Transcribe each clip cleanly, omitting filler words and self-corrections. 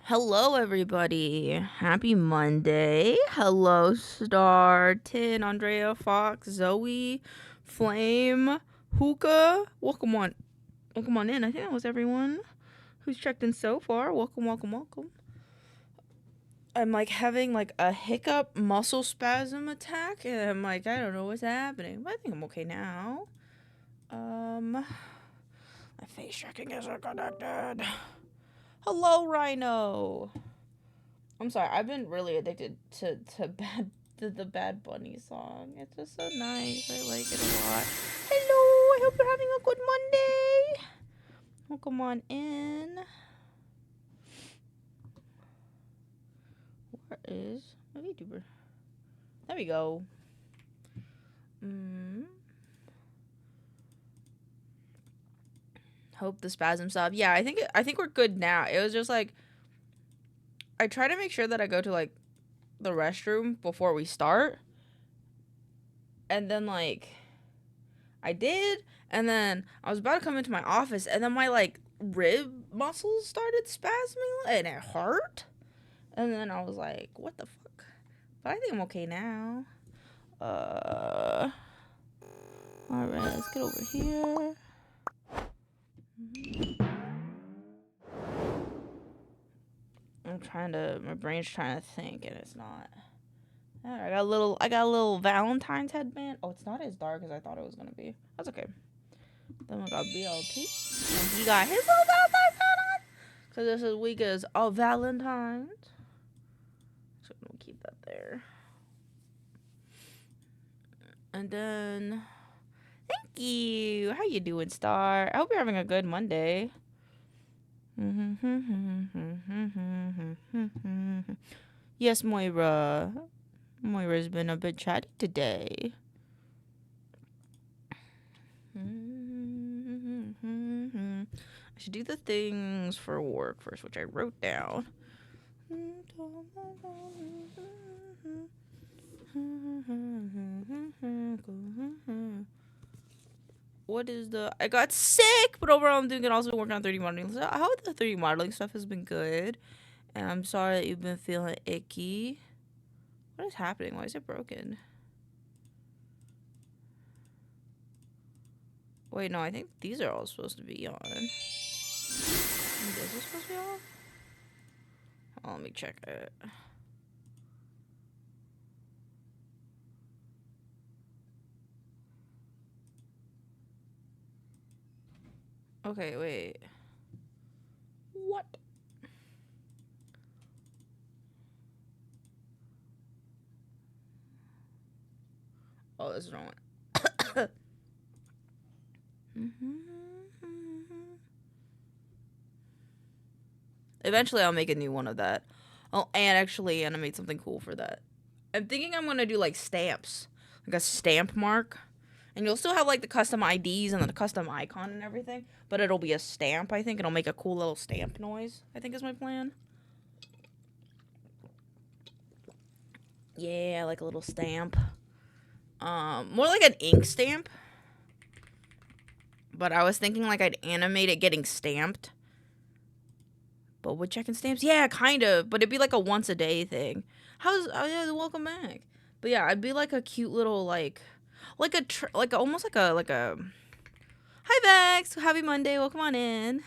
Hello, everybody. Happy Monday. Hello, Star, Tin, Andrea, Fox, Zoe, Flame, Hookah. Welcome on in. I think that was everyone who's checked in so far. Welcome. I'm like having like a hiccup muscle spasm attack, and I'm like, I don't know what's happening, but I think I'm okay now. My face tracking isn't connected. Hello, Rhino. I'm sorry, I've been really addicted to the Bad Bunny song. It's just so nice. I like it a lot. Hello, I hope you're having a good Monday. Welcome on in. Where is my VTuber? There we go. Hope the spasm stopped. Yeah, I think we're good now. It was just like I try to make sure that I go to like the restroom before we start. And then like I did, and then I was about to come into my office, and then my like rib muscles started spasming and it hurt. And then I was like, what the fuck? But I think I'm okay now. Alright, let's get over here. My brain's trying to think, and it's not. Alright, I got a little Valentine's headband. Oh, it's not as dark as I thought it was gonna be. That's okay. Then we got BLT, and he got his little Valentine's hat on. So this is week is Valentine's. So we'll keep that there. And then, thank you. How you doing, Star? I hope you're having a good Monday. Yes, Moira. Moira's been a bit chatty today. I should do the things for work first, which I wrote down. What is the... I got sick, but overall I'm doing it. Also working on 3D modeling. So how the 3D modeling stuff has been good. And I'm sorry that you've been feeling icky. What is happening? Why is it broken? Wait, no, I think these are all supposed to be on. Is this supposed to be on? Oh, let me check it. Okay, wait. What? Oh, this is the wrong one. Eventually, I'll make a new one of that. Oh, and actually animate something cool for that. I'm thinking I'm gonna do like stamps, like a stamp mark, and you'll still have like the custom IDs and the custom icon and everything, but it'll be a stamp. I think it'll make a cool little stamp noise. I think is my plan. Yeah, like a little stamp. More like an ink stamp. But I was thinking like I'd animate it getting stamped. But with checking stamps, yeah, kind of. But it'd be like a once a day thing. Oh yeah, welcome back. But yeah, I'd be like a cute little like almost like a. Hi Vex, happy Monday. Welcome on in.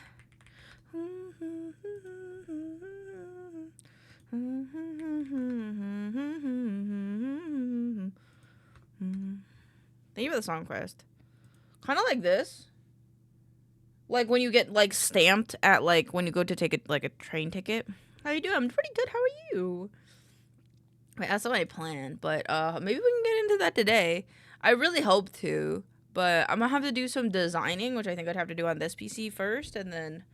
Thank you for the song quest. Kind of like this. Like when you get like stamped at like when you go to take it like a train ticket. How you doing? I'm pretty good. How are you? Wait, that's not my plan, but maybe we can get into that today. I really hope to, but I'm gonna have to do some designing, which I think I'd have to do on this PC first, and then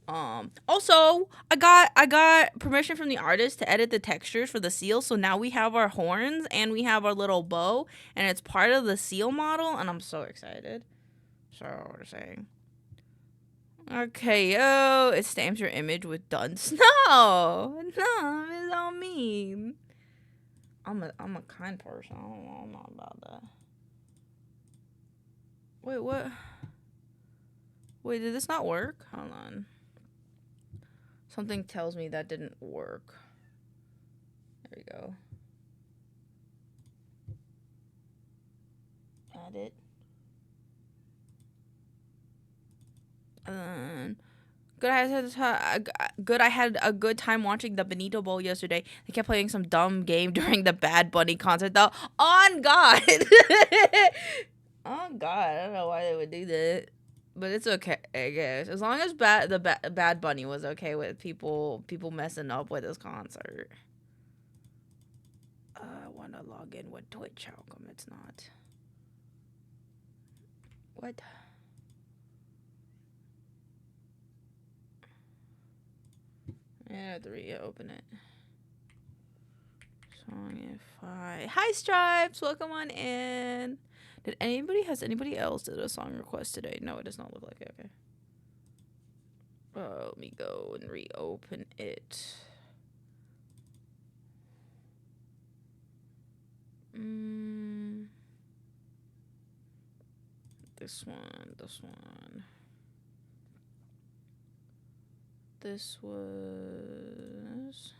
also I got permission from the artist to edit the textures for the seal, so now we have our horns and we have our little bow, and it's part of the seal model, and I'm so excited. So what I'm saying. Okay, yo, it stamps your image with dunce. No, it's all mean. I'm a kind person. I don't know, I'm not about that. Wait, what? Wait, did this not work? Hold on. Something tells me that didn't work. There we go. Add it. Good. I had a good time watching the Benito Bowl yesterday. They kept playing some dumb game during the Bad Bunny concert, though. On God. On God. I don't know why they would do that. But it's okay, I guess. As long as Bad Bunny was okay with people messing up with his concert. I want to log in with Twitch. How come it's not? What? I have to reopen it. Songify. Hi, Stripes. Welcome on in. Has anybody else did a song request today? No, it does not look like it. Okay. Let me go and reopen it. This one. This was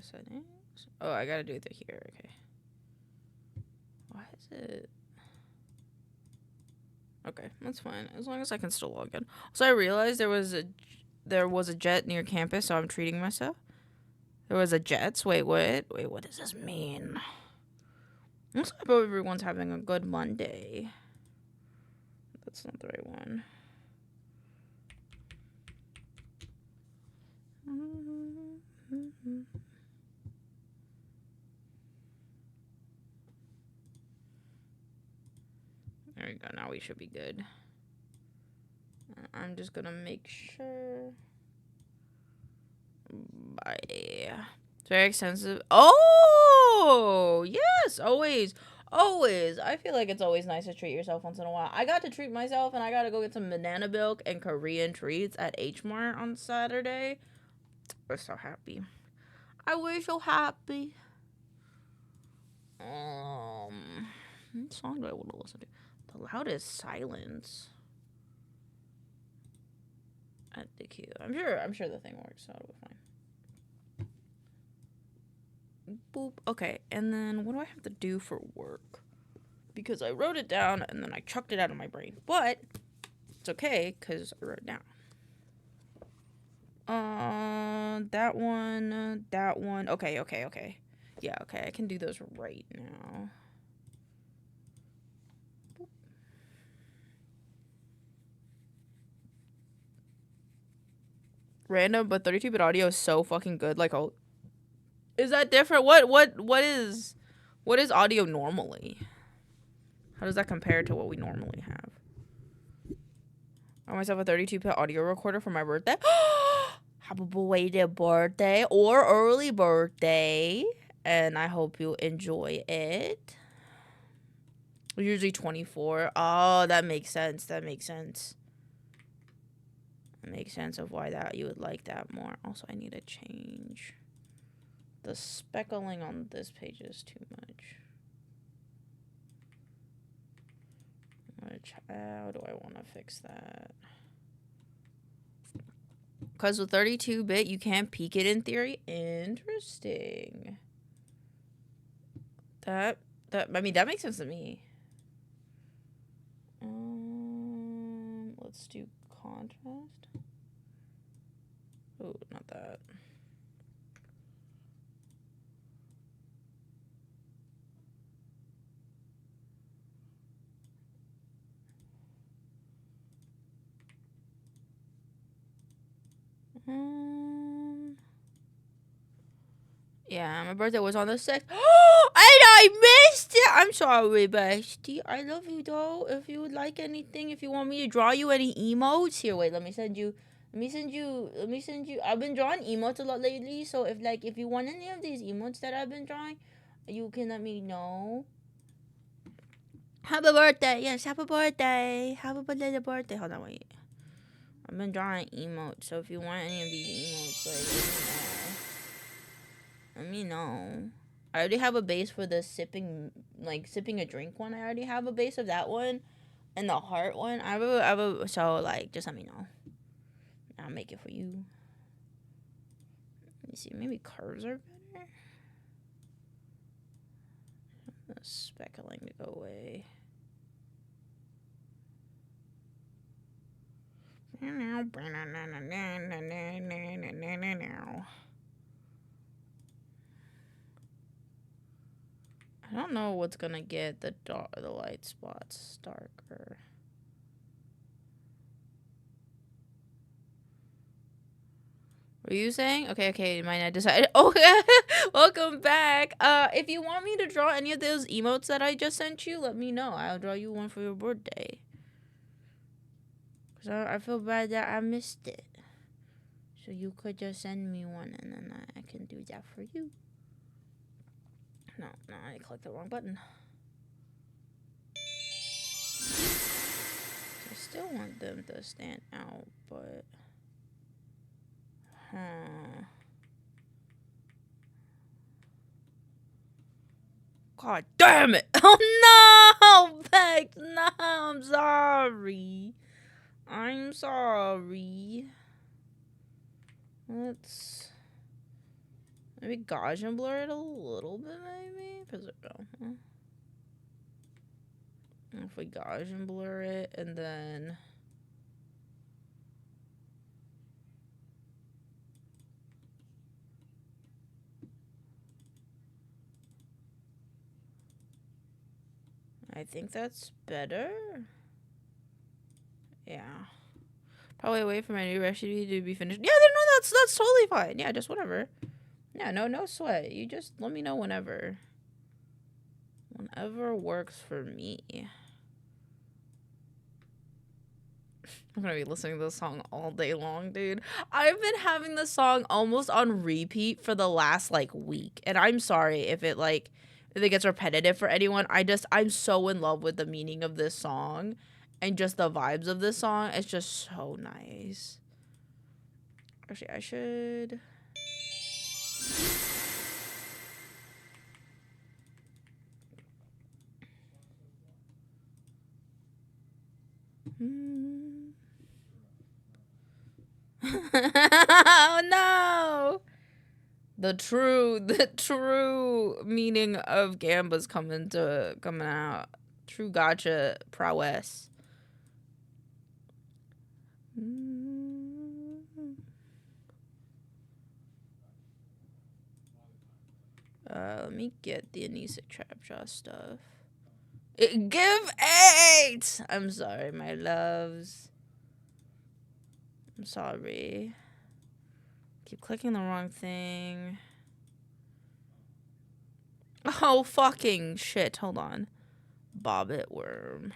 settings. Oh, I gotta do it here. Okay. Why is it? Okay, that's fine. As long as I can still log in. So I realized there was a jet near campus, so I'm treating myself. There was a Jets. Wait, what? Wait, what does this mean? I hope everyone's having a good Monday. That's not the right one. There we go. Now we should be good. I'm just gonna make sure. Bye. It's very extensive. Oh, yes, always. I feel like it's always nice to treat yourself once in a while. I got to treat myself, and I got to go get some banana milk and Korean treats at H Mart on Saturday. We're so happy. I was so happy. What song do I want to listen to? The loudest silence. At the queue. I'm sure the thing works, so it'll be fine. Boop. Okay, and then what do I have to do for work? Because I wrote it down and then I chucked it out of my brain. But it's okay because I wrote it down. That one. Okay. Yeah, okay, I can do those right now. Boop. Random, but 32-bit audio is so fucking good. Like, oh, is that different? What is audio normally? How does that compare to what we normally have? I got myself a 32-bit audio recorder for my birthday. Happy belated birthday or early birthday, and I hope you enjoy it. Usually 24. Oh, that makes sense. That makes sense of why that you would like that more. Also, I need to change the speckling on this page is too much. How do I want to fix that? Because with 32-bit, you can't peek it in theory. Interesting. I mean, that makes sense to me. Let's do contrast. Oh, not that. Yeah, my birthday was on the 6th. And I missed it! I'm sorry, bestie. I love you, though. If you would like anything, if you want me to draw you any emotes, here, wait, let me send you. I've been drawing emotes a lot lately, so if you want any of these emotes that I've been drawing, you can let me know. Happy birthday! Yes, happy birthday! Happy birthday! Hold on, wait. I've been drawing emotes, so if you want any of these emotes, let me know. I already have a base for the sipping a drink one. I already have a base of that one. And the heart one, so like, just let me know. I'll make it for you. Let me see, maybe curves are better. The speckling to go away. I don't know what's gonna get the light spots darker. What are you saying? Okay, might not decide. Oh, welcome back. If you want me to draw any of those emotes that I just sent you, let me know. I'll draw you one for your birthday. Cause I feel bad that I missed it. So you could just send me one, and then I can do that for you. No, I clicked the wrong button. I still want them to stand out, but... God damn it! Oh no! Bex, no, I'm sorry. I'm sorry. Let's maybe Gaussian blur it a little bit, maybe? If we Gaussian blur it, and then... I think that's better. Yeah. Probably wait for my new recipe to be finished. Yeah, no, that's totally fine. Yeah, just whatever. Yeah, no sweat. You just let me know whenever. Whenever works for me. I'm gonna be listening to this song all day long, dude. I've been having this song almost on repeat for the last, like, week. And I'm sorry if it gets repetitive for anyone. I'm so in love with the meaning of this song. And just the vibes of this song. It's just so nice. Actually, I should... Oh no! The true meaning of Gamba's coming out. True gotcha prowess. Let me get the Anissa Trapjaw stuff. Give 8! I'm sorry, my loves. I'm sorry. Keep clicking the wrong thing. Oh, fucking shit. Hold on. Bobbit worm.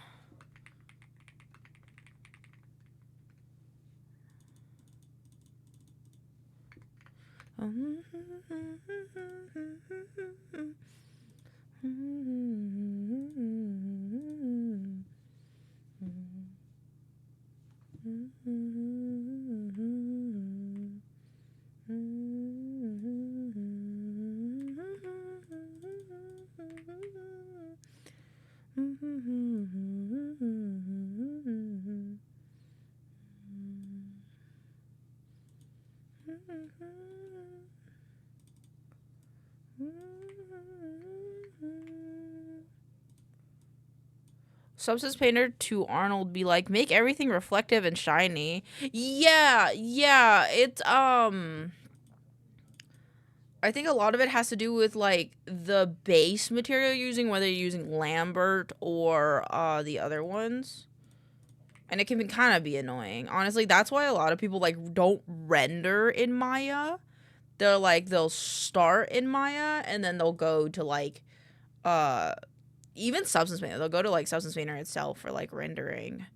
Substance Painter to Arnold be like, make everything reflective and shiny. Yeah, it's, I think a lot of it has to do with, like, the base material you're using, whether you're using Lambert or, the other ones. And it can kind of be annoying. Honestly, that's why a lot of people, like, don't render in Maya. They'll start in Maya, and then they'll go to, like, even Substance Painter. They'll go to, like, Substance Painter itself for, like, rendering.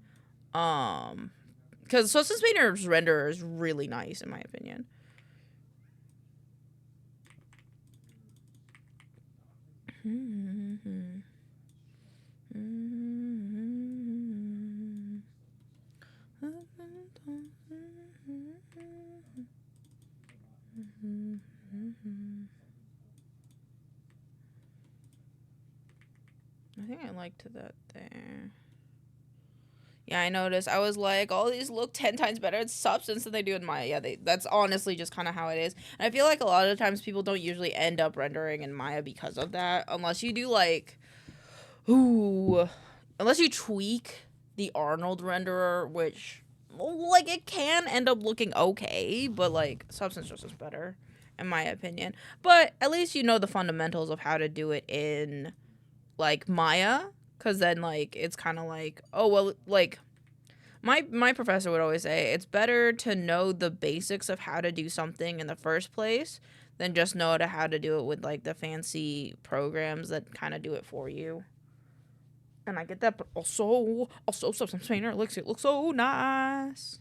Because Substance Painter's renderer is really nice, in my opinion. I think I liked that there. Yeah, I noticed. I was like, all these look 10 times better in Substance than they do in Maya. Yeah, that's honestly just kind of how it is. And I feel like a lot of times people don't usually end up rendering in Maya because of that. Unless you do like, unless you tweak the Arnold renderer, which, like, it can end up looking okay, but like, Substance just is better, in my opinion. But at least you know the fundamentals of how to do it in, like, Maya. Because then, like, it's kind of like, oh, well, like, my professor would always say, it's better to know the basics of how to do something in the first place than just know how to do it with, like, the fancy programs that kind of do it for you. And I get that, but also Substance Painter makes it look so nice.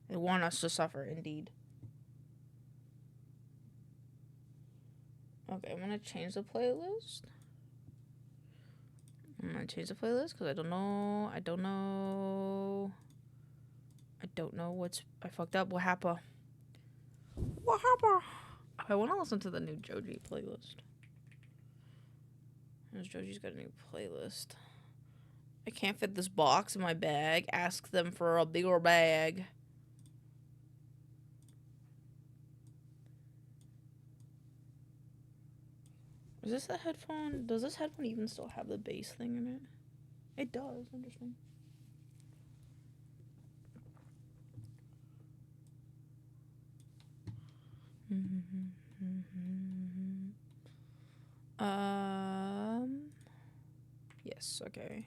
They want us to suffer, indeed. Okay, I'm gonna change the playlist. Because I don't know what's... I fucked up. What happened? I want to listen to the new Joji playlist. Joji's got a new playlist. I can't fit this box in my bag. Ask them for a bigger bag. Is this a headphone? Does this headphone even still have the bass thing in it? It does. Interesting. Yes, okay.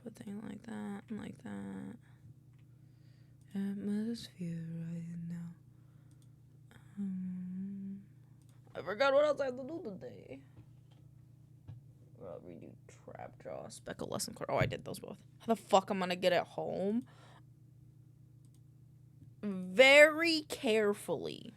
Put things like that and like that. Atmosphere right now. I forgot what else I had to do today. I'll redo Trap Jaw, Speckle Lesson Card. Oh, I did those both. How the fuck am I gonna get it home? Very carefully.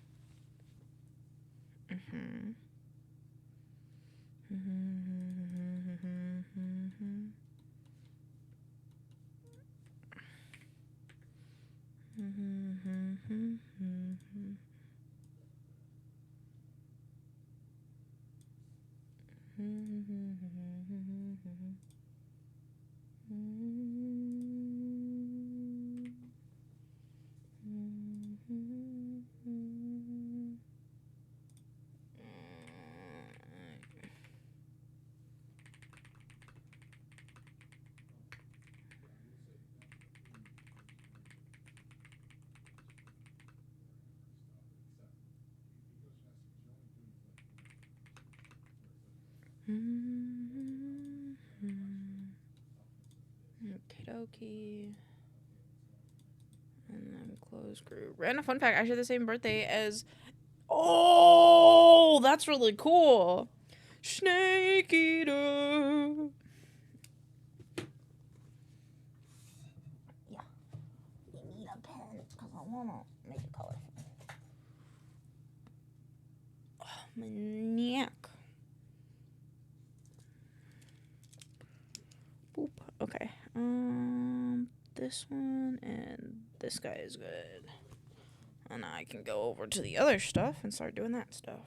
Okie. And then close group. Random fun fact, I share the same birthday as... Oh, that's really cool. Snake Eater. Yeah. You need a pen because I want to make it colorful. Oh, my neck. Boop. Okay. This one and this guy is good. And I can go over to the other stuff and start doing that stuff.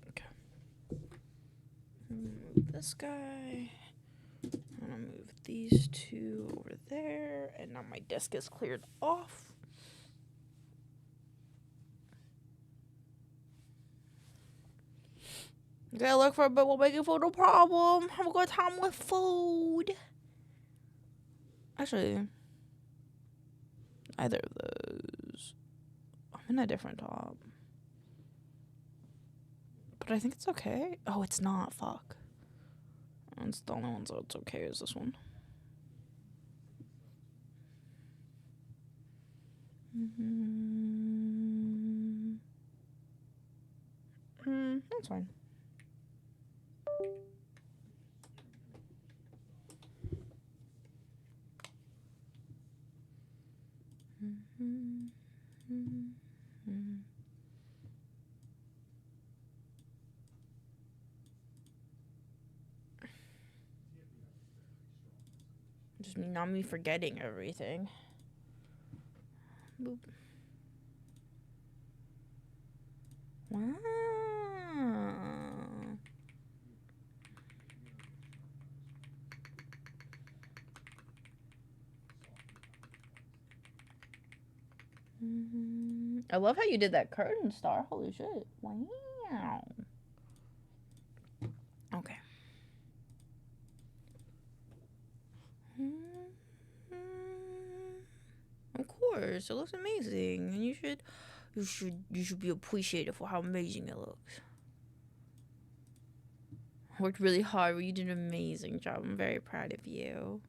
Okay. Move this guy. I'm gonna move these two over there. And now my desk is cleared off. Okay, look for a bit while making food, no problem. Have a good time with food. Actually, either of those. I'm in a different top. But I think it's okay. Oh, it's not. Fuck. It's the only one that's okay is this one. That's fine. Just not me forgetting everything. Boop. Wow. I love how you did that curtain star. Holy shit. Wow. Okay. Of course, it looks amazing, and you should be appreciated for how amazing it looks. Worked really hard, but you did an amazing job. I'm very proud of you.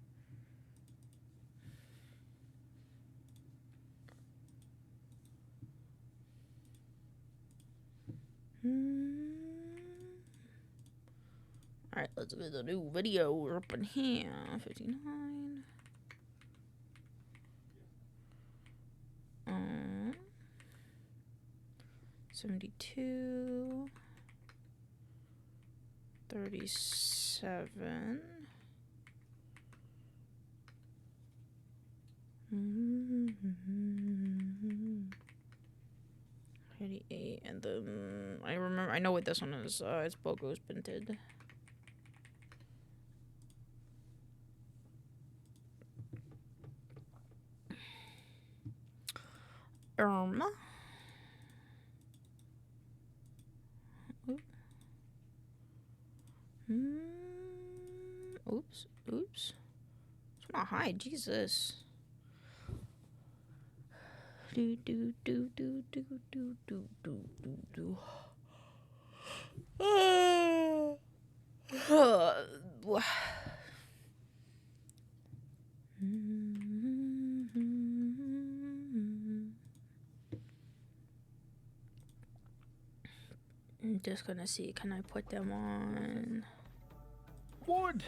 Alright, let's get the new video up in here. 59. 72. 37. 88, and then I know what this one is. It's Bogo's Binted. Oops. It's not high, Jesus. Do. I'm just gonna see, can I put them on? Wood!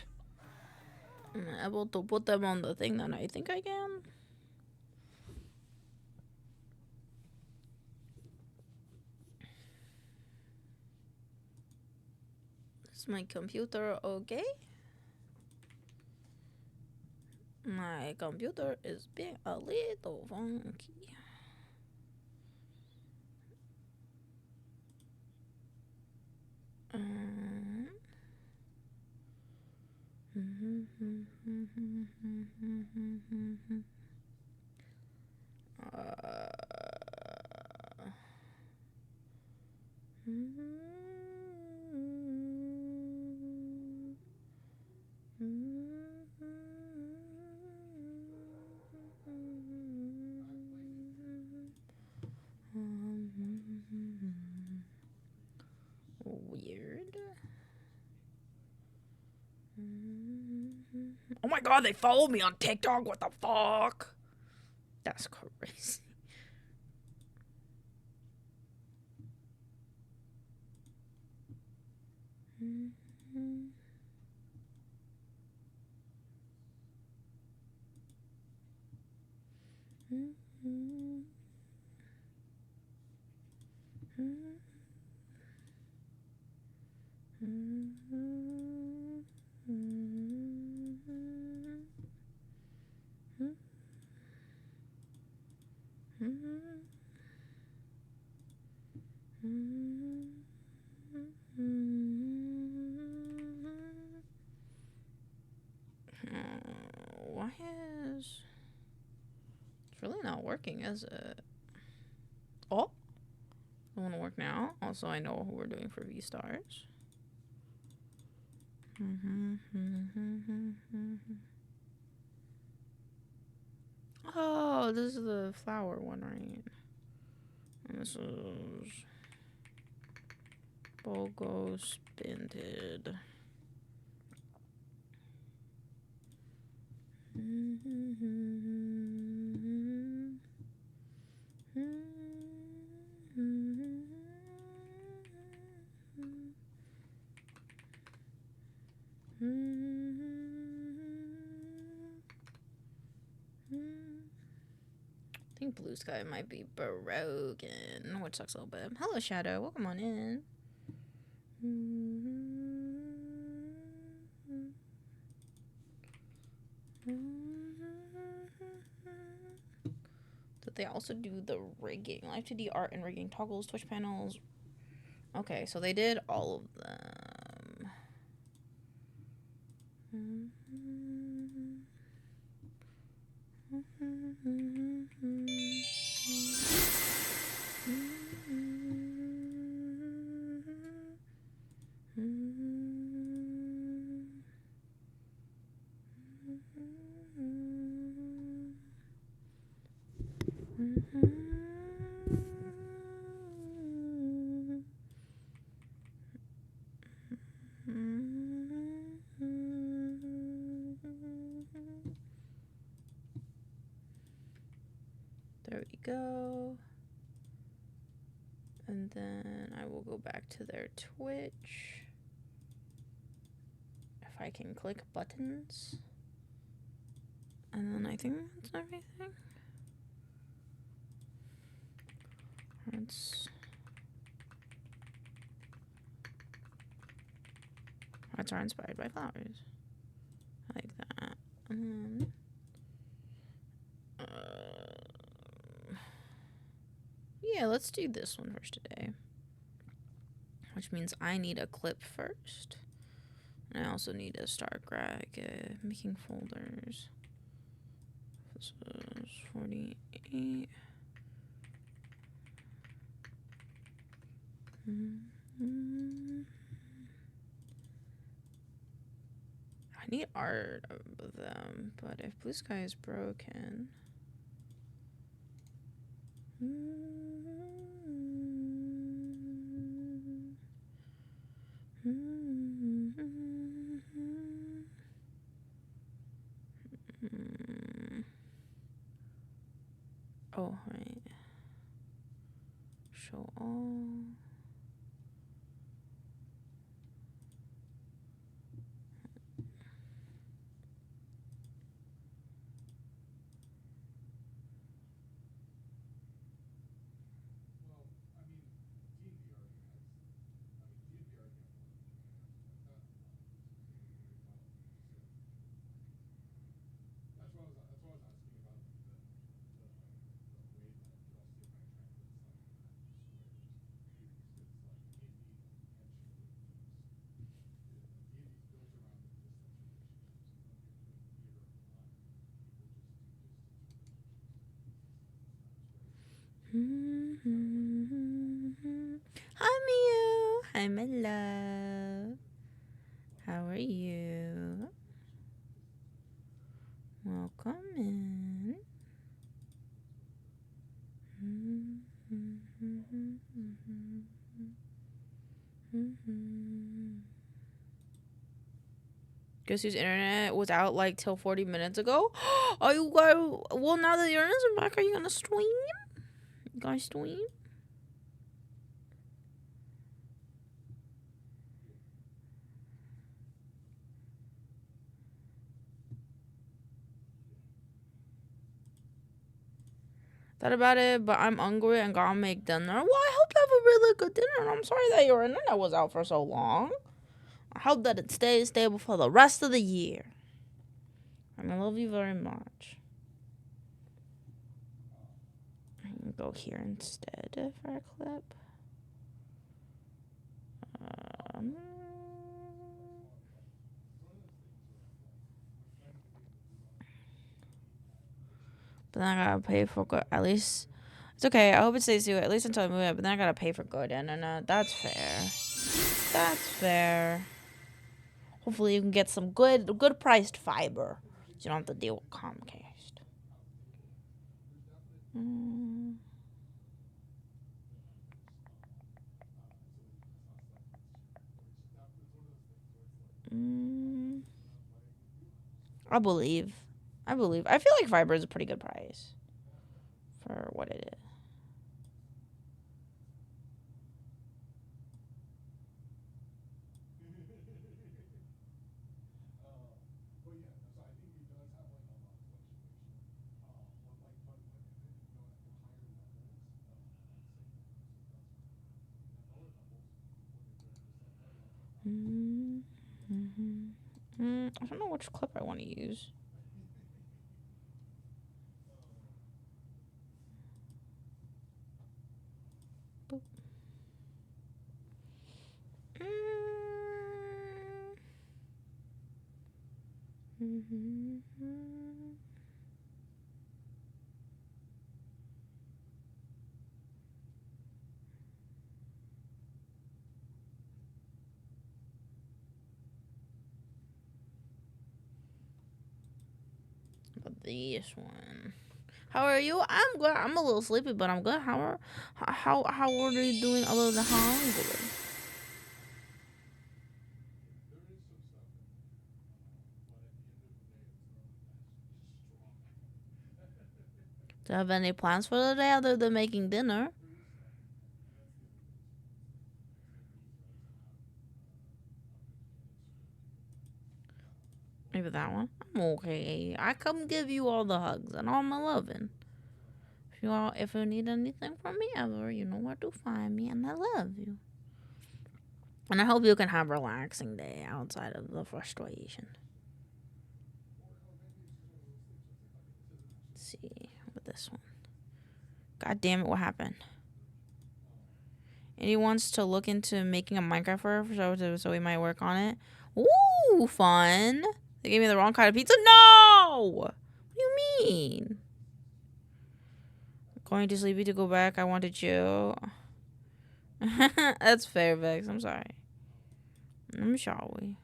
Am I able to put them on the thing that I think I can? Is my computer okay? My computer is being a little funky. Weird. Oh my god, they follow me on TikTok. What the fuck? That's crazy. Why is... It's really not working, is it? Oh! I want to work now. Also, I know who we're doing for V-stars. Oh, this is the flower one, right? And this is Bogo Spinted. I think think Blue Sky might be broken, which sucks a little bit. Hello, Shadow. Welcome on in. Did they also do the rigging? Live 2D art and rigging toggles, Twitch panels. Okay, so they did all of them. There we go. And then I will go back to their Twitch. If I can click buttons. And then I think that's everything. Hearts are inspired by flowers. I like that. And then, yeah, let's do this one first today. Which means I need a clip first. And I also need to start making folders. This is 48. I need art of them, but if Blue Sky is broken. Oh, right. Show all. Hi, Mew. Hi, my love. How are you? Welcome in. Guess whose internet was out like till 40 minutes ago? Are you guys? Well, now that your internet's back, are you gonna stream? You guys stream? Thought about it, but I'm hungry and gotta make dinner. Well, I hope you have a really good dinner, and I'm sorry that your internet was out for so long. I hope that it stays stable for the rest of the year. And I love you very much. I can go here instead for a clip. But then I gotta pay for good. At least it's okay. I hope it stays at least until I move it. But then I gotta pay for good internet. That's fair. That's fair. Hopefully you can get some good priced fiber, so you don't have to deal with Comcast. I believe. I feel like fiber is a pretty good price for what it is. I don't know which clip I want to use. Boop. But this one. How are you? I'm good. I'm a little sleepy, but I'm good. How are you doing other than hungry? Do you have any plans for the day other than making dinner? Maybe that one. I'm okay. I come give you all the hugs and all my loving. If you need anything from me ever, you know where to find me, and I love you. And I hope you can have a relaxing day outside of the frustration. Let's see with this one. God damn it! What happened? And he wants to look into making a Minecraft server, so we might work on it. Ooh, fun! They gave me the wrong kind of pizza. No! What do you mean? Going to sleepy to go back. I want to chill. That's fair, Vex. I'm sorry. Shall we?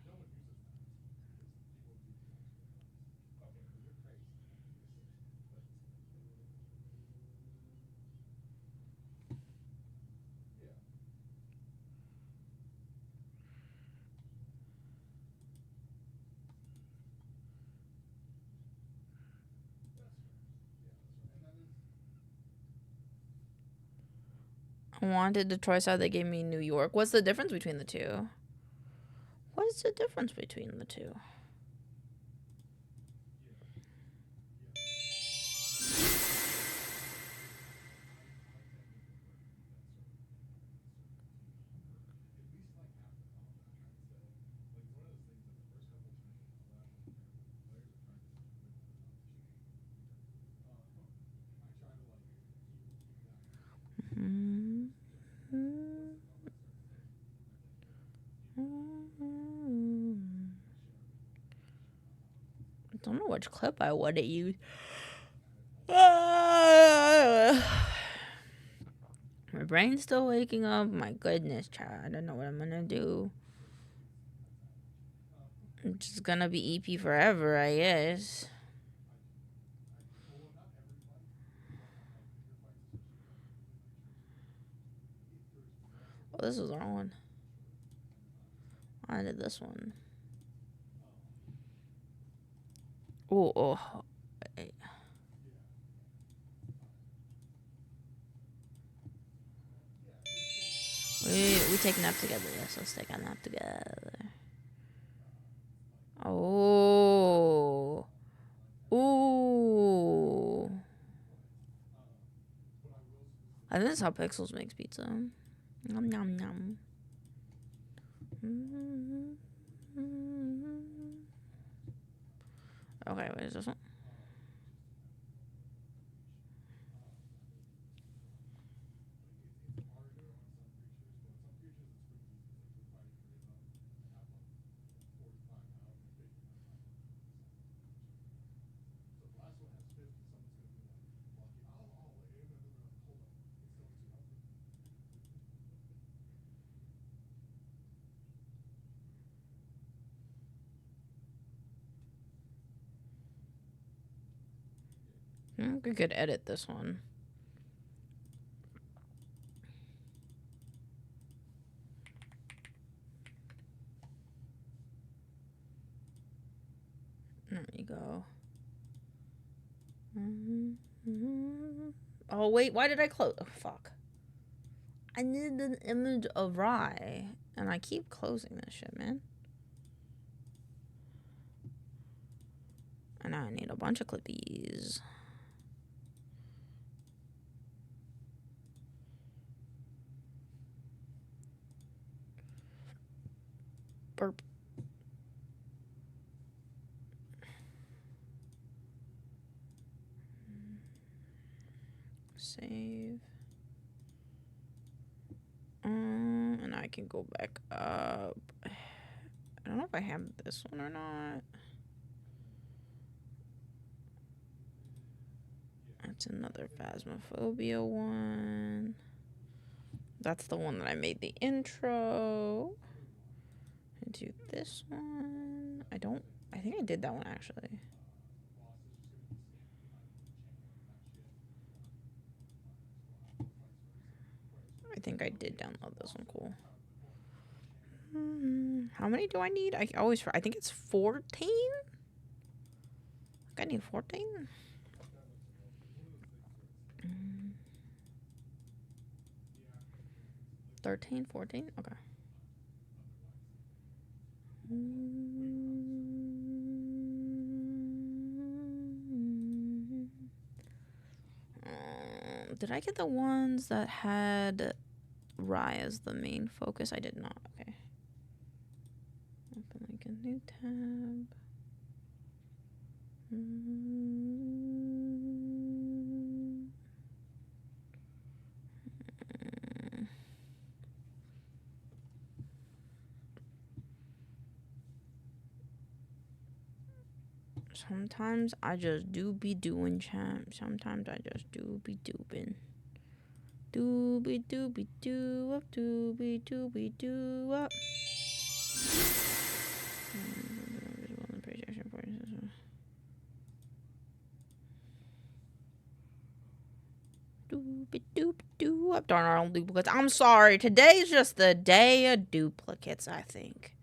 I wanted the choice out. They gave me New York. What's the difference between the two? What is the difference between the two? I don't know which clip I want to use. My brain's still waking up. My goodness, child. I don't know what I'm gonna do. I'm just gonna be EP forever, I guess. Oh, this was the wrong one. I did this one. Oh. Wait. We take a nap together. Yes, let's take a nap together. Oh. Ooh. I think that's how Pixels makes pizza. Nom nom nom. Okay, where's this one? I think we could edit this one. There you go. Oh, wait. Why did I close? Oh, fuck. I needed an image of Rye. And I keep closing this shit, man. And now I need a bunch of clippies. Save. And I can go back up. I don't know if I have this one or not. That's another Phasmophobia one. That's the one that I made the intro. Into this one. I think I did that one actually. I think I did download this one. Cool. How many do I need? I think it's 14. I need 14. 13, 14? Okay. Did I get the ones that had Rye as the main focus? I did not. Okay. Open like a new tab. Sometimes I just do be doing, champ. Sometimes I just do be doing. Doobie doobie doo up, doobie doobie doo up. Doobie doobie doo up. Darn our own duplicates. I'm sorry. Today is just the day of duplicates, I think.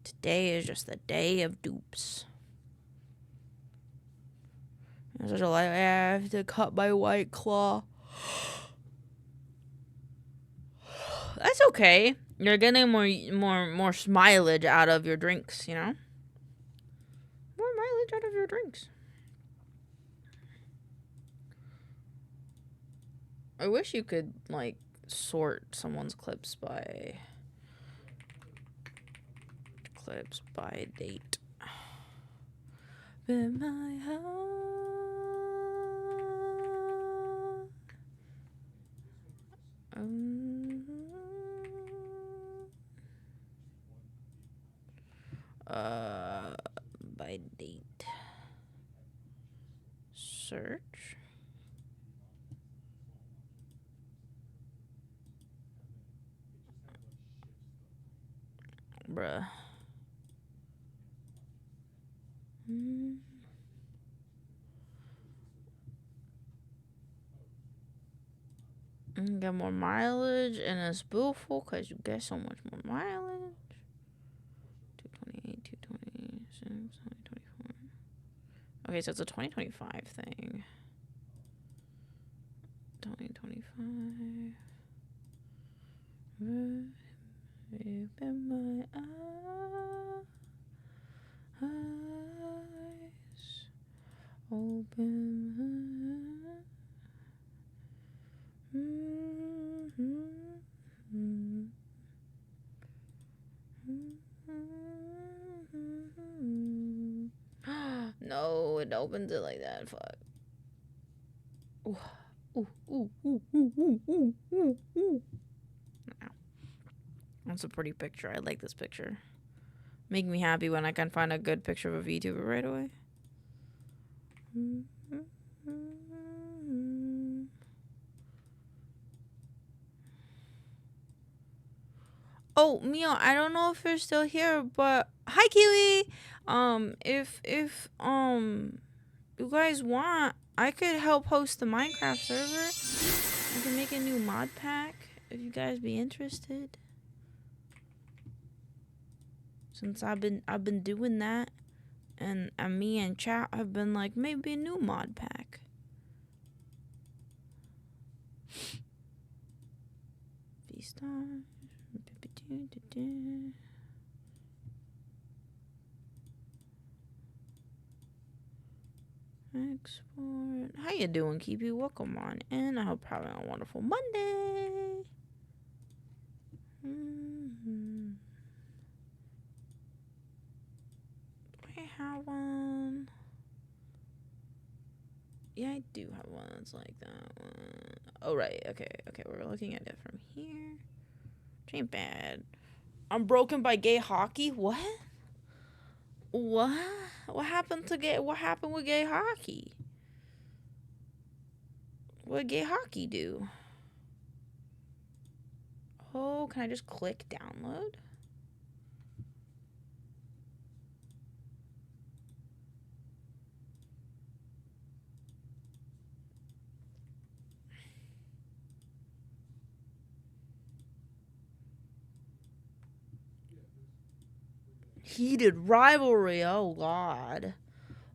Today is just the day of dupes. There's I have to cut my white claw. That's okay. You're getting more mileage out of your drinks, you know? More mileage out of your drinks. I wish you could, like, sort someone's clips by date. In my heart. By date. Search. Bruh. Get more mileage and it's beautiful because you get so much more mileage. 228, 226, 2024. Okay, so it's a 2025 thing. 2025. Open my eyes. Open my No, it opens it like that. Fuck. Ooh, ooh, ooh, ooh, ooh, ooh, ooh, ooh, ooh. That's a pretty picture. I like this picture. Make me happy when I can find a good picture of a VTuber right away. Oh, Mio, I don't know if you're still here, but hi, Kiwi. If you guys want, I could help host the Minecraft server. I can make a new mod pack if you guys be interested. Since I've been doing that, and me and chat have been like maybe a new mod pack. V-Star. Export. How you doing, Kiwi? Welcome on in. I hope you're having a wonderful Monday. Do I have one? Yeah, I do have one that's like that one. Oh, right. Okay, we're looking at it from here. Which ain't bad. I'm broken by gay hockey? What? What? What happened with gay hockey? What did gay hockey do? Oh, can I just click download? Heated rivalry. Oh, God.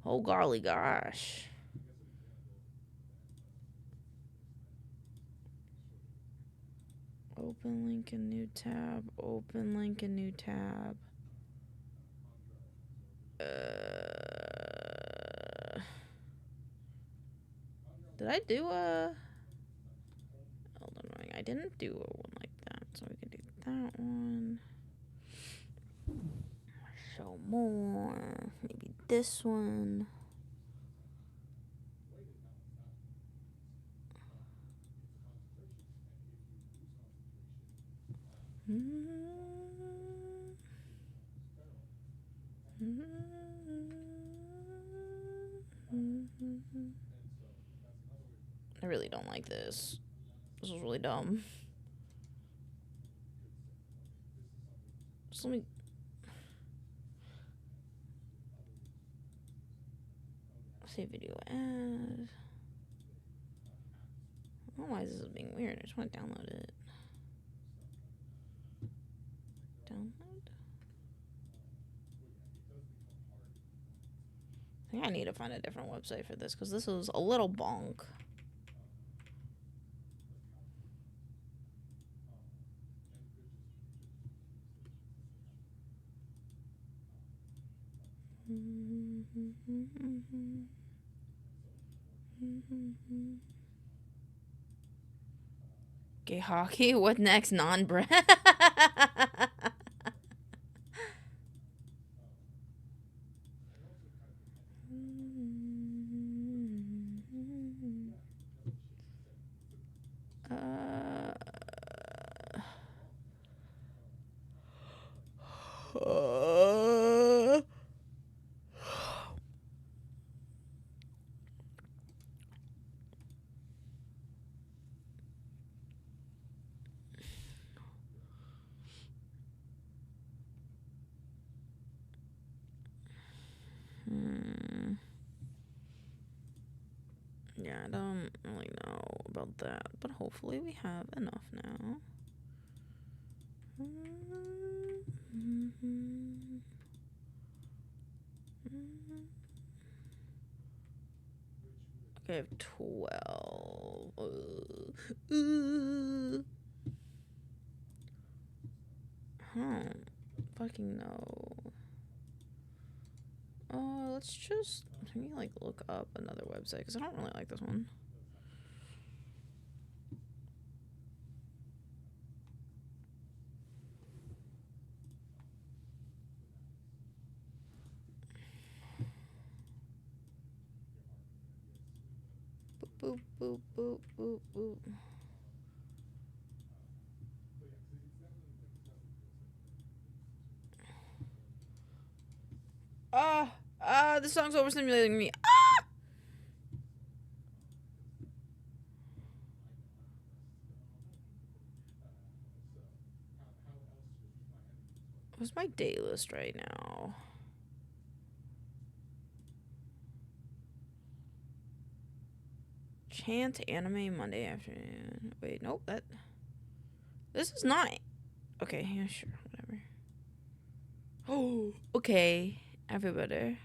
Oh, golly gosh. Open link in new tab. Open link in new tab. Did I do a... Hold on, I didn't do a one like that, so we can do that one. Show more. Maybe this one. I really don't like this. This was really dumb. Just let me... Save video as... I don't know why this is being weird. I just want to download it. Download? I think I need to find a different website for this because this is a little bonk. Gay hockey? What next? Non-bread? Yeah, I don't really know about that, but hopefully we have enough now. Okay, I have 12. I don't fucking know. Let's just maybe like look up another website because I don't really like this one. Boop, boop, boop, boop, boop. This song's overstimulating me. What's my day list right now? Chant anime Monday afternoon. Wait, nope, this is not... Okay, yeah, sure, whatever. Oh, okay. I feel better.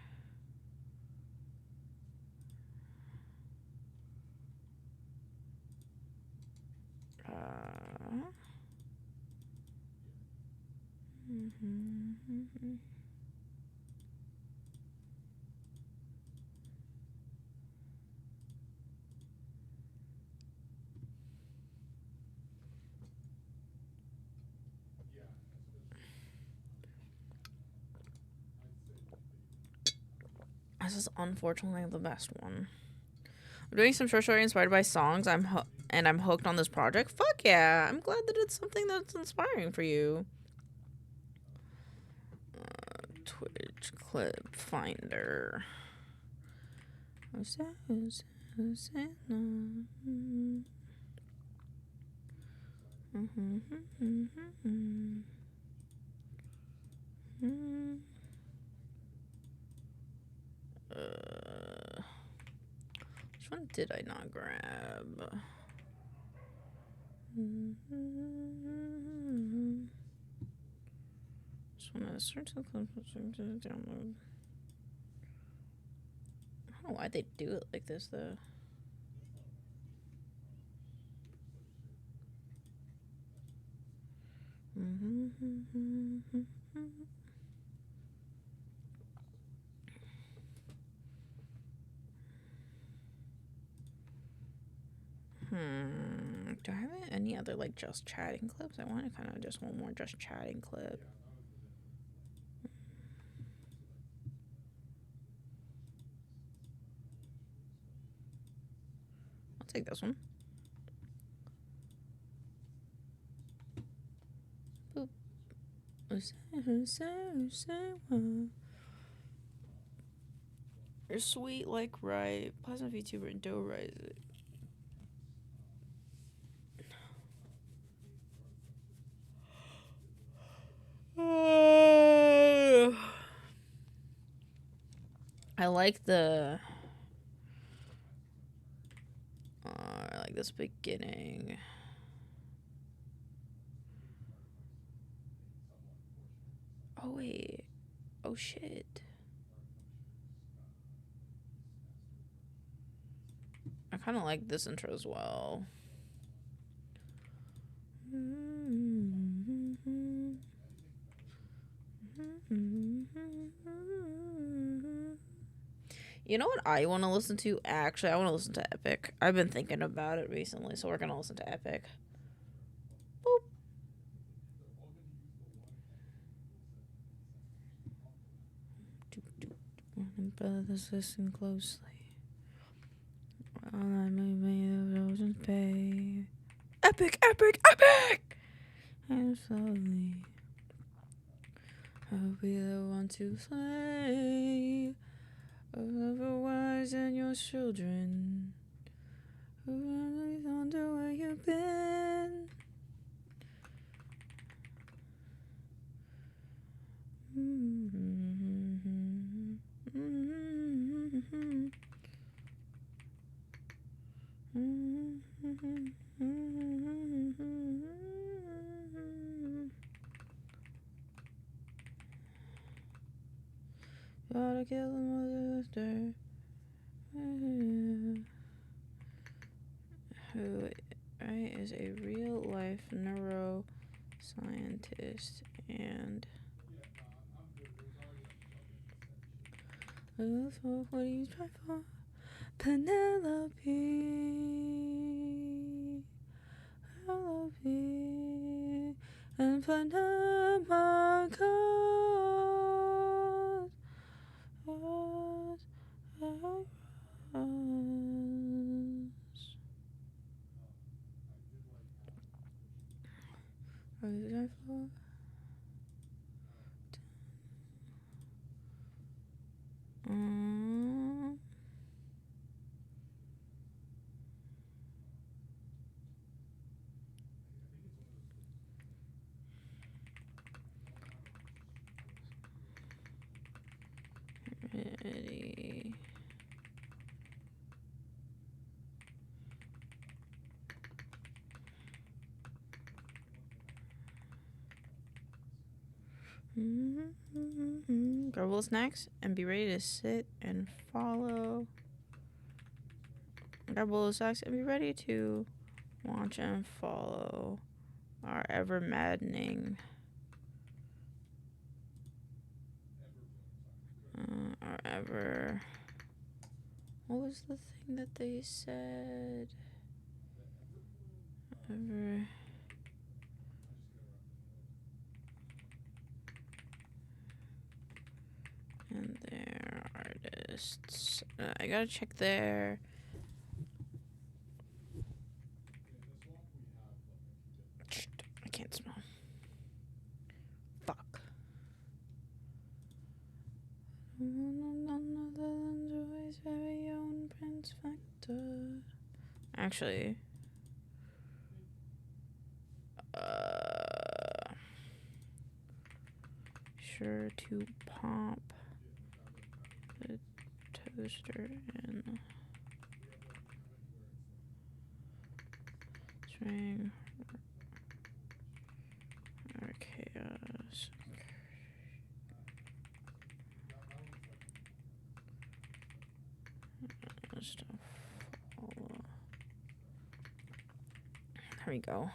This is unfortunately the best one. I'm doing some short story inspired by songs. I'm hooked on this project. Fuck yeah! I'm glad that it's something that's inspiring for you. Twitch clip finder. Which one did I not grab? Just want to search the clip to download. I don't know why they do it like this though. Do I have any other like just chatting clips? I want to kind of just one more just chatting clip. I'll take this one. Boop. You're sweet like right. Plasma VTuber and dough rising. I like this beginning. Oh wait. Oh shit. I kind of like this intro as well. You know what I want to listen to? Actually, I want to listen to Epic. I've been thinking about it recently, so we're going to listen to Epic. Boop. Brothers, listen closely. While I made the roses pay. Epic, epic, epic! And slowly, I'll be the one to slay. Otherwise, and your children. Who really wonder where you've been? Gotta kill the monster. Who is a real life neuroscientist and what do you try for? Penelope, and Panama calls us. What do you try for? Ready. Grab a little snacks and be ready to sit and follow. Grab a little snacks and be ready to watch and follow our ever maddening, what was the thing that they said? Ever. And their artists. I gotta check their factor. Actually, sure to pop the toaster in string or chaos. There we go.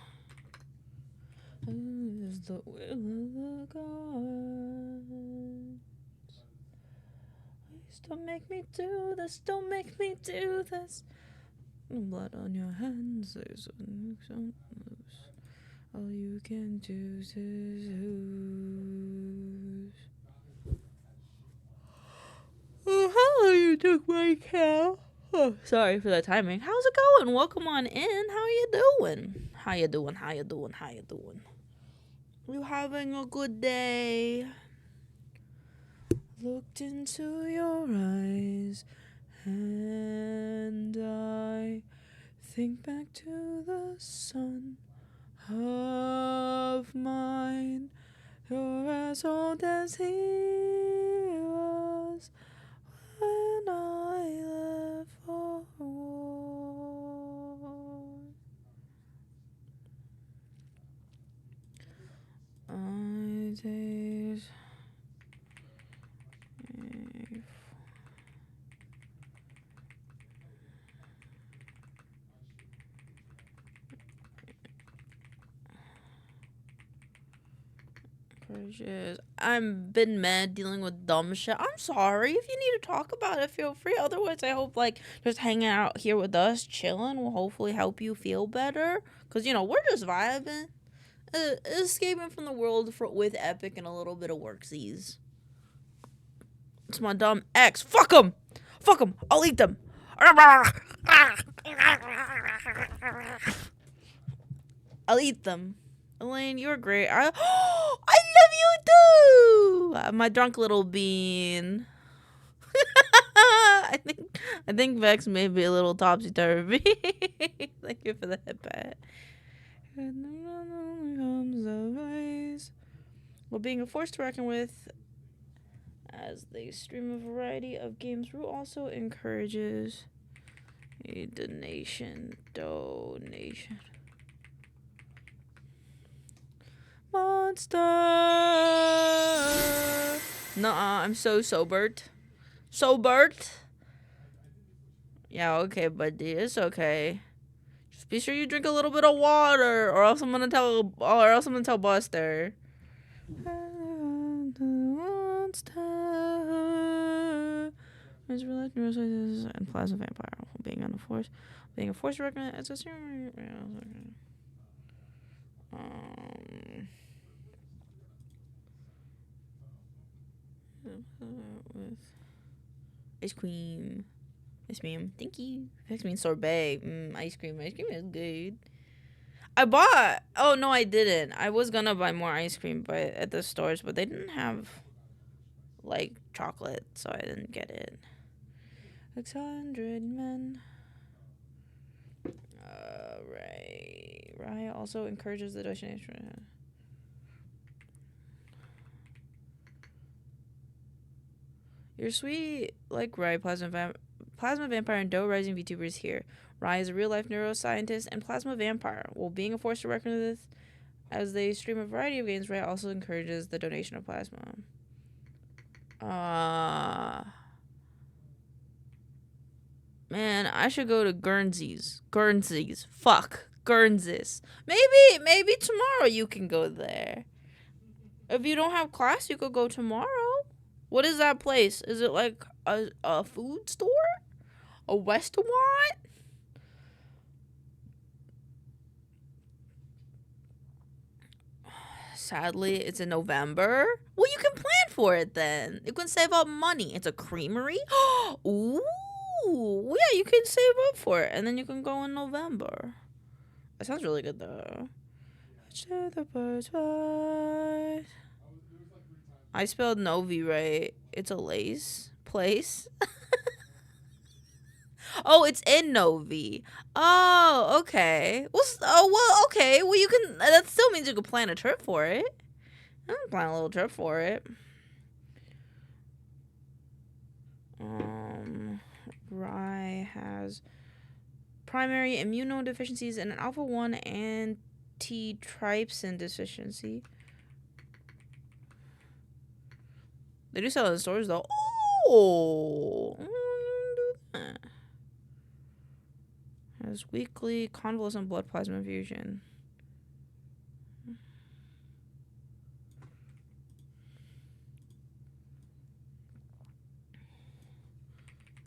Is the will of the gods. Please don't make me do this. Don't make me do this. Blood on your hands. There's don't lose. All you can choose is lose. Oh, hello, you took my cow. Oh, sorry for the timing. How's it going? Welcome on in. How you doing? How you doing? How you doing? How you doing? You having a good day? Looked into your eyes, and I think back to the son of mine. You're as old as he was when I left for war. Days. I've been mad dealing with dumb shit. I'm sorry. If you need to talk about it, feel free. Otherwise, I hope just hanging out here with us, chilling, will hopefully help you feel better. Cause we're just vibing, escaping from the world with Epic and a little bit of worksies. It's my dumb ex. Fuck him. Fuck him. I'll eat them. I'll eat them. Elaine, you're great. I love you too. My drunk little bean. I think Vex may be a little topsy turvy. Thank you for the hit pat. Well, being a force to reckon with, as they stream a variety of games, Rue also encourages a donation. Monster. Nuh-uh, I'm so sobered. Yeah, okay, buddy, it's okay. Just be sure you drink a little bit of water, or else I'm gonna tell Buster. And plasma vampire. Being a force recommend as a streamer. With ice cream. Yes, ma'am. Thank you. Ice cream sorbet. Ice cream. Ice cream is good. I bought. Oh no, I didn't. I was gonna buy more ice cream, at the stores, but they didn't have chocolate, so I didn't get it. 600 men. Right. Rye also encourages the donation. You're sweet, like Rye, Plasma Vampire, and Doe Rising VTubers here. Rye is a real-life neuroscientist and Plasma Vampire. While being a force to reckon with, as they stream a variety of games, Rye also encourages the donation of plasma. Man, I should go to Guernseys. Fuck. Guernseys. Maybe tomorrow you can go there. If you don't have class, you could go tomorrow. What is that place? Is it like a food store? A restaurant? Sadly, it's in November. Well, you can plan for it then. You can save up money. It's a creamery. Ooh. Yeah, you can save up for it. And then you can go in November. That sounds really good, though. The birds fly. I spelled Novi right. It's a place. Oh, it's in Novi. Oh, okay. Okay. Well, you can. That still means you can plan a trip for it. I can plan a little trip for it. Rye has primary immunodeficiencies and an alpha 1 antitrypsin deficiency. They do sell it in stores though. Oh, has weekly convalescent blood plasma infusion.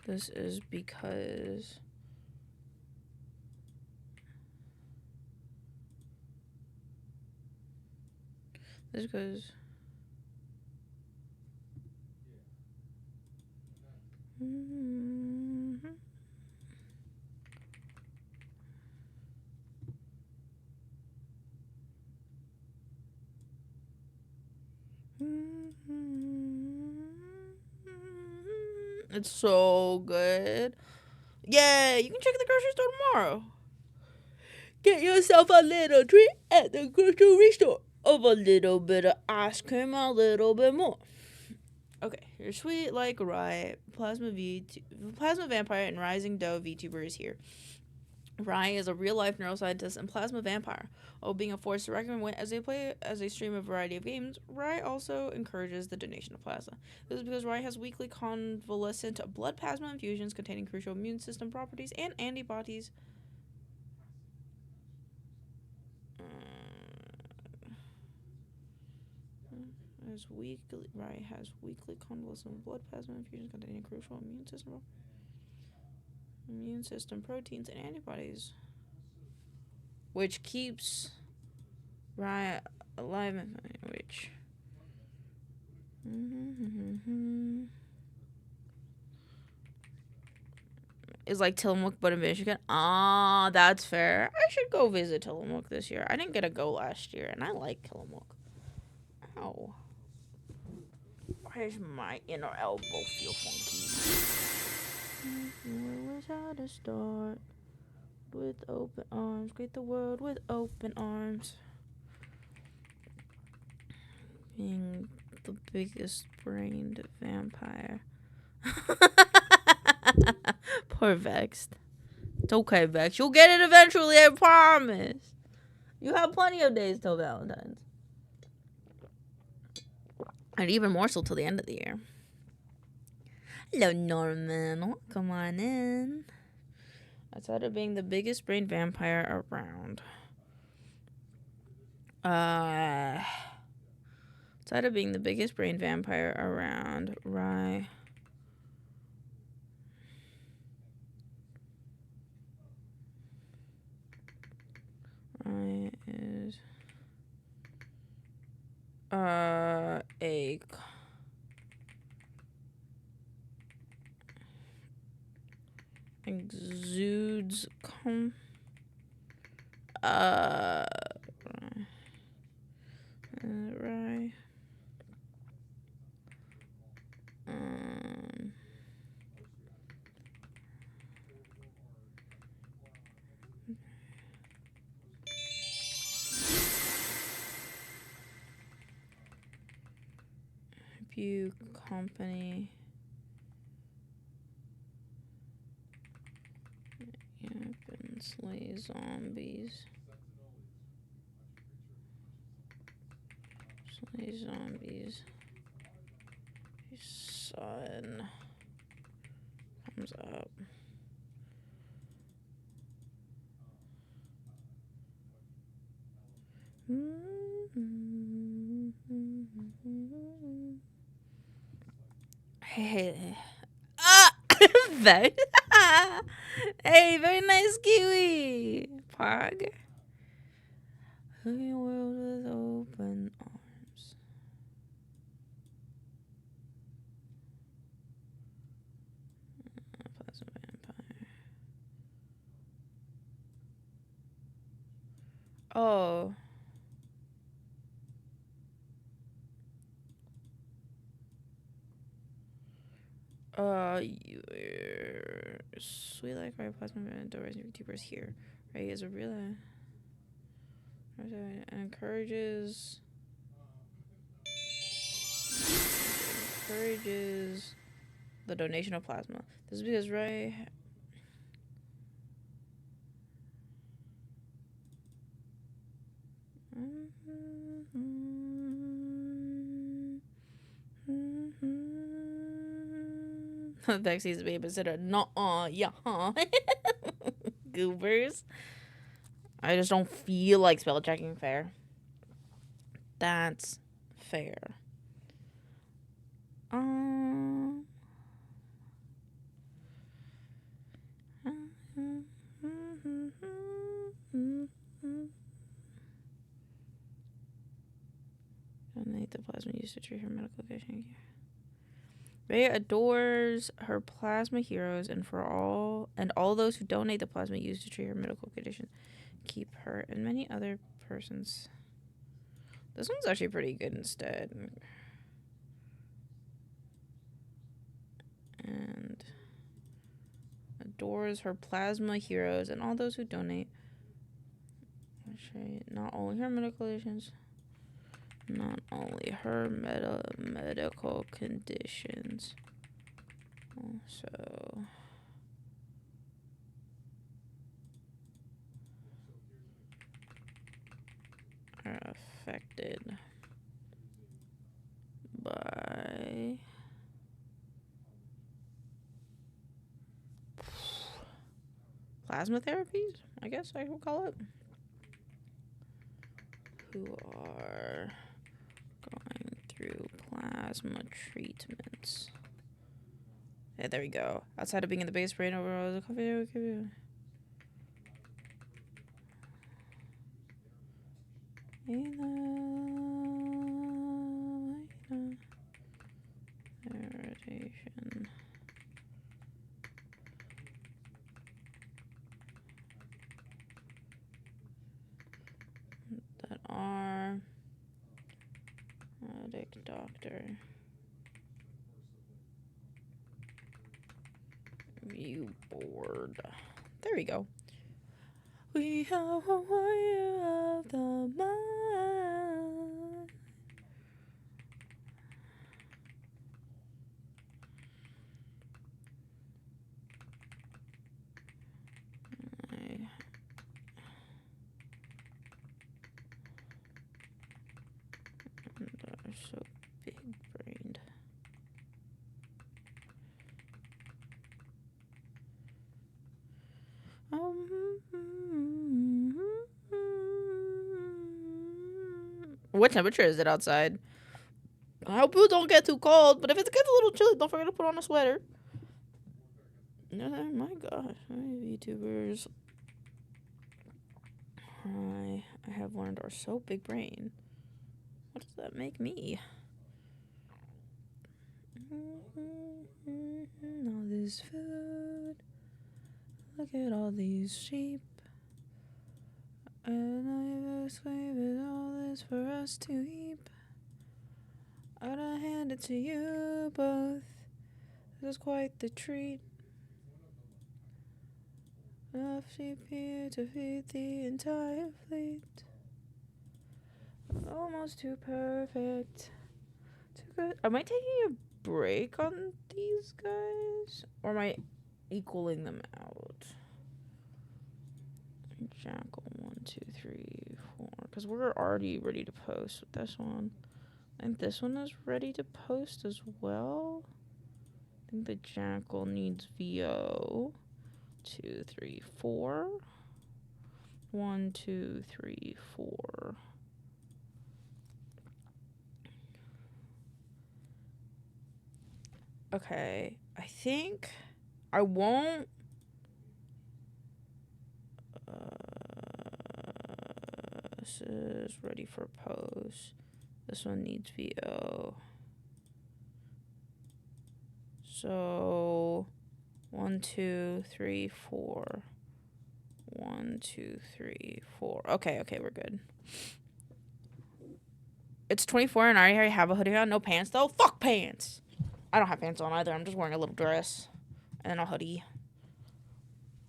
This is because it's so good. Yeah, you can check the grocery store tomorrow. Get yourself a little treat at the grocery store of a little bit of ice cream, a little bit more. Okay, your sweet like Rye, Plasma Vampire, and Rising Doe VTuber is here. Rye is a real-life neuroscientist and plasma vampire. While being a force to reckon with as they stream a variety of games, Rye also encourages the donation of plasma. This is because Rye has weekly convalescent blood plasma infusions containing crucial immune system properties and antibodies. Rye has weekly convalescent blood plasma infusions containing crucial immune system proteins and antibodies, which keeps Rye alive and which is like Tillamook but in Michigan. Ah, that's fair. I should go visit Tillamook this year. I didn't get to go last year, and I like Tillamook. Ow. Why does my inner elbow feel funky? Knows how to start with open arms. Greet the world with open arms. Being the biggest brained vampire. Poor Vexed. It's okay, Vex. You'll get it eventually, I promise. You have plenty of days till Valentine's. And even more so till the end of the year. Hello, Norman. Come on in. Outside of being the biggest brain vampire around. Outside of being the biggest brain vampire around, Rye is a exudes Rye View company and slay zombies. Slay zombies. Sun comes up. Hey. Ah! Hey, very nice kiwi. Pog. Hugging the world with open arms. Plasma vampire. Oh. Sweet like our plasma and rising VTubers here. Right? Is a real and encourages the donation of plasma. This is because Ray Vexy's babysitter. Nuh-uh, yeah, huh? Goobers. I just don't feel like spell checking fair. That's fair. Donate the plasma used to treat her medical condition. Ray adores her plasma heroes and all those who donate the plasma used to treat her medical condition. Keep her and many other persons. This one's actually pretty good instead. And adores her plasma heroes and all those who donate. Not only her medical conditions. Not only her medical conditions. Also are affected by plasma therapies, I guess I would call it. Who are going through plasma treatments. Yeah, there we go. Outside of being in the base brain overall, the coffee. Irritation. That are medic doctor review board. There we go. We have a warrior of the mind. They're so big-brained. What temperature is it outside? I hope it don't get too cold, but if it gets a little chilly, don't forget to put on a sweater. Oh my gosh, VTubers I have learned are so big brain. What does that make me? All this food. Look at all these sheep. And I was with all this for us to heap. I gotta hand it to you both. This is quite the treat. Enough sheep here to feed the entire fleet. Almost too perfect. Too good. Am I taking a break on these guys? Or am I equaling them out? Jackal 1, 2, 3, 4. Because we're already ready to post with this one. And this one is ready to post as well. I think the Jackal needs VO. 2, 3, 4. 1, 2, 3, 4. Okay, I think I won't. This is ready for post. This one needs VO. So 1, 2, 3, 4. 1, 2, 3, 4. Okay, we're good. It's 24 and I already have a hoodie on. No pants though. Fuck pants. I don't have pants on either. I'm just wearing a little dress and then a hoodie.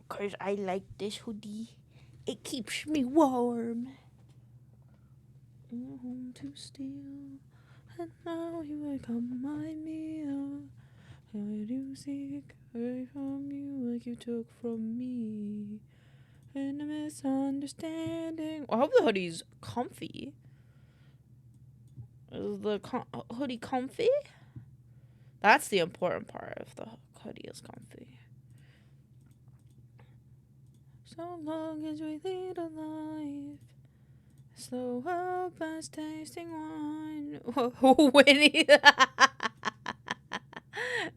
'Cause I like this hoodie. It keeps me warm. Home to steal, and now you become my meal. I do seek away from you like you took from me. And a misunderstanding. I hope the hoodie's comfy. Is the hoodie comfy? That's the important part. If the hoodie is comfy. So long as we lead a life, slow up as tasting wine. Winnie.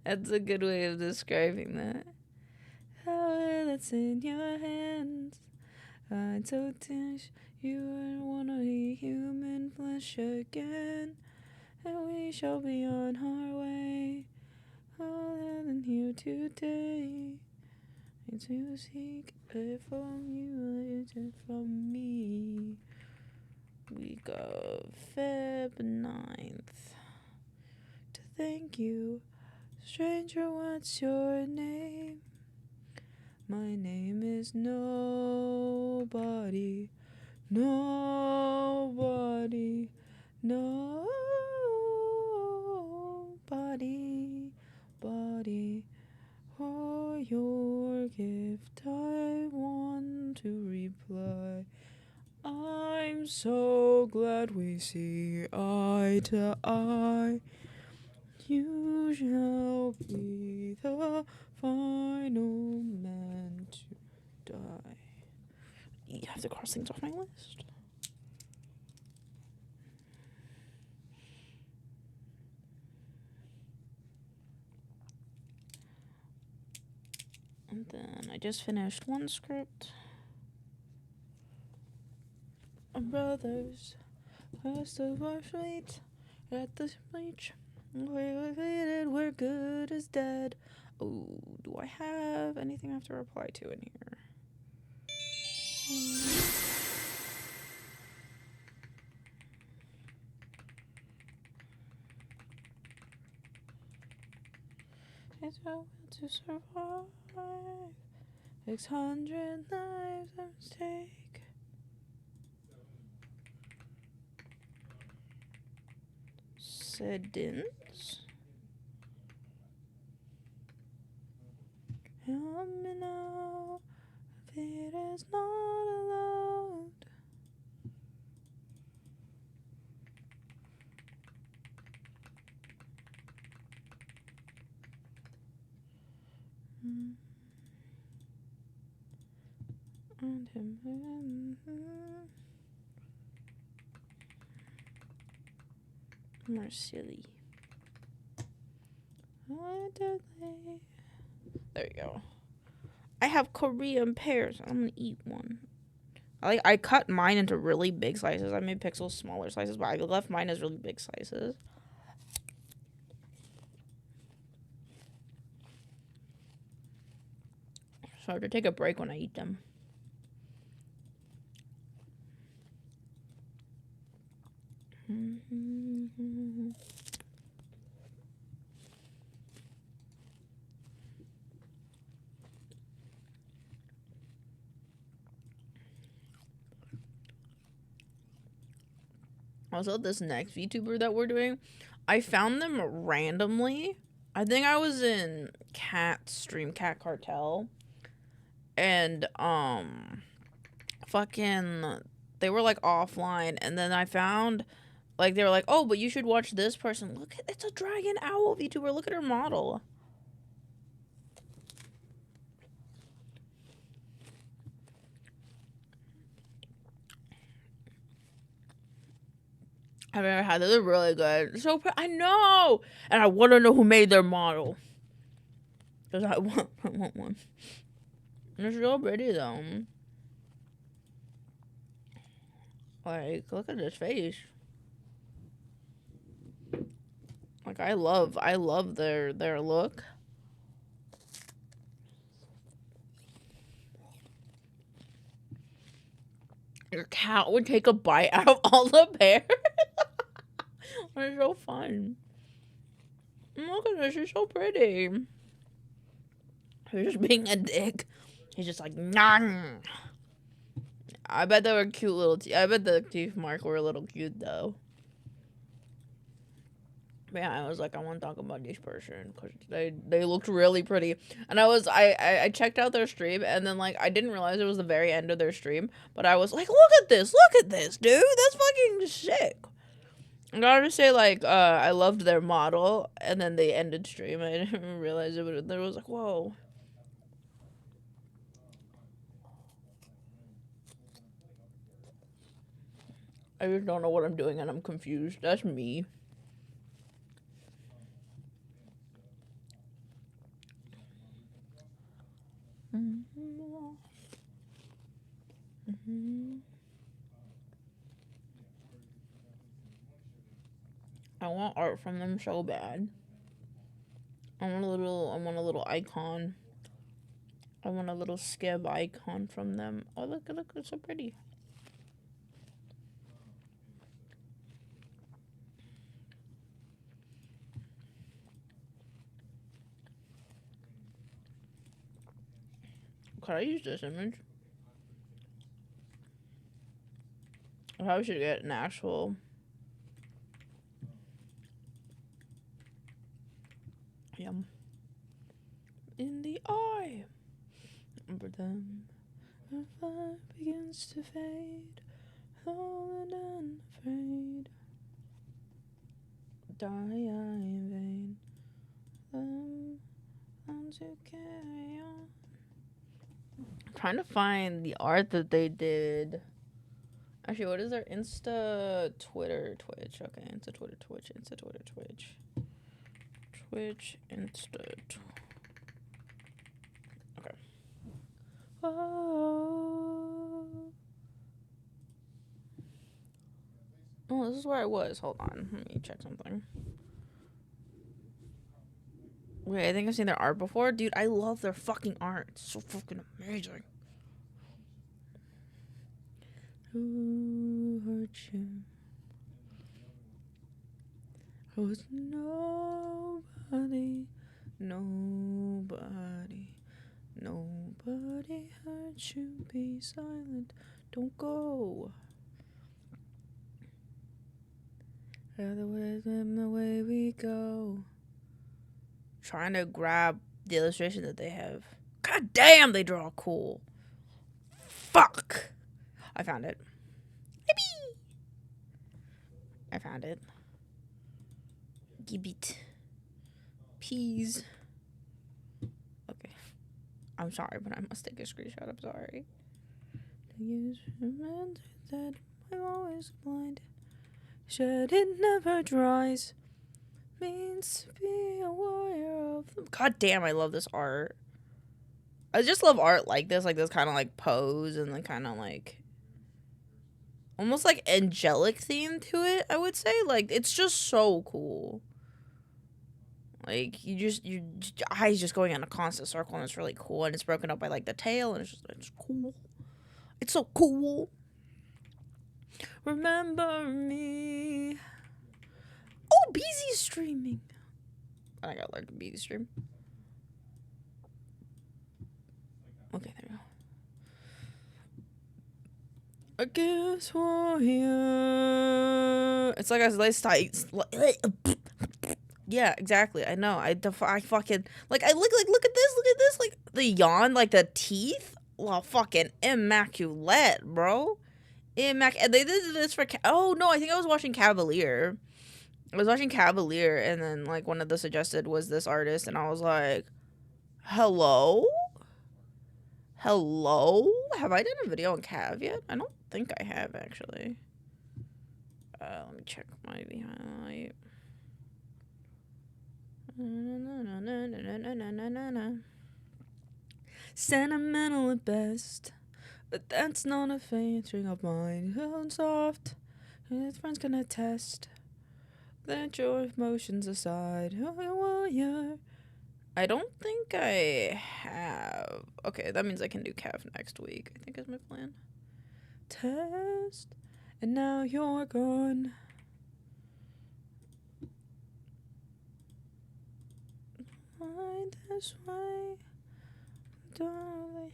That's a good way of describing that. How that's in your hands. I'm so tish, you don't wanna eat human flesh again. And we shall be on our way. All in here today. And to seek it from you, it from me. Week of Feb 9th. To thank you. Stranger, what's your name? My name is Nobody. Nobody. Nobody. Body. For your gift I want to reply. I'm so glad we see eye to eye. You shall be the final man to die. You have to cross things off my list. And then I just finished one script. Brothers, first of our fleet at the bleach. We're good as dead. Oh, do I have anything I have to reply to in here? It's a will to survive. 600 lives at stake. Sedins. Help me now, if it is not allowed. And him. More silly. There you go. I have Korean pears. I'm gonna eat one. I cut mine into really big slices. I made Pixels smaller slices, but I left mine as really big slices. So I have to take a break when I eat them. Also, this next VTuber that we're doing, I found them randomly. I think I was in Cat Stream, Cat Cartel. And, fucking, they were, like, offline. And then I found, like, they were like, oh, but you should watch this person. Look, it's a dragon owl VTuber. Look at her model. I've never had. They're really good. So I know, and I want to know who made their model. Cause I want one. They're so pretty though. Like, look at his face. Like, I love their look. Your cat would take a bite out of all the pears. They're so fun. Look at her, she's so pretty. She's just being a dick. He's just like, nah. I bet they were cute little teeth. I bet the teeth mark were a little cute though. But yeah, I was like, I want to talk about this person because they looked really pretty. And I checked out their stream, and then like I didn't realize it was the very end of their stream, but I was like, look at this, dude, that's fucking sick. I gotta say, like, I loved their model, and then they ended stream. I didn't realize it, but there was like, whoa. I just don't know what I'm doing, and I'm confused. That's me. I want art from them so bad. I want a little icon. I want a little skib icon from them. Oh, look, it's so pretty. Could I use this image? I probably should get an actual. Yum. In the eye. But then the fire begins to fade, alone and unafraid. Die I in vain. To carry on. I'm trying to find the art that they did. Actually, what is their Insta, Twitter, Twitch? Okay, Insta, Twitter, Twitch, Insta, Twitter, Twitch. Twitch, Insta. Okay. Oh, this is where I was. Hold on. Let me check something. Wait, I think I've seen their art before. Dude, I love their fucking art. It's so fucking amazing. Who hurt you? Was nobody hurt you. Be silent. Don't go. The way we go. Trying to grab the illustration that they have. God damn, they draw cool. Fuck. I found it. Yippee! I found it. Give it. Peas. Okay. I'm sorry, but I must take a screenshot. I'm sorry. You remember that I'm always blind. Shed it never dries. Means to be a warrior of them. God damn, I love this art. I just love art like this kind of like pose and the kind of like almost like angelic theme to it, I would say. Like, it's just so cool. Like, your eyes just going in a constant circle, and it's really cool, and it's broken up by like the tail, and it's cool. It's so cool. Remember me. Oh, Beezy's streaming. I gotta learn to Beezy stream. Okay, there we go. I guess we're here. It's like a nice tight. Yeah, exactly. I know. I fucking like. I look at this. Like the yawn, like the teeth. Well, fucking immaculate, bro. And they did this for. Oh no, I think I was watching Cavalier. And then like one of the suggested was this artist, and I was like, hello. Have I done a video on Cav yet? I don't think I have actually. Let me check my highlight. Sentimental at best, but that's not a faint string of mine. Soft, his friends can attest that your emotions aside. I don't think I have. Okay, that means I can do Cav next week, I think is my plan. Test, and now you're gone. This way, darling,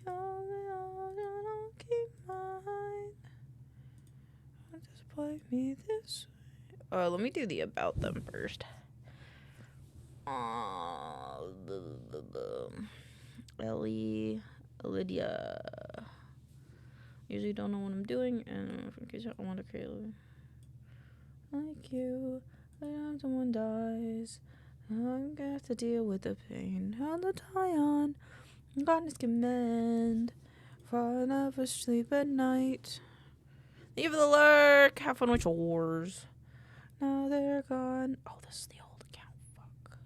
fight me this way. Let me do the about them first. Ellie, Lydia. Usually don't know what I'm doing, and in case I want to create like you, when someone dies, I'm gonna have to deal with the pain. How to die on, goodness can mend, for I never sleep at night. Leave the lurk, have fun with your wars. Now they're gone. Oh, this is the old account. Fuck.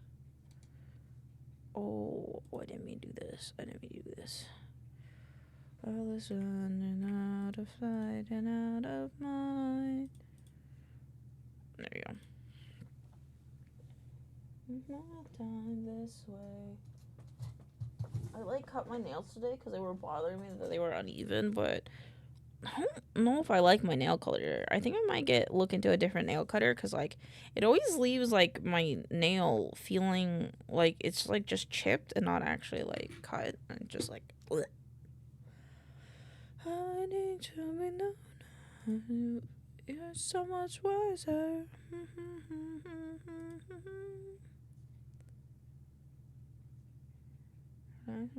Oh, I didn't mean to do this. I was running out of sight and out of mind. There you go. More time this way. I cut my nails today because they were bothering me that they were uneven, but I don't know if I like my nail color. I think I might look into a different nail cutter because it always leaves my nail feeling like it's just chipped and not actually cut and just bleh. I need to be known. You're so much wiser.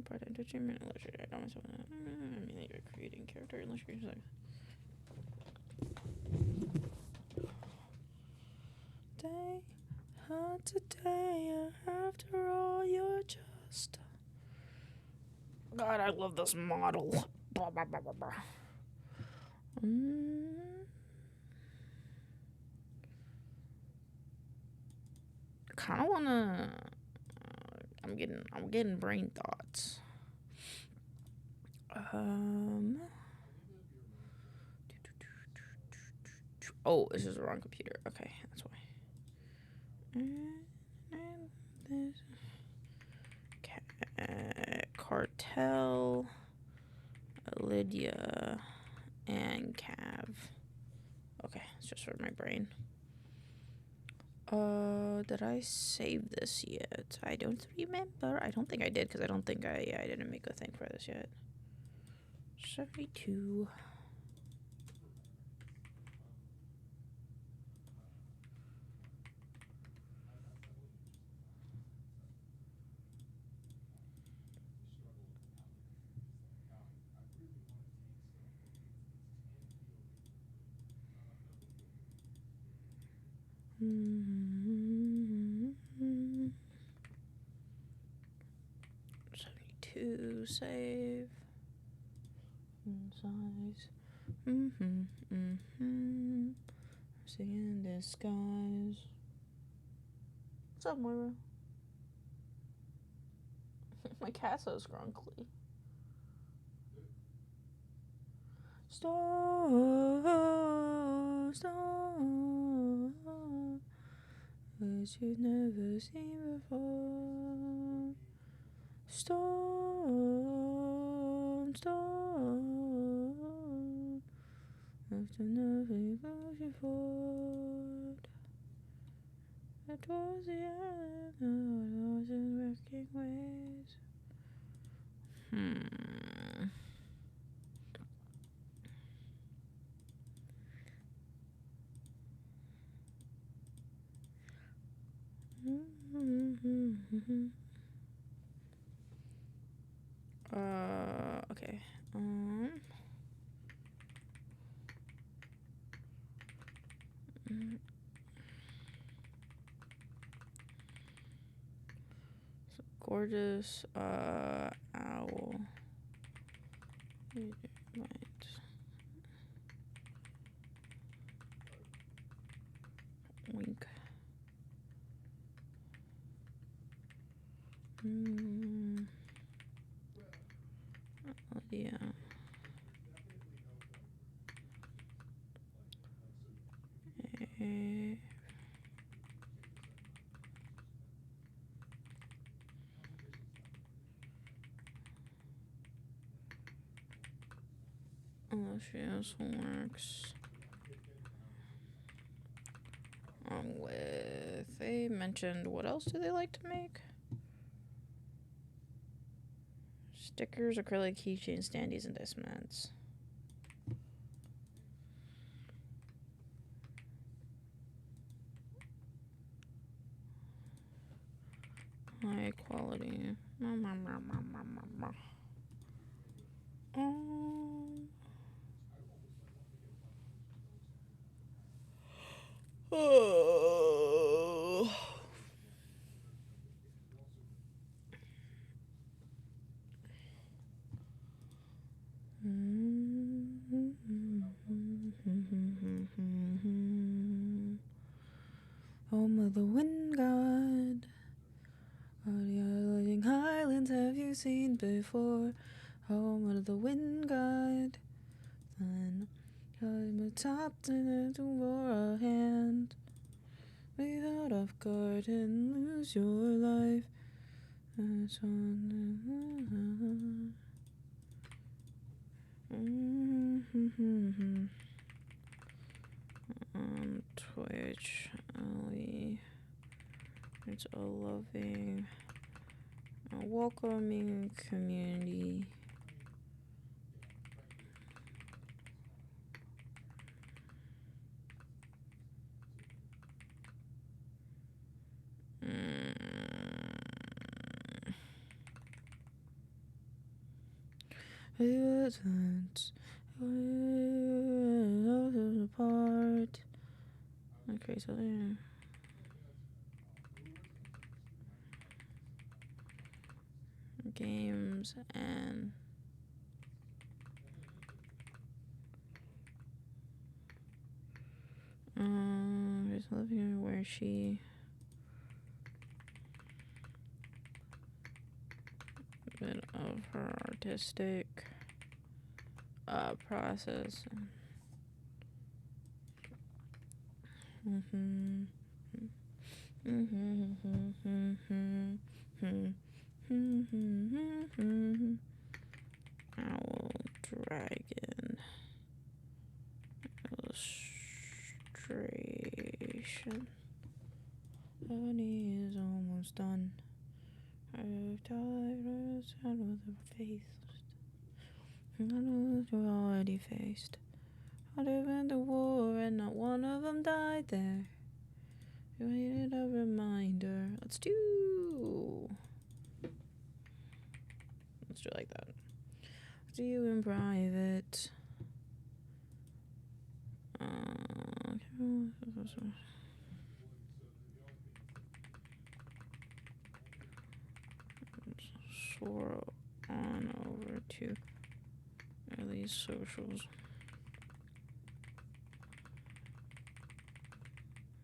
Part-time entertainment illustrator. I mean, you're creating character illustrations. Today, after all, you're just. God, I love this model. Blah, blah, blah, blah, blah. I kind of wanna. I'm getting brain thoughts. Oh, this is the wrong computer. Okay, that's why. Cartel, Lydia, and Cav. Okay, it's just for my brain. Did I save this yet? I don't remember. I don't think I did because I don't think I didn't make a thing for this yet. 72. Save size. Singing the skies. What's up, Moira? My cat's so scrunkly. Stars, which you've never seen before. Storm, after nothing moves you forward. Towards the island, now it was in wrecking waves. Okay. Gorgeous, owl. Wink. Yeah. Illustrious works. They mentioned, what else do they like to make? Stickers, acrylic keychains, standees, and disments. High quality. Oh. Home of the wind god. What the isolating highlands have you seen before? Home of the wind god. Then climb the top to for a hand. Be out of guard and lose your life. That's on Twitch, Ali. It's a loving, a welcoming community. Apart. Okay, so there. Games and just living where she a bit of her artistic process. Owl dragon illustration. Honey is almost done. I've tired of with a face. I know you're already faced. I live in the war and not one of them died there. You needed a reminder. Let's do like that. Let's do you in private. Swirl on over to these socials.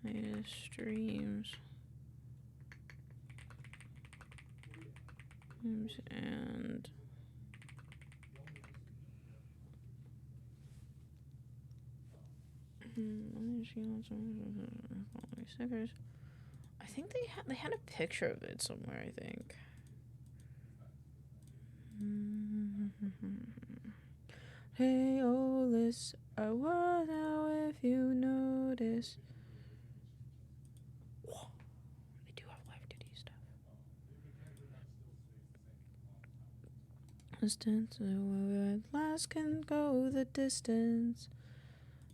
Latest streams. And stickers. I think they had a picture of it somewhere, I think. Hey, Olis, I wonder now if you notice. Whoa, they do have live duty stuff. Distance, where at last can go the distance.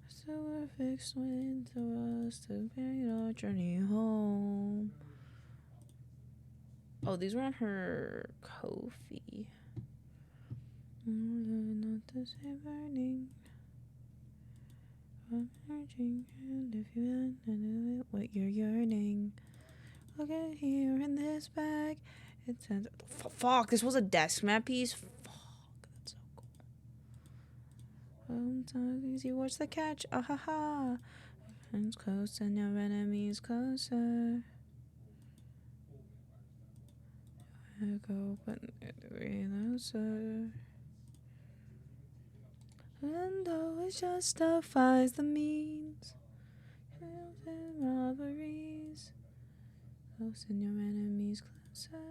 So we're fixed wind to us to carry our journey home. Oh, these were on her Ko-fi. Not to say burning. I'm urging, and if you hadn't what you're yearning. Look at here in this bag. It says, fuck, this was a desk mat piece. Fuck, that's so cool. Sometimes you watch the catch. Ah ha ha. Friends close and your enemies closer. I go, but it closer. And though it justifies the means, and robberies, close and your enemies closer.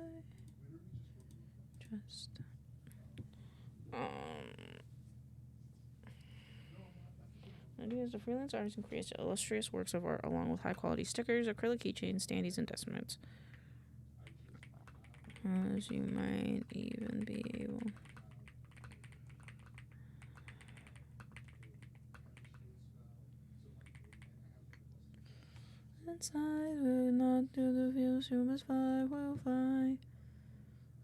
Trust. Ideas the freelance artist and creates illustrious works of art along with high quality stickers, acrylic keychains, standees, and deciments. As you might even be able. inside, will not do the fields, you must fly, will fly.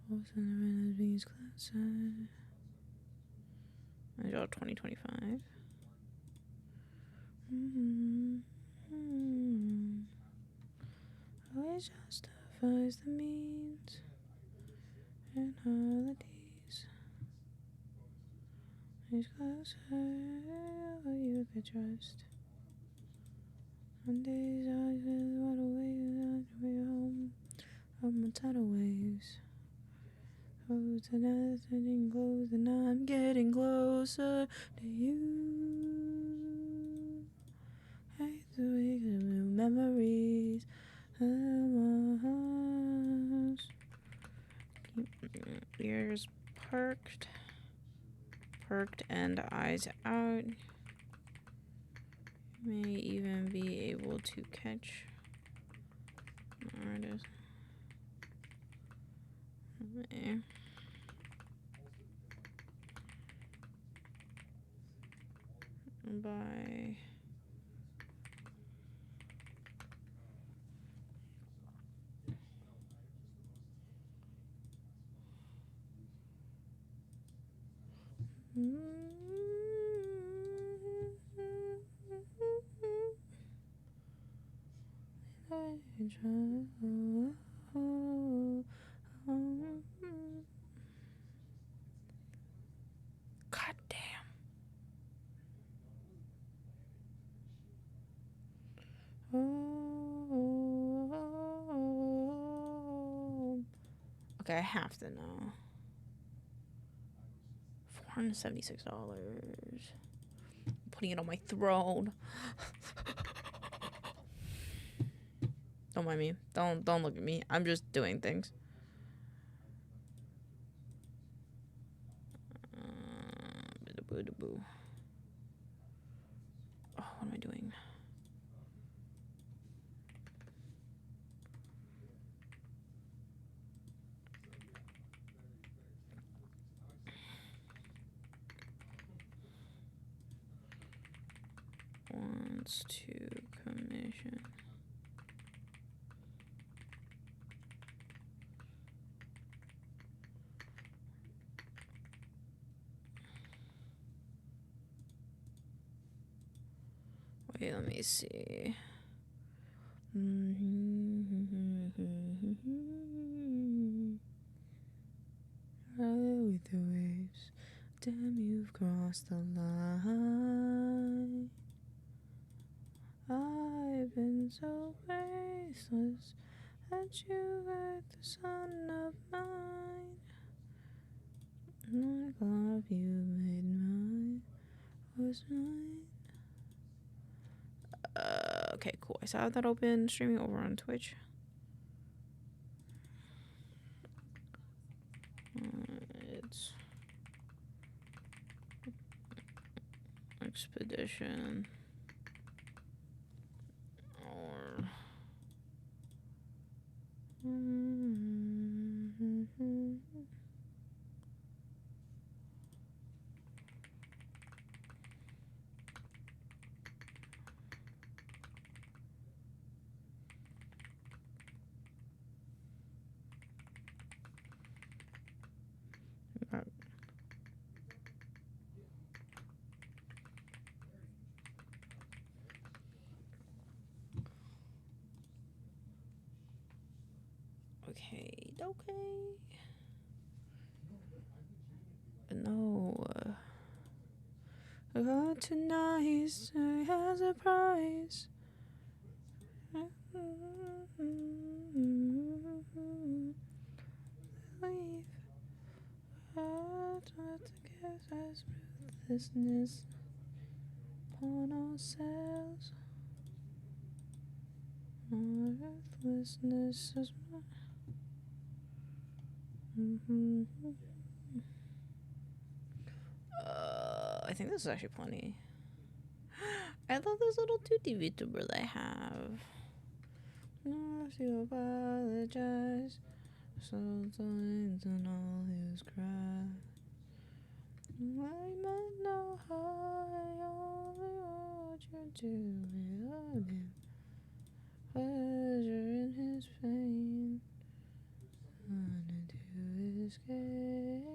What's in the rain, bees cloud. I draw 2025. Always justifies the means and holidays. He's closer, you could trust. On days I just run away home from my tidal waves. Oh, tonight getting close, and I'm getting closer to you. Hate the week of new memories of my house. Keep ears perked and eyes out. You may even be able to catch an artist. Okay. By God damn. Okay, I have to know. $476. Putting it on my throne. Don't mind me. Don't look at me. I'm just doing things. Oh, what am I doing? Wants to commission. Wait, let me see. Ride with the waves. Damn, you've crossed the line. I've been so faithless that you were the son of mine. My love you made mine was mine. Okay, cool. I saw that open, streaming over on Twitch. It's expedition or okay. No. God tonight has a prize. Leave. What to give us ruthlessness upon ourselves. Our ruthlessness is I think this is actually plenty. I love this little 2D VTuber they have. No, if you apologize, so and all his cry. I might know how only what you're doing. pleasure in his pain. Wanted to escape.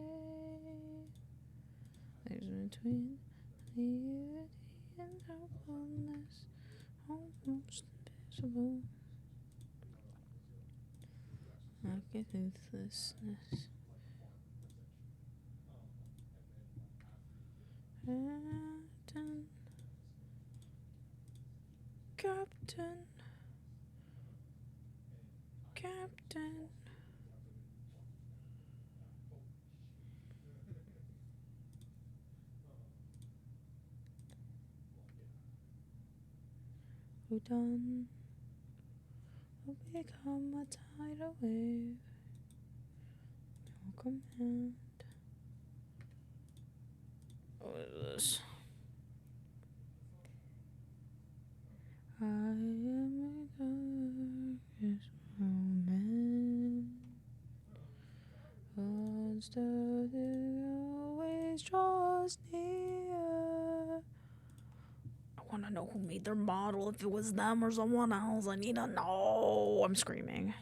There's between the and helplessness, almost invisible. Like a toothlessness. Captain, Captain, Captain. Who done will become a tidal wave. No command. What is this? I am the darkest moment. God's always draws near. I want to know who made their model. If it was them or someone else, I need to know. I'm screaming.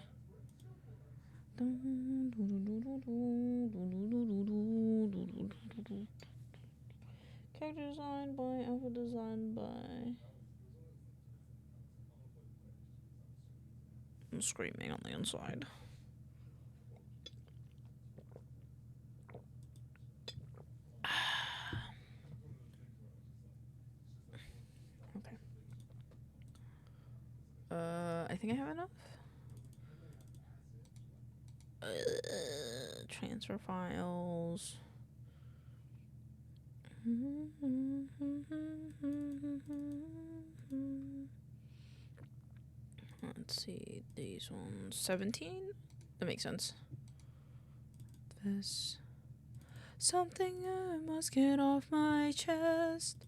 Character designed by, outfit designed by. I'm screaming on the inside. Okay. I think I have enough. Transfer files. Let's see, these ones. 17? That makes sense. This. Something I must get off my chest.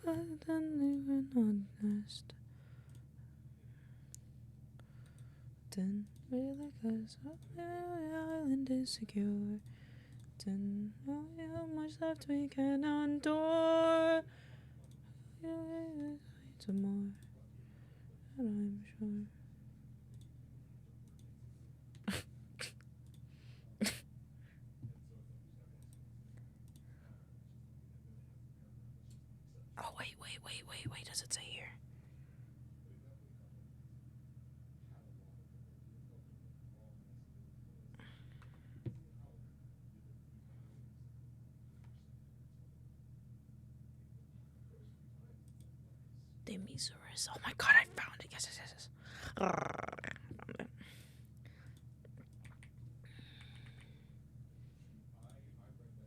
Then even honest. Then really cause the island is secure. Then know how much left we can endure. Some more. And I'm sure. Oh, wait, does it say here? De Miseris. Oh my god, I found it. Yes. I found it.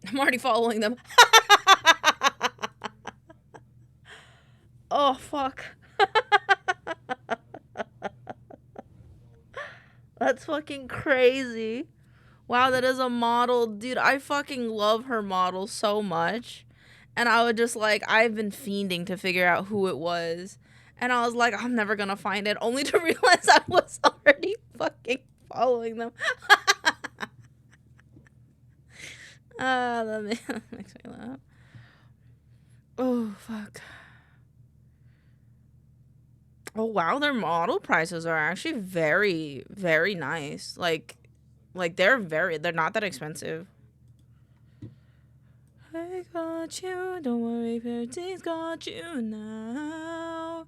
I'm already following them. Oh, fuck. That's fucking crazy. Wow, that is a model. Dude, I fucking love her model so much. And I would just like, I've been fiending to figure out who it was. And I was like, I'm never gonna find it. Only to realize I was already fucking following them. That makes me laugh. Oh, fuck. Oh, wow, their model prices are actually very, very nice. Like they're not that expensive. I got you, don't worry, Fertie's got you now.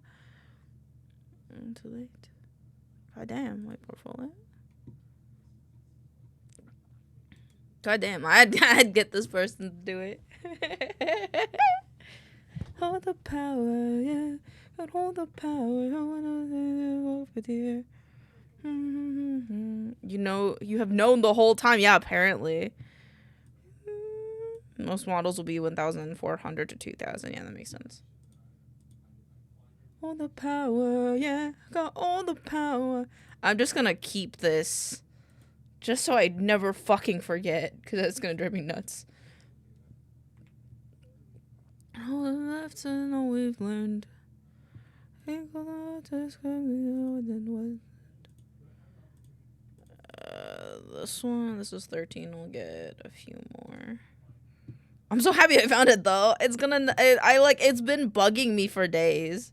Too late. God damn, wait, portfolio. God damn, I'd get this person to do it. Hold the power, yeah. Hold the power. I wanna over there. You know, you have known the whole time. Yeah, apparently. Most models will be 1,400 to 2,000. Yeah, that makes sense. All the power, yeah. Got all the power. I'm just gonna keep this. Just so I never fucking forget. Because that's gonna drive me nuts. All left and all we've learned. This one, this is 13. We'll get a few more. I'm so happy I found it though. It's been bugging me for days.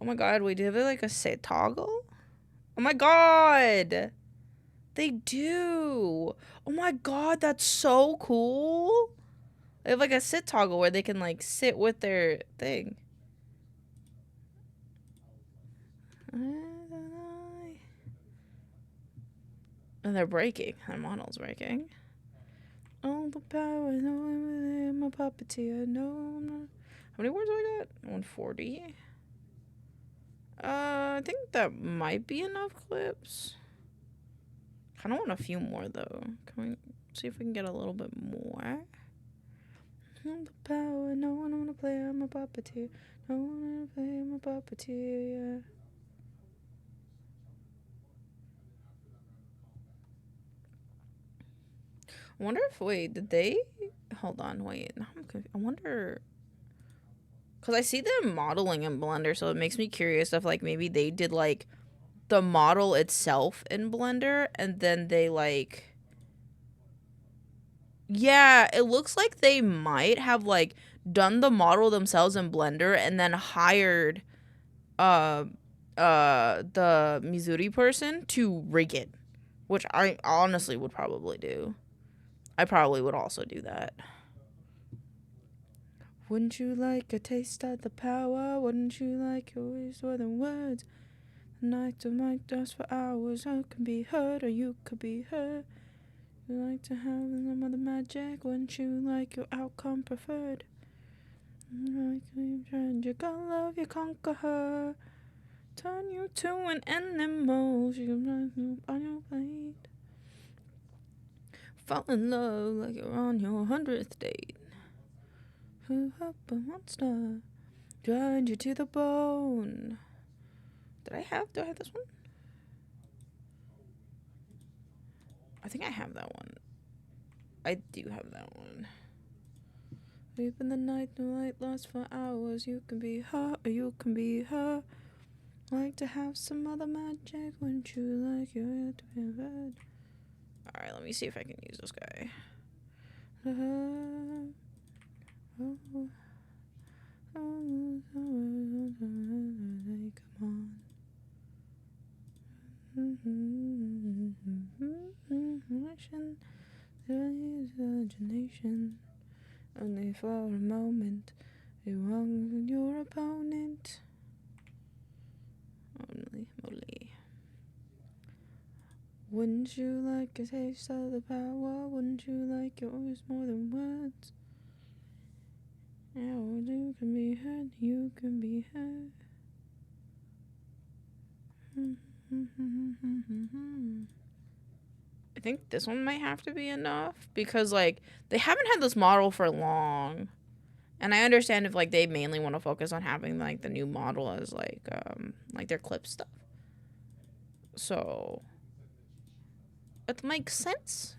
Oh my god, wait, do they have like a set toggle? Oh my god! They do! Oh my god, that's so cool! They have like a sit toggle where they can like sit with their thing. And they're breaking. Their model's breaking. All the power, no, I'm a puppeteer. No, how many words do I got? 140. I think that might be enough clips. Kind of want a few more though. Can we see if we can get a little bit more? All the power, no one wanna play. I'm a puppeteer. No one wanna play. I'm a puppeteer. Yeah. I wonder if, wait, did they, hold on, wait, now I'm confused. I wonder, because I see them modeling in Blender, so it makes me curious if, like, maybe they did, like, the model itself in Blender, and then they, like, yeah, it looks like they might have, like, done the model themselves in Blender, and then hired, the Mizuri person to rig it, which I honestly would probably do. I probably would also do that. Wouldn't you like a taste of the power? Wouldn't you like your ways more than words? The night of my dust for hours. I can be heard or you could be heard. You like to have some of the magic. Wouldn't you like your outcome preferred? Like you tragic, I love you, conquer her. Turn you to an animal. She can move on your plate. Fall in love like you're on your 100th date. Who up a monster? Grind you to the bone. Do I have this one? I think I have that one. I do have that one. Sleep in the night, no light lasts for hours. You can be her or you can be her. Like to have some other magic. Wouldn't you like your hair to be red? Alright, let me see if I can use this guy. Come on. Imagination. Only for a moment. You wrong your opponent. Only. Wouldn't you like a taste of the power? Wouldn't you like yours more than words? Now you can be heard, you can be heard. I think this one might have to be enough because, like, they haven't had this model for long. And I understand if, like, they mainly want to focus on having, like, the new model as, like their clip stuff. So, it makes sense.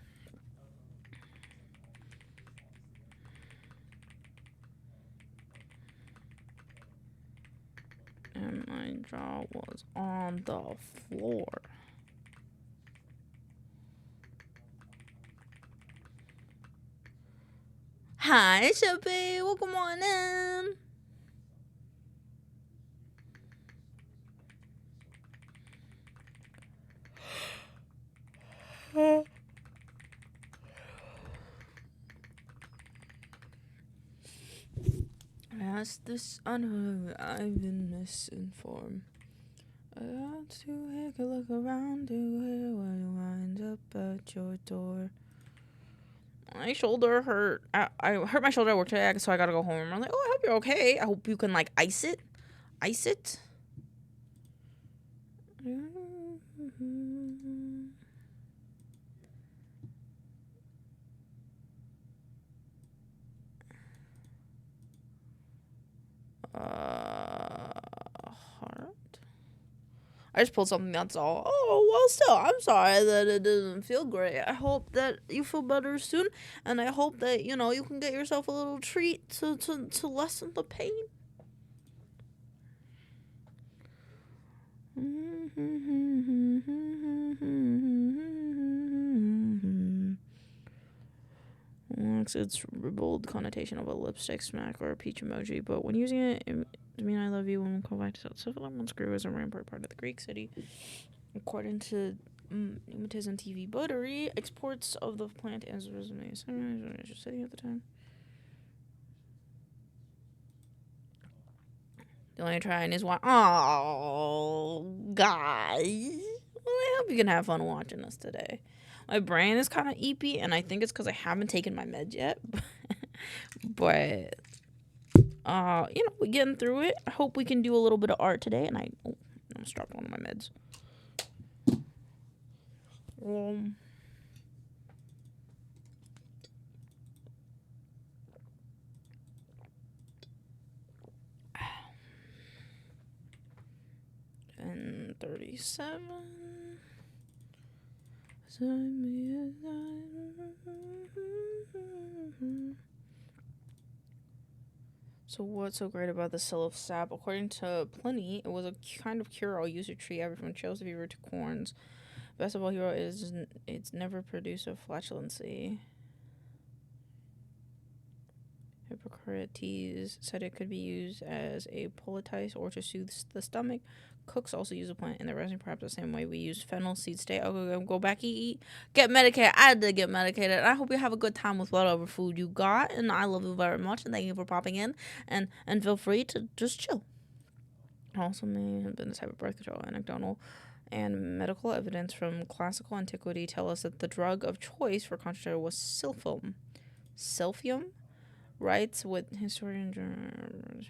And my jaw was on the floor. Hi, Sophie. Welcome on in. Ask this unheard, I've been misinformed. I got to take a look around to hear where you wind up at your door. My shoulder hurt. I hurt my shoulder at work today, so I gotta go home. I'm like, oh, I hope you're okay. I hope you can, like, ice it. Ice it. Heart. I just pulled something, that's all. Oh, well, still, I'm sorry that it doesn't feel great. I hope that you feel better soon, and I hope that, you know, you can get yourself a little treat to lessen the pain. It's bold connotation of a lipstick smack or a peach emoji, but when using it mean I love you when we go back to South Syphilum. Unscrew is a rampart part of the Greek city. According to Pneumatism TV Buttery, exports of the plant as a resume city at the time. The only trying is why. Oh, guys. Well, I hope you can have fun watching us today. My brain is kind of eepy, and I think it's because I haven't taken my meds yet. But, we're getting through it. I hope we can do a little bit of art today. And I almost dropped one of my meds. And 37. So what's so great about the cell of sap? According to Pliny, it was a kind of cure-all usage tree, everything from chills fever to corns. Best of all, hero is it's never produced a flatulency. Hippocrates said it could be used as a poultice or to soothe the stomach. Cooks also use the plant in their resin, perhaps the same way we use fennel seed. Stay. Okay, go back and eat. Get medicated. I did get medicated. I hope you have a good time with whatever food you got. And I love you very much. And thank you for popping in. And feel free to just chill. Also may have been the type of birth control. Anecdotal and medical evidence from classical antiquity tell us that the drug of choice for contraception was silphium. Silphium? Writes with historian.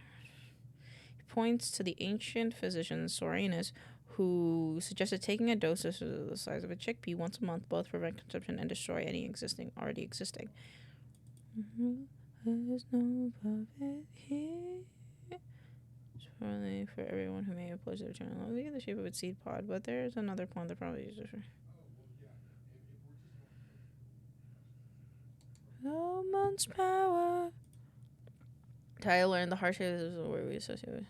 He points to the ancient physician Soranus, who suggested taking a dose the size of a chickpea once a month, both prevent conception and destroy any already existing. There's no profit here. It's probably for everyone who may have pleasure their channel. Look at the shape of its seed pod, but there's another plant that probably uses it for. Oh, man's power. Tyler learned the harsh is where we associate with.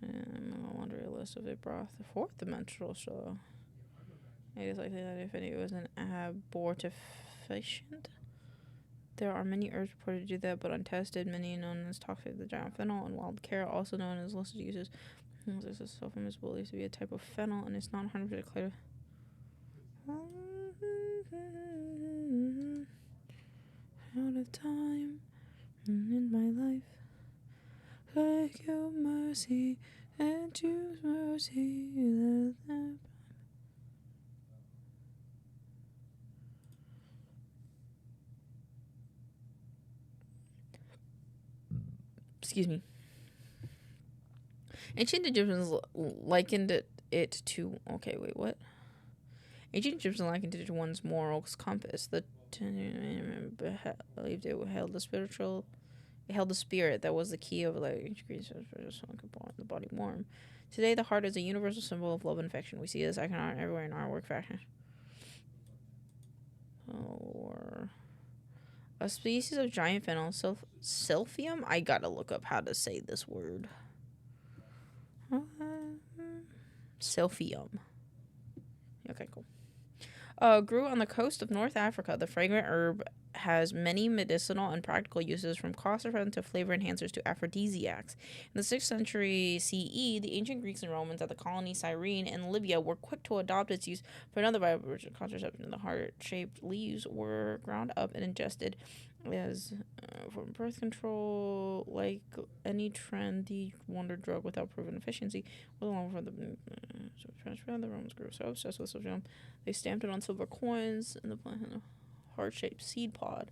And I'm a laundry list of it broth. The fourth dimensional show. It is likely that if it was an abortifacient, there are many herbs reported to do that, but untested, many known as toxic, the giant fennel and wild carrot, also known as listed uses. This is is believed to be a type of fennel, and it's not 100% clear. Out of time in my life, like your mercy and choose mercy. Excuse me. Ancient Egyptians likened it to. Okay, wait, what? Ancient Egyptians likened it to one's moral compass. The believed it held the spiritual. It held the spirit that was the key of each creature for the body warm. Today, the heart is a universal symbol of love and affection. We see this icon art everywhere in our work fashion. Or a species of giant fennel, silphium. I gotta look up how to say this word. Silphium. Okay, cool. Grew on the coast of North Africa. The fragrant herb has many medicinal and practical uses, from cost-effective to flavor enhancers to aphrodisiacs. In the 6th century CE, the ancient Greeks and Romans at the colony Cyrene in Libya were quick to adopt its use for another biological contraception. The heart-shaped leaves were ground up and ingested as for birth control. Like any trendy wonder drug without proven efficiency, with along for the transfer, the Romans grew so obsessed with silphium, they stamped it on silver coins in the plant in a heart-shaped seed pod.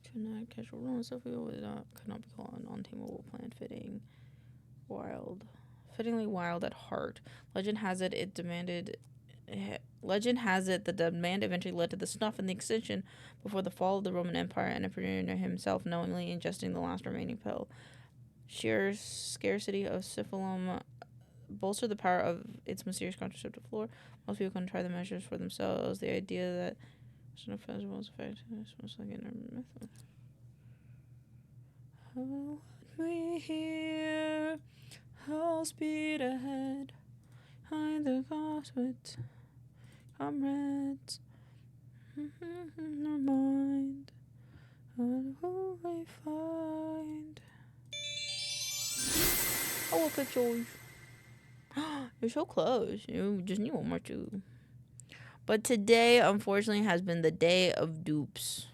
Could not casual Roman silphium could not be called a non-tameable plant, fittingly wild at heart. Legend has it the demand eventually led to the snuff and the extinction before the fall of the Roman Empire, and Emperor himself knowingly ingesting the last remaining pill. Sheer scarcity of silphium bolstered the power of its mysterious contraceptive lore. Most people couldn't try the measures for themselves. The idea that snuff has most effective is most like in myth. Hold me here, I'll speed ahead, behind the gauntlet, comrades. Our mind. What will we find? Oh, look at yours. You're so close. You just need one more too. But today, unfortunately, has been the day of dupes.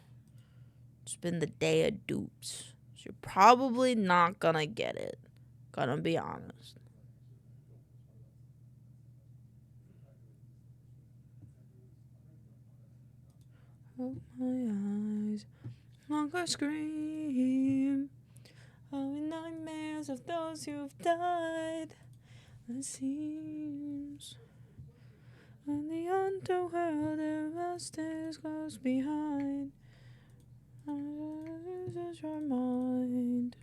It's been the day of dupes. So you're probably not gonna get it. Gonna be honest. Oh, my eyes. Longer scream. All the nightmares of those who've died. It seems. In the underworld, the rest is close behind. This is your mind.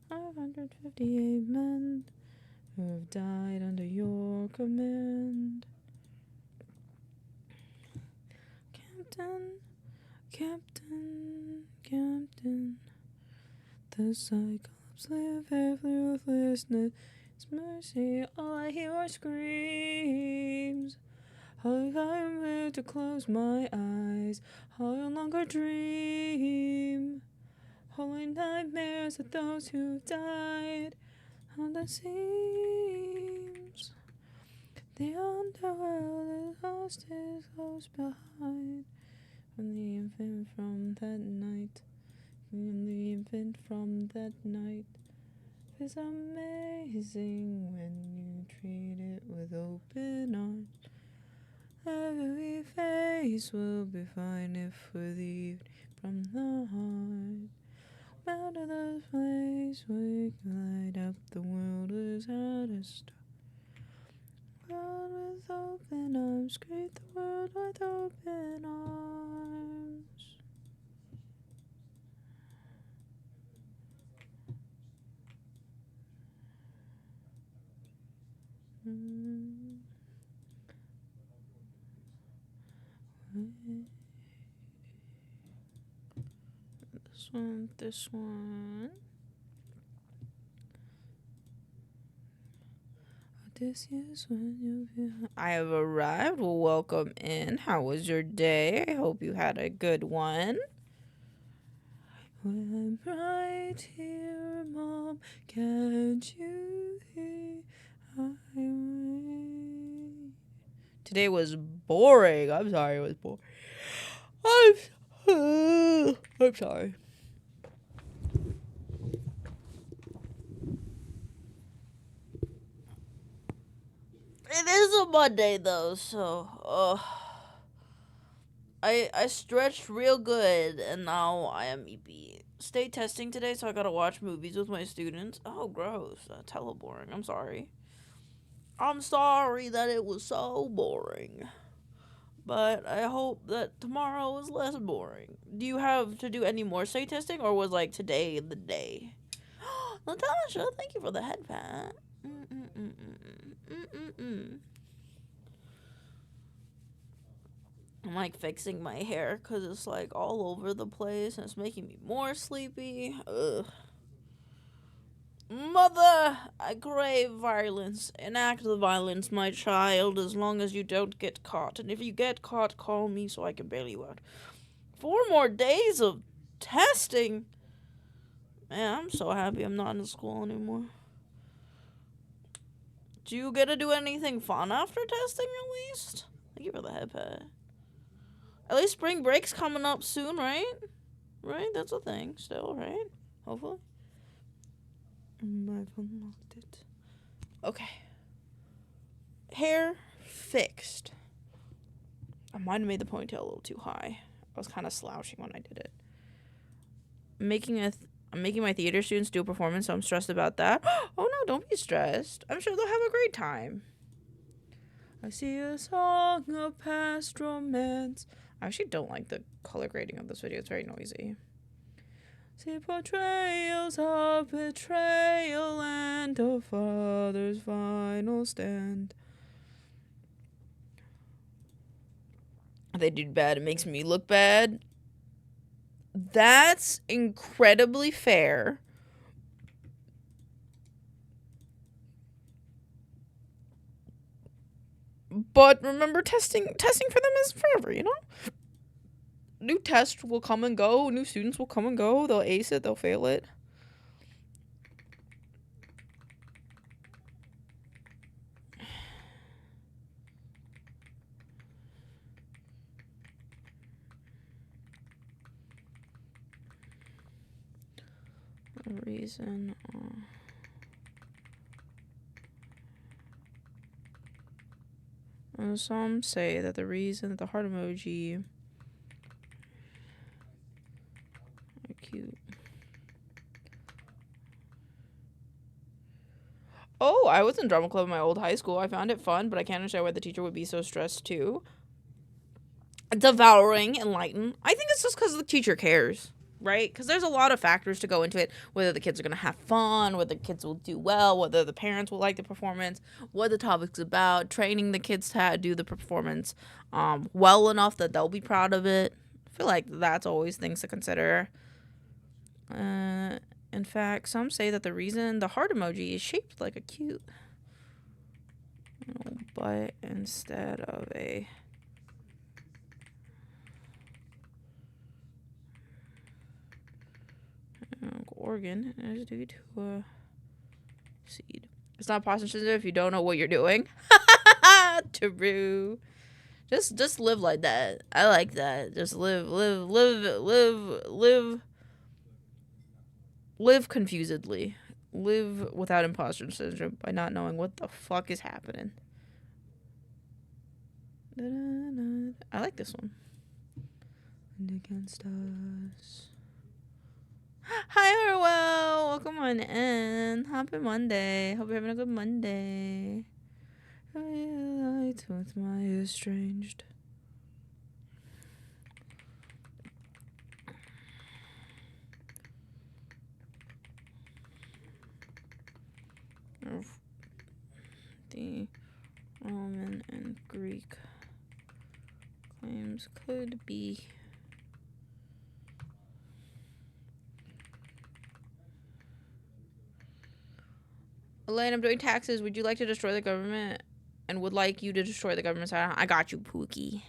558 men who have died under your command. Captain, Captain, Captain. The Cyclops live every ruthlessness. It's mercy, all I hear are screams. I'm ready to close my eyes. I'll no longer dream. Holy nightmares of those who've died on the seams. The underworld is lost, is close behind. From the infant from that night. From the infant from that night. It's amazing when you treat it with open arms. Every face will be fine if we're the from the heart. Out of this place we light up the world without a star. World with open arms, greet the world with open arms. This one. This is when you'll be. I have arrived. Well, welcome in. How was your day? I hope you had a good one. Well, I'm right here, Mom. Can't you hear? Today was boring. I'm sorry, it was boring. I'm sorry. It is a Monday though, so I stretched real good and now I am EP. State testing today, so I gotta watch movies with my students. Oh, gross. That's hella boring. I'm sorry. I'm sorry that it was so boring. But I hope that tomorrow is less boring. Do you have to do any more state testing, or was like today the day? Natasha, thank you for the head pat. I'm like fixing my hair because it's like all over the place and it's making me more sleepy. Ugh. Mother, I crave violence. Enact the violence, my child, as long as you don't get caught. And if you get caught, call me so I can bail you out. 4 more days of testing. Man, I'm so happy I'm not in school anymore. Do you get to do anything fun after testing, at least? Thank you for the head pat. At least spring break's coming up soon, right? Right? That's a thing still, right? Hopefully. I've unlocked it. Okay. Hair fixed. I might have made the ponytail a little too high. I was kind of slouching when I did it. I'm making my theater students do a performance, so I'm stressed about that. Oh no, don't be stressed. I'm sure they'll have a great time. I see a song of past romance. I actually don't like the color grading of this video. It's very noisy. See portrayals of betrayal and a father's final stand. They did bad. It makes me look bad. That's incredibly fair. But remember, testing for them is forever, you know? New tests will come and go. New students will come and go. They'll ace it. They'll fail it. The reason... some say that the reason that the heart emoji are cute. Oh, I was in drama club in my old high school. I found it fun, but I can't understand why the teacher would be so stressed too. Devouring, enlighten. I think it's just because the teacher cares, right? Because there's a lot of factors to go into it. Whether the kids are going to have fun, whether the kids will do well, whether the parents will like the performance, what the topic's about, training the kids to do the performance well enough that they'll be proud of it. I feel like that's always things to consider. In fact, some say that the reason the heart emoji is shaped like a cute butt instead of a organ is due to a seed. It's not pasta sensitive if you don't know what you're doing. True. Just live like that. I like that. Just live confusedly. Live without imposter syndrome by not knowing what the fuck is happening. I like this one. And against us. Hi, Harwell. Welcome on in. Happy Monday. Hope you're having a good Monday. With my estranged. The Roman and Greek claims could be Elaine, I'm doing taxes. Would you like to destroy the government? And would like you to destroy the government? I got you, Pookie.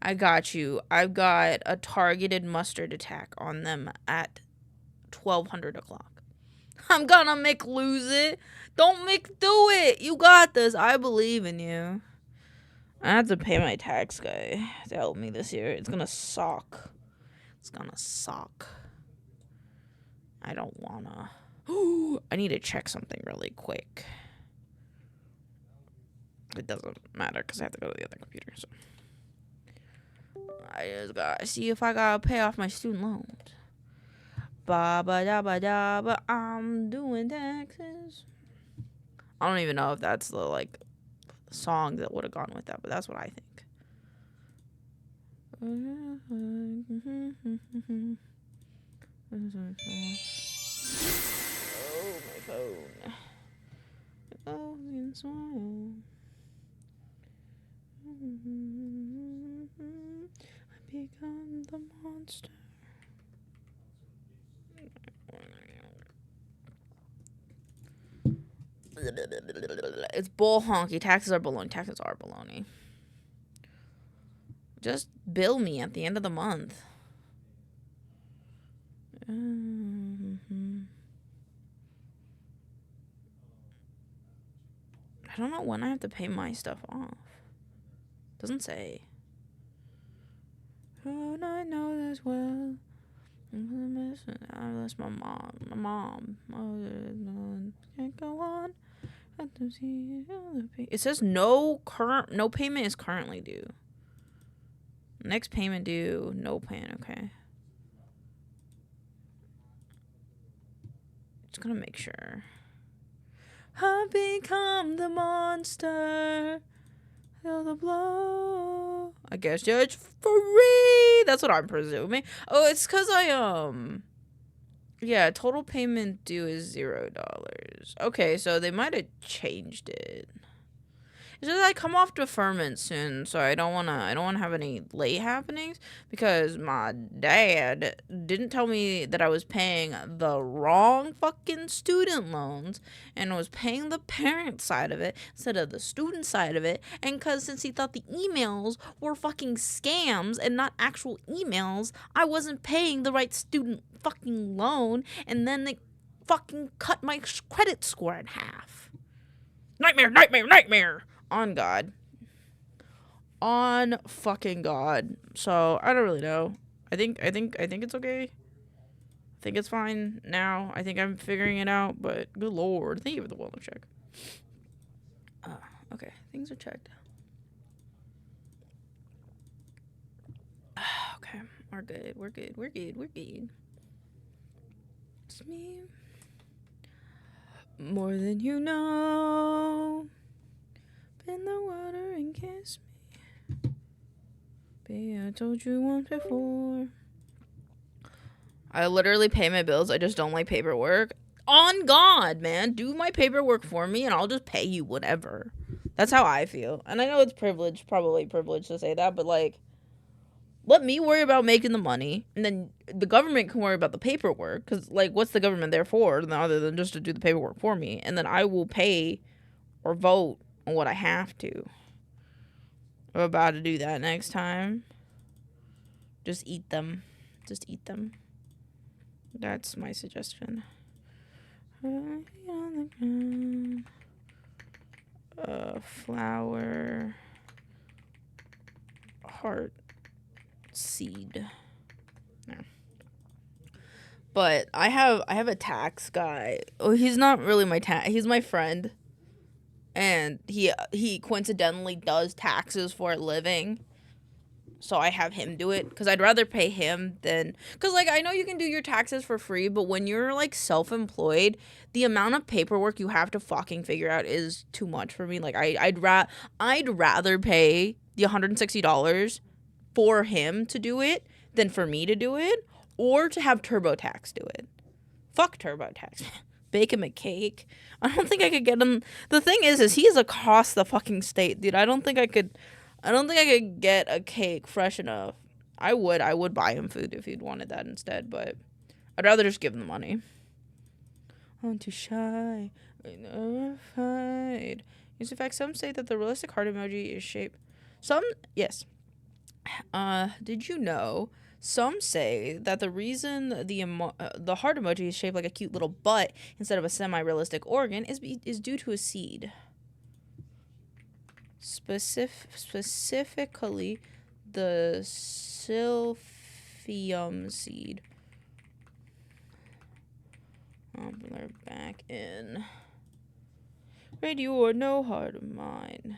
I got you. I've got a targeted mustard attack on them at 1200 o'clock. I'm gonna make lose it. Don't make do it. You got this. I believe in you. I have to pay my tax guy to help me this year. It's gonna suck. It's gonna suck. I don't wanna. I need to check something really quick. It doesn't matter because I have to go to the other computer. So I just gotta see if I gotta pay off my student loans. Ba ba da ba da ba. I'm doing taxes. I don't even know if that's the song that would have gone with that, but that's what I think. Oh, my phone. Oh, and smile. I become the monster. It's bull honky. Taxes are baloney. Taxes are baloney. Just bill me at the end of the month. I don't know when I have to pay my stuff off. Doesn't say. Oh, I know this well. I lost my mom. My mom. Oh, can't go on. It says no payment is currently due. Next payment due. No payment. Okay. Just gonna make sure. I've become the monster. Feel the blow. I guess it's free. That's what I'm presuming. Oh, it's because yeah, total payment due is $0. Okay, so they might have changed it. It's just I come off deferment soon, so I don't wanna have any late happenings because my dad didn't tell me that I was paying the wrong fucking student loans and was paying the parent side of it instead of the student side of it. And cause since he thought the emails were fucking scams and not actual emails, I wasn't paying the right student fucking loan, and then they fucking cut my credit score in half. Nightmare. On God. On fucking God. So I don't really know. I think it's okay. I think it's fine now. I think I'm figuring it out, but good lord. Thank you for the wellness check. Okay, things are checked. Okay, we're good. It's me. More than you know. In the water and kiss me. Baby, I told you once before. I literally pay my bills. I just don't like paperwork. On God, man. Do my paperwork for me and I'll just pay you whatever. That's how I feel. And I know it's probably privilege to say that, but like, let me worry about making the money, and then the government can worry about the paperwork, because, like, what's the government there for, other than just to do the paperwork for me, and then I will pay or vote on what I have to. I'm about to do that next time. Just eat them. That's my suggestion. Flower. Heart. Seed. No. But I have a tax guy. Oh, he's not really my he's my friend. And he coincidentally does taxes for a living. So I have him do it because I'd rather pay him than, because like I know you can do your taxes for free, but when you're like self-employed, the amount of paperwork you have to fucking figure out is too much for me. Like I'd rather pay the $160 for him to do it than for me to do it, or to have TurboTax do it. Fuck TurboTax. Bake him a cake. I don't think I could get him. The thing is he's across the fucking state, dude. I don't think I could get a cake fresh enough. I would buy him food if he'd wanted that instead, but I'd rather just give him the money. I'm too shy. I never fight. In fact, some say that the realistic heart emoji is shaped. Yes. Did you know? Some say that the reason the heart emoji is shaped like a cute little butt instead of a semi-realistic organ is due to a seed. Specifically, the silphium seed. They're back in. Radio or no heart of mine.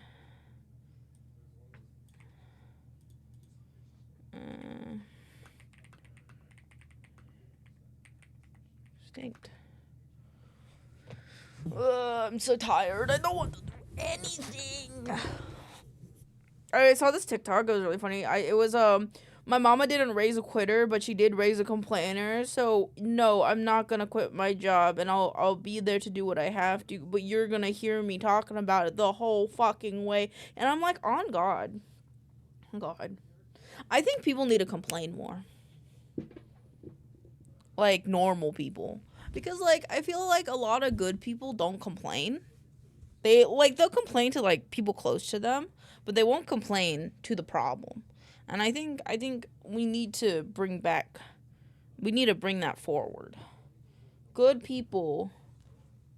Stinked. I'm so tired. I don't want to do anything. I saw this TikTok. It was really funny. My mama didn't raise a quitter, but she did raise a complainer. So no, I'm not gonna quit my job, and I'll be there to do what I have to. But you're gonna hear me talking about it the whole fucking way, and I'm like, on God. I think people need to complain more. Like normal people. Because like I feel like a lot of good people don't complain. They'll complain to like people close to them, but they won't complain to the problem. And I think we need to bring that forward. Good people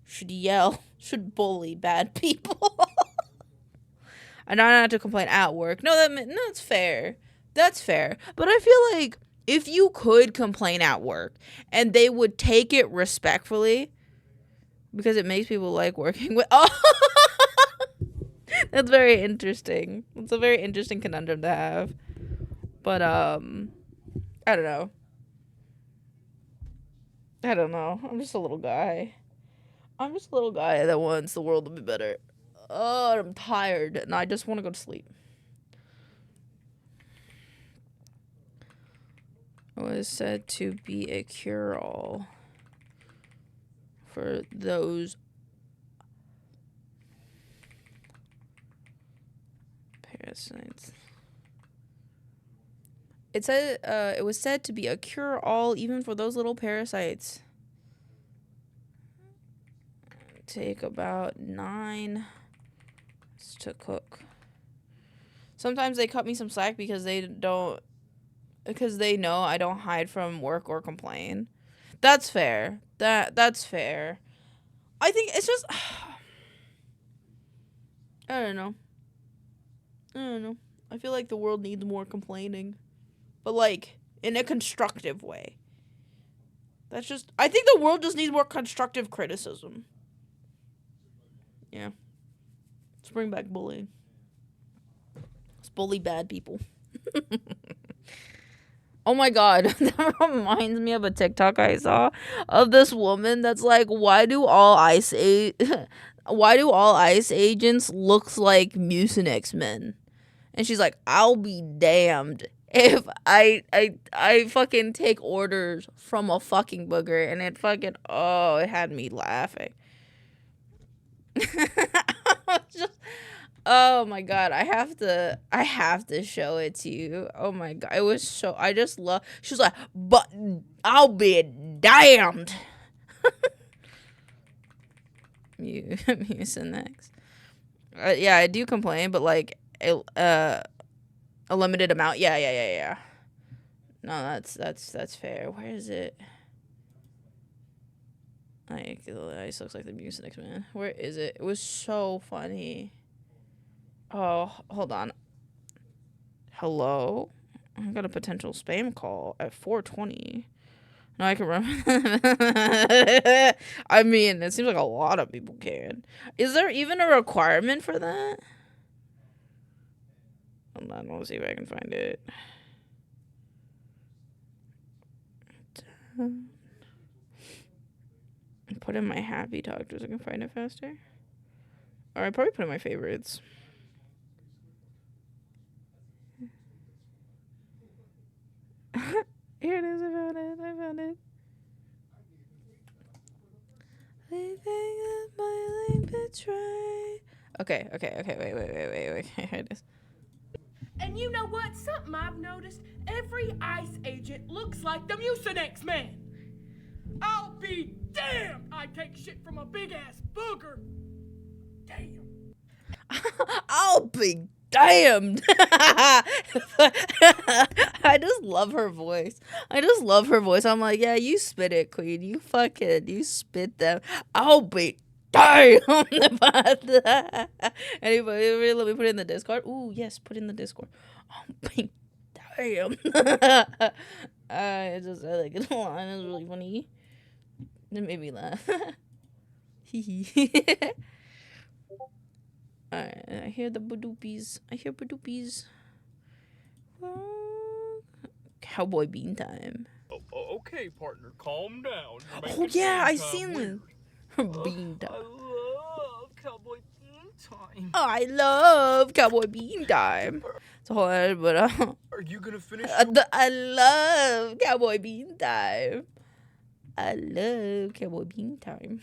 should bully bad people. And not have to complain at work. No, that's fair. That's fair. But I feel like if you could complain at work and they would take it respectfully, because it makes people like working with. Oh, that's very interesting. It's a very interesting conundrum to have. But I don't know. I'm just a little guy. That wants the world to be better. Oh, I'm tired and I just want to go to sleep. It was said to be a cure-all for those Parasites. It said it was said to be a cure-all even for those little parasites. Take about 9 to cook. Sometimes they cut me some slack because they know I don't hide from work or complain. That's fair. That's fair. I think it's just I don't know. I feel like the world needs more complaining. But like in a constructive way. I think the world just needs more constructive criticism. Yeah. Let's bring back bullying. Let's bully bad people. Oh my god, that reminds me of a TikTok I saw of this woman that's like, why do all ICE agents look like Mucinex men? And she's like, I'll be damned if I fucking take orders from a fucking booger. And it had me laughing. Just, oh my god, I have to show it to you. Oh my god, it was so, I just love, she was like, but I'll be damned. Mucinex. Yeah, I do complain, but like a limited amount. Yeah. No, that's fair. Where is it? Like, the ice looks like the Mucinex man. Where is it? It was so funny. Oh, hold on. Hello? I got a potential spam call at 4:20. No, I can remember. I mean, it seems like a lot of people can. Is there even a requirement for that? Hold on, we'll see if I can find it. Put in my happy talk so I can find it faster. Or I probably put in my favorites. Here it is. I found it. Leaving up my lane betray. Okay. Wait. Here it is. And you know what? Something I've noticed. Every ICE agent looks like the Mucinex man. I'll be damned I take shit from a big-ass booger. Damn. I'll be damned. I just love her voice. I'm like, yeah, you spit it, queen. You spit them. I'll be damned. Anybody, let me put it in the Discord. Ooh, yes, put it in the Discord. I'll be damned. It's just like it's line. It's really funny. It made me laugh. Alright, I hear the badoopies. Cowboy bean time. Oh, okay, partner, calm down. Oh yeah, I seen this. Bean time. I love Cowboy I love cowboy bean Bean Time. time. So hold on, but Are you gonna finish? I love cowboy bean time. I love cowboy bean time.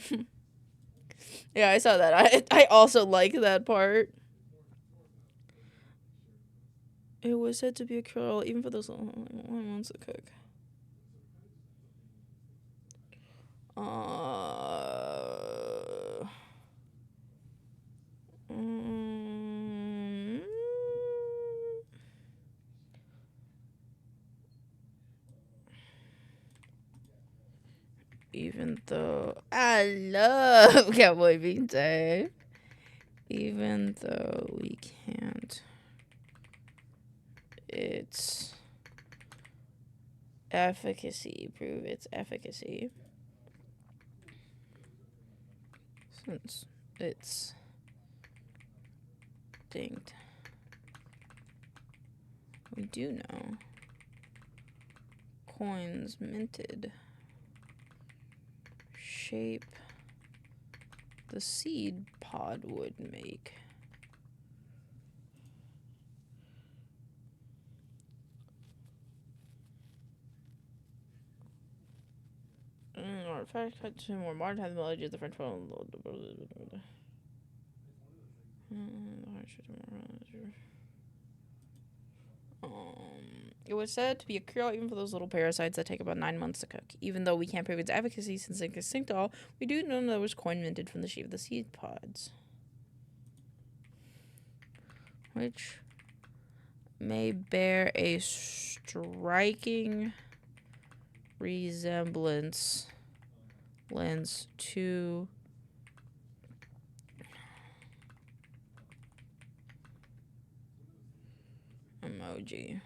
Yeah, I saw that. I also like that part. It was said to be a cure even for those one wants to cook. Even though I love cowboy bean time, even though we can't, its efficacy, prove its efficacy, since it's distinct. We do know coins minted. Shape the seed pod would make. Artifact cut to more modern technology of the French phone. It was said to be a cure even for those little parasites that take about 9 months to cook. Even though we can't prove its efficacy since it's extinct all, we do know that it was coin minted from the shape of the seed pods. Which may bear a striking resemblance to emoji.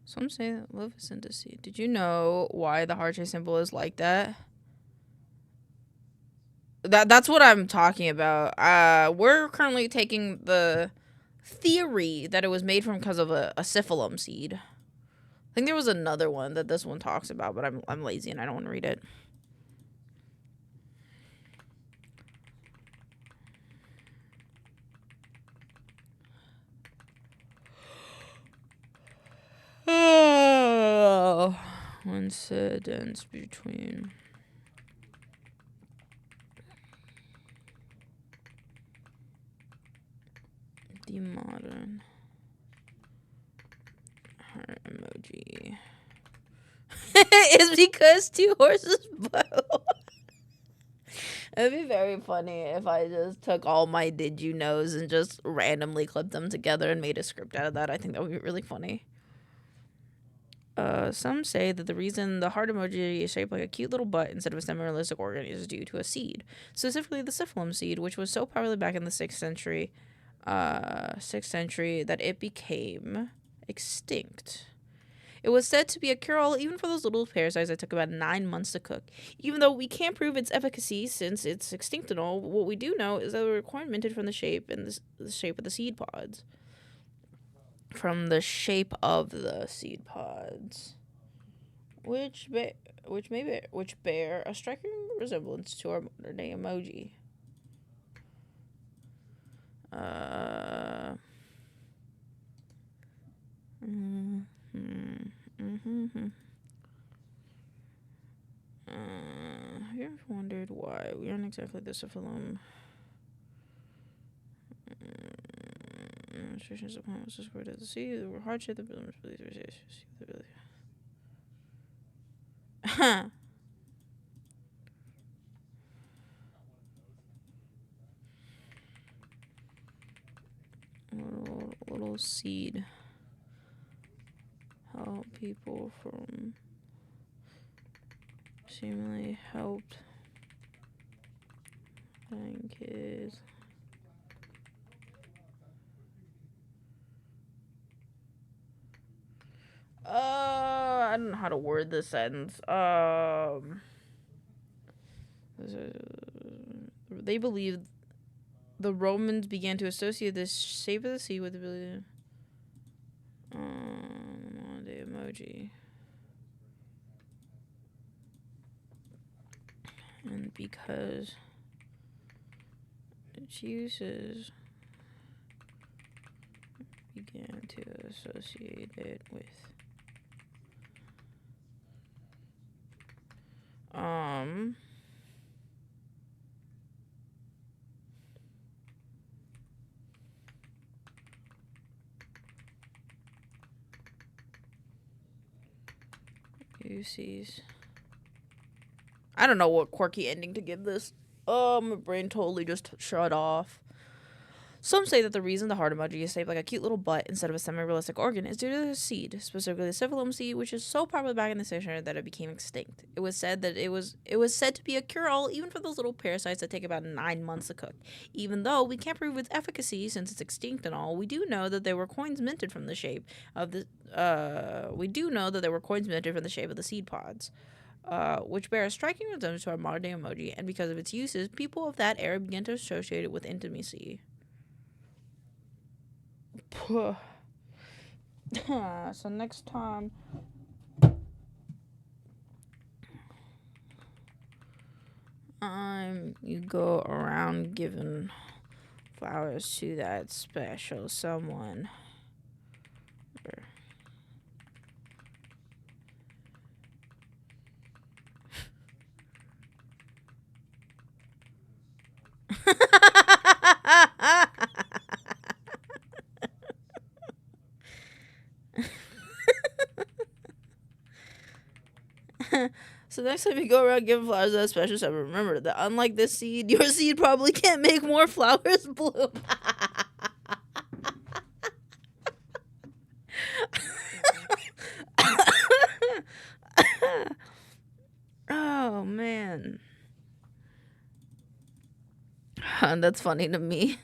Some say that love is in deceit. Did you know why the heart-shaped symbol is like that? That's what I'm talking about. We're currently taking the theory that it was made from because of a syphilum seed. I think there was another one that this one talks about, but I'm lazy and I don't want to read it. Coincidence between the modern heart emoji is because two horses blow. It'd be very funny if I just took all my did you knows and just randomly clipped them together and made a script out of that. I think that would be really funny. Some say that the reason the heart emoji is shaped like a cute little butt instead of a semi-realistic organ is due to a seed, specifically the syphilum seed, which was so popular back in the 6th century that it became extinct. It was said to be a cure-all even for those little parasites that took about 9 months to cook. Even though we can't prove its efficacy since it's extinct and all, what we do know is that they were coin minted from the shape of the seed pods. Which bear a striking resemblance to our modern day emoji. Have you ever wondered why we aren't exactly the syphilum? Illustrations of homes is squared at the sea. The hardship the buildings believe little seed help people from seemingly helped find kids. I don't know how to word this sentence. They believe the Romans began to associate this shape of the sea with the emoji. And because its uses began to associate it with uses. I don't know what quirky ending to give this. My brain totally just shut off. Some say that the reason the heart emoji is shaped like a cute little butt instead of a semi-realistic organ is due to the seed, specifically the syphilum seed, which is so popular back in the 6th century that it became extinct. It was said to be a cure-all even for those little parasites that take about 9 months to cook. Even though we can't prove its efficacy since it's extinct and all, we do know that there were coins minted from the shape of the seed pods. Which bear a striking resemblance to our modern day emoji, and because of its uses, people of that era began to associate it with intimacy. So next time you go around giving flowers to that special someone. So next time you go around giving flowers to that special seven, remember that unlike this seed, your seed probably can't make more flowers bloom. Oh man. That's funny to me.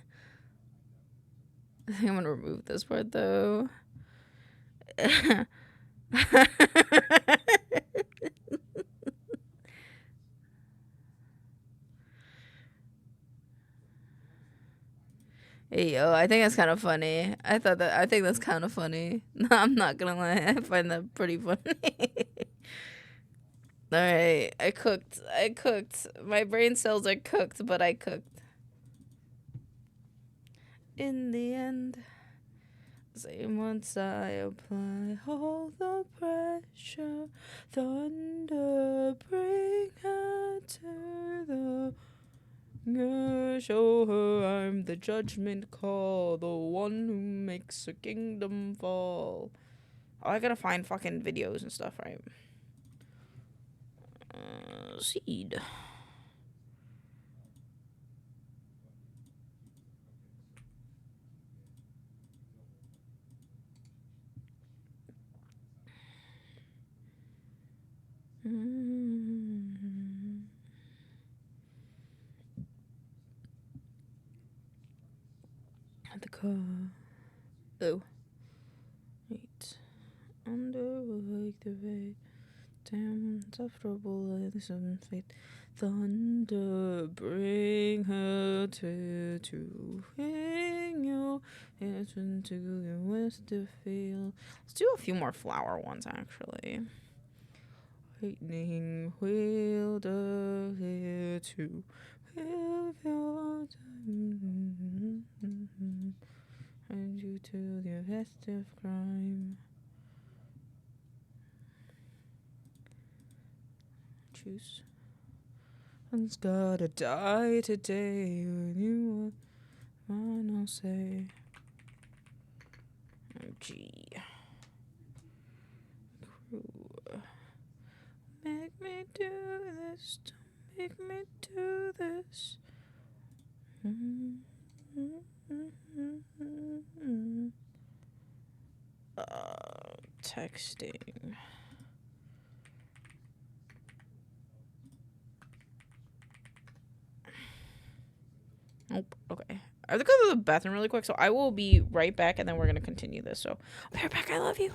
I think I'm gonna remove this part though. Hey yo, I think that's kind of funny. I think that's kind of funny. No, I'm not gonna lie, I find that pretty funny. Alright, I cooked. My brain cells are cooked, but I cooked. In the end, same once I apply all the pressure, thunder bring her to the show her I'm the judgment call, the one who makes a kingdom fall. Oh, I gotta find fucking videos and stuff, right? Seed. At the car. Oh. Wait. Under like the rain. Damn, insufferable like some fate. Thunder, bring her to bring your hands into your Westerfield. Let's do a few more flower ones, actually. Lightning wheeled her here to wheel your and you to the rest of crime. Choose. One's gotta die today when you wanna say. G. Crew. Make me do this. Don't make me do this. Texting. Nope. Okay. I have to go to the bathroom really quick, so I will be right back, and then we're gonna continue this. So, I'll be right back. I love you.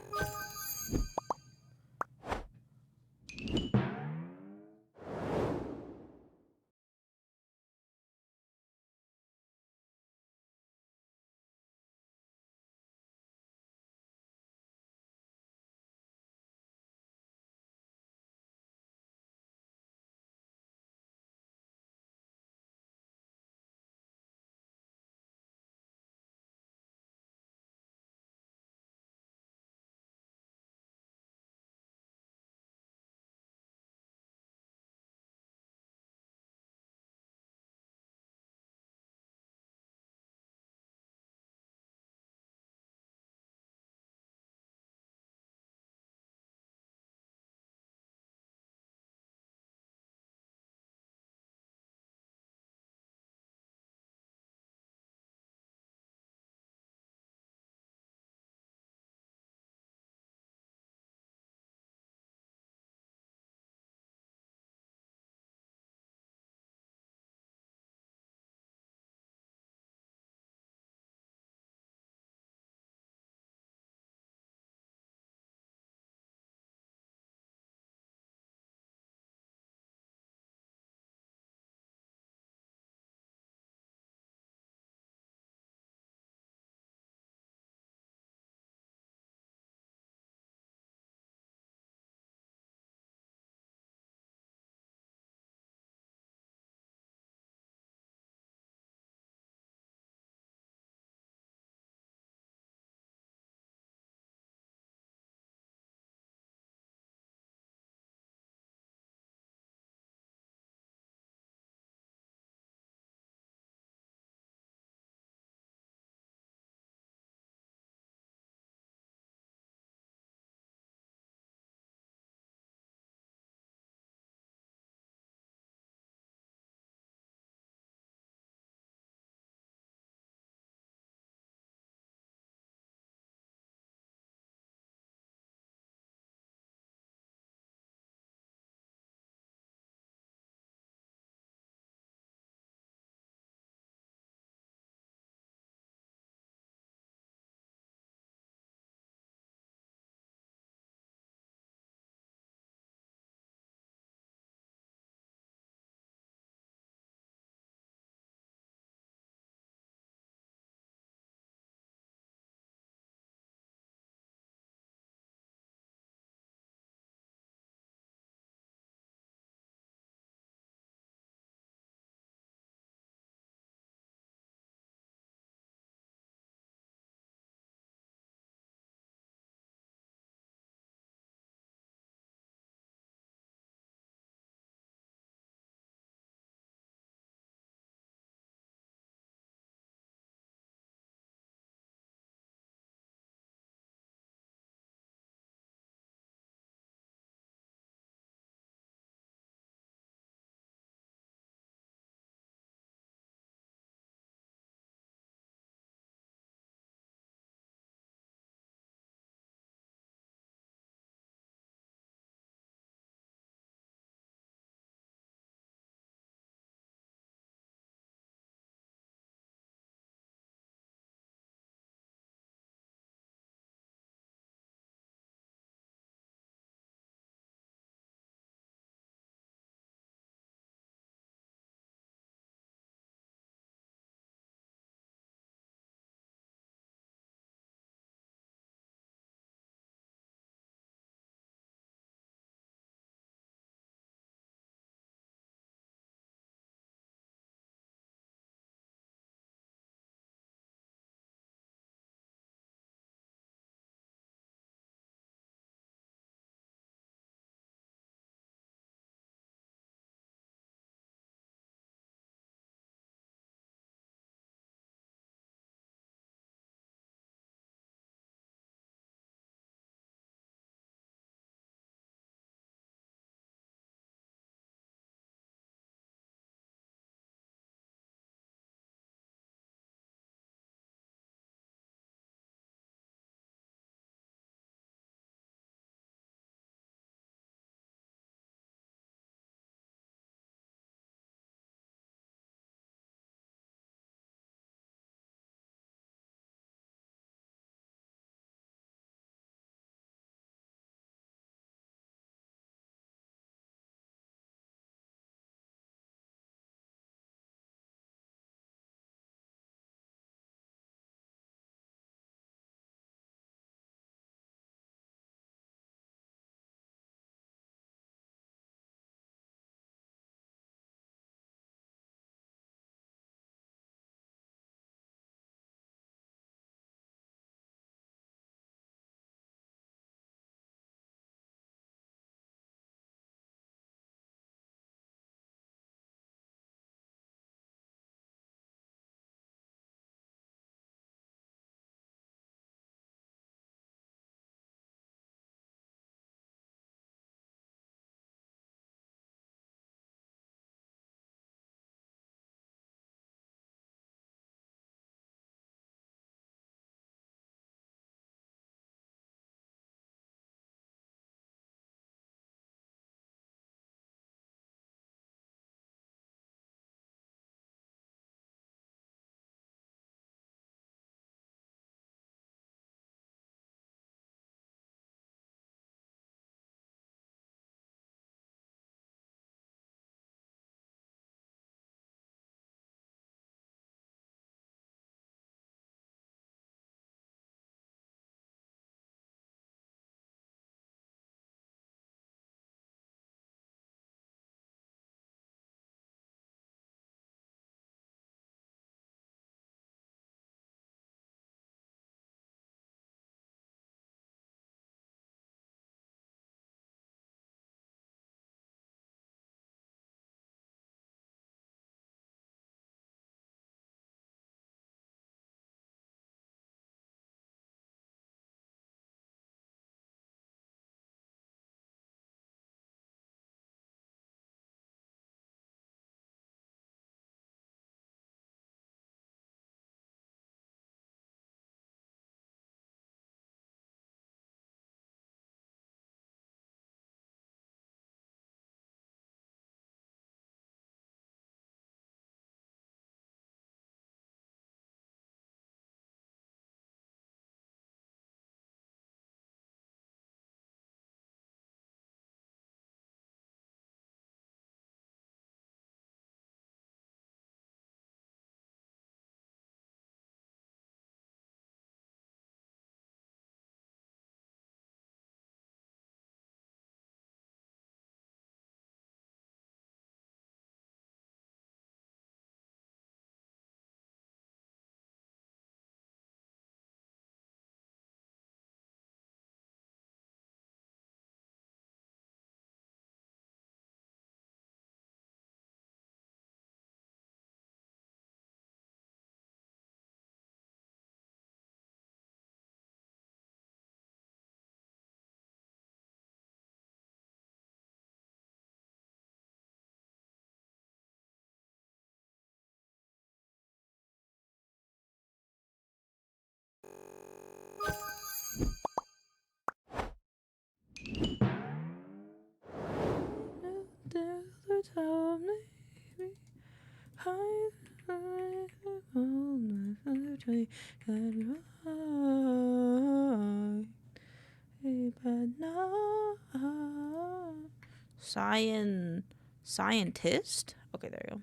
Scientist? Okay, there you go.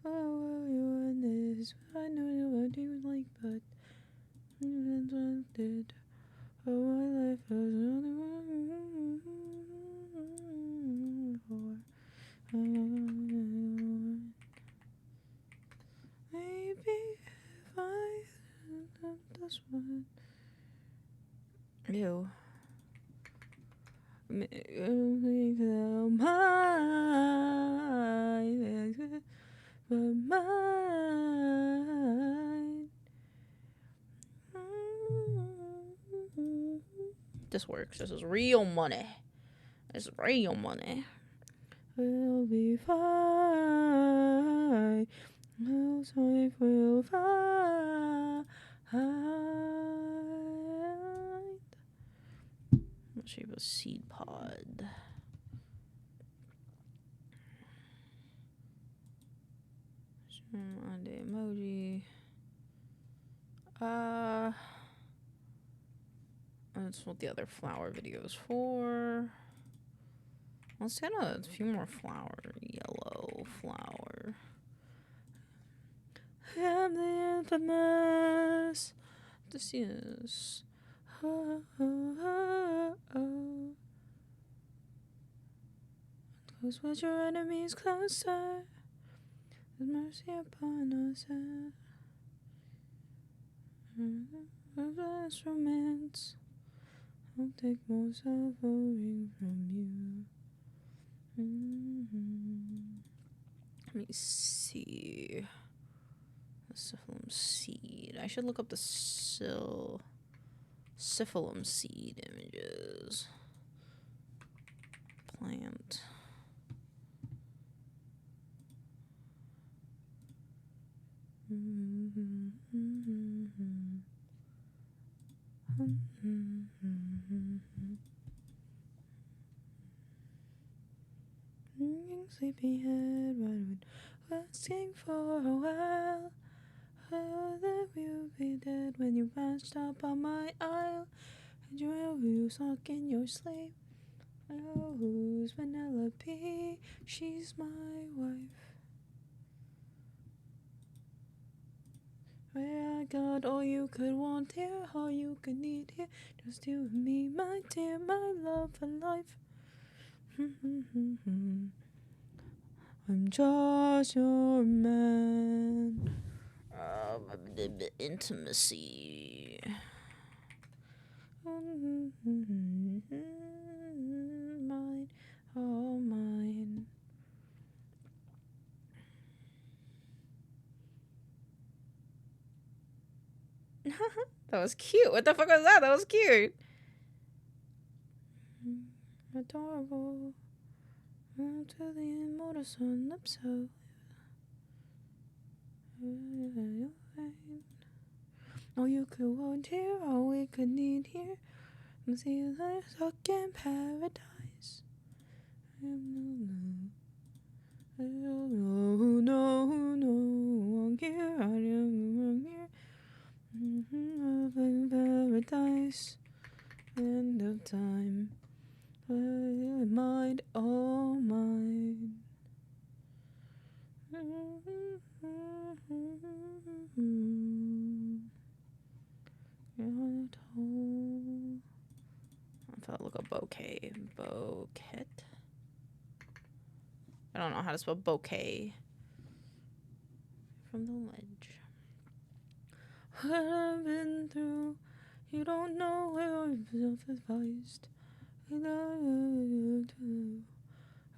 Oh, you and this. I know what you like, but you did. Oh, my life was only maybe if I this one. Ew. This works. This is real money. This is real money. We'll be fine. We'll safe, we'll find. What shape of seed pod? On the emoji. That's what the other flower video is for. Let's get a few more flower. Yellow flower. I'm the infamous. This is. Oh, oh, oh, oh. Close with your enemies closer. With mercy upon us. Less romance. I'll take more suffering from you. Let me see. The syphilum seed. I should look up the syphilum seed images. Plant. Sleepyhead, what would asking for a while? Oh, that we'll be dead when you passed up on my aisle. And you suck in your sleep. Oh, who's Penelope? She's my wife. Where I got all you could want here, all you could need here. Just you and me, my dear, my love for life. I'm just your man. Intimacy. Mine, all mine. That was cute. What the fuck was that? That was cute. Adorable. To the immortal sun lips so. All you could want here, all we could need here. See you like stuck in paradise. No, here I am here. Paradise. End of time. Mind, all mine. I thought look up bouquet. Bouquet. I don't know how to spell bouquet. From the ledge. What I've been through, you don't know where I've self-advised. I know too.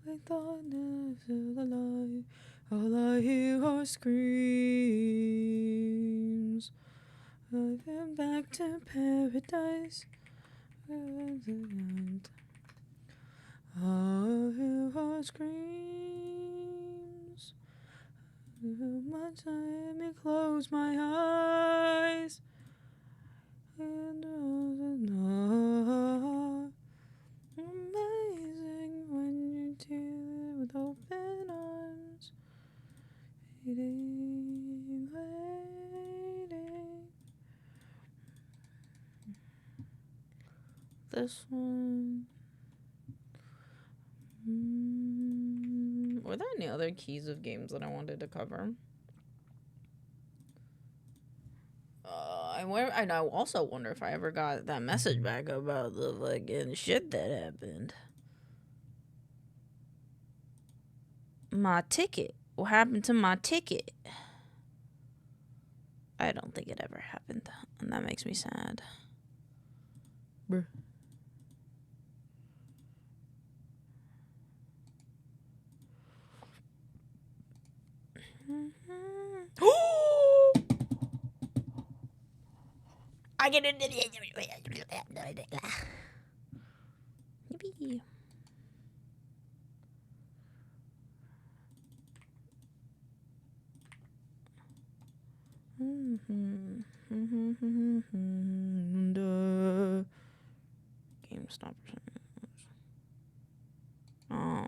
I thought this was a lie. All I hear are screams. I've been back to paradise. I hear our screams. How much let me close my eyes. And amazing when you do. this one. Were there any other keys of games that I wanted to cover? I also wonder if I ever got that message back about the fucking shit that happened. My ticket. What happened to my ticket? I don't think it ever happened, and that makes me sad. Bruh. I get it. Yippee. GameStop. Oh.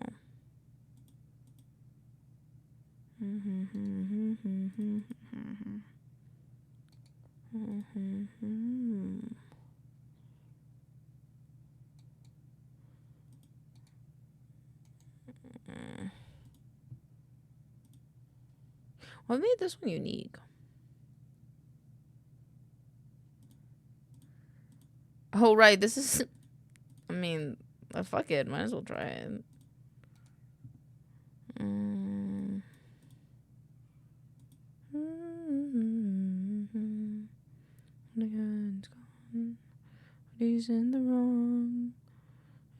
What made this one unique? Oh, right. This is... I mean, fuck it. Might as well try it. The gun's gone. He's in the wrong.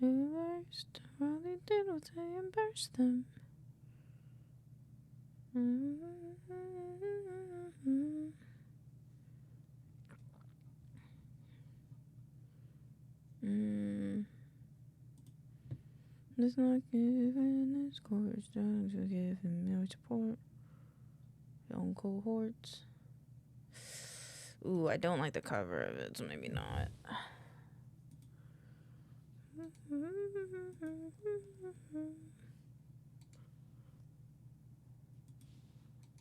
Worst. All they did was say and burst them. It's not giving his course drugs or give him no support. Young cohorts. Ooh, I don't like the cover of it, so maybe not.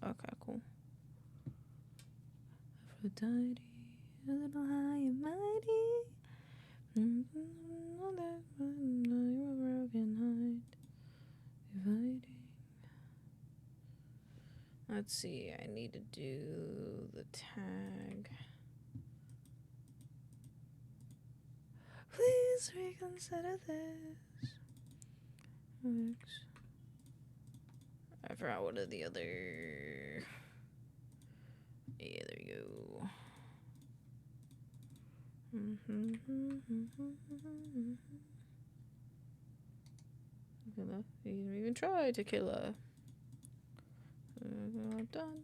Okay, cool. Aphrodite, a little high and mighty. All that you a broken heart. Dividing. Let's see, I need to do the tag. Please reconsider this. I forgot what are the other. Yeah, there you go. You didn't even try to kill her. Done.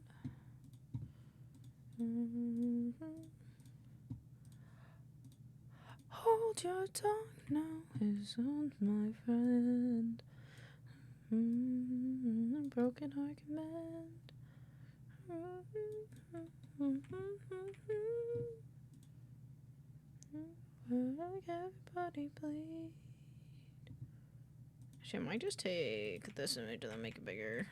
Hold your tongue now, his own, my friend. Broken heart command. Like everybody bleed. Actually, I might just take this image and then make it bigger.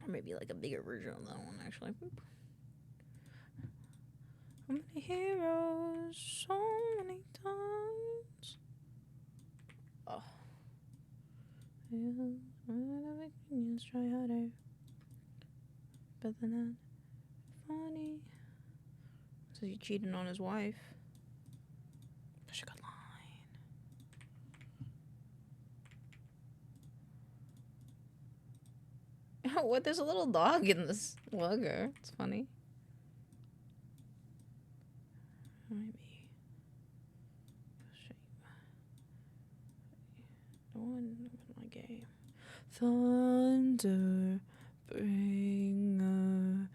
Or maybe like a bigger version of that one, actually. How many heroes? So many times. Oh. Let's try harder. But then that funny. So he cheating on his wife. Such a good line. What? There's a little dog in this logo. It's funny. Maybe. No one in my game. Thunder bringer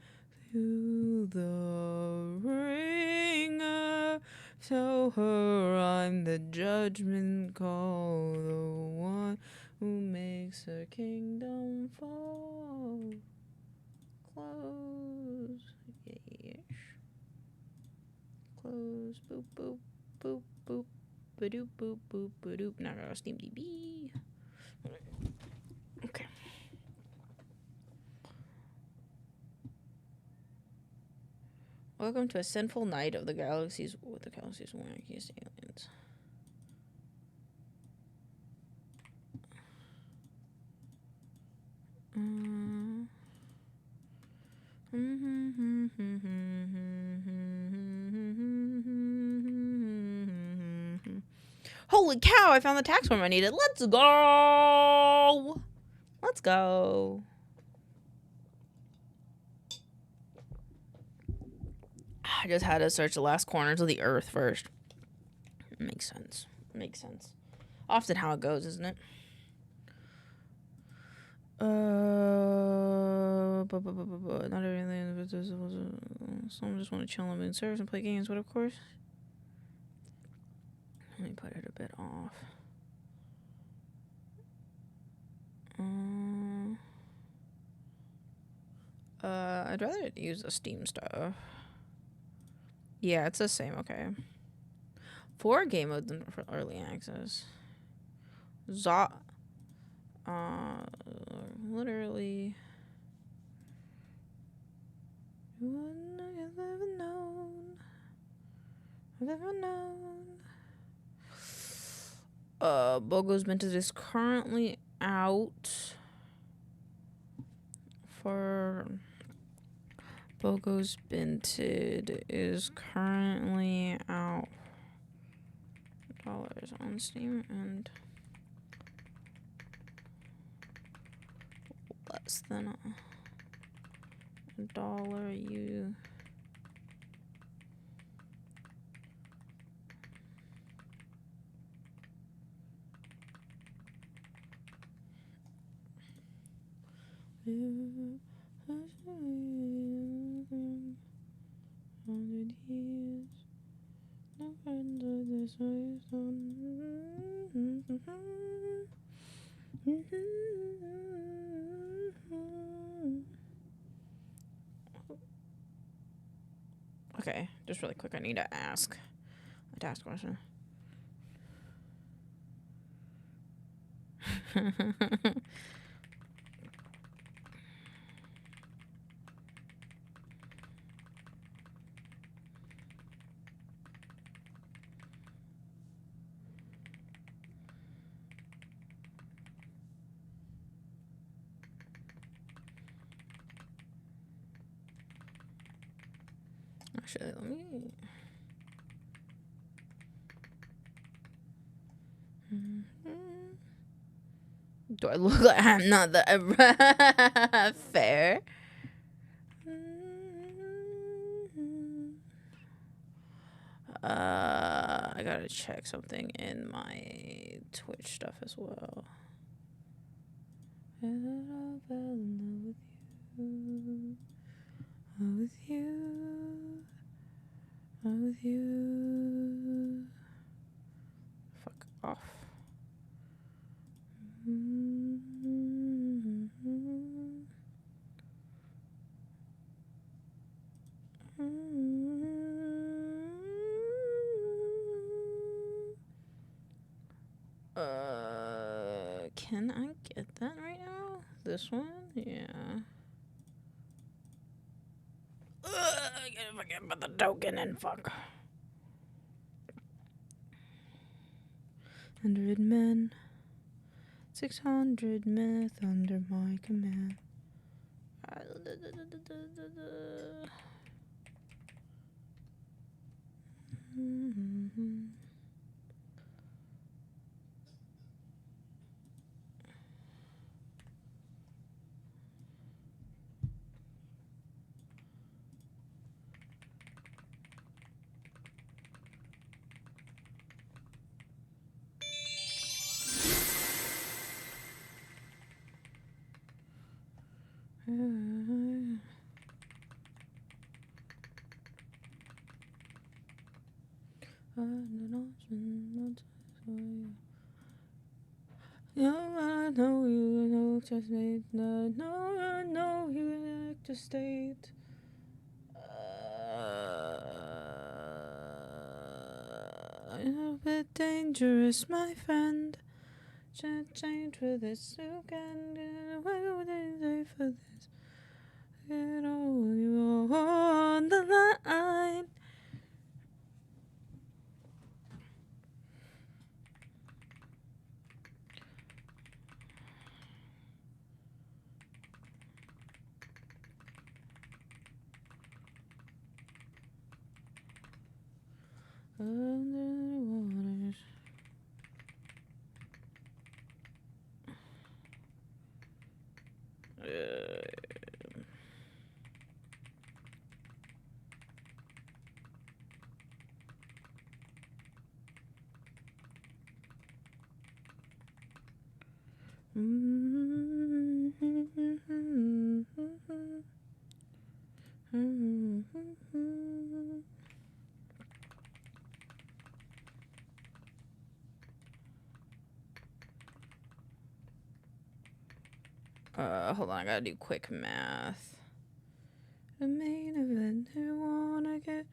to the ringer. Tell her I'm the judgment call, the one who makes her kingdom fall. Close. Yes. Close. Boop, boop, boop, boop. Ba-doop, boop, boop, ba-doop. Now I got Steam DB. Okay. Welcome to a sinful night of the galaxies with the galaxy's wackiest aliens. Holy cow, I found the tax form I needed. Let's go! Let's go. I just had to search the last corners of the earth first. Makes sense. Makes sense. Often how it goes, isn't it? Not everything. Some just want to chill on moon servers and play games, but of course. Let me put it a bit off. I'd rather use the Steam stuff. Yeah, it's the same. Okay. 4 game modes for early access. Literally. I've ever known. Bogo's Minted is currently out for Bogo's Binted is currently out dollars on Steam and less than $1 you Okay, just really quick, I need to ask a task question. Actually, let me. Do I look like I'm not the fair? I gotta check something in my Twitch stuff as well. And I fell in love with you. With you. Fuck off. Can I get that right now? This one? Yeah. I gotta fucking put the token in, fuck. 100 men, 600 myth under my command. I know you know to state. No, I know you like to state. A bit dangerous, my friend. Should change for this. You can get away with anything for this. Get all you on the line. Under the waters. Hold on, I gotta do quick math. The main event, who wanna get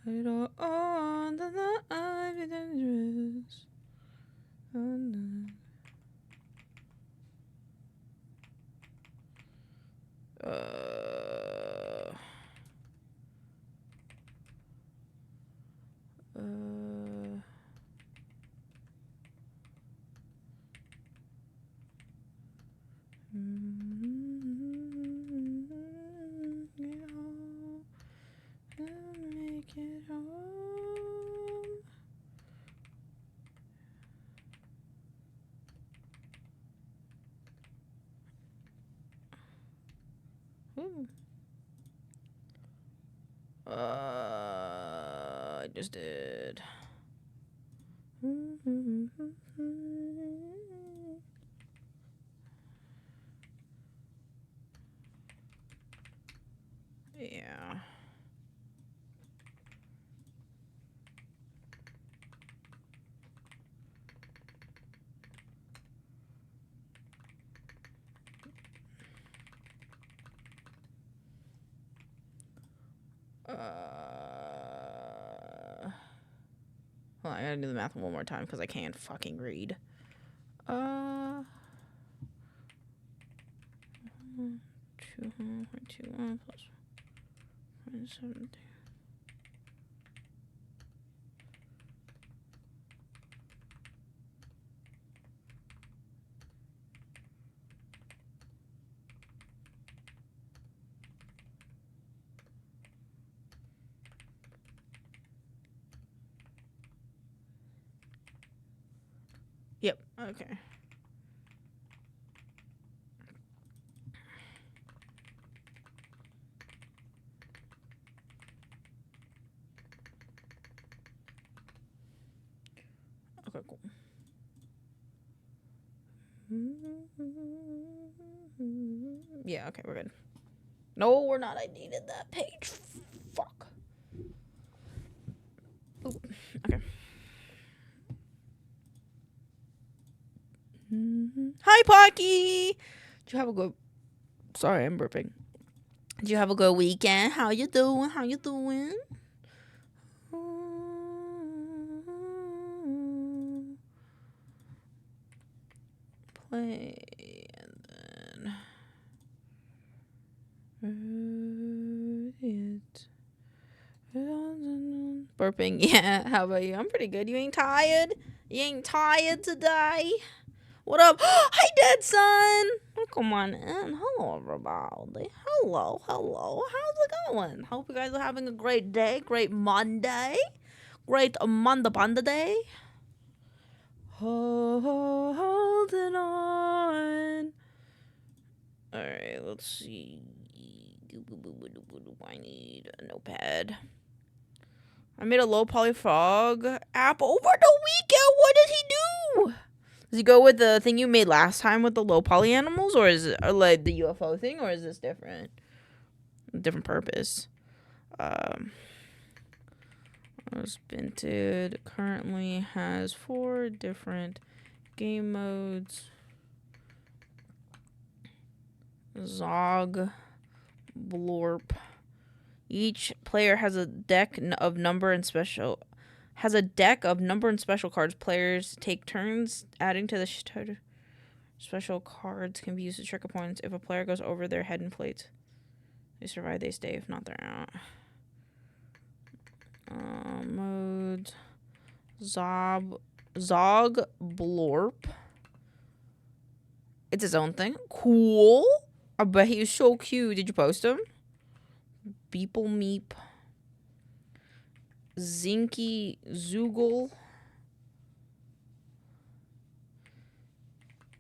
it all on the line, be dangerous. Oh, no. Make it home. Ooh. I just did. Yeah. Hold on, I gotta do the math one more time because I can't fucking read. 2.21 plus 0.73. Yep, okay. Okay, cool. Yeah, okay, we're good. No, we're not. I needed that page. Fuck. Ooh, okay. Hi, Pocky. Did you have a good... Sorry, I'm burping. Did you have a good weekend? How you doing? How you doing? Play and then it. Burping, yeah. How about you? I'm pretty good. You ain't tired? You ain't tired today? What up? Hi, Dead Son. Oh, come on in. Hello, everybody. Hello. How's it going? Hope you guys are having a great day. Great Monday. Great Monday day. Holding on. Alright, let's see. I need a notepad. I made a low poly frog app over the weekend. What did he do? Does he go with the thing you made last time with the low poly animals, or is it like the UFO thing, or is this different? Different purpose. Spinted currently has 4 different game modes. Zog, Blorp. Each player has a deck of number and special cards. Players take turns adding to the special cards can be used as trigger points. If a player goes over their head inflates. They survive, they stay. If not, they're out. Modes. Zog Blorp. It's his own thing. Cool. I bet he was so cute. Did you post him? Beeple Meep. Zinky Zoogle.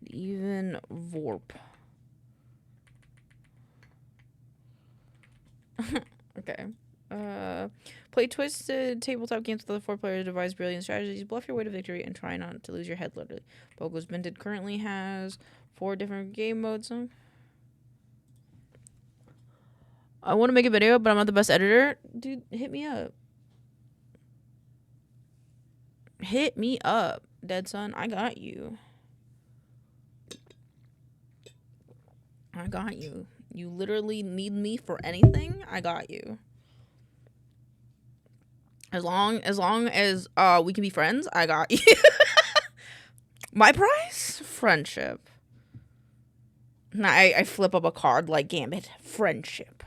Even Vorp. Okay. Play twisted tabletop games with the 4 players, devise brilliant strategies, bluff your way to victory, and try not to lose your head, literally. Bogo's Minted currently has 4 different game modes. I want to make a video, but I'm not the best editor. Dude, hit me up. Hit me up, dead son. I got you. I got you. You literally need me for anything, I got you. As long as we can be friends, I got you. My prize? Friendship. Nah, I flip up a card like Gambit. Friendship.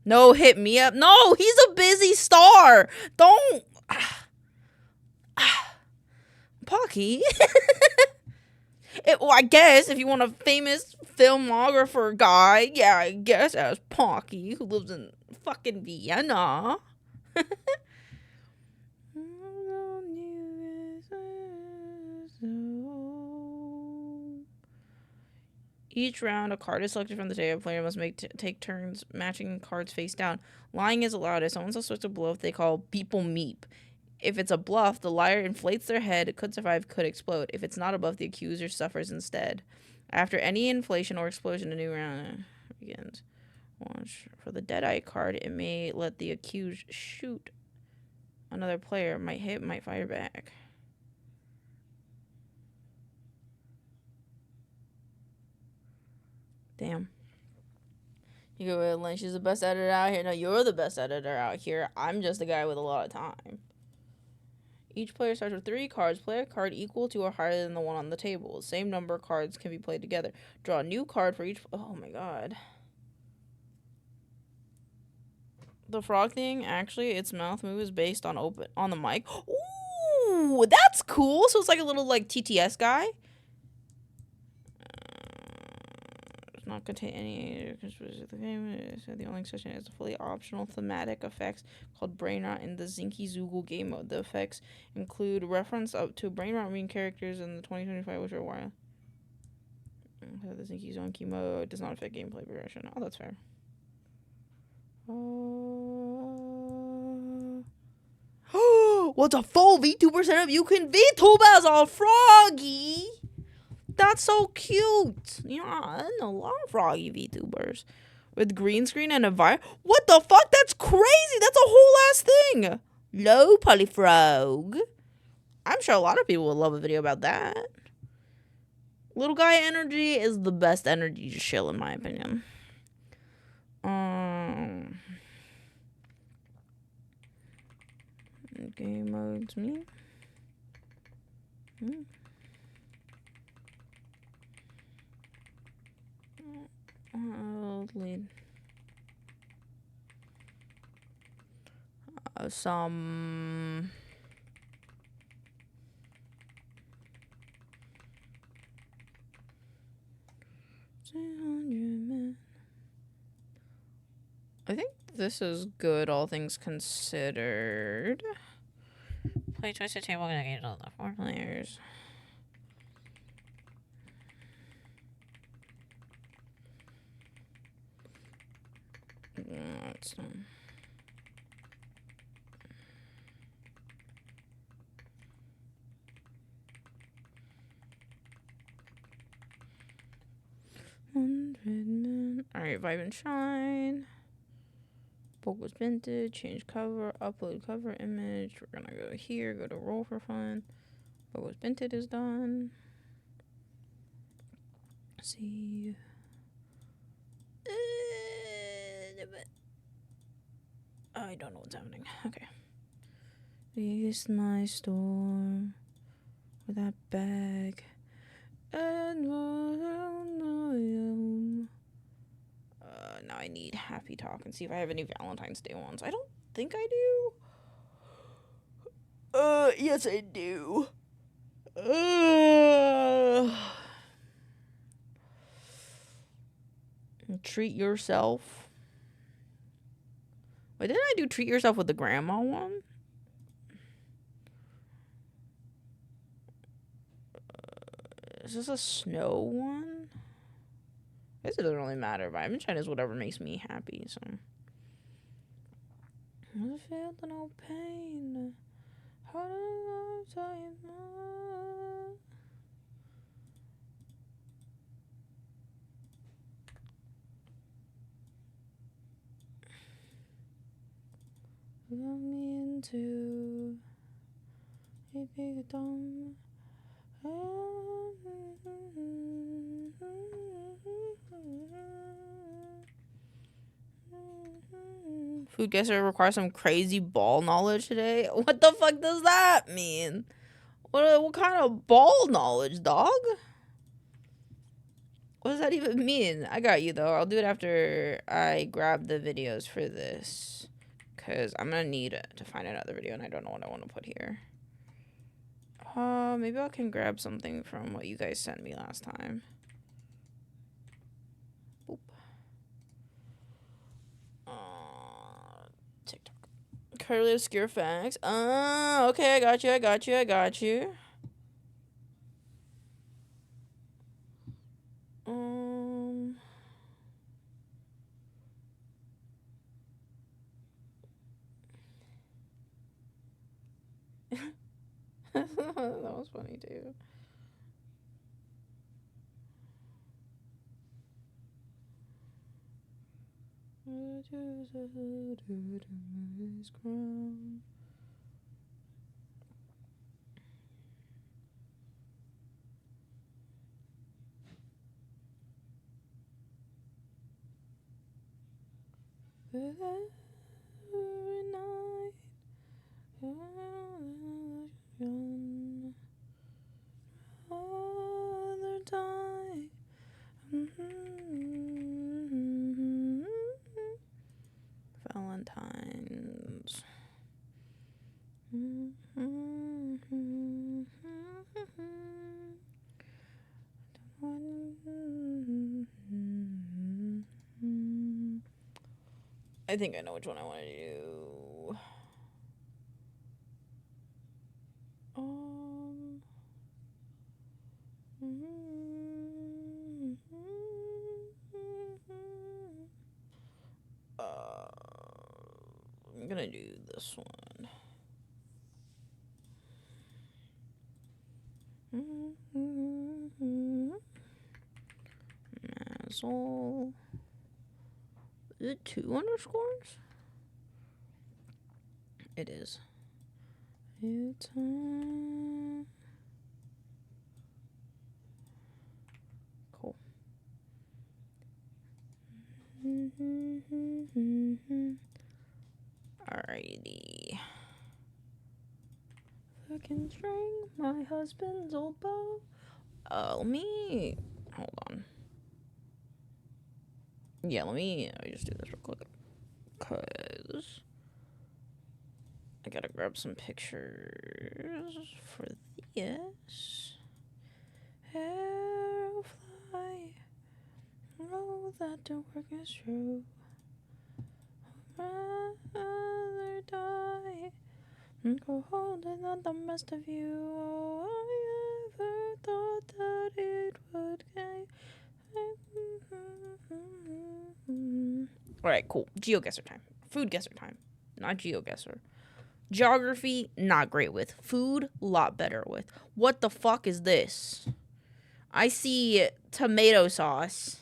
No, hit me up. No, he's a busy star. Don't. Pocky. Well, I guess if you want a famous filmographer guy, yeah, I guess as Pocky, who lives in fucking Vienna. Each round, a card is selected from the table. A player must take turns matching cards face down. Lying is allowed if someone's supposed to bluff. They call beeple meep. If it's a bluff, the liar inflates their head, could survive, could explode. If it's not a bluff, the accuser suffers instead. After any inflation or explosion, a new round begins. Watch for the Deadeye card. It may let the accused shoot another player. Might hit, might fire back. Damn. You go, Lynch is the best editor out here. No, you're the best editor out here. I'm just a guy with a lot of time. Each player starts with 3 cards. Play a card equal to or higher than the one on the table. The same number of cards can be played together. Draw a new card for each... Oh, my God. The frog thing, actually, its mouth move is based on the mic. Ooh, that's cool. So it's like a little, like, TTS guy. Does not contain any specific game. So the only exception is the fully optional thematic effects called Brain Rot in the Zinky Zoogle game mode. The effects include reference up to Brain Rot main characters in the 2025 which are wild. The Zinky Zonky mode does not affect gameplay progression. Oh, that's fair. What's a full VTuber setup? You can VTube as a froggy. That's so cute. You know, I know a lot of froggy VTubers with green screen and a What the fuck? That's crazy. That's a whole ass thing. Low polyfrog. I'm sure a lot of people would love a video about that. Little guy energy is the best energy to chill, in my opinion. Game modes me. I'll lead. Some. I think this is good, all things considered. Play twisted table games on the 4 players. That's done. Alright, Vibe and Shine. Book was vintage, change cover, upload cover image. We're gonna go here, go to roll for fun. Book was vintage is done. Let's see. I don't know what's happening. Okay. It's my store with that bag. And now I need Happy Talk and see if I have any Valentine's Day ones. I don't think I do. Yes I do. Treat yourself. Wait, didn't I do treat yourself with the grandma one? Is this a snow one? I guess it doesn't really matter, but I've been trying to do whatever makes me happy, so. I feel no pain. How do I tell you more? Love me into a big dumb. Food guesser requires some crazy ball knowledge today. What the fuck does that mean? What kind of ball knowledge, dog? What does that even mean? I got you though. I'll do it after I grab the videos for this, cause I'm gonna need to find another video and I don't know what I want to put here. Maybe I can grab something from what you guys sent me last time. Boop. TikTok. Curly obscure facts. Okay, I got you. That was funny too. Every night, rather die. Valentine's. I think I know which one I want to do. I'm gonna do this one. Mazzle. Is it 2 underscores? It is. It's cool. Alrighty. I can string my husband's old bow. Let me hold on. Yeah, let me just do this real quick, cause I gotta grab some pictures for this. Arrow fly, know that the work is true. I'd rather die and go holding on the rest of you. Oh, I ever thought that it would get. Alright, cool. GeoGuessr time. Food guesser time. Not GeoGuessr. Geography, not great with. Food, lot better with. What the fuck is this? I see tomato sauce.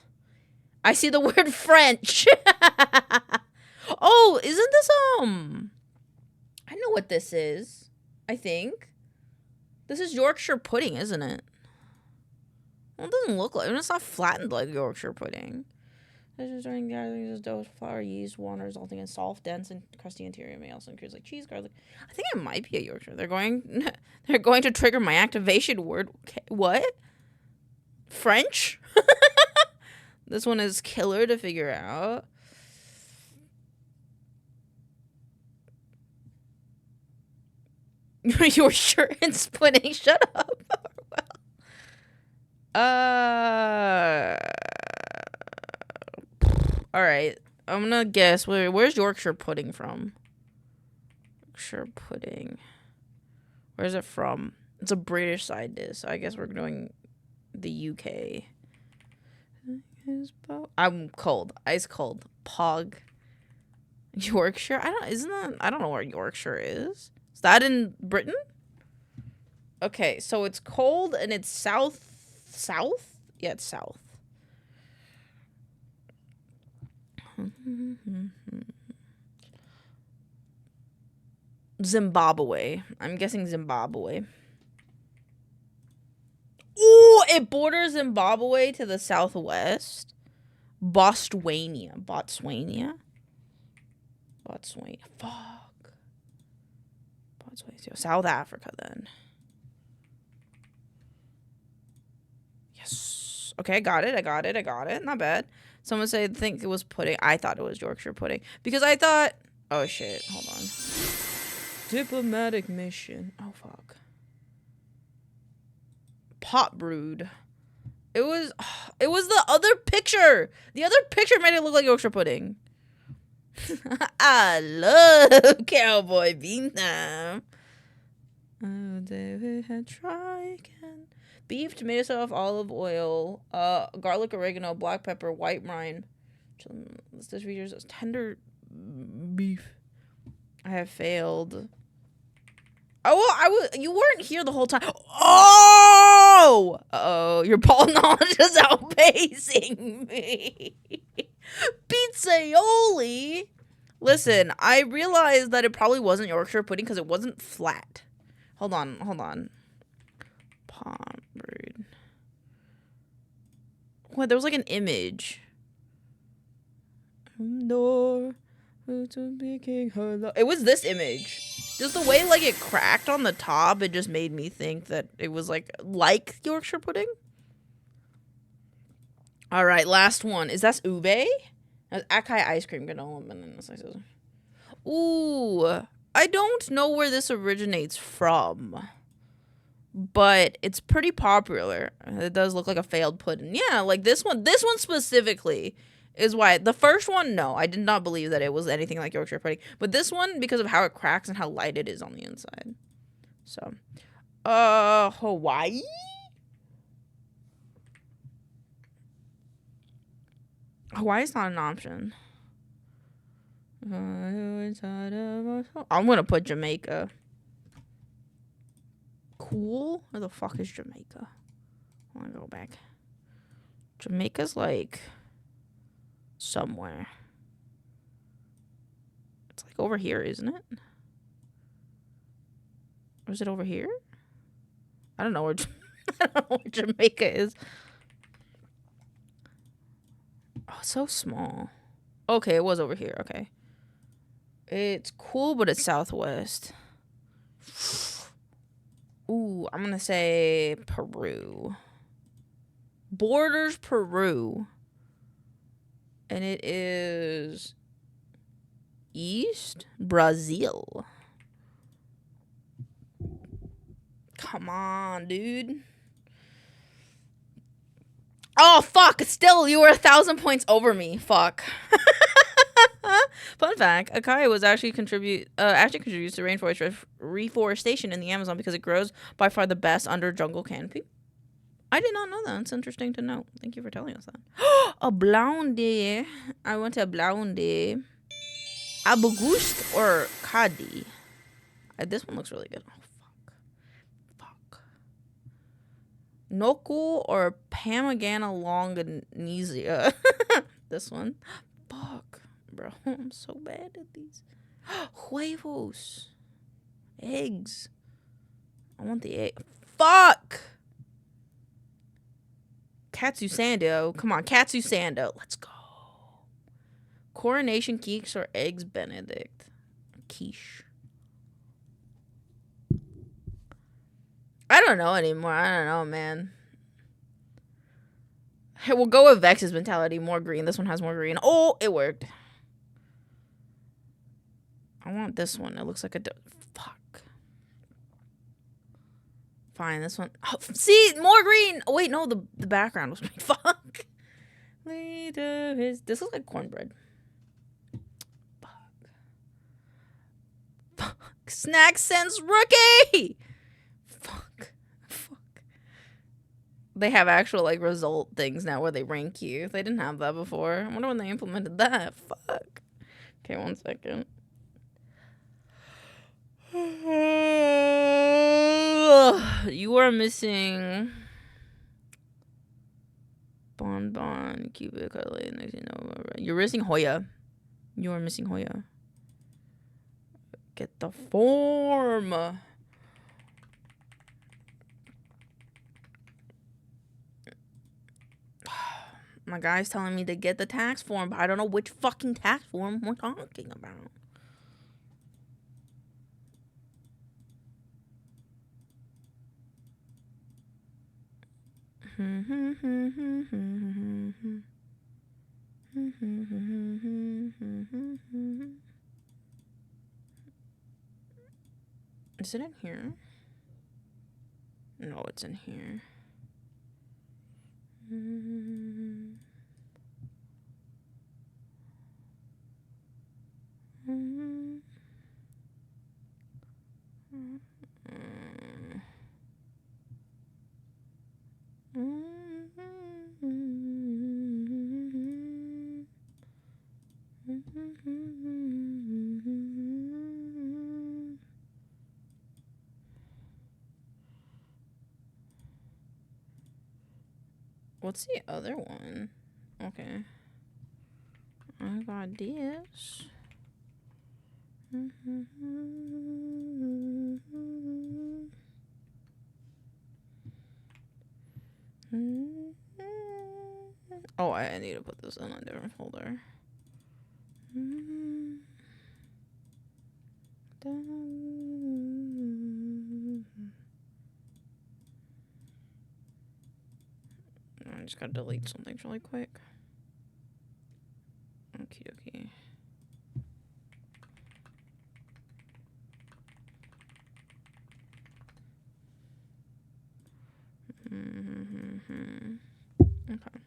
I see the word French. Oh, isn't this, I know what this is. I think. This is Yorkshire pudding, isn't it? Well, it doesn't look like it. It's not flattened like Yorkshire pudding. This is during gatherings of dough, flour, yeast, water, resulting in soft, dense, and crusty interior. May also include like cheese, garlic. I think it might be a Yorkshire. They're going to trigger my activation word. Okay, what? French? This one is killer to figure out. Yorkshire and pudding. Shut up. All right. I'm gonna guess. Where's Yorkshire pudding from? Yorkshire pudding. Where's it from? It's a British side dish. So I guess we're doing the UK. I'm cold. Ice cold. Pog. Yorkshire? I don't know where Yorkshire is. Is that in Britain? Okay, so it's cold and it's south? Yeah, it's south. Zimbabwe. I'm guessing Zimbabwe. Ooh, it borders Zimbabwe to the southwest. Botswana. Fuck. Botswana. South Africa, then. Yes. Okay, I got it. Not bad. Someone said, think it was pudding. I thought it was Yorkshire pudding. Because I thought... Oh, shit. Hold on. Diplomatic mission. Oh, fuck. Pot brewed. It was the other picture. The other picture made it look like Yorkshire pudding. I love cowboy bean time. Oh, David had try again. Beef, tomato sauce, olive oil, garlic, oregano, black pepper, white brine. This features tender beef. I have failed. Oh, you weren't here the whole time. Oh, your Paul knowledge is outpacing me. Pizzaioli. Listen, I realized that it probably wasn't Yorkshire pudding because it wasn't flat. Hold on. Pot brewed. What? There was like an image. It was this image. Just the way like it cracked on the top, it just made me think that it was like Yorkshire pudding. All right, last one. Is that ube? Akai ice cream granola banana slices. Ooh, I don't know where this originates from, but it's pretty popular. It does look like a failed pudding. Yeah, like this one. This one specifically is why. The first one, no, I did not believe that it was anything like Yorkshire pudding. But this one, because of how it cracks and how light it is on the inside. So, Hawaii? Hawaii's not an option. I'm gonna put Jamaica. Cool? Where the fuck is Jamaica? I wanna go back. Jamaica's like somewhere. It's like over here, isn't it? Or is it over here? I don't know where I don't know where Jamaica is. Oh, it's so small. Okay, it was over here. Okay. It's cool, but it's southwest. Ooh, I'm gonna say Peru. Borders Peru. And it is east Brazil. Come on, dude. Oh, fuck. Still, you were 1,000 points over me. Fuck. Fun fact, acai was actually contributes to rainforest reforestation in the Amazon because it grows by far the best under jungle canopy. I did not know that. It's interesting to know. Thank you for telling us that. A blondie. I want a blondie. Abugust or Kadi? This one looks really good. Oh, fuck. Noku or Pamagana longanisia. This one. Fuck, bro. I'm so bad at these. Huevos. Eggs. I want the egg. Fuck! Katsu Sando. Come on, Katsu Sando. Let's go. Coronation quiche or eggs Benedict? Quiche. I don't know anymore. I don't know, man. Hey, we'll go with Vex's mentality. More green. This one has more green. Oh, it worked. I want this one. It looks like a... Fuck. Fine, this one. Oh, see, more green. Oh, wait, no, the background was green. Fuck. This looks like cornbread. Fuck. Snack Sense Rookie. Fuck. They have actual like result things now where they rank you. They didn't have that before. I wonder when they implemented that. Fuck. Okay, 1 second. You are missing Bon, Cubic, you're missing Hoya. You are missing Hoya. Get the form. My guy's telling me to get the tax form, but I don't know which fucking tax form we're talking about. Is it in here? No, it's in here. What's the other one? Okay. I got this. Oh, I need to put this in a different folder. I just gotta delete some things really quick. Okie dokie. Okay.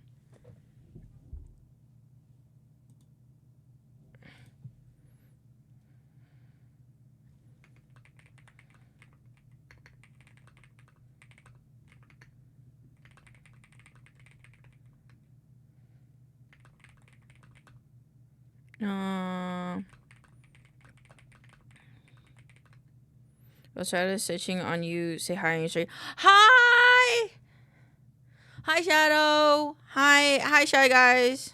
I started stitching on you. Say hi on your stream. Hi! Hi, Shadow. Hi, Shy Guys.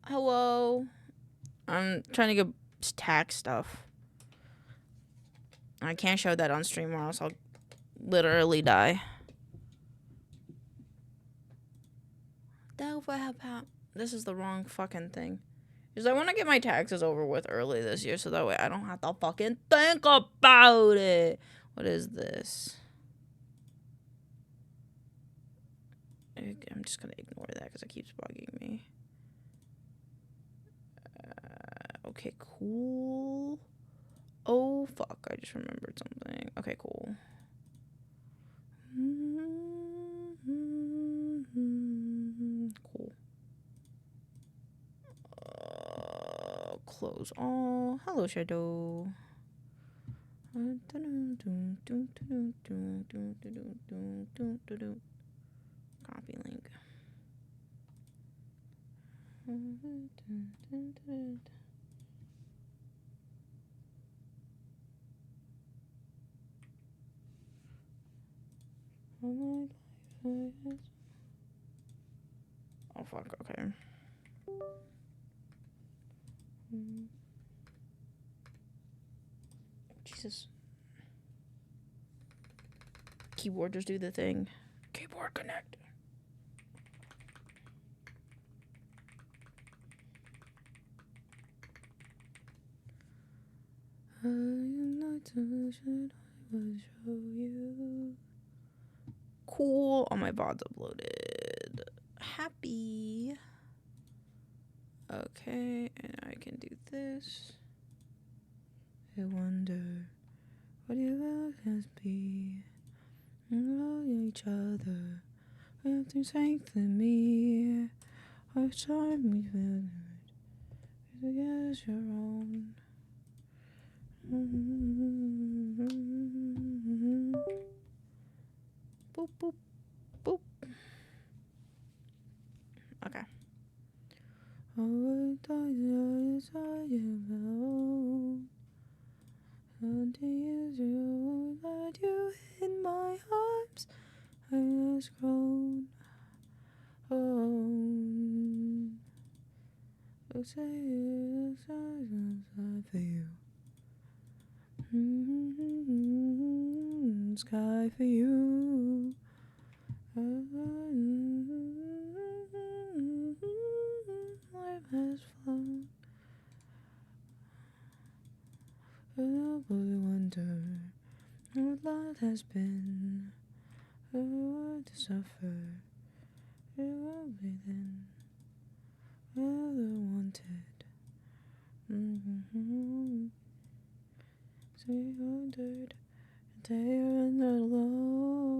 Hello. I'm trying to get tax stuff. I can't show that on stream or else I'll literally die. This is the wrong fucking thing. Because I want to get my taxes over with early this year so that way I don't have to fucking think about it. What is this? I'm just going to ignore that because it keeps bugging me. Okay, cool. Oh, fuck. I just remembered something. Okay, cool. Cool. Close all. Hello, Shadow. Copy link. Oh fuck, okay. Jesus. Keyboard, just do the thing. Keyboard connect. I am not so sure I will show you. Cool. All my VODs uploaded. Happy. Okay, and I can do this. I wonder what you will be. We love each other. We have to strengthen me. Our time we will against your own. Boop, boop, boop. Okay. Oh, that you in my arms, I was grown. Oh, say for you. Sky for you. Life has flown. I wonder what life has been. To suffer. It will be then. Rather wanted. So you wondered. They are not alone.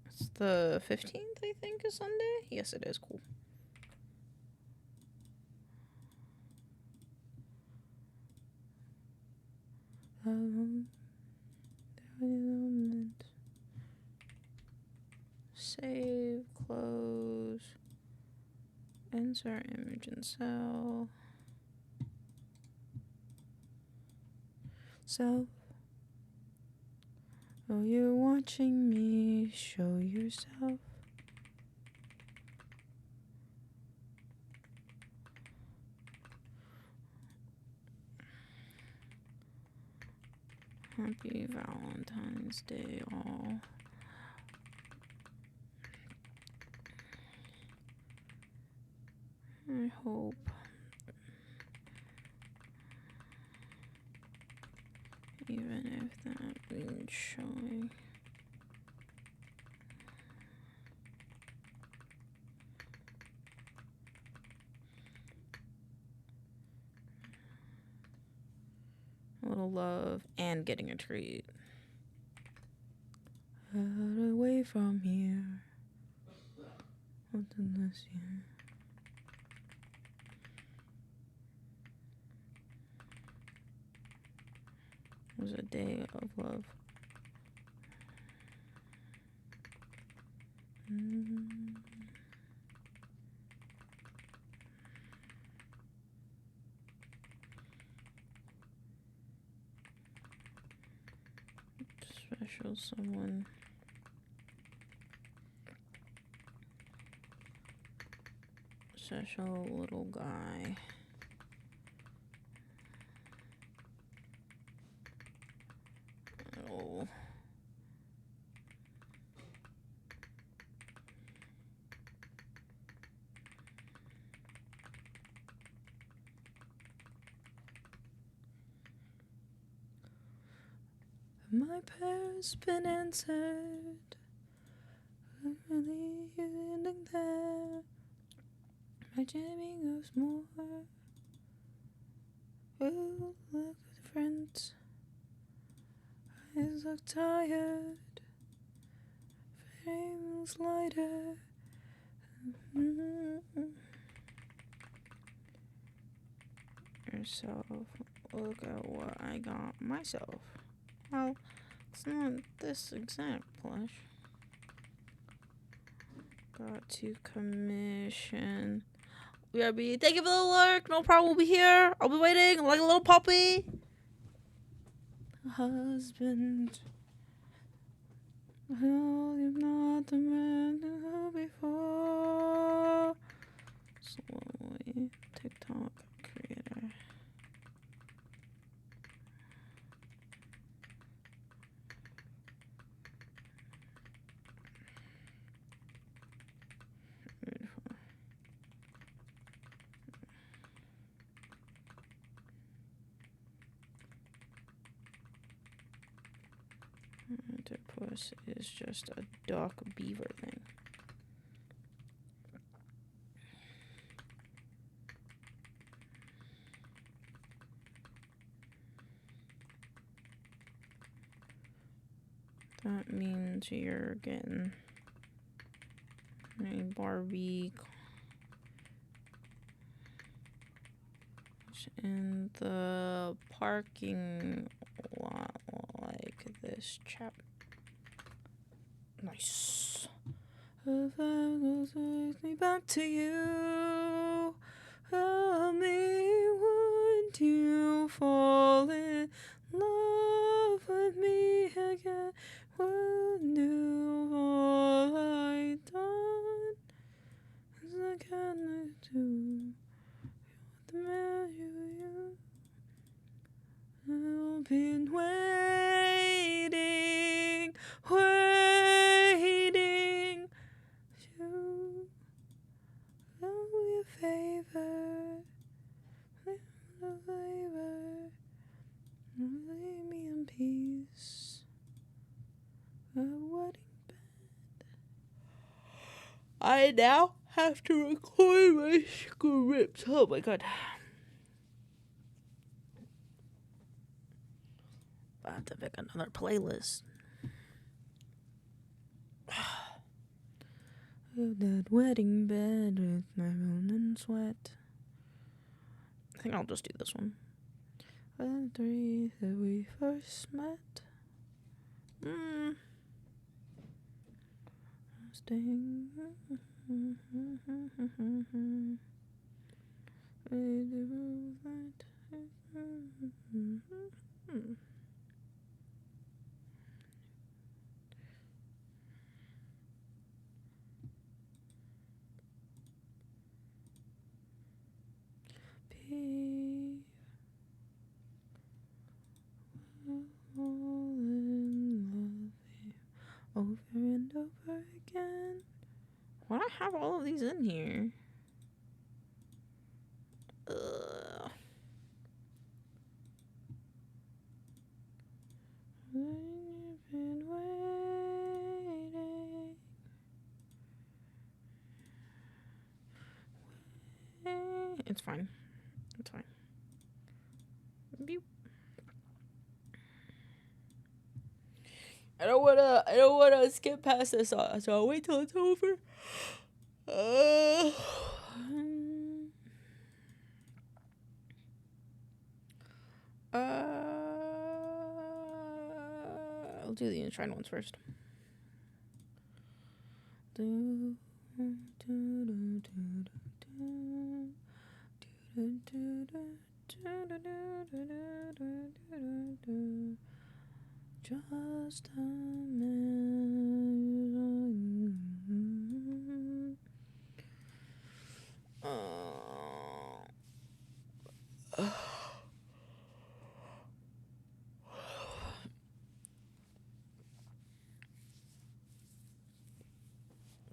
It's the 15th, I think, is Sunday. Yes, it is. Cool. Save, close, insert image and cell. So, oh, you're watching me, show yourself. Happy Valentine's Day, all. I hope even if that means showing. A little love and getting a treat. Out away from here. What did this year? It was a day of love. Special someone. Special little guy. Oh. My prayer's been answered. I'm really ending there. My dreaming goes more. Oh, look at the friends. Eyes look tired. Frames lighter. Yourself. Look at what I got myself. Well, it's not this exact plush. Got to commission. BRB, thank you for the lurk. No problem, we'll be here. I'll be waiting like a little puppy. Husband. Well, you're not the man you were before. Slowly. TikTok creator. Octopus is just a duck beaver thing. That means you're getting a Barbie in the parking lot like this chap. Nice. If I go take me back to you, tell me, would you fall in love with me again? Would you all I done? As I can do the man you. I've been waiting to do me a favor, leave me in peace. A wedding bed. I now have to record my scripts. Oh my god. I have to pick another playlist. That wedding bed with my moon sweat. I think I'll just do this one. The three that we first met. Staying. Over and over again. Why do I have all of these in here? Ugh. I've been waiting. It's fine. It's fine. Beep. I don't wanna skip past this, so I'll wait till it's over. I'll do the enshrined ones first. Just a minute.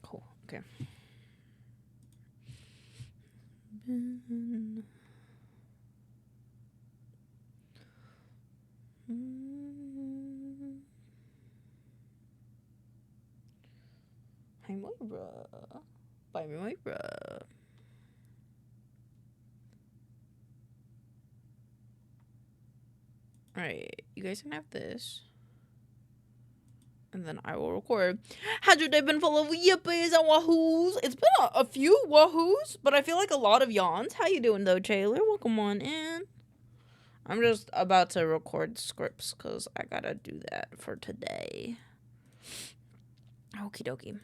Cool. Okay. Hi, Moira. Bye, Moira. Alright, you guys can have this. And then I will record. Has your day been full of yippies and wahoos? It's been a few wahoos, but I feel like a lot of yawns. How you doing, though, Taylor? Welcome on in. I'm just about to record scripts because I gotta do that for today. Okie dokie.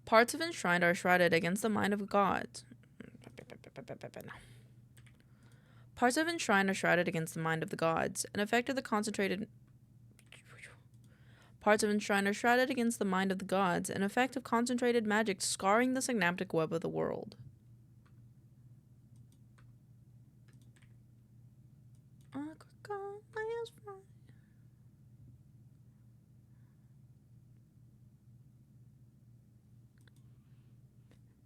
Parts of Enshrined are shrouded against the mind of gods. Parts of Enshrined are shrouded against the mind of the gods. An effect of the concentrated... Parts of Enshrined are shrouded against the mind of the gods. An effect of concentrated magic scarring the synaptic web of the world.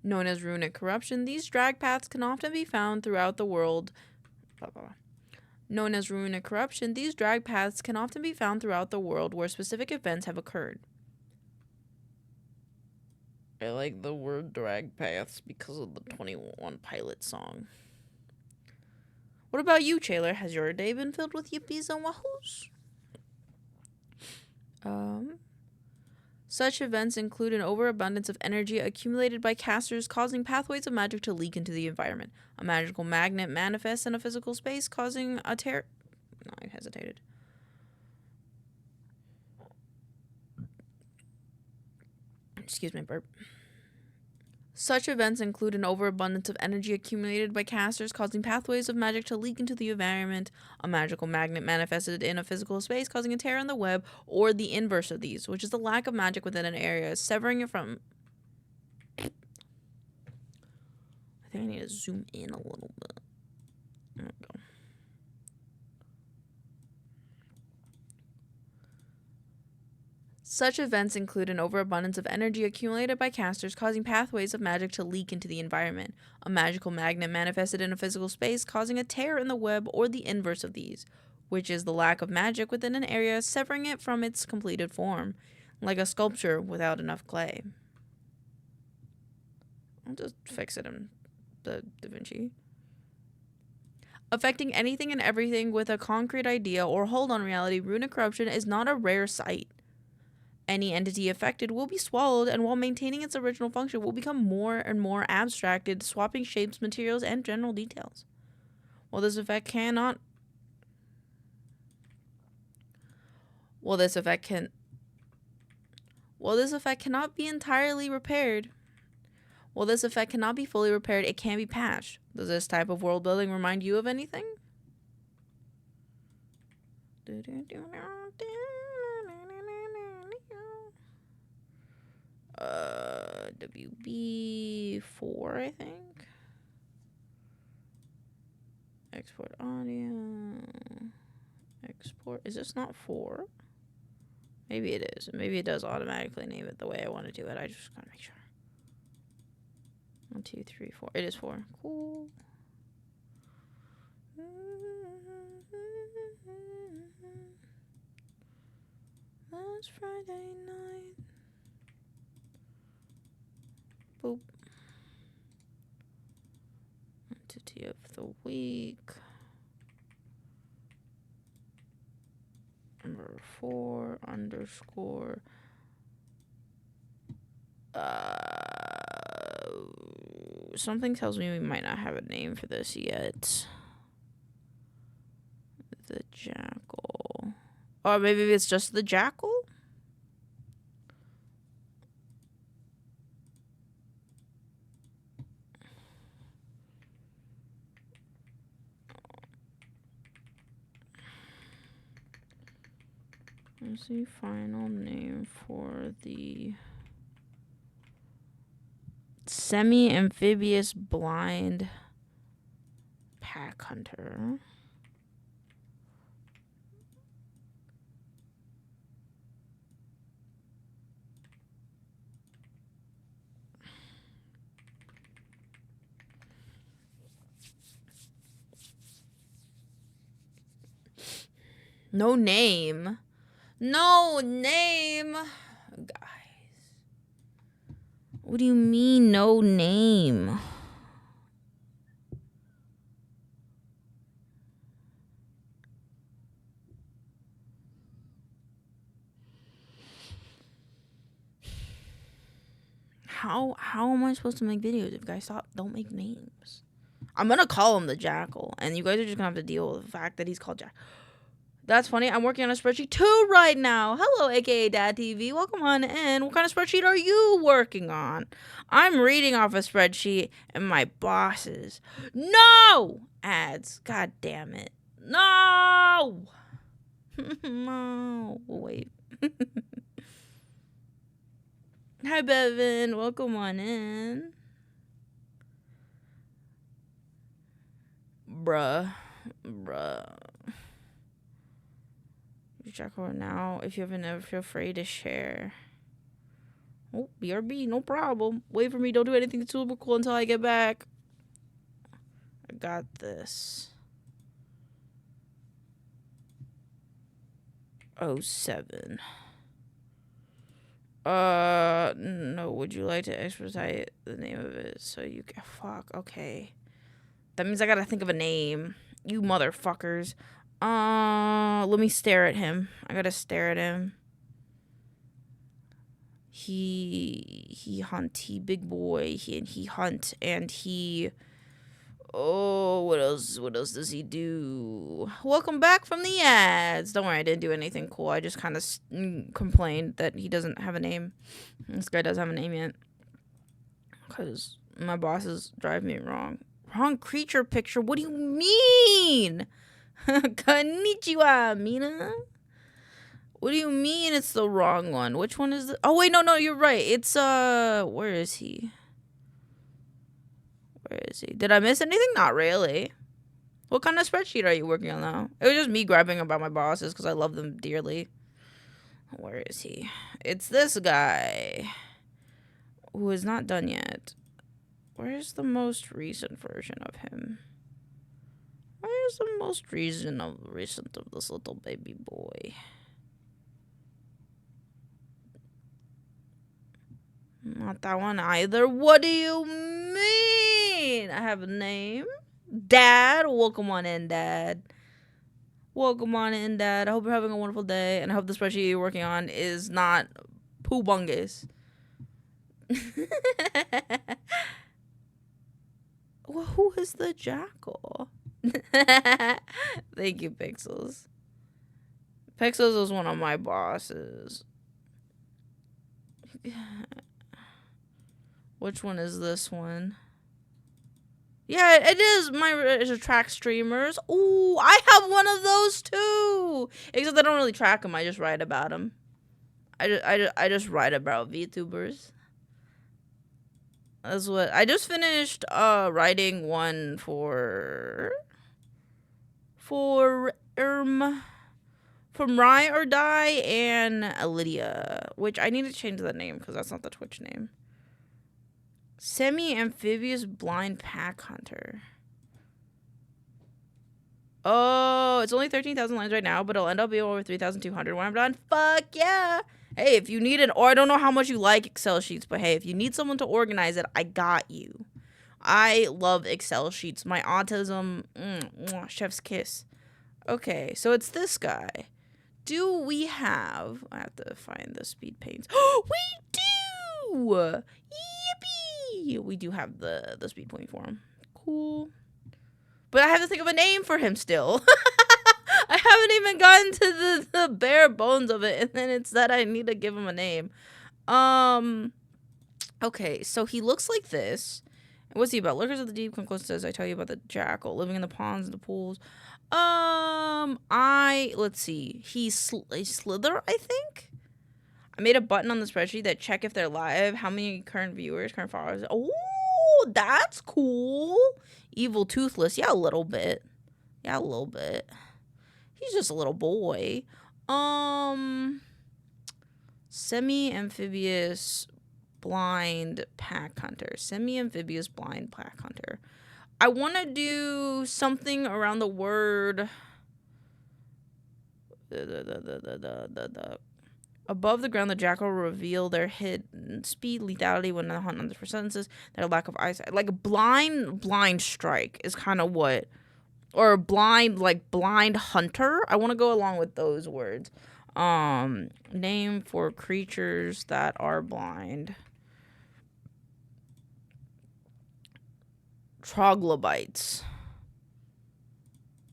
Known as runic corruption, these drag paths can often be found throughout the world. Known as runic corruption, these drag paths can often be found throughout the world where specific events have occurred. I like the word drag paths because of the 21 Pilot song. What about you, Taylor? Has your day been filled with yippies and wahoos? Such events include an overabundance of energy accumulated by casters, causing pathways of magic to leak into the environment. A magical magnet manifests in a physical space, causing a tear. No, I hesitated. Excuse me, burp. Such events include an overabundance of energy accumulated by casters, causing pathways of magic to leak into the environment. A magical magnet manifested in a physical space, causing a tear in the web, or the inverse of these, which is the lack of magic within an area, severing it from... I think I need to zoom in a little bit. There we go. Such events include an overabundance of energy accumulated by casters, causing pathways of magic to leak into the environment. A magical magnet manifested in a physical space, causing a tear in the web, or the inverse of these, which is the lack of magic within an area, severing it from its completed form, like a sculpture without enough clay. I'll just fix it in the DaVinci. Affecting anything and everything with a concrete idea or hold on reality, runic corruption is not a rare sight. Any entity affected will be swallowed, and while maintaining its original function, will become more and more abstracted, swapping shapes, materials, and general details. While this effect cannot be entirely repaired. While this effect cannot be fully repaired, it can be patched. Does this type of world building remind you of anything? WB4, I think. Export audio. Export. Is this not 4? Maybe it is. Maybe it does automatically name it the way I want to do it. I just gotta make sure. 1, 2, 3, 4. It is 4. Cool. Last Friday night. Boop. Entity of the week. Number 4 underscore. Something tells me we might not have a name for this yet. The jackal. Or maybe it's just the jackal? What's the final name for the semi-amphibious blind pack hunter? No name. No name. Guys. What do you mean, no name? How am I supposed to make videos if guys don't make names? I'm gonna call him the Jackal, and you guys are just gonna have to deal with the fact that he's called Jack. That's funny. I'm working on a spreadsheet too right now. Hello, aka Dad TV. Welcome on in. What kind of spreadsheet are you working on? I'm reading off a spreadsheet, and my bosses. No ads. God damn it. No. No. Wait. Hi, Bevan. Welcome on in. Bruh. Check her now. If you haven't ever, feel free to share. Oh, BRB, no problem. Wait for me. Don't do anything super cool until I get back. I got this. 07. No. Would you like to expedite the name of it so you can fuck? Okay. That means I gotta think of a name. You motherfuckers. Let me stare at him. I gotta stare at him. He hunt, he big boy, he hunt, and he... Oh, what else does he do? Welcome back from the ads. Don't worry, I didn't do anything cool. I just kind of complained that he doesn't have a name. This guy doesn't have a name yet. Because my bosses drive me wrong. Wrong creature picture? What do you mean? Konnichiwa, Mina. What do you mean it's the wrong one? Which one is the... Oh, wait, no, you're right. It's, where is he? Where is he? Did I miss anything? Not really. What kind of spreadsheet are you working on now? It was just me grabbing about my bosses because I love them dearly. Where is he? It's this guy who is not done yet. Where's the most recent version of him? Where's the most recent of this little baby boy? Not that one either. What do you mean? I have a name. Dad. Welcome on in, Dad. Welcome on in, Dad. I hope you're having a wonderful day. And I hope the spreadsheet you're working on is not poo-bungus. Well, who is the jackal? Thank you, Pixels. Pixels is one of my bosses. Which one is this one? Yeah, it is my track streamers. Ooh, I have one of those too. Except I don't really track them. I just write about them. I just write about VTubers. That's what I just finished. Writing one for from Rye or Die and Lydia, which I need to change the name because that's not the Twitch name. Semi-amphibious blind pack hunter. Oh, it's only 13,000 lines right now, but it'll end up being over 3,200 when I'm done. Fuck yeah! Hey, if you need it, or I don't know how much you like Excel sheets, but hey, if you need someone to organize it, I got you. I love Excel sheets. My autism, chef's kiss. Okay, so it's this guy. Do we have... I have to find the speed paints. We do! Yippee! We do have the speed paint for him. Cool. But I have to think of a name for him still. I haven't even gotten to the bare bones of it, and then it's that I need to give him a name. Okay, so he looks like this. What's he about? Lurkers of the deep come close to us. I tell you about the jackal living in the ponds and the pools. Let's see. He's Slither, I think. I made a button on the spreadsheet that check if they're live. How many current viewers, current followers? Oh, that's cool. Evil Toothless. Yeah, a little bit. Yeah, a little bit. He's just a little boy. Semi-amphibious blind pack hunter. Semi-amphibious blind pack hunter. I want to do something around the word... Above the ground, the jackal reveal their hidden speed, lethality when they hunt others for sentences, their lack of eyesight. Like blind strike is kind of what... Or blind hunter. I want to go along with those words. Name for creatures that are blind. Troglobites.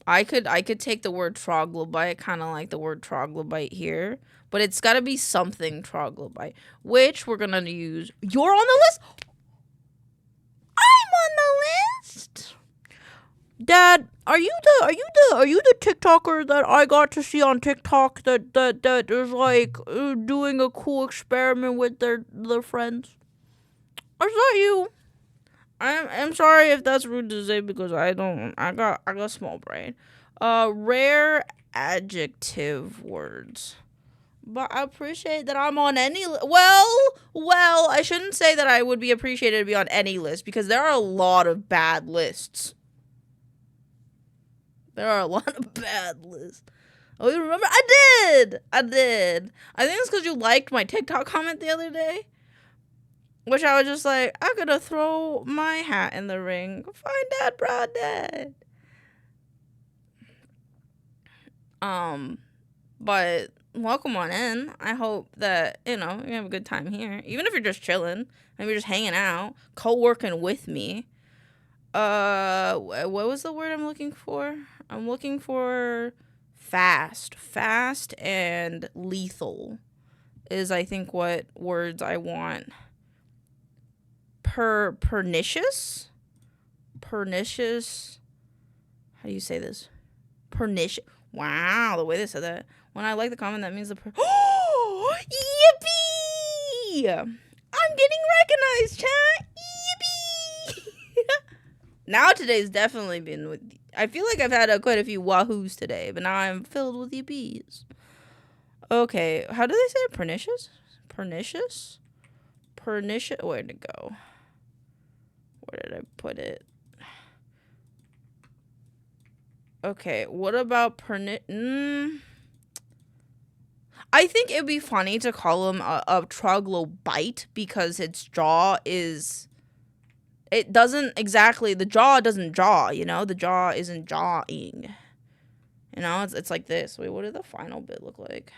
I could take the word troglobite, kind of like the word troglobite here, but it's got to be something troglobite, which we're gonna use. You're on the list. I'm on the list. Dad, are you the TikToker that I got to see on TikTok that is like doing a cool experiment with their friends? Or is that you? I'm sorry if that's rude to say because I got small brain. Rare adjective words. But I appreciate that I'm on any well, I shouldn't say that I would be appreciated to be on any list because there are a lot of bad lists. There are a lot of bad lists. Oh, you remember? I did. I think it's because you liked my TikTok comment the other day. Which I was just like, I'm gonna throw my hat in the ring. Find Dad, Broad Dad. But welcome on in. I hope that, you know, you have a good time here. Even if you're just chilling, maybe you're just hanging out, co-working with me. What was the word I'm looking for? I'm looking for fast. Fast and lethal is, I think, what words I want. Pernicious? Pernicious? How do you say this? Pernicious. Wow, the way they said that. When I like the comment, that means the oh, yippee! I'm getting recognized, chat. Yippee! Now today's definitely been with. I feel like I've had quite a few wahoos today, but now I'm filled with yippies. Okay, how do they say it? Pernicious? Pernicious? Pernicious. Where'd it go? Where did I put it? Okay, what about I think it'd be funny to call him a troglobite because its jaw is... It doesn't exactly... The jaw doesn't jaw, you know? The jaw isn't jawing. You know, it's like this. Wait, what did the final bit look like?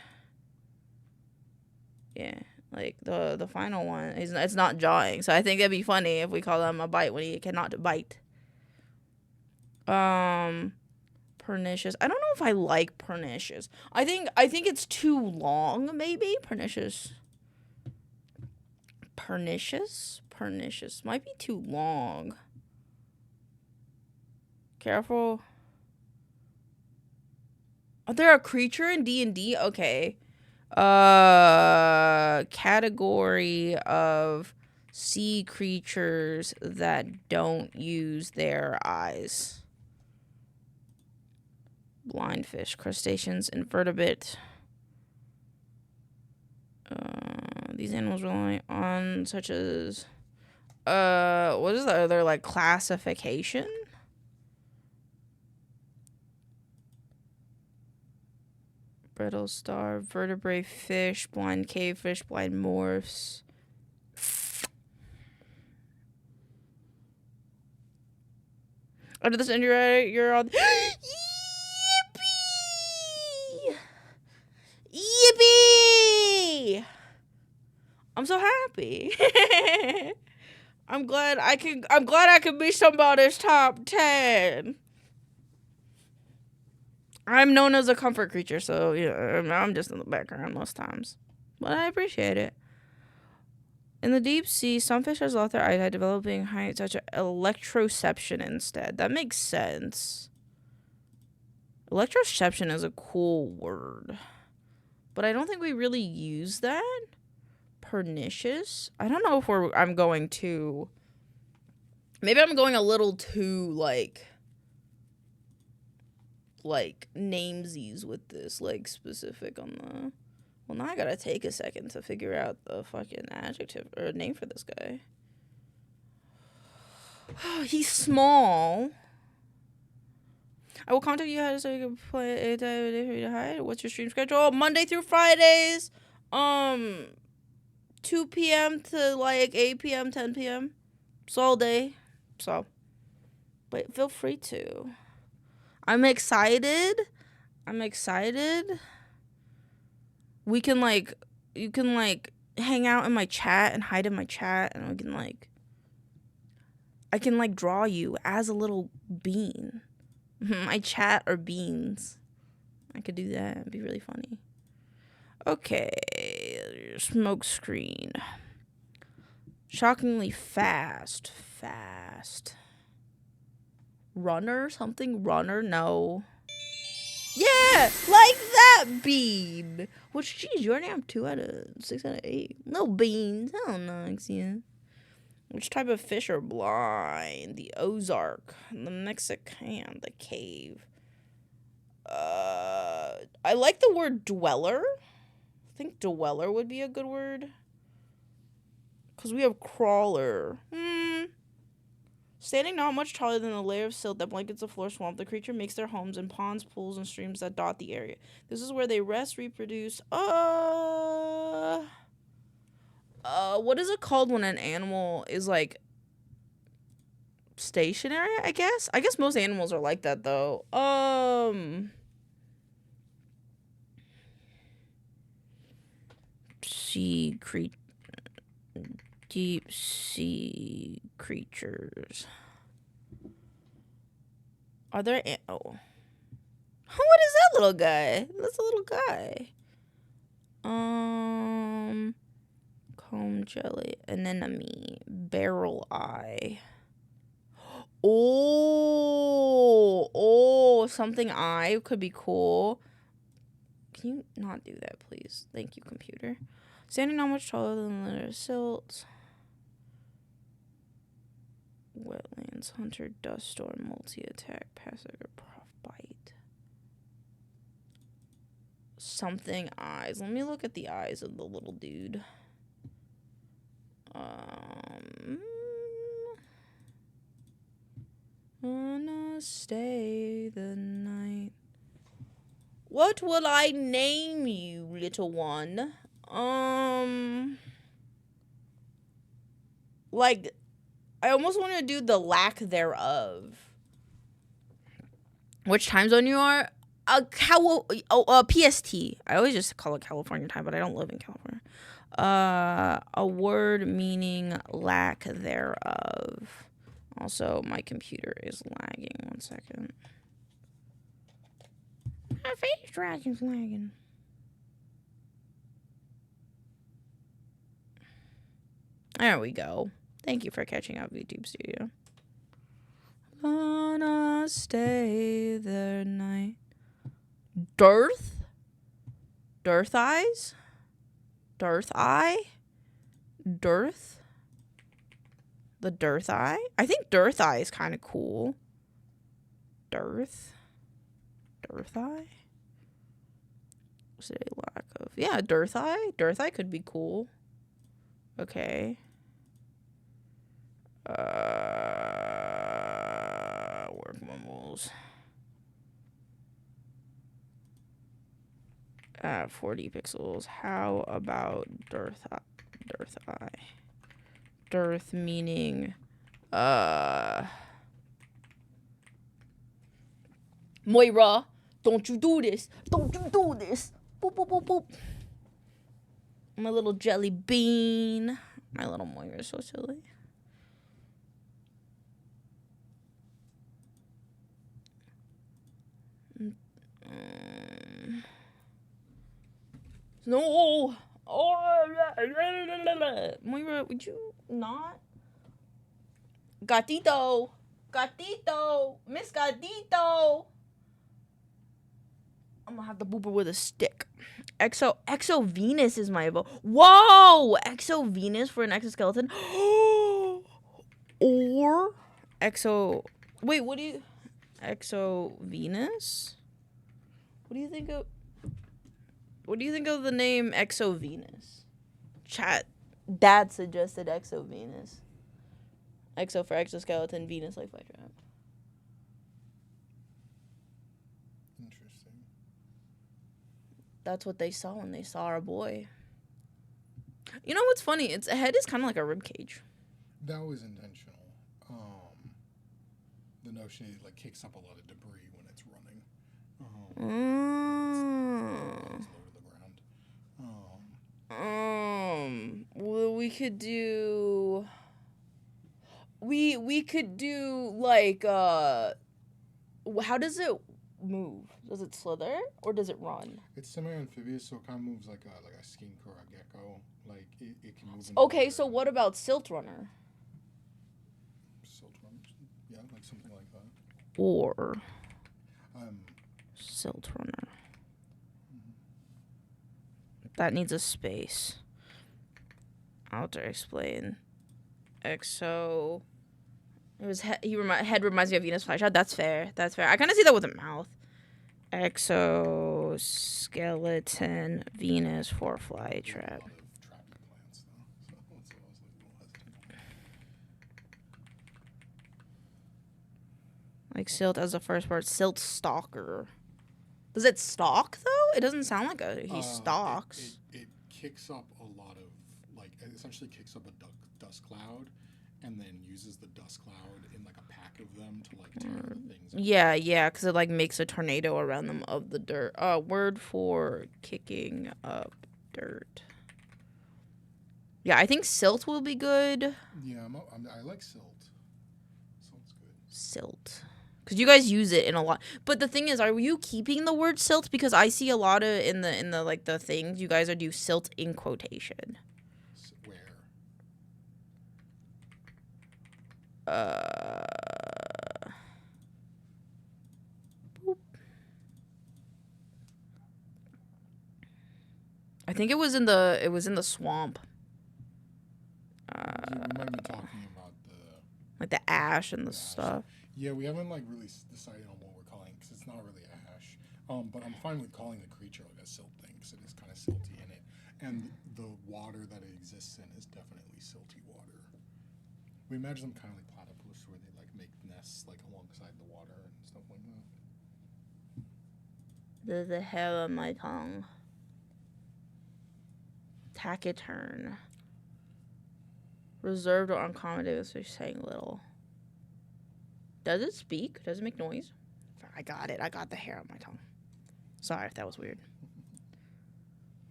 Yeah, like the final one, it's not jawing. So I think it'd be funny if we call him a bite when he cannot bite. Pernicious. I don't know if I like pernicious. I think it's too long, maybe. Pernicious. Pernicious? Pernicious. Might be too long. Careful. Are there a creature in D&D? Okay. Category of sea creatures that don't use their eyes. Blind fish, crustaceans, invertebrate. These animals rely on such as what is the other like classification? Brittle star, vertebrate fish, blind cavefish, blind morphs. Under this injury, you're on. Yippee! I'm so happy. I'm glad I could be somebody's top 10. I'm known as a comfort creature, so yeah, I'm just in the background most times. But I appreciate it. In the deep sea, some fish has lost their eyesight, developing height such as electroception instead. That makes sense. Electroception is a cool word. But I don't think we really use that. Pernicious. I don't know if I'm going to... Maybe I'm going a little too, like namesies with this, like, specific on the... Well, now I gotta take a second to figure out the fucking adjective or name for this guy. He's small. I will contact you so you can play a day for you to hide. What's your stream schedule? Monday through Fridays. 2 p.m. to like 8 p.m., 10 p.m. It's all day. So, but feel free to. I'm excited. We can like, you can like hang out in my chat and hide in my chat, and we can like, I can like draw you as a little bean. My chat are beans. I could do that. It'd be really funny. Okay, smoke screen. Shockingly fast. Runner? Something runner? No. Yeah, like that bean. Which, geez, you already have 2 out of 6 out of 8. No beans. I don't know, yeah. Which type of fish are blind? The Ozark, the Mexican, the cave. I like the word dweller. I think dweller would be a good word. Because we have crawler. Standing not much taller than a layer of silt that blankets the floor swamp, the creature makes their homes in ponds, pools, and streams that dot the area. This is where they rest, reproduce. What is it called when an animal is, like, stationary, I guess? I guess most animals are like that, though. sea creatures. Are there? Oh, what is that little guy? That's a little guy. Comb jelly, anemone, barrel eye. Oh, something eye could be cool. Can you not do that, please? Thank you, computer. Standing not much taller than the silt. Wetlands, hunter, dust storm, multi-attack, passive, or prof bite. Something eyes. Let me look at the eyes of the little dude. Gonna stay the night. What will I name you, little one? Like, I almost want to do the lack thereof. Which time zone you are? PST. I always just call it California time, but I don't live in California. A word meaning lack thereof. Also, my computer is lagging. 1 second. My face dragon's lagging. There we go. Thank you for catching up, YouTube Studio. Gonna stay the night. Dearth? Dearth eyes? Dearth eye? Dearth? The dearth eye? I think dearth eye is kind of cool. Dearth? Dearth eye? Say lack of. Yeah, dearth eye. Dearth eye could be cool. Okay. Work mumbles. 40 pixels. How about dearth eye? Dearth eye. Dearth meaning Moira, don't you do this. Don't you do this. Boop, boop, boop, boop. My little jelly bean. My little Moira is so silly. No. Oh, Moira, would you not? Gatito. Gatito. Miss Gatito. I'm gonna have to boop her with a stick. Exo Venus is my vote. Whoa! Exo Venus for an exoskeleton. Or Exo. Wait, what do you. Exo Venus? What do you think of. What do you think of the name Exo Venus? Chat. Dad suggested Exo Venus. Exo for exoskeleton, Venus like flytrap. Interesting. That's what they saw when they saw our boy. You know what's funny? Its head is kind of like a rib cage. That was intentional. The notion it like kicks up a lot of debris when it's running. It's low to the ground. Well, we could do. We could do like how does it move? Does it slither or does it run? It's semi-amphibious, so it kind of moves like a skink or a gecko. Like it can move. Okay, so what about Silt Runner? Silt runner, yeah, like something like that. Or Silt Runner. That needs a space. I'll have to explain. Exo. It was head reminds me of Venus flytrap. That's fair. That's fair. I kind of see that with a mouth. Exoskeleton Venus for flytrap. Like Silt as the first part. Silt Stalker. Does it stalk though? It doesn't sound like he stalks. It kicks up a lot of it essentially kicks up a dust cloud, and then uses the dust cloud in like a pack of them to like tear the things. Yeah, because it like makes a tornado around them of the dirt. Word for kicking up dirt. Yeah, I think silt will be good. Yeah, I like silt. Silt's good. Silt. Because you guys use it in a lot. But the thing is, are you keeping the word silt? Because I see a lot of in the like the things you guys are do silt in quotation. Where? Boop. I think it was in the swamp. We might have been talking about Like the ash and the ash. stuff. Yeah, we haven't like really decided on what we're calling because it's not really ash. But I'm fine with calling the creature like a silt thing because it is kind of silty in it, and the water that it exists in is definitely silty water. We imagine them kind of like platypus, where they like make nests like alongside the water and stuff like that. There's a hair on my tongue. Taciturn. Reserved or uncommondated, so saying little. Does it speak? Does it make noise? I got it. I got the hair on my tongue. Sorry if that was weird.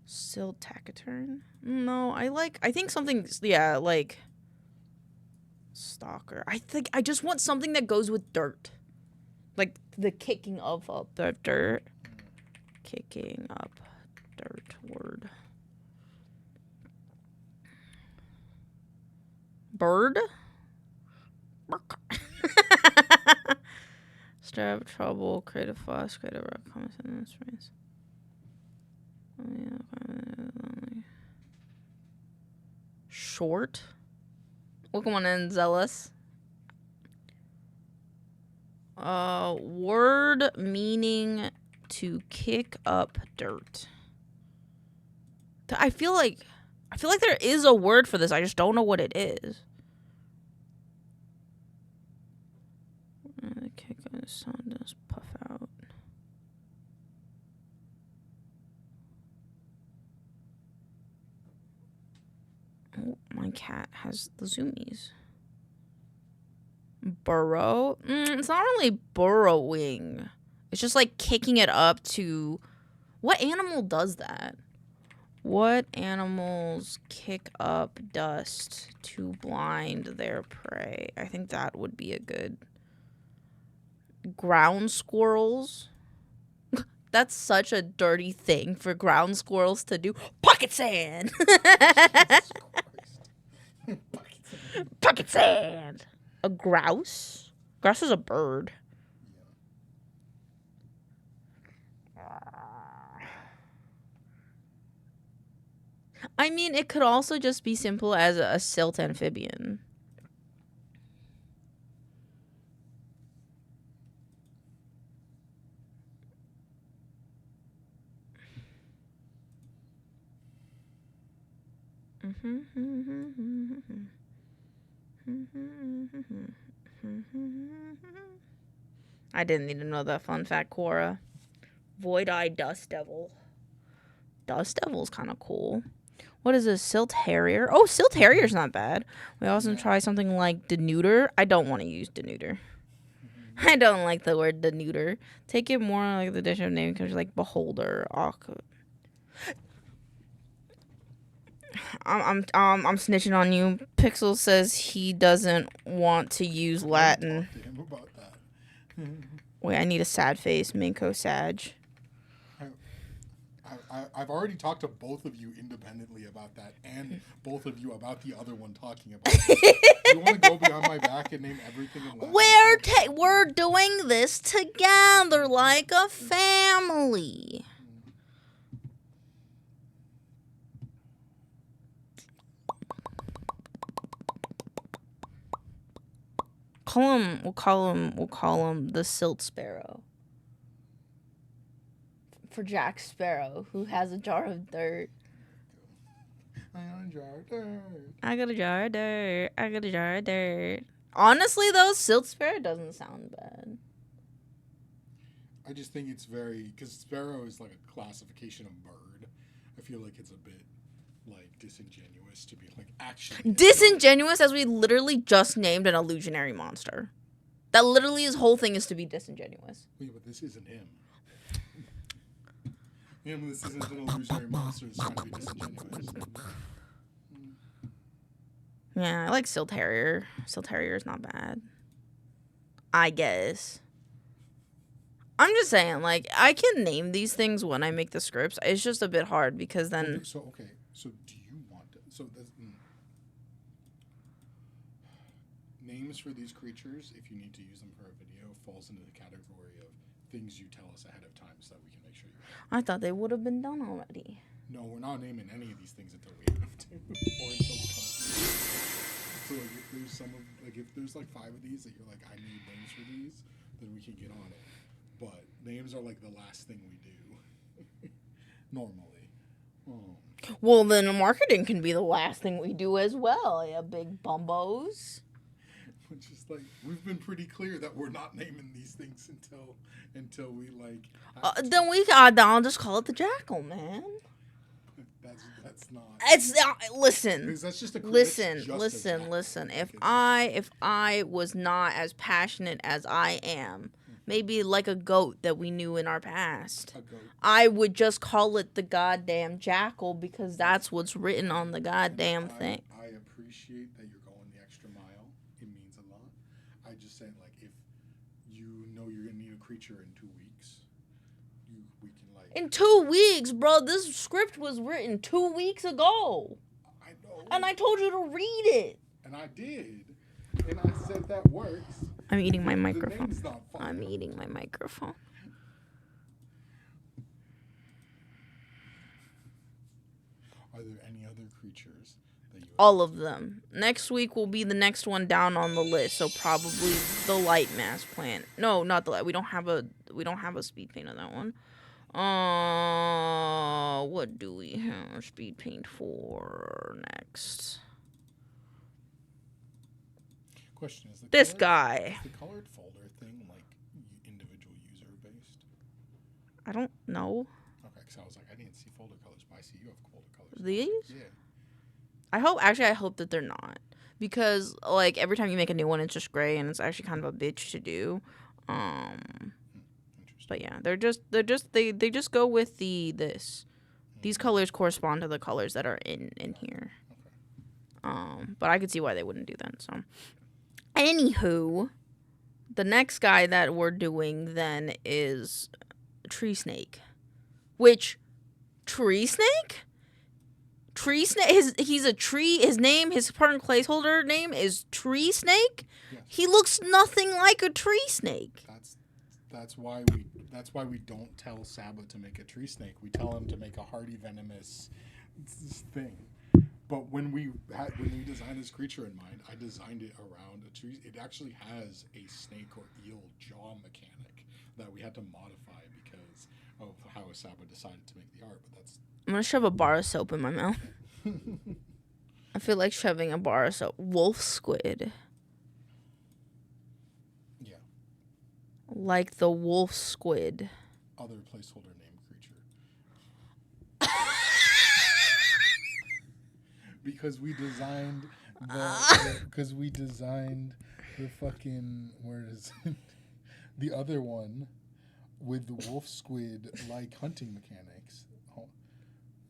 Still taciturn? No, I think something, yeah, like stalker. I just want something that goes with dirt. Like the kicking of up the dirt. Kicking up dirt word. Bird? Stir up trouble, create a fuss, create a rock, comments in this phrase. Short? Welcome on in, Zealous. Word meaning to kick up dirt. I feel like there is a word for this. I just don't know what it is. Kick up the sound, just puff out. Oh, my cat has the zoomies. Burrow? It's not really burrowing. It's just like kicking it up to... What animal does that? What animals kick up dust to blind their prey? I think that would be a good... Ground squirrels? That's such a dirty thing for ground squirrels to do. Pocket sand! Pocket sand! A grouse? Grouse is a bird. I mean, it could also just be simple as a silt amphibian. I didn't need to know that fun fact, Cora. Void-Eye Dust Devil. Dust Devil's kind of cool. What is this? Silt Harrier? Oh, Silt Harrier's not bad. We also try something like denuder. I don't want to use denuder. I don't like the word denuder. Take it more like the dish of name because like beholder. I'm snitching on you. Pixel says he doesn't want to use Latin. Talk to him about that. Wait, I need a sad face. Maincoow Sag. I've already talked to both of you independently about that, and both of you about the other one talking about it. You want to go behind my back and name everything in Latin? We're doing this together like a family. We'll call him the Silt Sparrow. For Jack Sparrow, who has a jar of dirt. I got a jar of dirt. I got a jar of dirt. I got a jar of dirt. Honestly, though, Silt Sparrow doesn't sound bad. I just think it's very... Because sparrow is like a classification of bird. I feel like it's a bit, like, disingenuous to be, like, actually... Disingenuous as we literally just named an illusionary monster. That literally his whole thing is to be disingenuous. Wait, but this isn't him. This isn't an illusionary monster that's trying to be disingenuous. Yeah, I like Still Terrier. Still Terrier is not bad. I guess. I'm just saying, like, I can name these things when I make the scripts. It's just a bit hard because then... So, okay. So, do you want to... So, names for these creatures, if you need to use them for a video, falls into the category of things you tell us ahead of time so that we can make sure you... I thought they would have been done already. No, we're not naming any of these things until we have to. Or until we come up with. So, like, if there's if there's, like, 5 of these that you're like, I need names for these, then we can get on it. But names are, like, the last thing we do. Normally. Well, then marketing can be the last thing we do as well, yeah, big bumbos. It's just like, we've been pretty clear that we're not naming these things until we, like... Then I'll just call it the Jackal, man. That's not... It's listen. Because that's just a... Listen. If I was not as passionate as I am, maybe like a goat that we knew in our past, I would just call it the goddamn Jackal because that's what's written on the goddamn thing. I appreciate that you're going the extra mile. It means a lot. I just say, like, if you know you're gonna need a creature in 2 weeks, we can, like... In 2 weeks, bro. This script was written 2 weeks ago. I know. And I told you to read it. And I did. And I said that works. I'm eating my microphone. The name's not fun. I'm eating my microphone. Are there any other creatures that you... All of them. Next week will be the next one down on the list. So probably the light mass plant. No, not the light. We don't have a speed paint on that one. What do we have speed paint for next? Question is this guy. Is the colored folder thing like individual user based? I don't know. Okay, because I was like, I didn't see folder colors, but I see you have folder colors. These? Yeah. I hope that they're not, because like every time you make a new one, it's just gray, and it's actually kind of a bitch to do. But yeah, they just go with this. These colors correspond to the colors that are in here. Okay. But I could see why they wouldn't do that. So, anywho, the next guy that we're doing then is Tree Snake, which Tree Snake. He's a tree. His current placeholder name is Tree Snake. Yes. He looks nothing like a tree snake. That's why we don't tell Saba to make a tree snake. We tell him to make a hardy venomous thing. But when we designed this creature in mind, I designed it around a tree. It actually has a snake or eel jaw mechanic that we had to modify because of how Saba decided to make the art. But that's... I'm gonna shove a bar of soap in my mouth. I feel like shoving a bar of soap. Wolf squid. Yeah. Like the wolf squid. Other placeholder name creature. Because we designed the fucking, where is it? The other one with the wolf squid like hunting mechanics. Oh,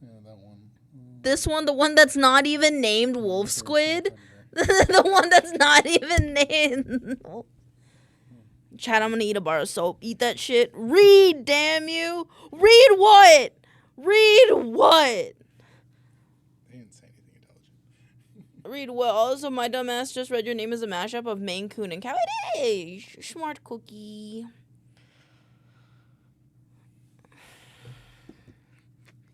yeah, that one. This one, the one that's not even named wolf squid. The one that's not even named. Chad, I'm gonna eat a bar of soap. Eat that shit. Read, damn you. Read what? Read what? They didn't say anything intelligent. Read what? Also, my dumbass just read your name as a mashup of maincoow and cow. It is. Smart cookie.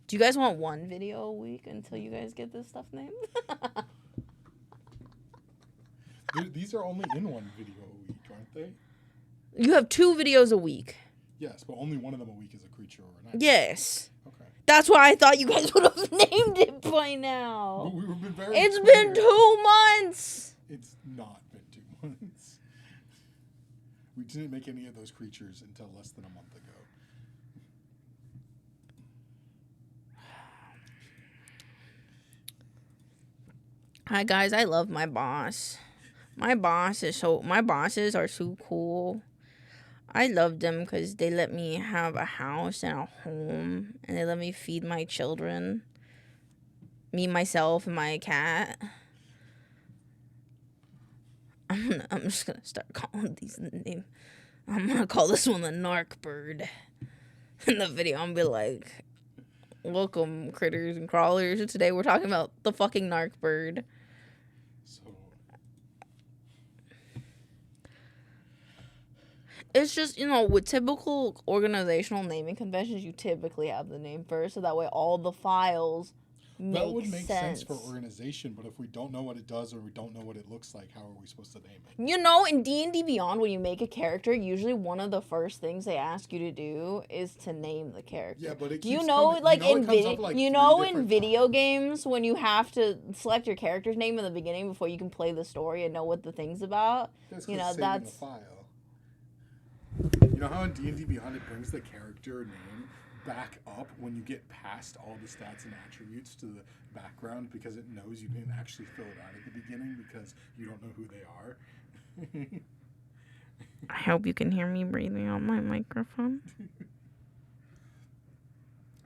Do you guys want one video a week until you guys get this stuff named? These are only in one video a week, aren't they? You have 2 videos a week. Yes, but only one of them a week is a creature or an item. Yes. Okay. That's why I thought you guys would have named it by now. But we were very It's clear. been 2 months. It's not been 2 months. We didn't make any of those creatures until less than a month ago. Hi guys, I love my boss. My bosses are so cool. I love them because they let me have a house and a home, and they let me feed my children, me, myself, and my cat. I'm just gonna start calling these names. I'm gonna call this one the narc bird. In the video, I'm gonna be like, welcome, critters and crawlers. Today we're talking about the fucking narc bird. So It's just, with typical organizational naming conventions, you typically have the name first, so that way all the files make that would make sense for sense. organization, but if we don't know what it does or we don't know what it looks like, how are we supposed to name it? In D&D Beyond, when you make a character, usually one of the first things they ask you to do is to name the character. Yeah, but it Do you keeps know, coming- like, you know in it comes video, up, like, you three know, in different video times. games, when you have to select your character's name in the beginning before you can play the story and know what the thing's about? That's You 'cause know, saving that's... the file. You know how in D&D Beyond it brings the character name back up when you get past all the stats and attributes to the background because it knows you didn't actually fill it out at the beginning because you don't know who they are. I hope you can hear me breathing on my microphone.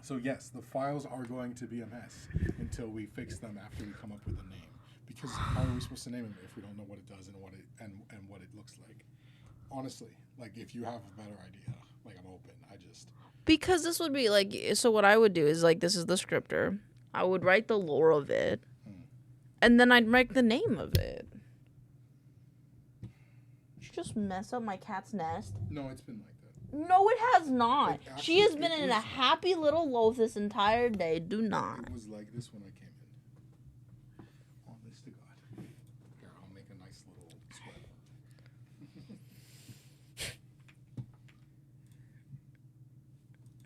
So yes, the files are going to be a mess until we fix them after we come up with a name. Because how are we supposed to name it if we don't know what it does and what it looks like? Honestly, like if you have a better idea, like I'm open. Because this would be like, so what I would do is like, this is the scripter. I would write the lore of it, and then I'd write the name of it. Did you just mess up my cat's nest? No, it's been like that. No, it has not. It actually- She has been it in a was- happy little loaf this entire day. Do not. It was like this when I came in. Honest to God. Here, I'll make a nice little square.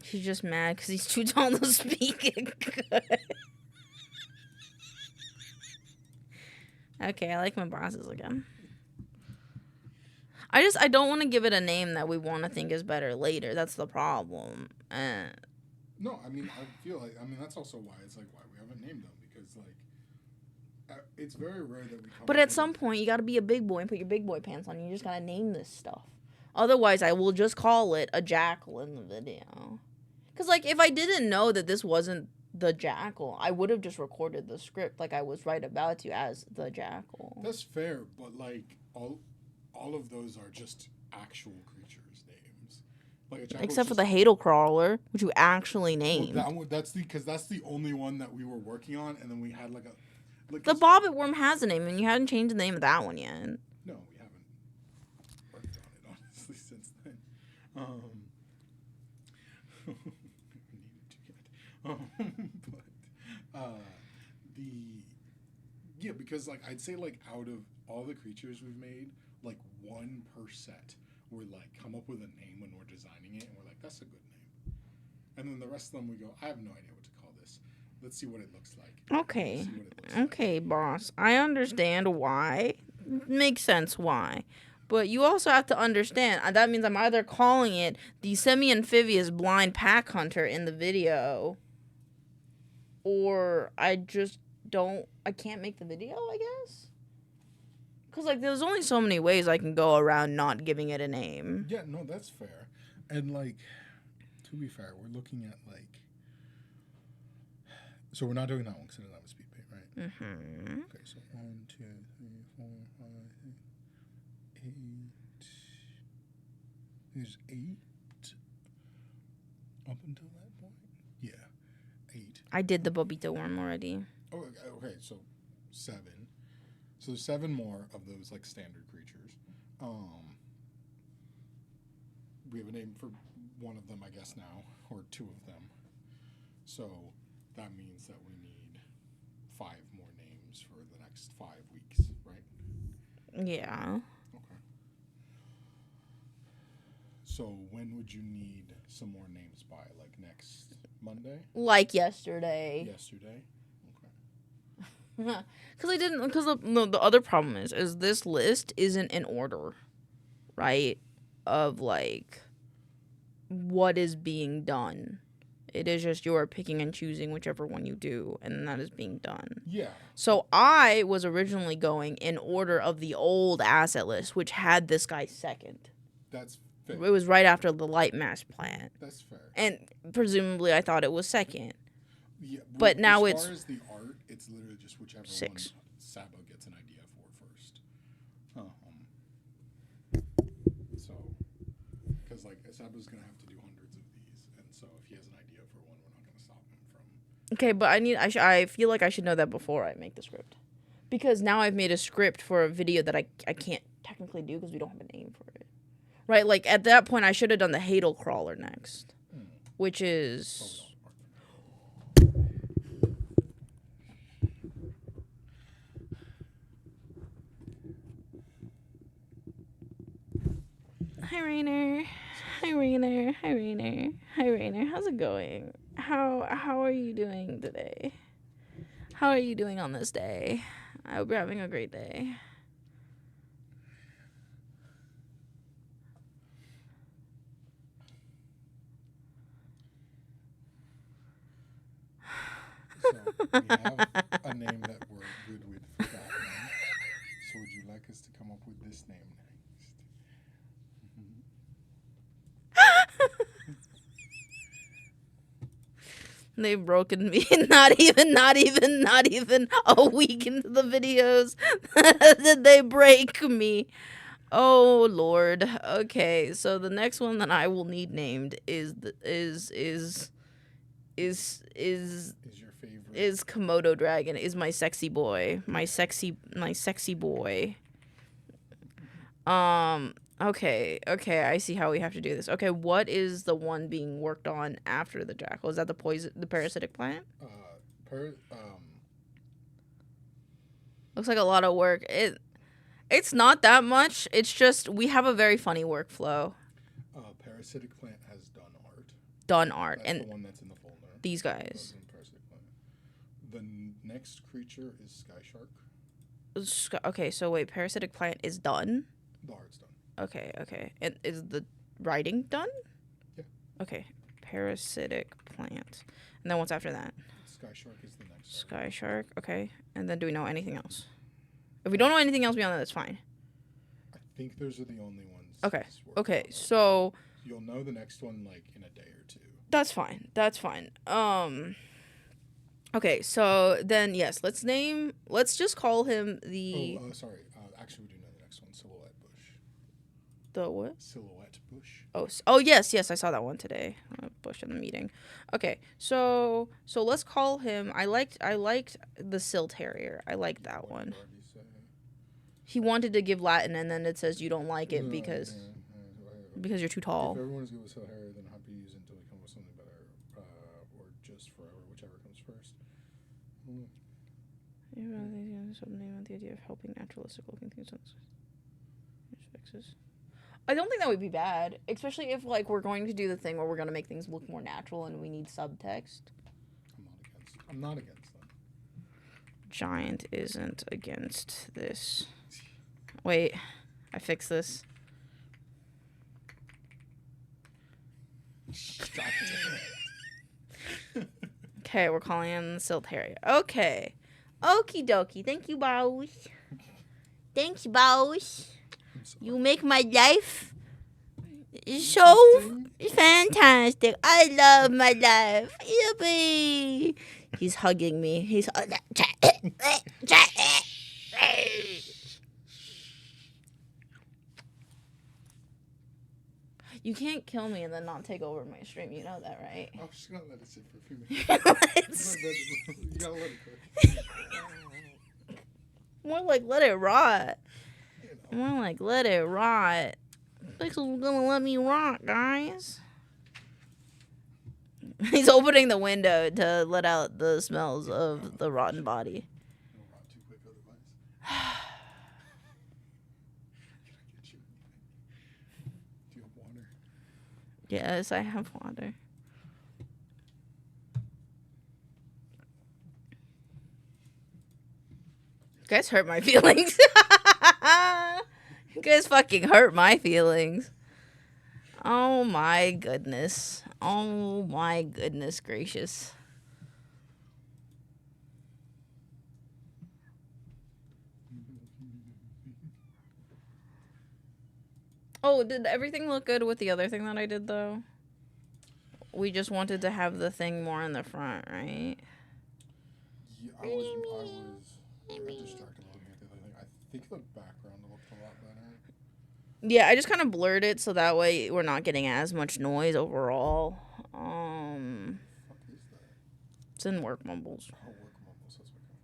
She's just mad because he's too tall to speak it good. Okay, I like my bosses again. I don't want to give it a name that we want to think is better later. That's the problem. No, I mean, I feel like, that's also why it's like, why we haven't named them, because, like, it's very rare that we come But up at with some point, you got to be a big boy and put your big boy pants on. You just got to name this stuff. Otherwise, I will just call it a jackal in the video. Because, like, if I didn't know that this wasn't the jackal, I would have just recorded the script like I was right about to as the jackal. That's fair, but, like, all of those are just actual creatures' names. Like, a jackal's Except for just- the Hadal Crawler, which you actually Well, named. that one, that's the only one that we were working on, and then we had, like, The 'cause- Bobbit Worm has a name, and you hadn't changed the name of that one yet. No, we haven't worked on it, honestly, since then. Because like I'd say like out of all the creatures we've made, like 1 per set we're like come up with a name when we're designing it, and we're like, that's a good name. And then the rest of them we go, I have no idea what to call this. Let's see what it looks like. Okay. Let's see what it looks like. Okay, boss. I understand why. Makes sense why. But you also have to understand, that means I'm either calling it the semi-amphibious blind pack hunter in the video, or I can't make the video, I guess? Because, like, there's only so many ways I can go around not giving it a name. Yeah, no, that's fair. And like, to be fair, we're looking at like, so we're not doing that one because it doesn't have a speed paint, right? Mm-hmm. Okay, so 1, 2, 3, 4, 5, 8. There's 8 up until that point. Yeah, 8. I did the Bobito worm already. Oh, okay, so 7. So there's 7 more of those like standard creatures. We have a name for one of them, I guess now, or 2 of them. So that means that we need 5 more names for the next 5 weeks, right? Yeah. Okay. So when would you need some more names by? Like next Monday? Like yesterday. Yesterday? Because the other problem is this list isn't in order, right? Of like what is being done. It is just you're picking and choosing whichever one you do, and that is being done. Yeah. So I was originally going in order of the old asset list, which had this guy second. That's fair. It was right after the light mass plant, That's fair. and presumably I thought it was second. Yeah, But now as it's far as the art, it's literally just whichever 6. one Sabo gets an idea for first. like, Saba's gonna have to do hundreds of these, and so if he has an idea for one, we're not gonna stop him from. Okay, but I feel like I should know that before I make the script, because now I've made a script for a video that I can't technically do because we don't have a name for it, right? Like at that point, I should have done the Hadal crawler next, which is. Hi Rainer. Hi Rainer. Hi Rainer. Hi Rainer. How's it going? How are you doing today? How are you doing on this day? I hope you're having a great day. So we have a name that we're good with for that one. So would you like us to come up with this name next? They've broken me. Not even a week into the videos did they break me. Oh Lord. Okay, so the next one that I will need named is Your favorite? is Komodo Dragon. Is my sexy boy. My sexy boy. Okay, I see how we have to do this. Okay, what is the one being worked on after the jackal? Is that the parasitic plant? Looks like a lot of work. It's not that much. It's just we have a very funny workflow. Parasitic plant has done art. Done art. That's And the one that's in the folder. these guys. Parasitic plant. The next creature is Sky Shark. Okay, so wait, parasitic plant is done? The art's done. Okay. And is the writing done? Yeah. Okay, parasitic plant. And then what's after that? Sky Shark is the next. Sky Shark, okay. And then do we know anything else? If we don't know anything else beyond that, that's fine. I think those are the only ones. Okay, so... You'll know the next one, like, in a day or two. That's fine. Okay, so then, yes, let's just call him the... Sorry. Actually, we do know the next one. Silhouette Bush. The what? Silhouette Bush. Oh, yes, I saw that one today. Bush in the meeting. Okay, so let's call him... I liked the Sill Terrier. I liked that one. He wanted to give Latin, and then it says you don't like it because you're too tall. If everyone's good with Sill Terrier, then happy to use it until we come with something better, or just forever, whichever comes first. Something about the idea of helping naturalistic looking things. I don't think that would be bad, especially if like we're going to do the thing where we're going to make things look more natural and we need subtext. I'm not against them. Giant isn't against this. Wait, I fixed this. Okay, we're calling him the Sill Terrier. Okay. Okie dokie. Thank you, boss. Thank you, boss. You make my life so fantastic. I love my life. Yippee. He's hugging me. He's... You can't kill me and then not take over my stream. You know that, right? I'm just gonna let it sit for a few minutes. You gotta let it cook. More like let it rot. More like let it rot. Pixel's gonna let me rot, guys. He's opening the window to let out the smells of the rotten body. It'll rot too quick otherwise. Do you have water? Yes, I have water. You guys hurt my feelings. You guys fucking hurt my feelings. Oh my goodness. Oh my goodness gracious. Oh, did everything look good with the other thing that I did though? We just wanted to have the thing more in the front, right? Yeah, I was distracted looking at the other thing. I think the background looked a lot better. Yeah, I just kind of blurred it so that way we're not getting as much noise overall. Fuck is that? It's in work mumbles. Oh, work mumbles. That's okay.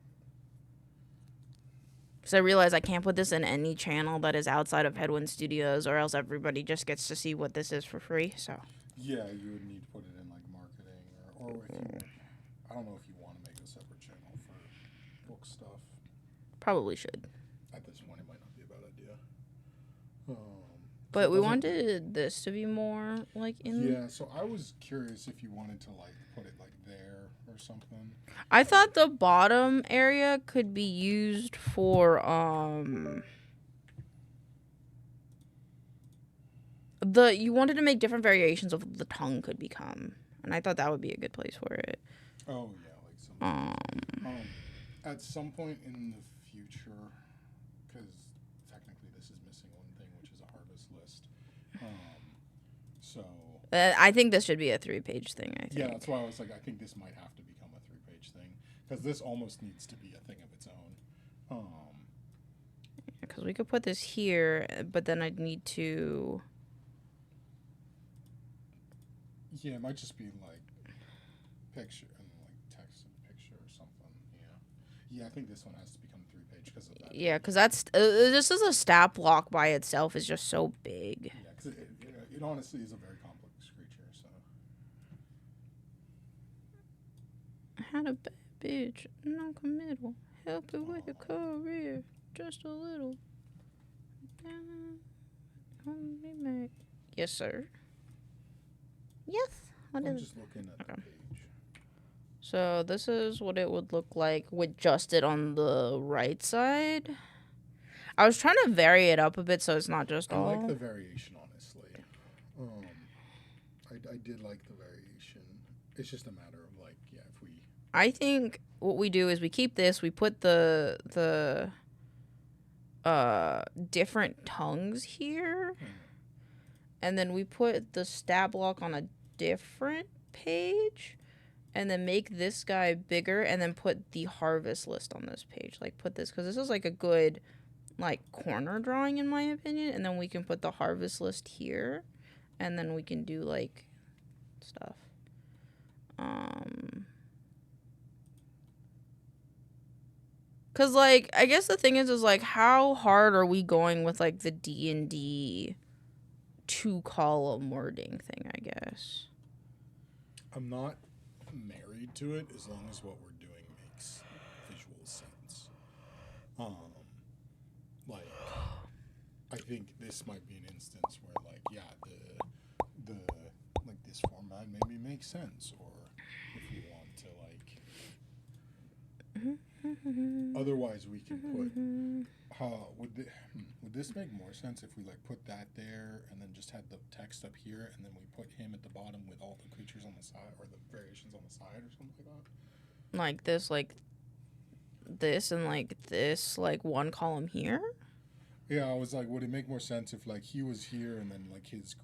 So I realize I can't put this in any channel that is outside of Headwind Studios, or else everybody just gets to see what this is for free. So Yeah, you would need to put it in like marketing, or if you, I don't know if you want to make a separate channel for book stuff. probably should. At this point, it might not be a bad idea. But so we it doesn't- wanted this to be more like in. Yeah, so I was curious if you wanted to like put it like there or something. I thought the bottom area could be used for you wanted to make different variations of what the tongue could become, and I thought that would be a good place for it. Oh yeah, like some. At some point in the future, because technically this is missing one thing, which is a harvest list. So. I think this should be a 3-page thing. I think. Yeah, that's why I was like, I think this might have to become a 3-page thing, because this almost needs to be a thing of its own. Because we could put this here, but then I'd need to. Yeah, it might just be like picture and like text and picture or something. Yeah, I think this one has to become 3-page because of that. Yeah, because that's this is a stat block by itself is just so big. Yeah, because it honestly is a very complex creature. So. I had a bad bitch, non-committal, help it with a career, just a little. Yes, sir. Yes. What I'm is? just looking at the page. So this is what it would look like with just it on the right side. I was trying to vary it up a bit so it's not just all. I like the variation, honestly. I did like the variation. It's just a matter of like, yeah, if we. I think what we do is we keep this. We put the different tongues here, and then we put the stat block on a different page, and then make this guy bigger, and then put the harvest list on this page. Like put this because this is like a good like corner drawing in my opinion, and then we can put the harvest list here, and then we can do like stuff. Cause like I guess the thing is like how hard are we going with like the D&D 2-column wording thing? I guess I'm not married to it as long as what we're doing makes visual sense. Like I think this might be an instance where like yeah the like this format maybe makes sense, or if we want to like. Otherwise, we can put. Would this make more sense if we like put that there and then just had the text up here and then we put him at the bottom with all the creatures on the side or the variations on the side or something like that? like this and like this like one column here. Yeah, I was like, would it make more sense if like he was here and then like his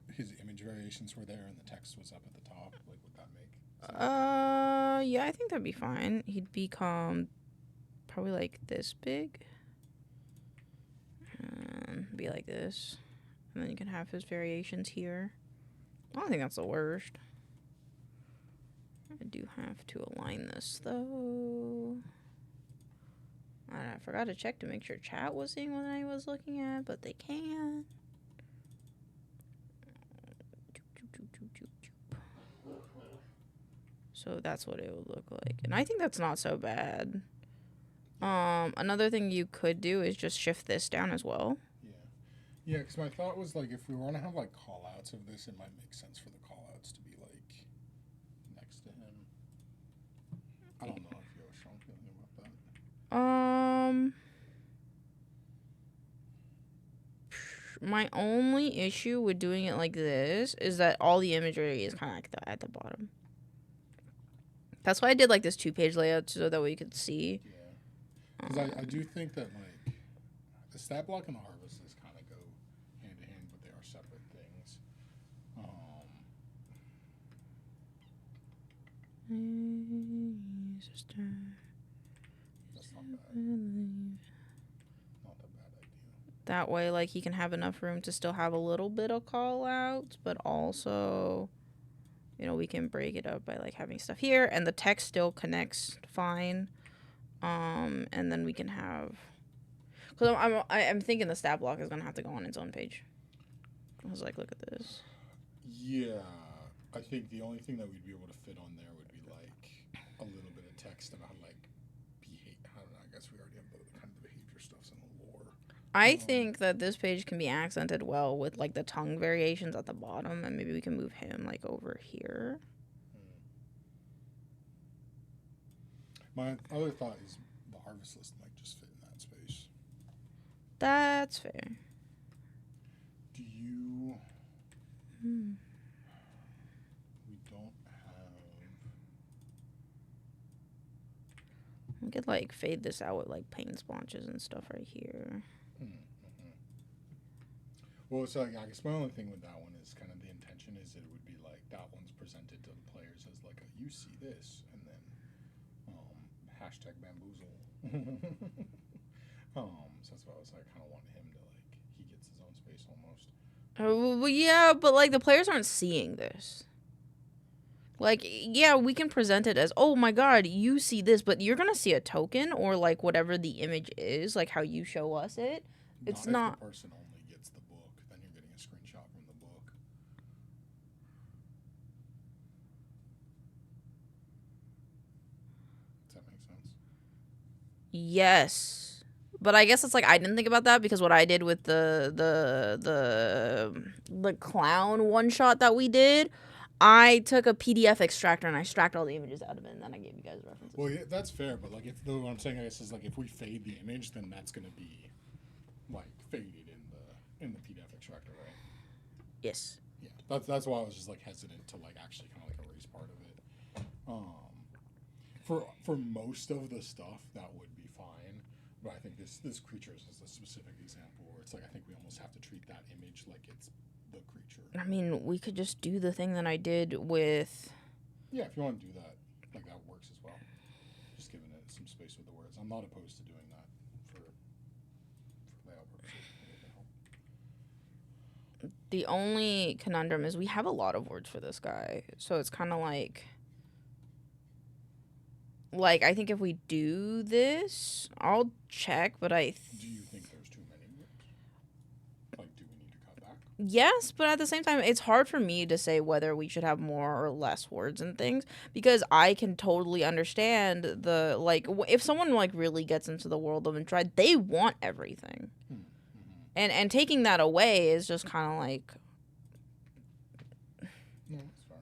image variations were there and the text was up at the top? Like, would that make sense? Yeah, I think that'd be fine. He'd become probably like this big. Be like this. And then you can have his variations here. I don't think that's the worst. I do have to align this though. I forgot to check to make sure chat was seeing what I was looking at, but they can. So that's what it would look like. And I think that's not so bad. Another thing you could do is just shift this down as well. Yeah, because my thought was like if we want to have like call outs of this, it might make sense for the call outs to be like next to him. I don't know if you have a strong feeling about that. My only issue with doing it like this is that all the imagery is kind of like at the bottom. That's why I did like this 2-page layout so that we could see. Yeah. Because I do think that like the stat block and the harvest list kind of go hand in hand, but they are separate things. That's not bad. Not a bad idea. That way, like, he can have enough room to still have a little bit of call outs, but also, you know, we can break it up by, like, having stuff here, and the text still connects fine. And then we can have, because I'm thinking the stat block is gonna have to go on its own page. I was like, look at this. Yeah, I think the only thing that we'd be able to fit on there would be like a little bit of text about like I don't know. I guess we already have the kind of behavior stuffs in the lore. I think that this page can be accented well with like the tongue variations at the bottom, and maybe we can move him like over here. My other thought is the harvest list might just fit in that space. That's fair. Do you? We don't have. We could like fade this out with like paint splotches and stuff right here. Well, so I guess my only thing with that one is kind of the intention is that it would be like that one's presented to the players as like a you see this, and then hashtag bamboozle. So that's why I was like kind of wanting him to like he gets his own space almost. Well, yeah, but like the players aren't seeing this. Like, yeah, we can present it as, oh my god, you see this, but you're gonna see a token or like whatever the image is, like how you show us it. It's not. If the person only gets the book, then you're getting a screenshot from the book. Does that make sense? Yes. But I guess it's like I didn't think about that because what I did with the clown one shot that we did, I took a PDF extractor and I extracted all the images out of it, and then I gave you guys references. Well, yeah, that's fair, but like if what I'm saying I guess is like if we fade the image, then that's gonna be like faded in the PDF extractor, right? Yes. Yeah, that's why I was just like hesitant to like actually kind of like erase part of it. For most of the stuff that would be fine, but I think this creature is a specific example where it's like I think we almost have to treat that image like it's the creature. I mean, we could just do the thing that I did with. Yeah, if you want to do that, like that works as well. Just giving it some space with the words. I'm not opposed to doing that for layout purposes. The only conundrum is we have a lot of words for this guy, so it's kind of like I think if we do this, I'll check, but Do you think there's too many words? Like, do we need to cut back? Yes, but at the same time, it's hard for me to say whether we should have more or less words and things because I can totally understand the, like, if someone, like, really gets into the world of Enshrined, they want everything. And taking that away is just kind of, like,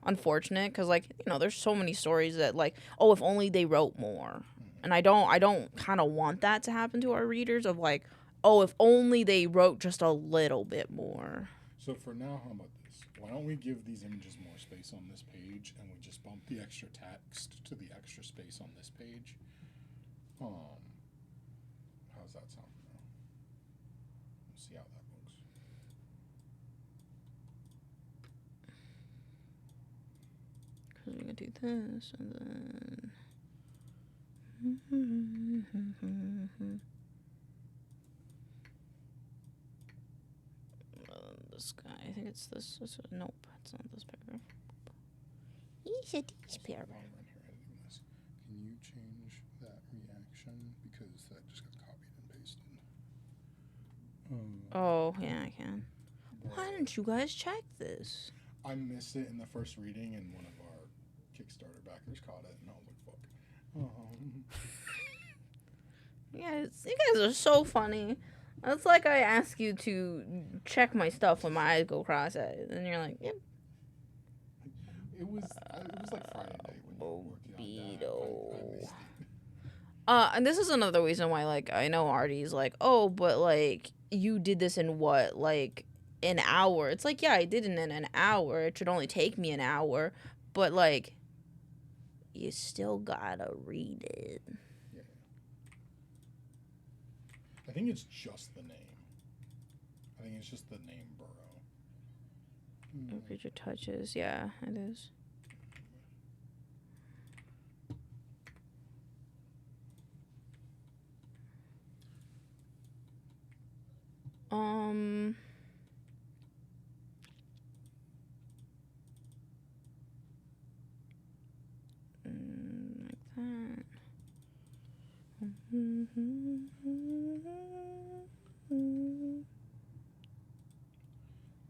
unfortunate because, like, you know, there's so many stories that, like, oh, if only they wrote more. And I don't kind of want that to happen to our readers of, like, oh, if only they wrote just a little bit more. So for now, how about this? Why don't we give these images more space on this page, and we just bump the extra text to the extra space on this page? How's that sound now? Let's see how that looks. Because we can do this, and then... this guy, I think it's this. Nope, it's not this paragraph. It's this paragraph. While I'm here editing this, can you change that reaction because that just got copied and pasted? Oh, yeah, I can. Why didn't you guys check this? I missed it in the first reading, and one of our Kickstarter backers caught it, and I was like, "Fuck." You guys are so funny. It's like I ask you to check my stuff when my eyes go cross-eyed, and you're like, "Yep." It was like Friday night when you were working on that. I missed it. And this is another reason why, like, I know Artie's like, oh, but like you did this in what, like, an hour? It's like, yeah, I did it in an hour. It should only take me an hour, but like, you still gotta read it. Yeah. I think it's just the name. I think it's just the name Burrow. Creature touches, yeah, it is. Like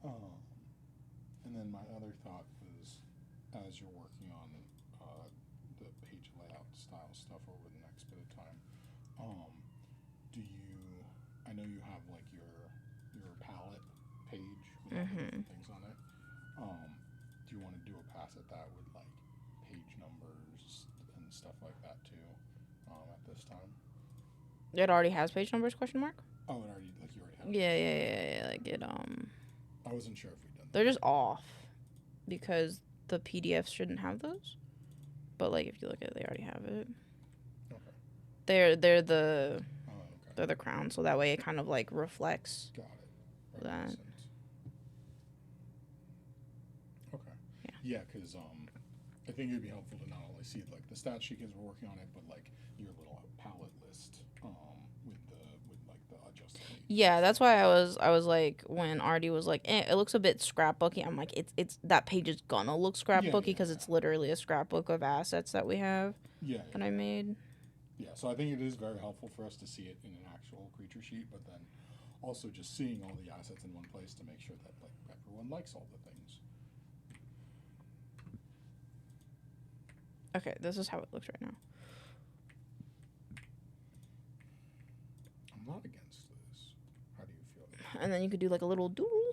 that. And then my other thought was, as you're working on the page layout style stuff over the next bit of time, do you? I know you have like your palette page with all the different things on it. Do you want to do a pass at that with like page numbers and stuff like that too? At this time. It already has page numbers? Question mark. Oh, it already like you already have. Yeah. Like it. I wasn't sure if we'd done that. They're just off because the PDFs shouldn't have those. But like if you look at it, they already have it. Okay. They're the Okay. they're the crown, so that way it kind of like reflects. Got it. That. Makes sense. Okay. Yeah, because I think it'd be helpful to not only see like the stat sheet as we're working on it, but like your little palette list with like the adjusted. Yeah, that's why I was like when Artie was like, it looks a bit scrapbooky. I'm like, it's that page is gonna look scrapbooky because it's literally a scrapbook of assets that we have. That I made. Yeah, so I think it is very helpful for us to see it in an actual creature sheet, but then also just seeing all the assets in one place to make sure that like everyone likes all the things. Okay, this is how it looks right now. I'm not against this. How do you feel? And then you could do like a little doodle.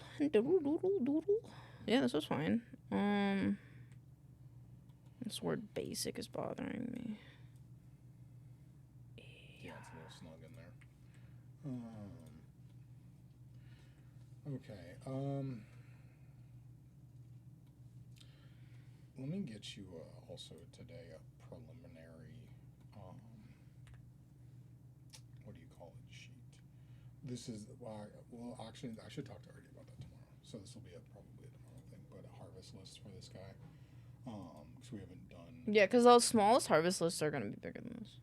Yeah, this was fine. This word basic is bothering me. Yeah, it's a little snug in there. Okay. Let me get you also today a preliminary, what do you call it, sheet. This is, well, actually, I should talk to Artie about that tomorrow. So this will be probably a tomorrow thing, but a harvest list for this guy. Because we haven't done. Yeah, because those smallest harvest lists are going to be bigger than this.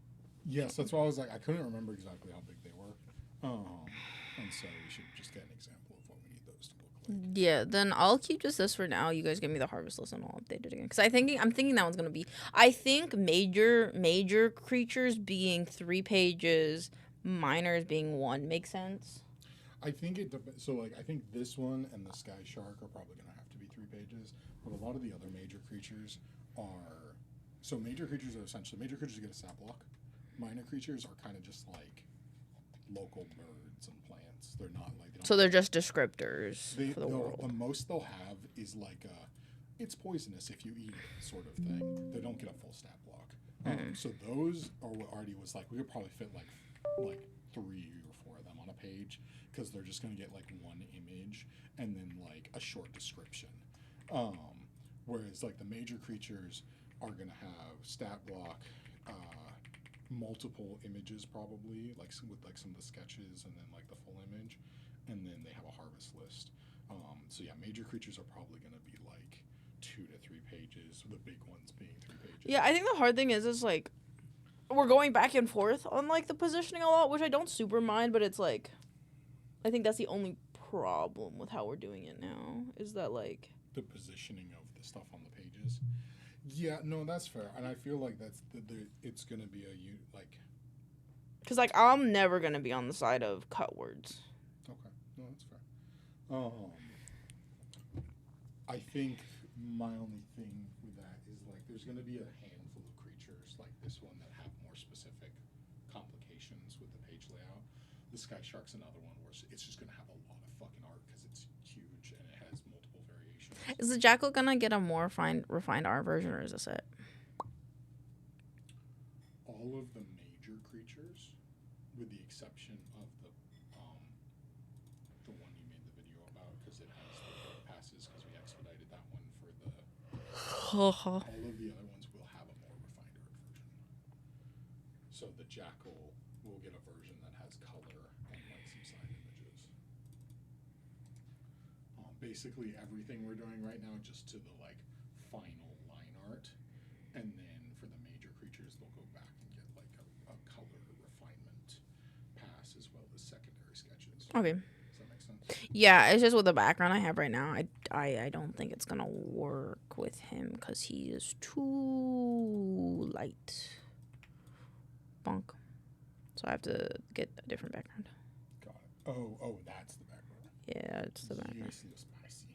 Yes, that's why I was like, I couldn't remember exactly how big they were. And so we should just get an example of what we need those to look like. Yeah, then I'll keep just this for now. You guys give me the harvest list and I'll update it again. Because I'm thinking that one's going to be, I think major creatures being 3 pages, minors being 1 makes sense. I think it depends. So, like, I think this one and the sky shark are probably going to have to be 3 pages. But a lot of the other major creatures are. So, major creatures are essentially. Major creatures get a stat block. Minor creatures are kind of just like local birds and plants. They're not like. So, they're just descriptors for the world. The most they'll have is like it's poisonous if you eat it sort of thing. They don't get a full stat block. So, those are what Artie was like. We could probably fit like 3 or 4 of them on a page. Because they're just going to get like 1 image and then like a short description. Whereas like the major creatures are going to have stat block, multiple images probably, like with like some of the sketches and then like the full image, and then they have a harvest list. So yeah, major creatures are probably going to be like 2 to 3 pages, the big ones being 3 pages. Yeah, I think the hard thing is like we're going back and forth on like the positioning a lot, which I don't super mind, but it's like I think that's the only problem with how we're doing it now is that like the positioning of the stuff on the pages. Yeah, no, that's fair, and I feel like that's it's gonna be because like I'm never gonna be on the side of cut words. Okay, no, that's fair. I think my only thing with that is like there's gonna be a handful of creatures like this one that have more specific complications with the page layout. The sky shark's another one where it's just gonna have a lot of fucking art because it's huge and it has multiple variations. Is the jackal gonna get a more refined art version, or is this it? All of the major creatures, with the exception of the one you made the video about, because it has the passes because we expedited that one for the. All of the other ones will have a more refined art version. So the jackal will get a version that has color and like some side images. Basically everything we're doing right now just to the like final line art, and then for the major creatures they'll go back and get like a color refinement pass as well as secondary sketches. Okay. Does that make Yeah, it's just with the background I have right now. I don't think it's gonna work with him because he is too light. Bonk. So I have to get a different background. Got it. Oh, that's the background. Yeah, it's the background. You're so spicy.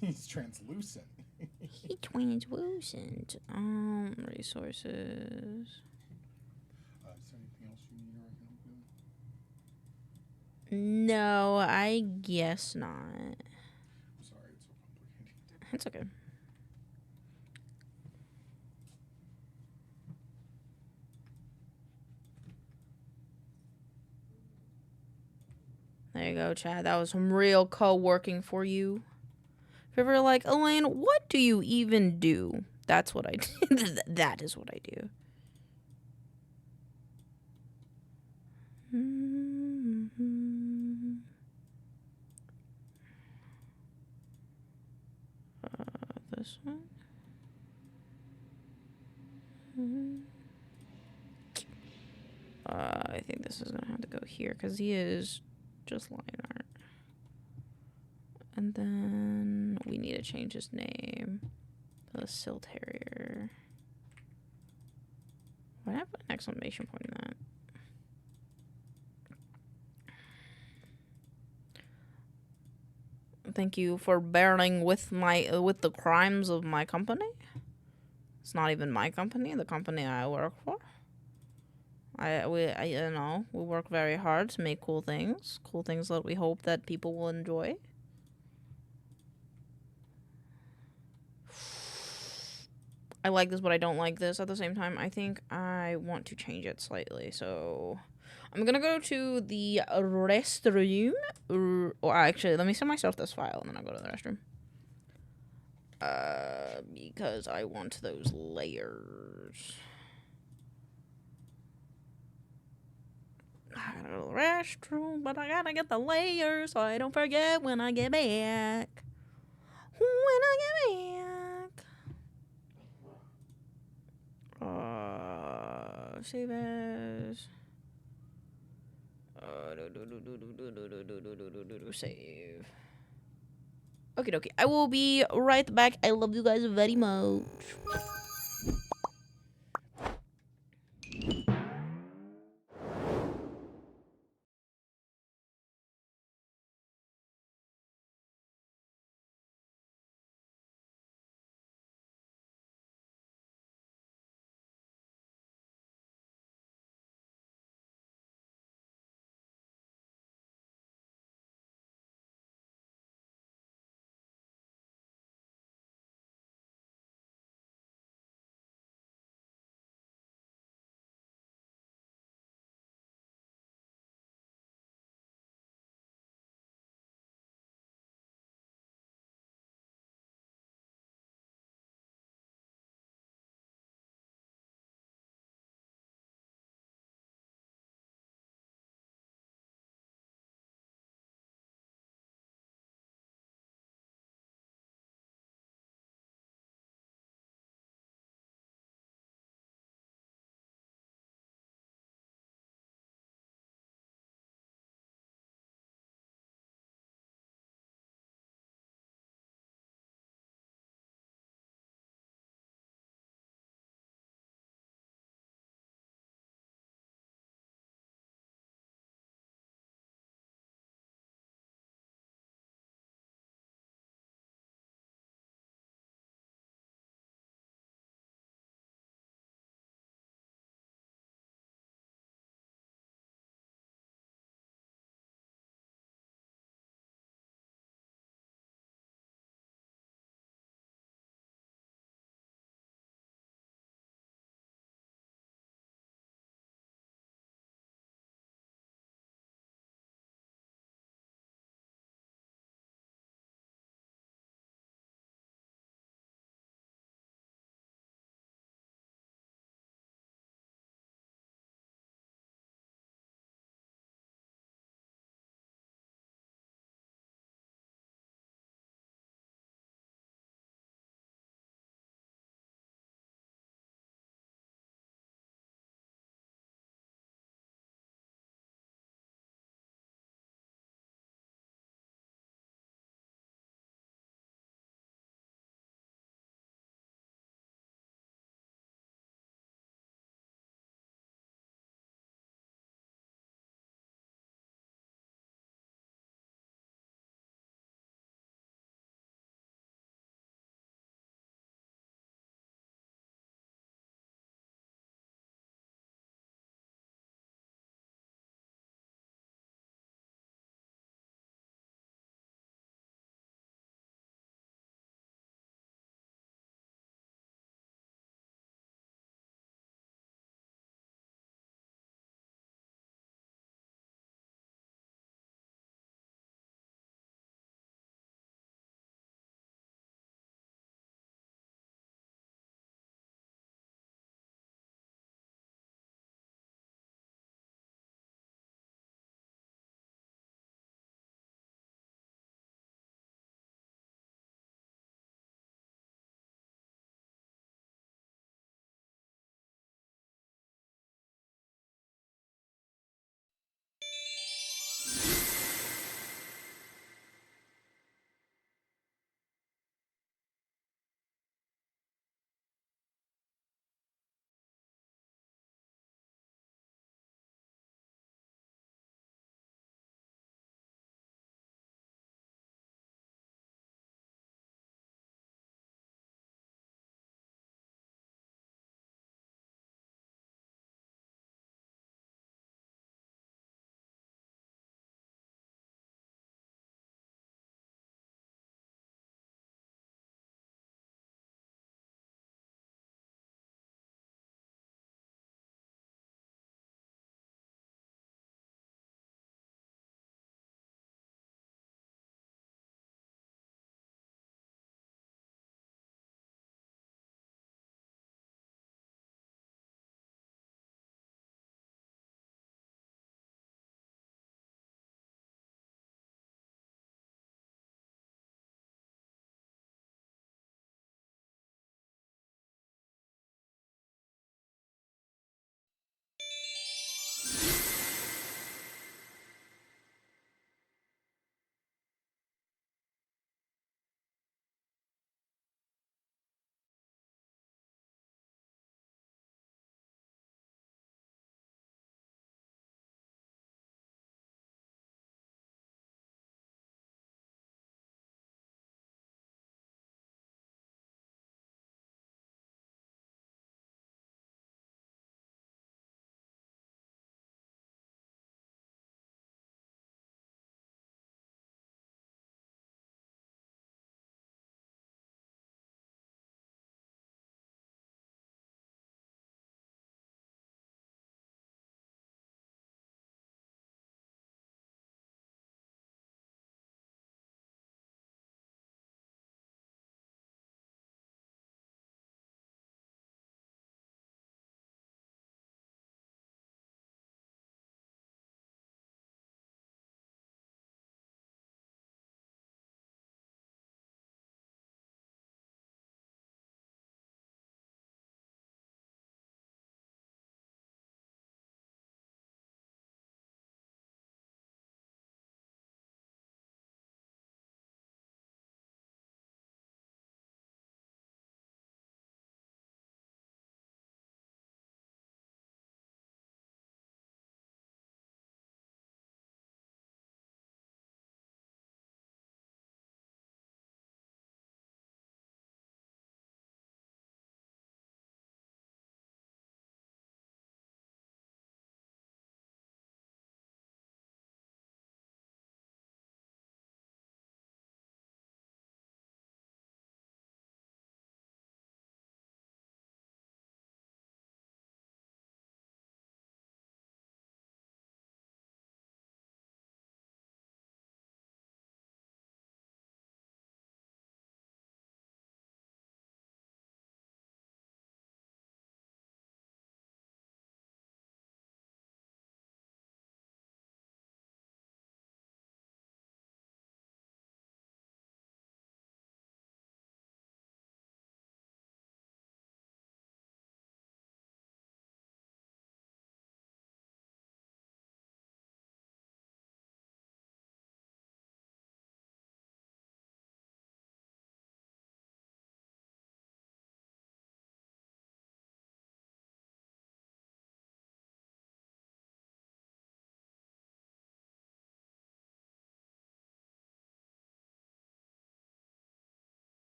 He's translucent. He translucent. Resources. Is there anything else you need or I can help you with? No, I guess not. I'm sorry, it's so complicated. It's okay. There you go, Chad. That was some real co-working for you. If you're ever like, Elaine, what do you even do? That's what I do. That is what I do. This one. I think this is gonna have to go here because he is just line art. And then we need to change his name to the Silt Harrier. Why did I put an exclamation point in that? Thank you for bearing with with the crimes of my company. It's not even my company, the company I work for. We work very hard to make cool things that we hope that people will enjoy. I like this, but I don't like this at the same time. I think I want to change it slightly, so I'm gonna go to the restroom. Or actually, let me send myself this file, and then I'll go to the restroom. Because I want those layers. I gotta go to the restroom, but I gotta get the layers so I don't forget when I get back. When I get back. Save as. Save. Okie dokie. I will be right back. I love you guys very much.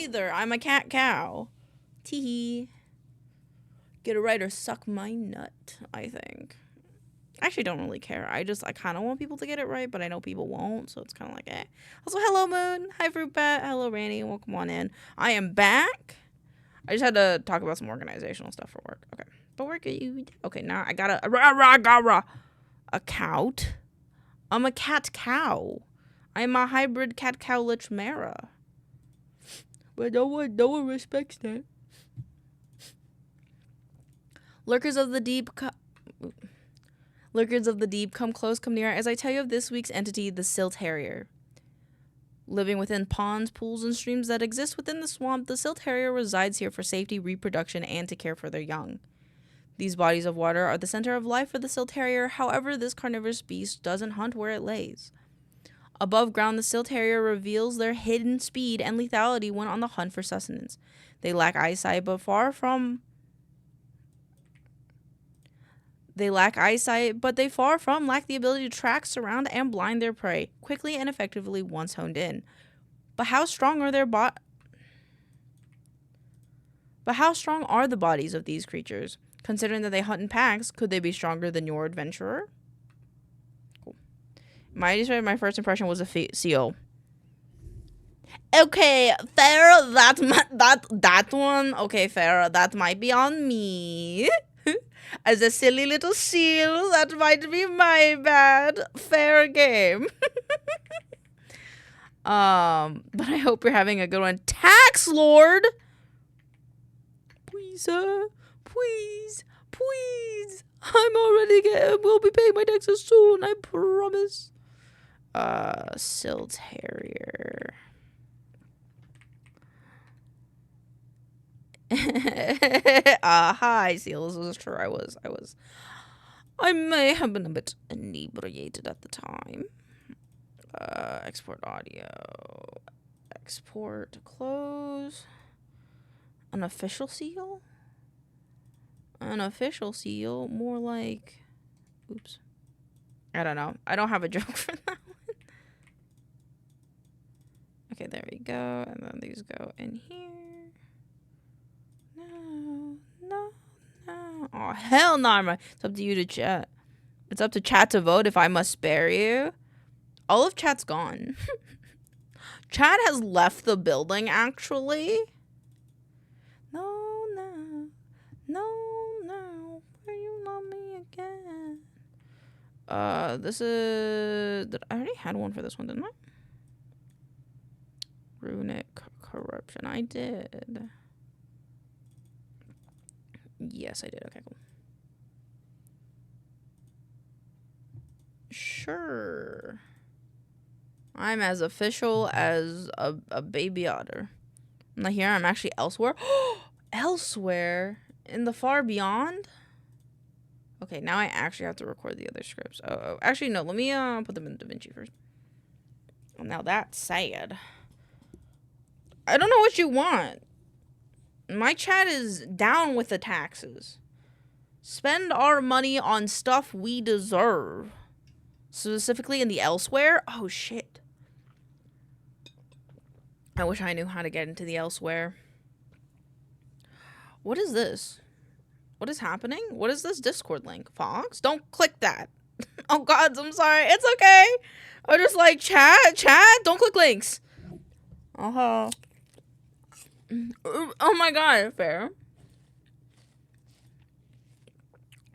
either. I'm a cat cow. Teehee. Get it right or suck my nut, I think. I actually don't really care. I kind of want people to get it right, but I know people won't, so it's kind of like, eh. Also, hello, Moon. Hi, Fruit Bat. Hello, Randy. Welcome on in. I am back. I just had to talk about some organizational stuff for work. Okay. But work at you. Okay, now I got a cout. I'm a cat cow. I'm a hybrid cat cow lichmera. But no one respects that. Lurkers of the deep, come close, come near, as I tell you of this week's entity, the silt harrier. Living within ponds, pools, and streams that exist within the swamp, the silt harrier resides here for safety, reproduction, and to care for their young. These bodies of water are the center of life for the silt harrier. However, this carnivorous beast doesn't hunt where it lays. Above ground, the silt harrier reveals their hidden speed and lethality when on the hunt for sustenance. They lack eyesight, but they far from lack the ability to track, surround, and blind their prey quickly and effectively once honed in. But how strong are the bodies of these creatures? Considering that they hunt in packs, could they be stronger than your adventurer? Cool. My first impression was a seal. Okay, Farrah, that one. Okay, Farrah, that might be on me. As a silly little seal, that might be my bad. Fair game. But I hope you're having a good one. Tax Lord! Please, sir. Please. We'll be paying my taxes soon, I promise. Silt Harrier. Hi, Seal. This was true. I may have been a bit inebriated at the time. Export audio. Export, close. An official seal? More like... Oops. I don't know. I don't have a joke for that one. Okay, there we go. And then these go in here. No. Oh, hell no. It's up to you to chat. It's up to chat to vote if I must spare you. All of chat's gone. Chat has left the building, actually. No. Will you love me again? This is... I already had one for this one, didn't I? Runic corruption. I did. Yes, I did. Okay, cool. Sure. I'm as official as a baby otter. I'm not here. I'm actually elsewhere. Elsewhere? In the far beyond? Okay, now I actually have to record the other scripts. Oh. Actually, no. Let me put them in DaVinci first. Well, now that's sad. I don't know what you want. My chat is down with the taxes. Spend our money on stuff we deserve. Specifically in the elsewhere? Oh, shit. I wish I knew how to get into the elsewhere. What is this? What is happening? What is this Discord link? Fox? Don't click that. Oh, God, I'm sorry. It's okay. I'm just like, chat, don't click links. Oh my God, fair.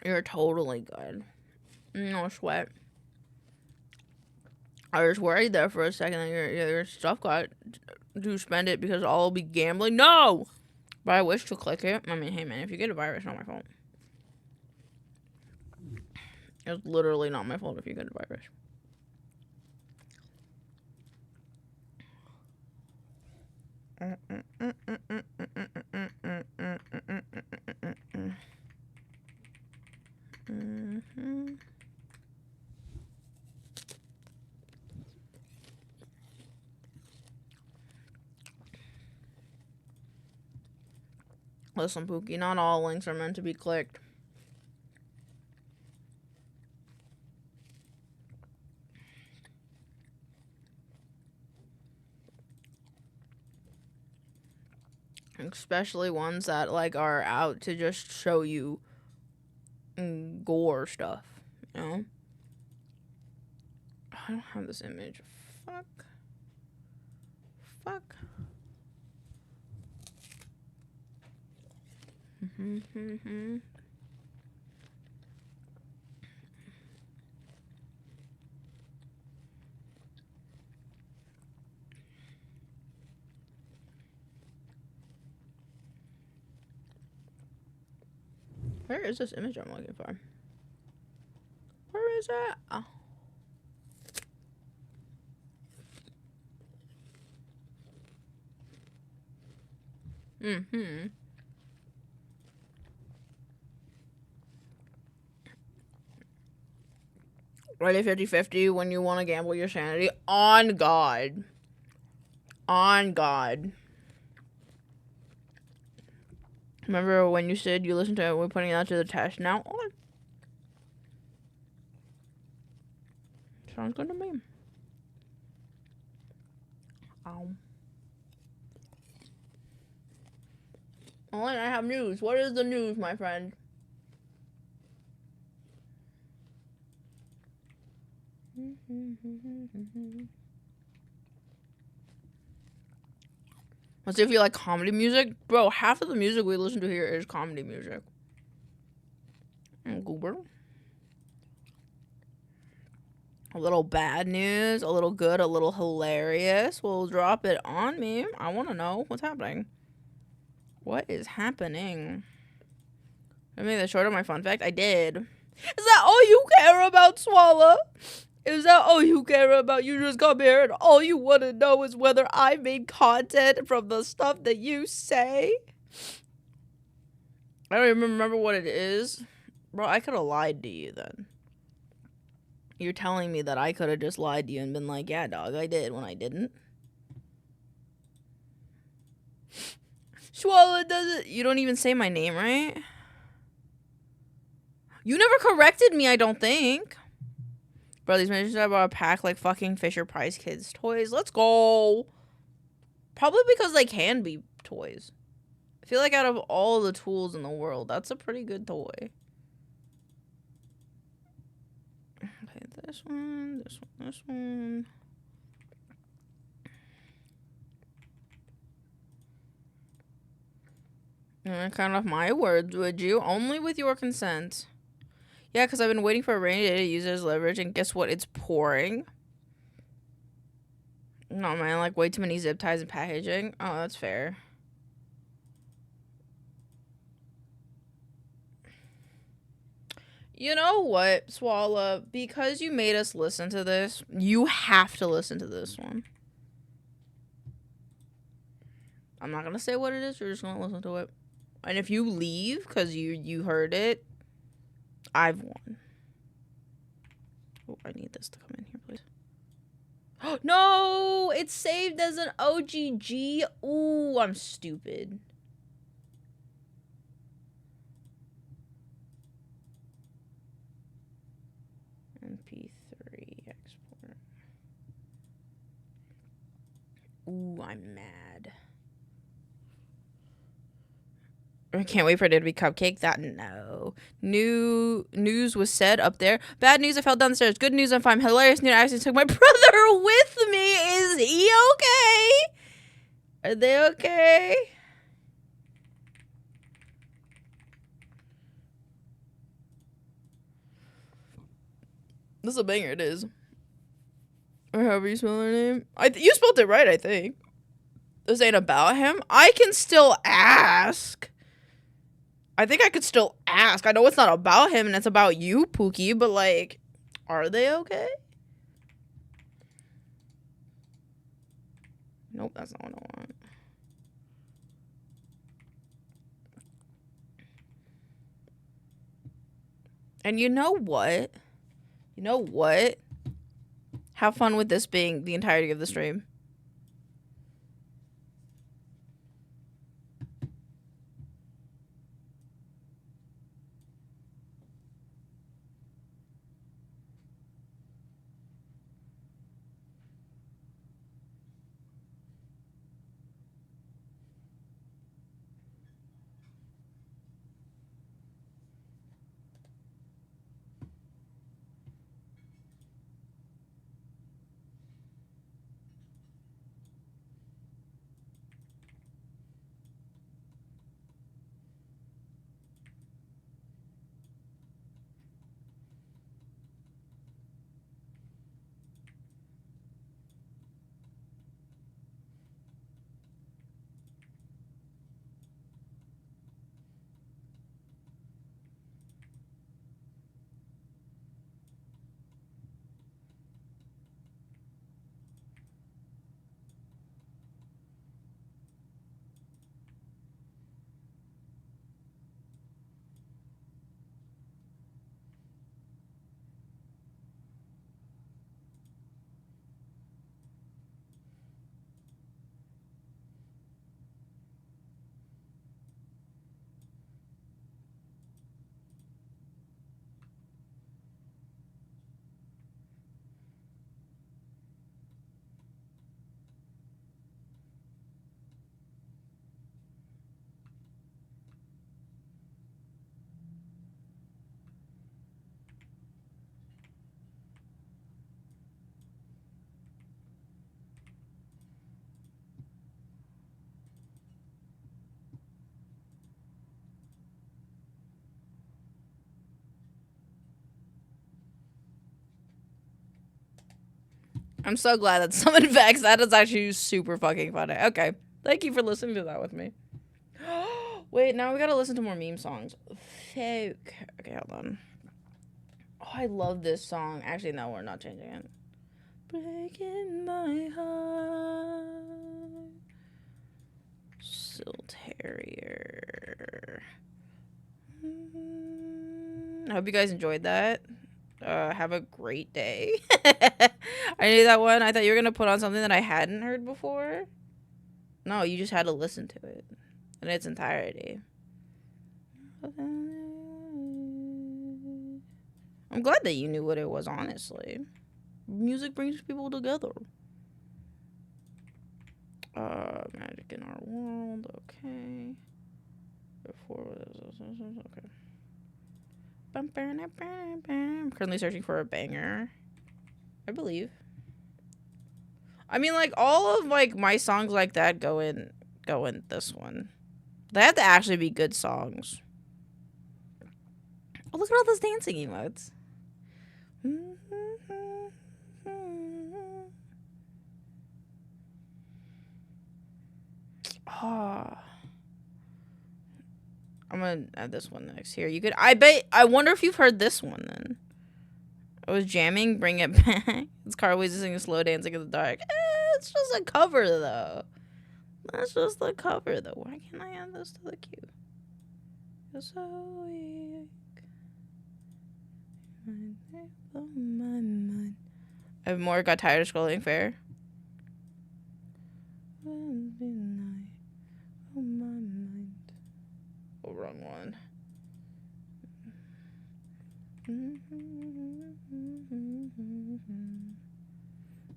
You're totally good. No sweat. I was worried there for a second that your stuff got to spend it because I'll be gambling. No! But I wish to click it. I mean, hey man, if you get a virus, not my fault. It's literally not my fault if you get a virus. Listen, Pookie, not all links are meant to be clicked. Especially ones that like are out to just show you gore stuff, you know? I don't have this image. Fuck. Where is this image I'm looking for? Where is it? Oh. Ready 50-50 when you want to gamble your sanity. On God. On God. Remember when you said you listened to it, we're putting it out to the test now? Oh. Sounds good to me. Ow. Oh, and I have news. What is the news, my friend? Let's see if you like comedy music. Bro, half of the music we listen to here is comedy music. Goober. A little bad news, a little good, a little hilarious. We'll drop it on me. I want to know what's happening. What is happening? I made the short of my fun fact. I did. Is that all you care about, Swallow? Is that all you care about? You just got here and all you want to know is whether I made content from the stuff that you say? I don't even remember what it is. Bro, I could have lied to you then. You're telling me that I could have just lied to you and been like, yeah, dog, I did when I didn't. Swallow doesn't... You don't even say my name, right? You never corrected me, I don't think. Bro, these mentions are about a pack like fucking Fisher Price Kids toys. Let's go. Probably because they can be toys. I feel like out of all the tools in the world, that's a pretty good toy. Okay, this one, this one, this one. Count off my words, would you? Only with your consent. Yeah, because I've been waiting for a rainy day to use it as leverage, and guess what? It's pouring. No, man, like way too many zip ties and packaging. Oh, that's fair. You know what, Swallow? Because you made us listen to this, you have to listen to this one. I'm not going to say what it is. You're just going to listen to it. And if you leave because you heard it, I've won. Oh, I need this to come in here, please. Oh, no! It's saved as an OGG. Ooh, I'm stupid. MP3 export. Ooh, I'm mad. I can't wait for it to be cupcake. That no. New news was said up there. Bad news, I fell down the stairs. Good news, I'm fine. Hilarious news, I actually took my brother with me. Is he okay? Are they okay? This is a banger, it is. Or however you spell her name. You spelled it right, I think. This ain't about him. I can still ask. I think I could still ask. I know it's not about him and it's about you, Pookie, but like, are they okay? Nope, that's not what I want. And you know what? You know what? Have fun with this being the entirety of the stream. I'm so glad that someone vexed. That is actually super fucking funny. Okay. Thank you for listening to that with me. Wait, now we gotta listen to more meme songs. Fake. Okay, hold on. Oh, I love this song. Actually, no, we're not changing it. Breaking my heart. Silt Harrier. I hope you guys enjoyed that. Have a great day. I knew that one. I thought you were gonna put on something that I hadn't heard before. No, you just had to listen to it in its entirety. I'm glad that you knew what it was, honestly. Music brings people together. Magic in our world, okay. Okay. I'm currently searching for a banger, I believe. I mean, like, all of, like, my songs like that go in this one. They have to actually be good songs. Oh, look at all those dancing emotes. Oh. I'm gonna add this one next here. You could, I wonder if you've heard this one then. I was jamming, bring it back. It's Carl singing slow dancing in the dark. It's just a cover though. That's just the cover though. Why can't I add this to the queue? It's so weak. I have more got tired of scrolling fair. Oh, wrong one.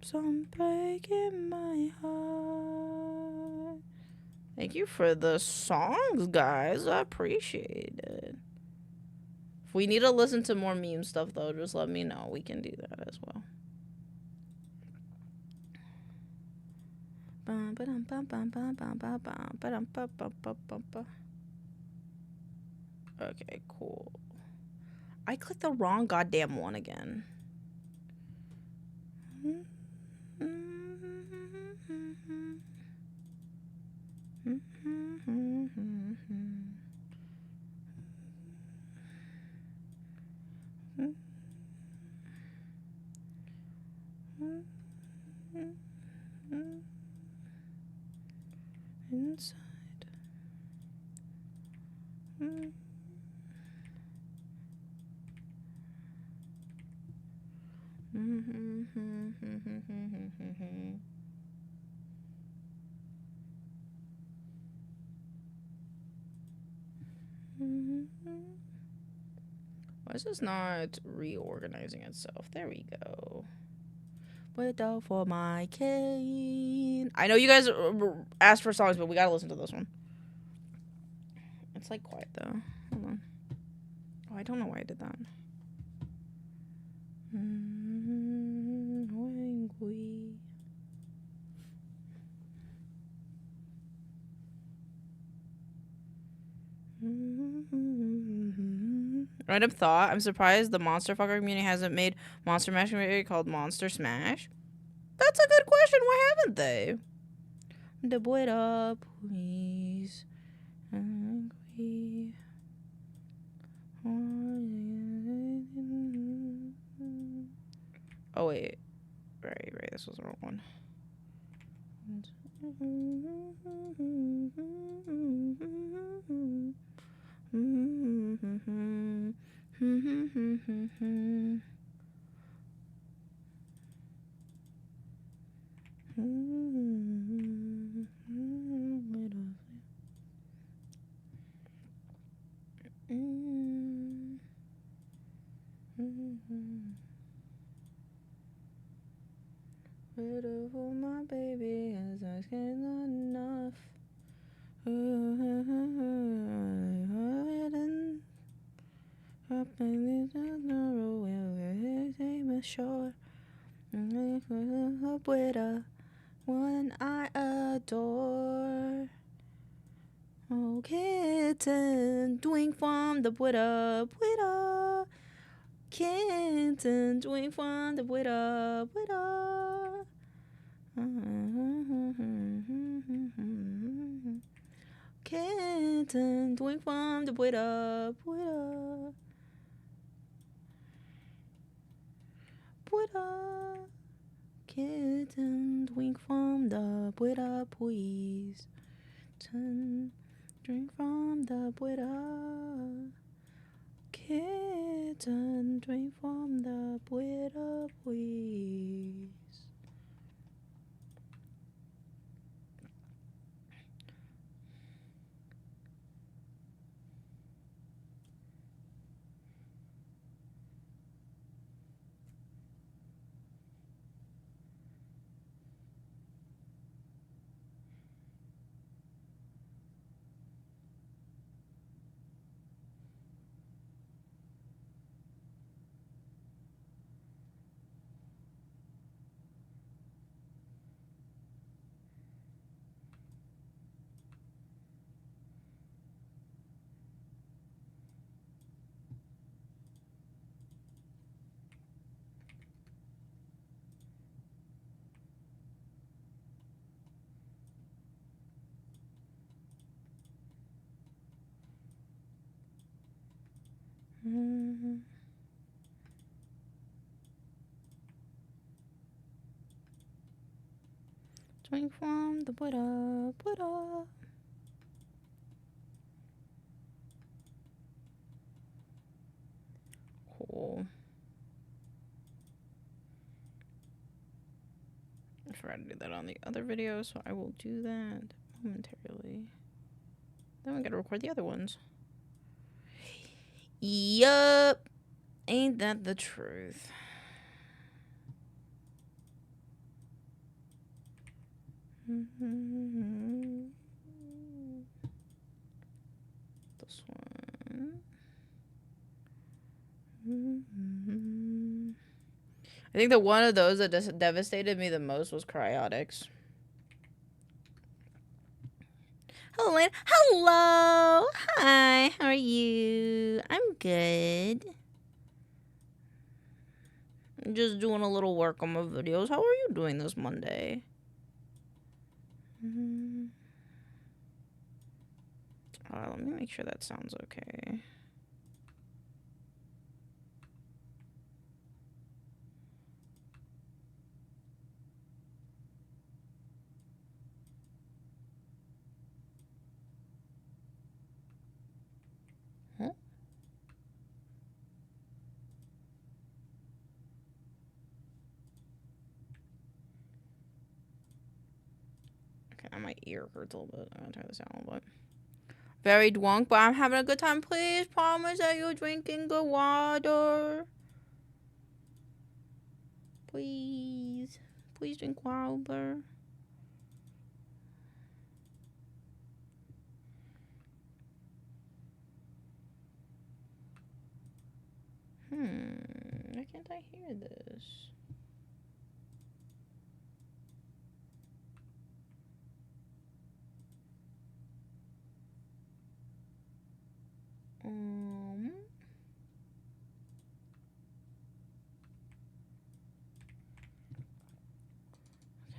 So I'm breaking my heart. Thank you for the songs, guys. I appreciate it. If we need to listen to more meme stuff, though, just let me know. We can do that as well. Okay, cool. I clicked the wrong goddamn one again. Inside. Why is this not reorganizing itself? There we go. Wait out for my cane. I know you guys asked for songs, but we gotta listen to this one. It's like quiet though. Hold on. Oh, I don't know why I did that. Random thought. I'm surprised the Monster Fucker community hasn't made Monster Mash community called Monster Smash. That's a good question. Why haven't they? The boy up, please. Angry. Oh wait. Right. This was the wrong one. Beautiful, my baby is asking enough. Sure. Up with a one I adore. Oh, kitten, doing from the Twitter. Kitten, doing from the Twitter. Kitten, doing from the Buddha, Buddha, Buddha. Kitten, drink from the Buddha, please. Drink from the Buddha. Kitten, drink from the Buddha, please. Drink from the Buddha, Buddha. Cool. I forgot to do that on the other video, so I will do that momentarily. Then we gotta record the other ones. Yup. Ain't that the truth? This one. I think that one of those that devastated me the most was Cryotics. Hello, Lane. Hello. Hi. How are you? I'm good. I'm just doing a little work on my videos. How are you doing this Monday? Let me make sure that sounds okay. Huh? Okay, my ear hurts a little bit. I'm gonna turn this down a little bit. Very drunk, but I'm having a good time. Please promise that you're drinking good water. Please. Please drink water. Why can't I hear this?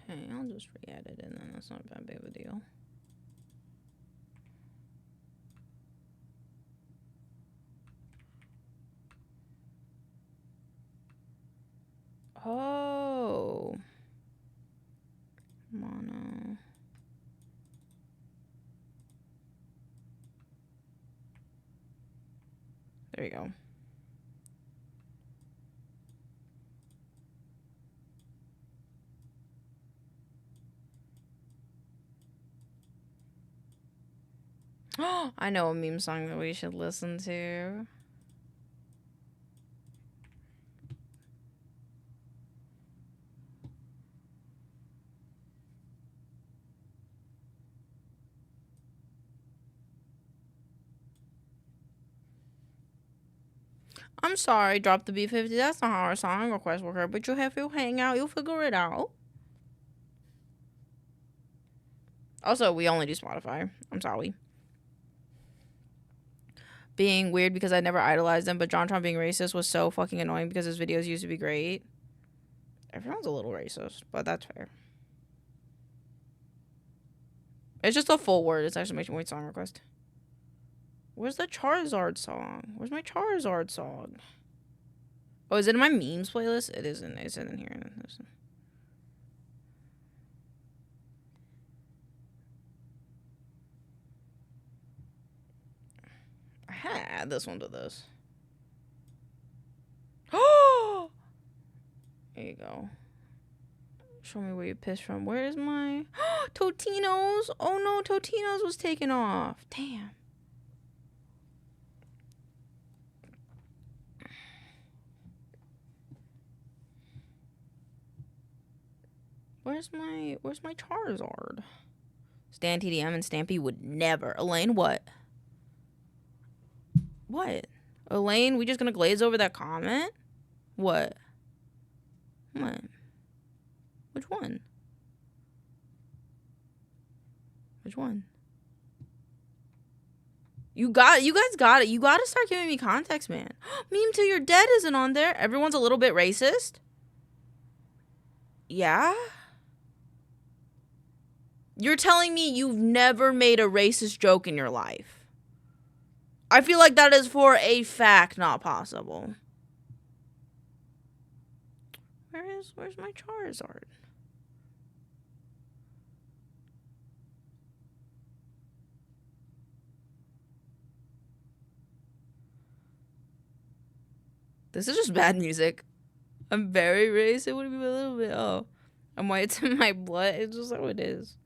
Okay, I'll just re-edit it, and then that's not that big of a deal. Oh. Mono. There you go. I know a meme song that we should listen to. I'm sorry, drop the B50. That's not how our song request works, but you'll have to hang out. You'll figure it out. Also, we only do Spotify. I'm sorry. Being weird because I never idolized him, but JonTron being racist was so fucking annoying because his videos used to be great. Everyone's a little racist, but that's fair. It's just a full word. It's exclamation point song request. Where's the Charizard song? Where's my Charizard song? Oh, is it in my memes playlist? It isn't. It's in here. I had to add this one to this. Oh! There you go. Show me where you pissed from. Where is my... Totino's? Oh no, Totino's was taken off. Damn. Where's my Charizard? Stan TDM and Stampy would never. Elaine, what? What? Elaine, we just gonna glaze over that comment? What? What? Which one? Which one? You guys got it. You gotta start giving me context, man. Meme till you're dead isn't on there. Everyone's a little bit racist. Yeah? You're telling me you've never made a racist joke in your life? I feel like that is for a fact not possible. Where's my Charizard? This is just bad music. I'm very racist. It would be a little bit. Oh, I'm white. It's in my blood. It's just how it is.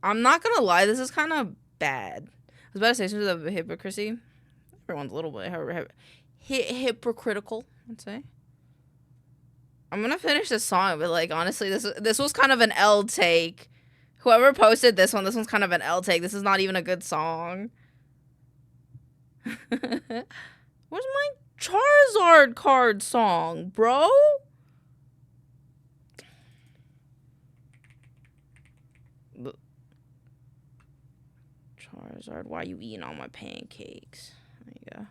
I'm not gonna lie. This is kind of bad. I was about to say some of the hypocrisy. Everyone's a little bit hypocritical, I'd say. I'm gonna finish this song, but like honestly, this was kind of an L take. Whoever posted this one's kind of an L take. This is not even a good song. Where's my Charizard card song, bro? Charizard, why you eating all my pancakes? There you go.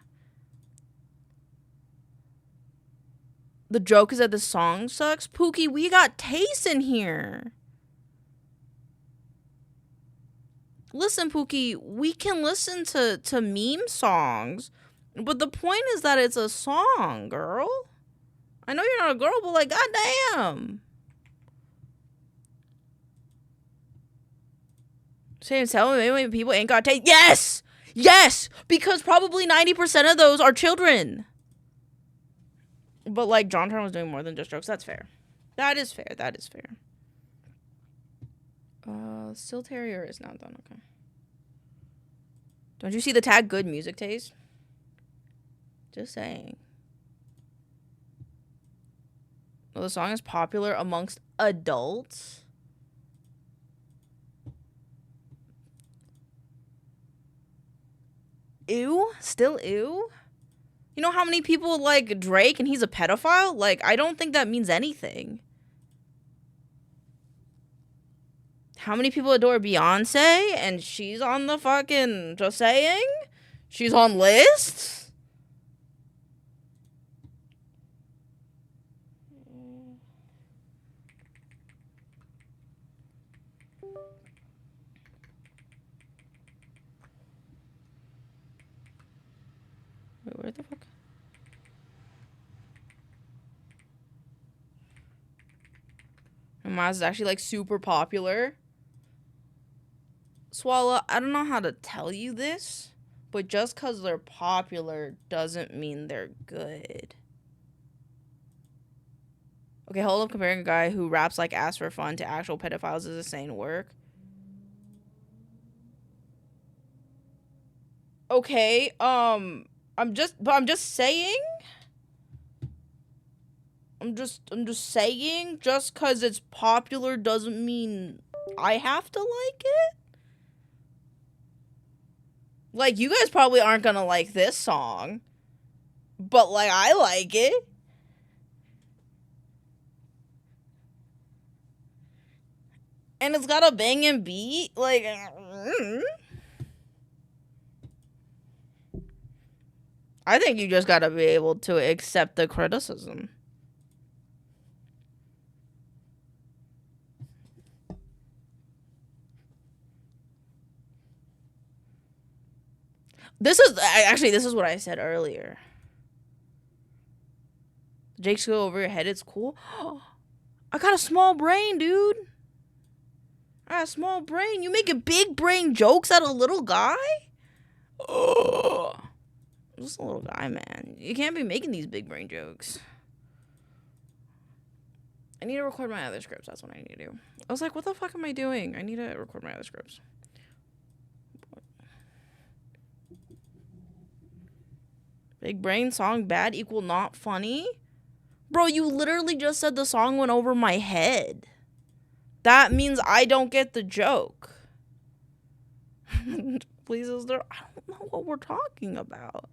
The joke is that the song sucks. Pookie, we got taste in here. Listen, Pookie, we can listen to meme songs, but the point is that it's a song, girl. I know you're not a girl, but like, goddamn. Saying tell people ain't got taste. Yes! Yes! Because probably 90% of those are children. But like John Turner was doing more than just jokes. That's fair. That is fair. That is fair. Still Terrier is not done. Okay. Don't you see the tag good music taste? Just saying. Well, the song is popular amongst adults. Ew? Still ew? You know how many people like Drake and he's a pedophile? Like, I don't think that means anything. How many people adore Beyonce and she's on the fucking, just saying? She's on lists? Wait, where the fuck? And Maz is actually like super popular. Swallow, I don't know how to tell you this, but just because they're popular doesn't mean they're good. Okay, hold up. Comparing a guy who raps like ass for fun to actual pedophiles is insane work. Okay, I'm just saying. I'm just saying, just because it's popular doesn't mean I have to like it. Like, you guys probably aren't gonna like this song, but like, I like it. And it's got a banging beat, like, I think you just gotta be able to accept the criticism. This is what I said earlier. Jake's go over your head, it's cool. I got a small brain, dude. I got a small brain. You making big brain jokes at a little guy? Oh, I'm just a little guy, man. You can't be making these big brain jokes. I need to record my other scripts. That's what I need to do. I was like, what the fuck am I doing? I need to record my other scripts. Big brain song bad equal not funny? Bro, you literally just said the song went over my head. That means I don't get the joke. Please, I don't know what we're talking about.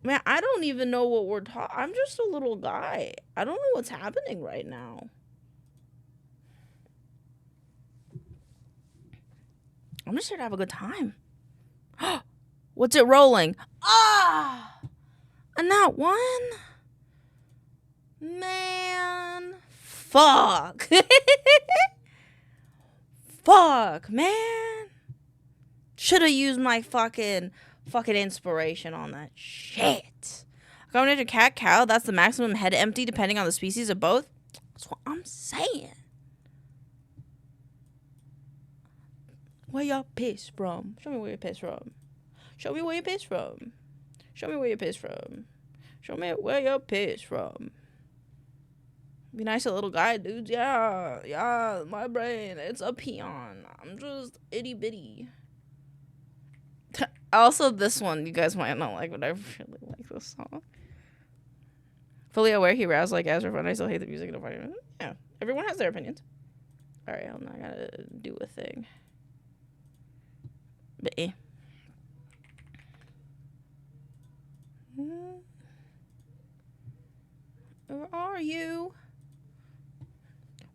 Man, I don't even know what we're talking. I'm just a little guy. I don't know what's happening right now. I'm just here to have a good time. What's it rolling? Ah! And that one? Man. Fuck. Fuck, man. Should have used my fucking inspiration on that shit. Combination cat, cow, that's the maximum head empty depending on the species of both. That's what I'm saying. Where y'all pissed from? Show me where you're pissed from. Show me where you're pissed from. Show me where you're pissed from. Show me where you're pissed from. Be nice to little guy, dudes. Yeah, my brain, it's a peon. I'm just itty bitty. Also, this one, you guys might not like, but I really like this song. Fully aware he roused like as for fun. I still hate the music. Yeah, everyone has their opinions. Alright, hold on, I gotta do a thing. But Where are you?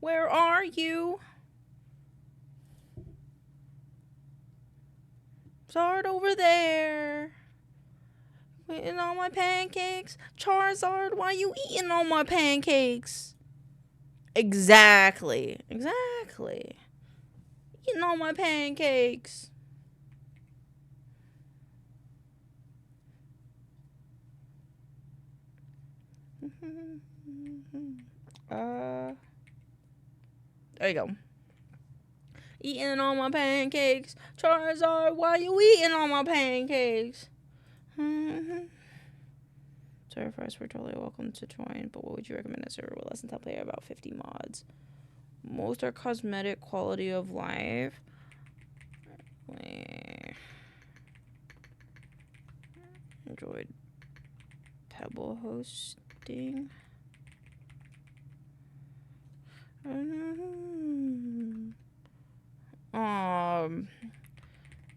Where are you? Zard over there. Eating all my pancakes. Charizard, why you eating all my pancakes? Exactly. Eating all my pancakes. There you go. Eating all my pancakes. Charizard, why you eating all my pancakes? Server first, we're totally welcome to join, but what would you recommend a server with less than 10 player, about 50 mods? Most are cosmetic, quality of life. Enjoyed Pebble hosting.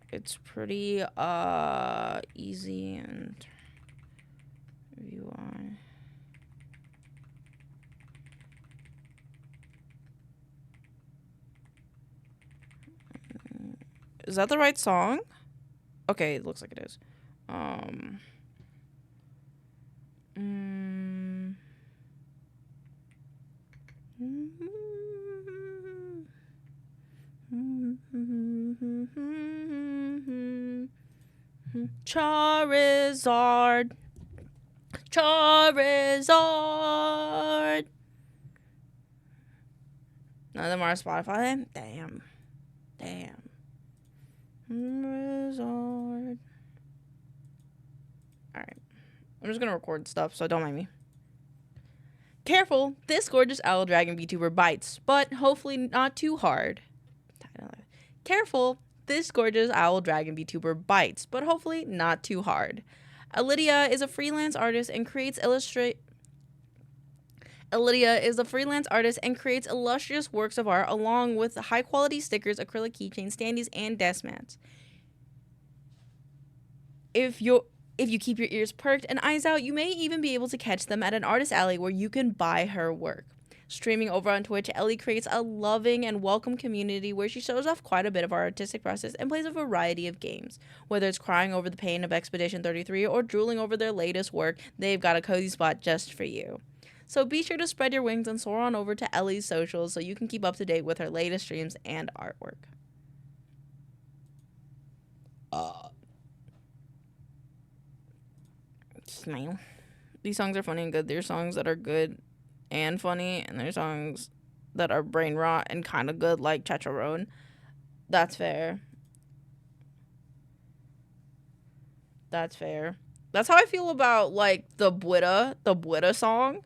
It's pretty easy and UI. Is that the right song? Okay, it looks like it is. Charizard. None of them are on Spotify. Damn. Charizard. Alright. I'm just gonna record stuff, so don't mind me. Careful, this gorgeous owl dragon VTuber bites, but hopefully not too hard. Careful, this gorgeous owl dragon VTuber bites, but hopefully not too hard. Lydia is a freelance artist and creates illustrious works of art along with high-quality stickers, acrylic keychains, standees, and desk mats. If you keep your ears perked and eyes out, you may even be able to catch them at an artist alley where you can buy her work. streaming over on Twitch, Ellie creates a loving and welcome community where she shows off quite a bit of her artistic process and plays a variety of games. Whether it's crying over the pain of Expedition 33 or drooling over their latest work, they've got a cozy spot just for you. So be sure to spread your wings and soar on over to Ellie's socials so you can keep up to date with her latest streams and artwork. Smile. These songs are funny and good. There's songs that are good and funny, and there's songs that are brain rot and kind of good, like Chacharone. That's fair. That's fair. That's how I feel about, like, the Bwitta song.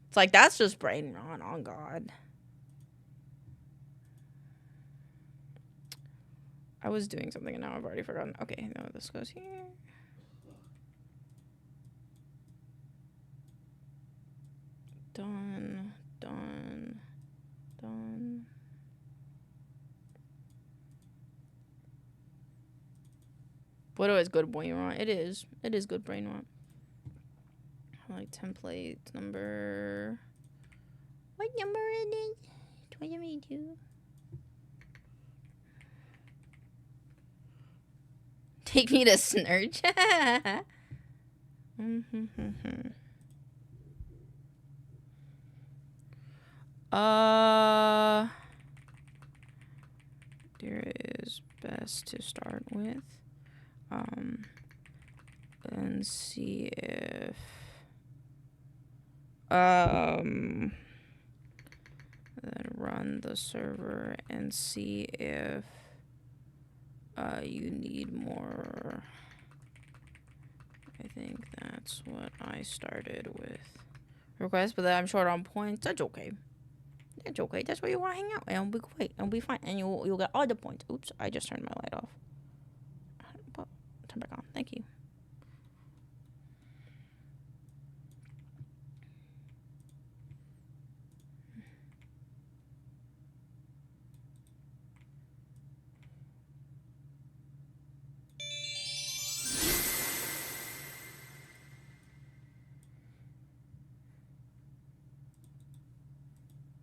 It's like, that's just brain rot, oh god. I was doing something and now I've already forgotten. Okay, no, this goes here. Done. What is good brain rot? It is good brain rot. I like template number. What number is it? 22. Take me to Snurch. There is best to start with. And see if then run the server and see if you need more. I think that's what I started with. Request, but I'm short on points. That's okay. That's okay. That's where you want to hang out, and it'll be great. It'll be fine, and you'll get all the points. Oops, I just turned my light off. Turn back on. Thank you.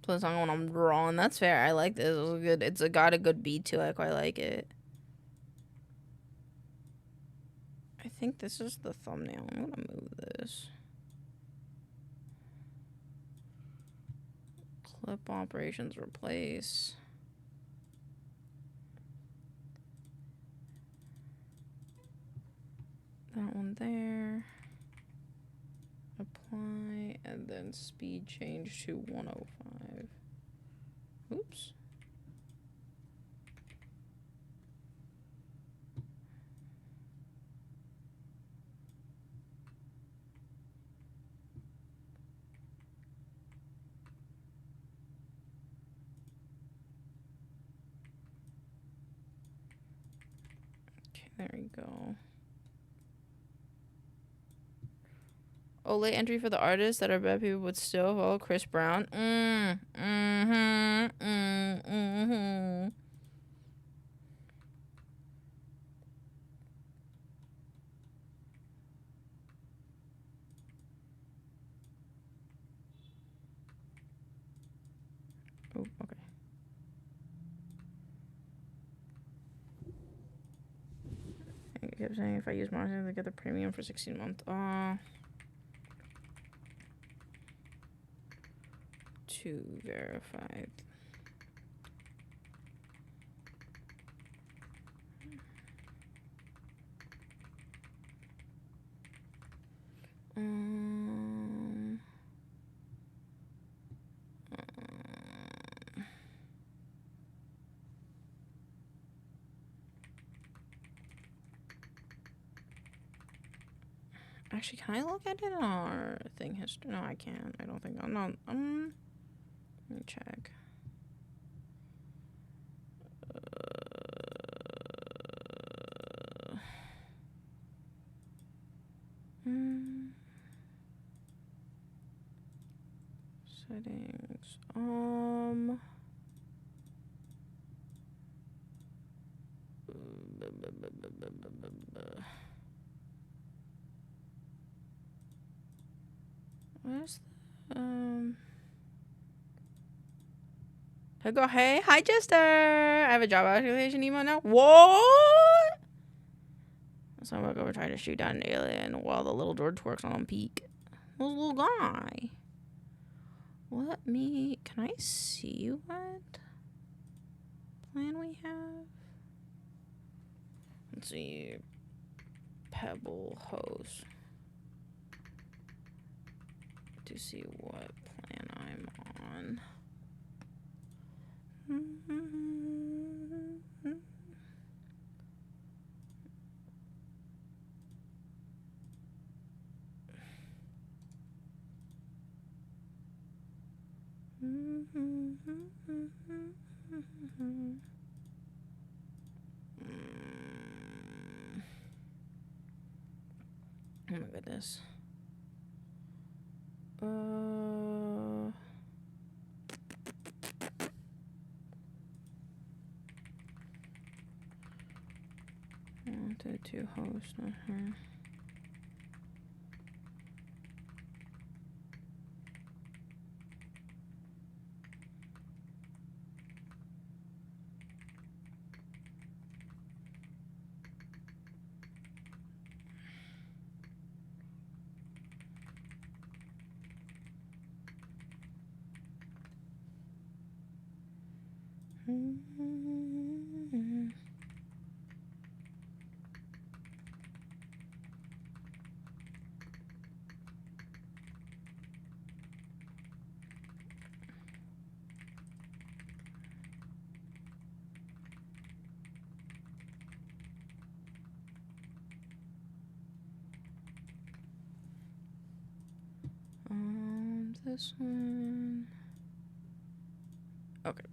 Play the song when I'm drawing. That's fair. I like this. It's good. It's got a good beat to it. I quite like it. I think this is the thumbnail. I'm gonna move this. Clip operations replace. That one there. Apply and then speed change to 105. Oops. Okay, there we go. Oh, late entry for the artists that are bad people but still follow Chris Brown. Oh, okay. I kept saying if I use Monster, they get the premium for 16 months. To verify. Actually, can I look at it in our thing history? No, I can't. I don't think. I'm not. Let me check. Settings. Where's the I go, hey, hi, Jester. I have a job application email now. What? So I'm gonna go try to shoot down an alien while the little George works on peak. Little guy. Let me. Can I see what plan we have? Let's see. Pebble host. To see what plan I'm on. Oh my goodness. 1 to 2 hosts, not her. This one. Okay.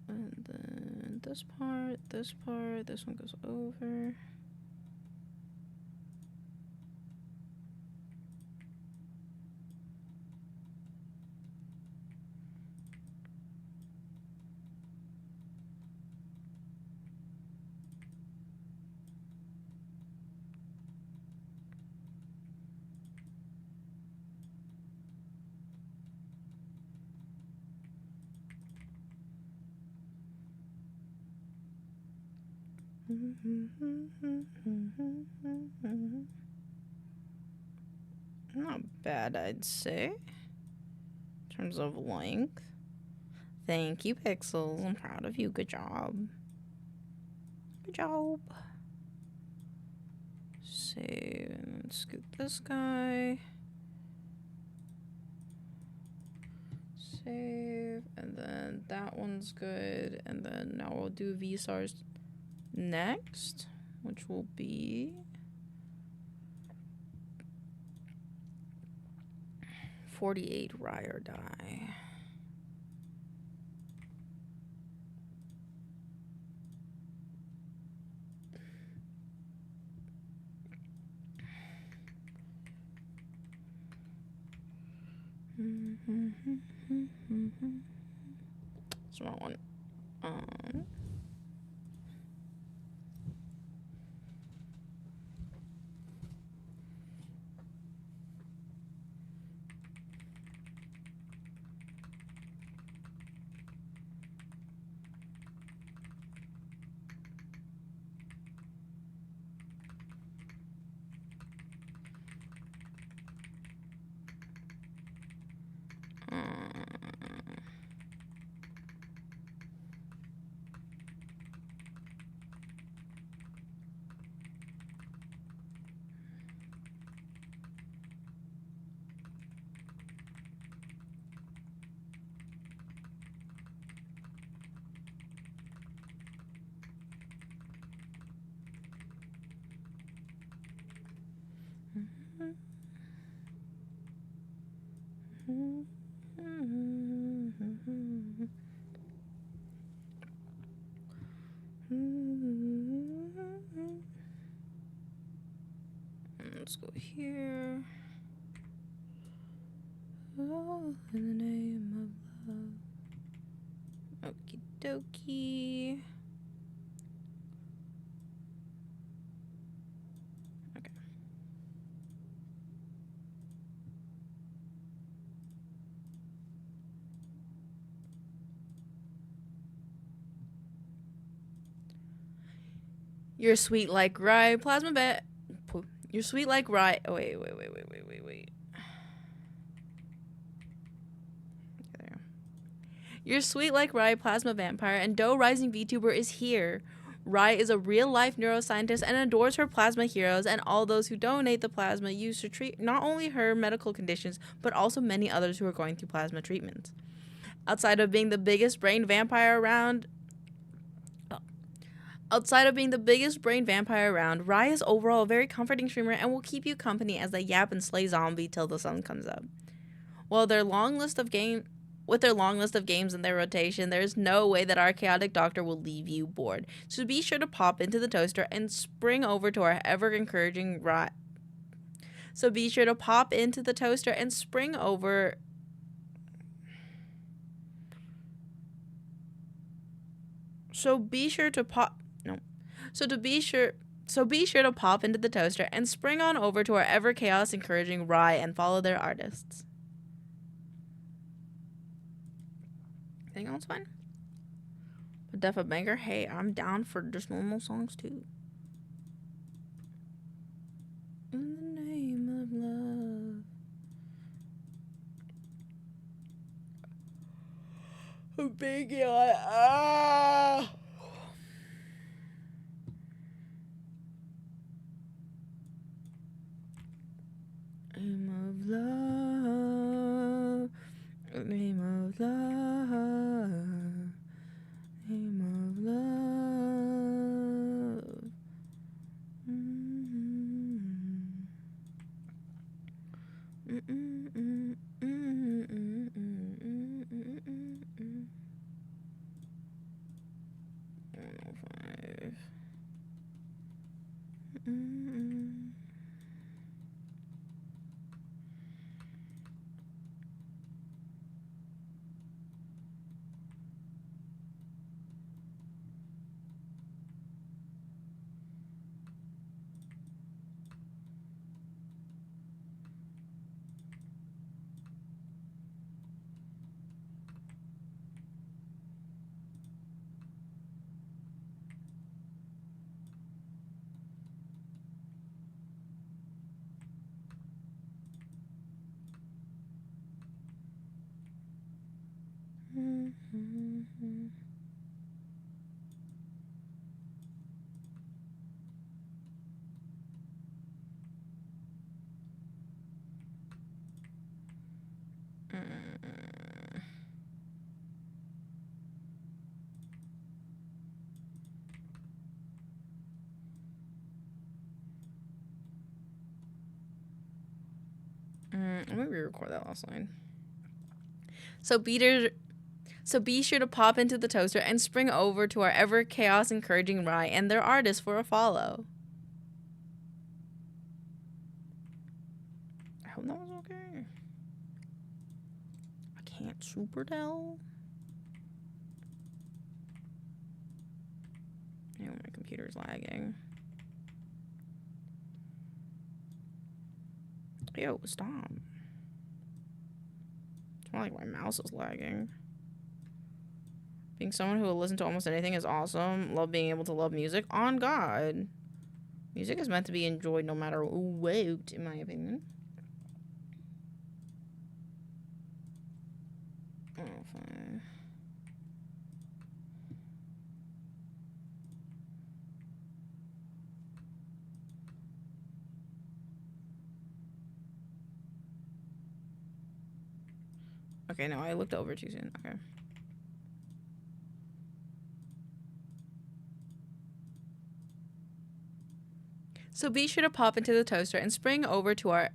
And then this part, this one goes over. Not bad, I'd say. In terms of length. Thank you, Pixels. I'm proud of you. Good job. Good job. Save and then scoot this guy. Save. And then that one's good. And then now we'll do VSARs next, which will be 48 rye or die. Small one. Let's go here. Oh, in the name of love. Okie dokie. Okay. You're sweet like rye, plasma bat. You're sweet like rye. Oh, wait. There. You're sweet like rye, plasma vampire, and Doe Rising VTuber is here. Rye is a real-life neuroscientist and adores her plasma heroes and all those who donate the plasma used to treat not only her medical conditions, but also many others who are going through plasma treatments. Outside of being the biggest brain vampire around, Rye is overall a very comforting streamer and will keep you company as they yap and slay zombie till the sun comes up. With their long list of games in their rotation, there is no way that our chaotic doctor will leave you bored. So be sure to pop into the toaster and spring over to our ever-encouraging Rye. So be sure to pop into the toaster and spring over... So be sure to pop into the toaster and spring on over to our ever chaos encouraging Rye and follow their artists. Anything else fine? But Def a Banger, hey, I'm down for just normal songs too. In the name of love. Biggie, Name of love, name of love, name of love. Let me re-record that last line. So be sure to pop into the toaster and spring over to our ever chaos encouraging Rye and their artists for a follow. I hope that was okay. I can't super tell. Ew, my computer's lagging. Yo, stop. It's more like my mouse is lagging. Being someone who will listen to almost anything is awesome. Love being able to love music. On God. Music is meant to be enjoyed no matter what, in my opinion. Oh, fine. Okay, no, I looked over too soon. Okay. So be sure to pop into the toaster and spring over to our...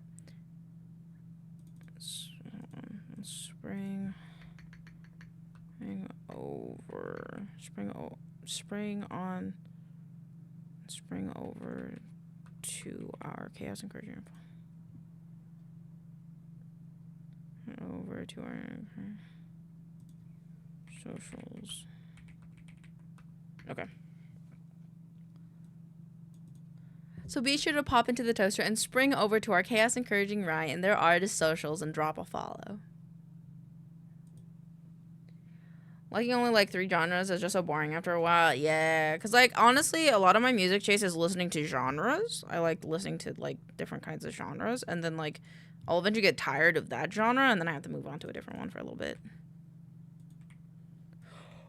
Spring over to our chaos encouragement. Over to our socials. Okay. So be sure to pop into the toaster and spring over to our chaos encouraging Rye and their artist socials and drop a follow. Liking only like 3 genres is just so boring after a while. Yeah, because like honestly, a lot of my music chase is listening to genres. I like listening to like different kinds of genres, and then like I'll eventually get tired of that genre, and then I have to move on to a different one for a little bit.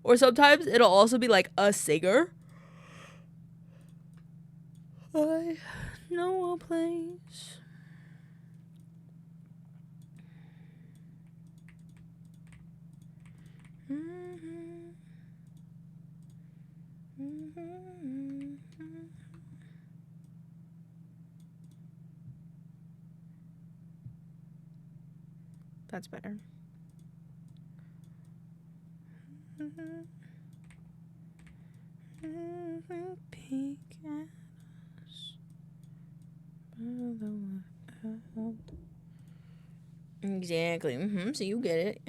Or sometimes it'll also be like a singer. I know a place. That's better. Peek at us by the world. Exactly. So you get it.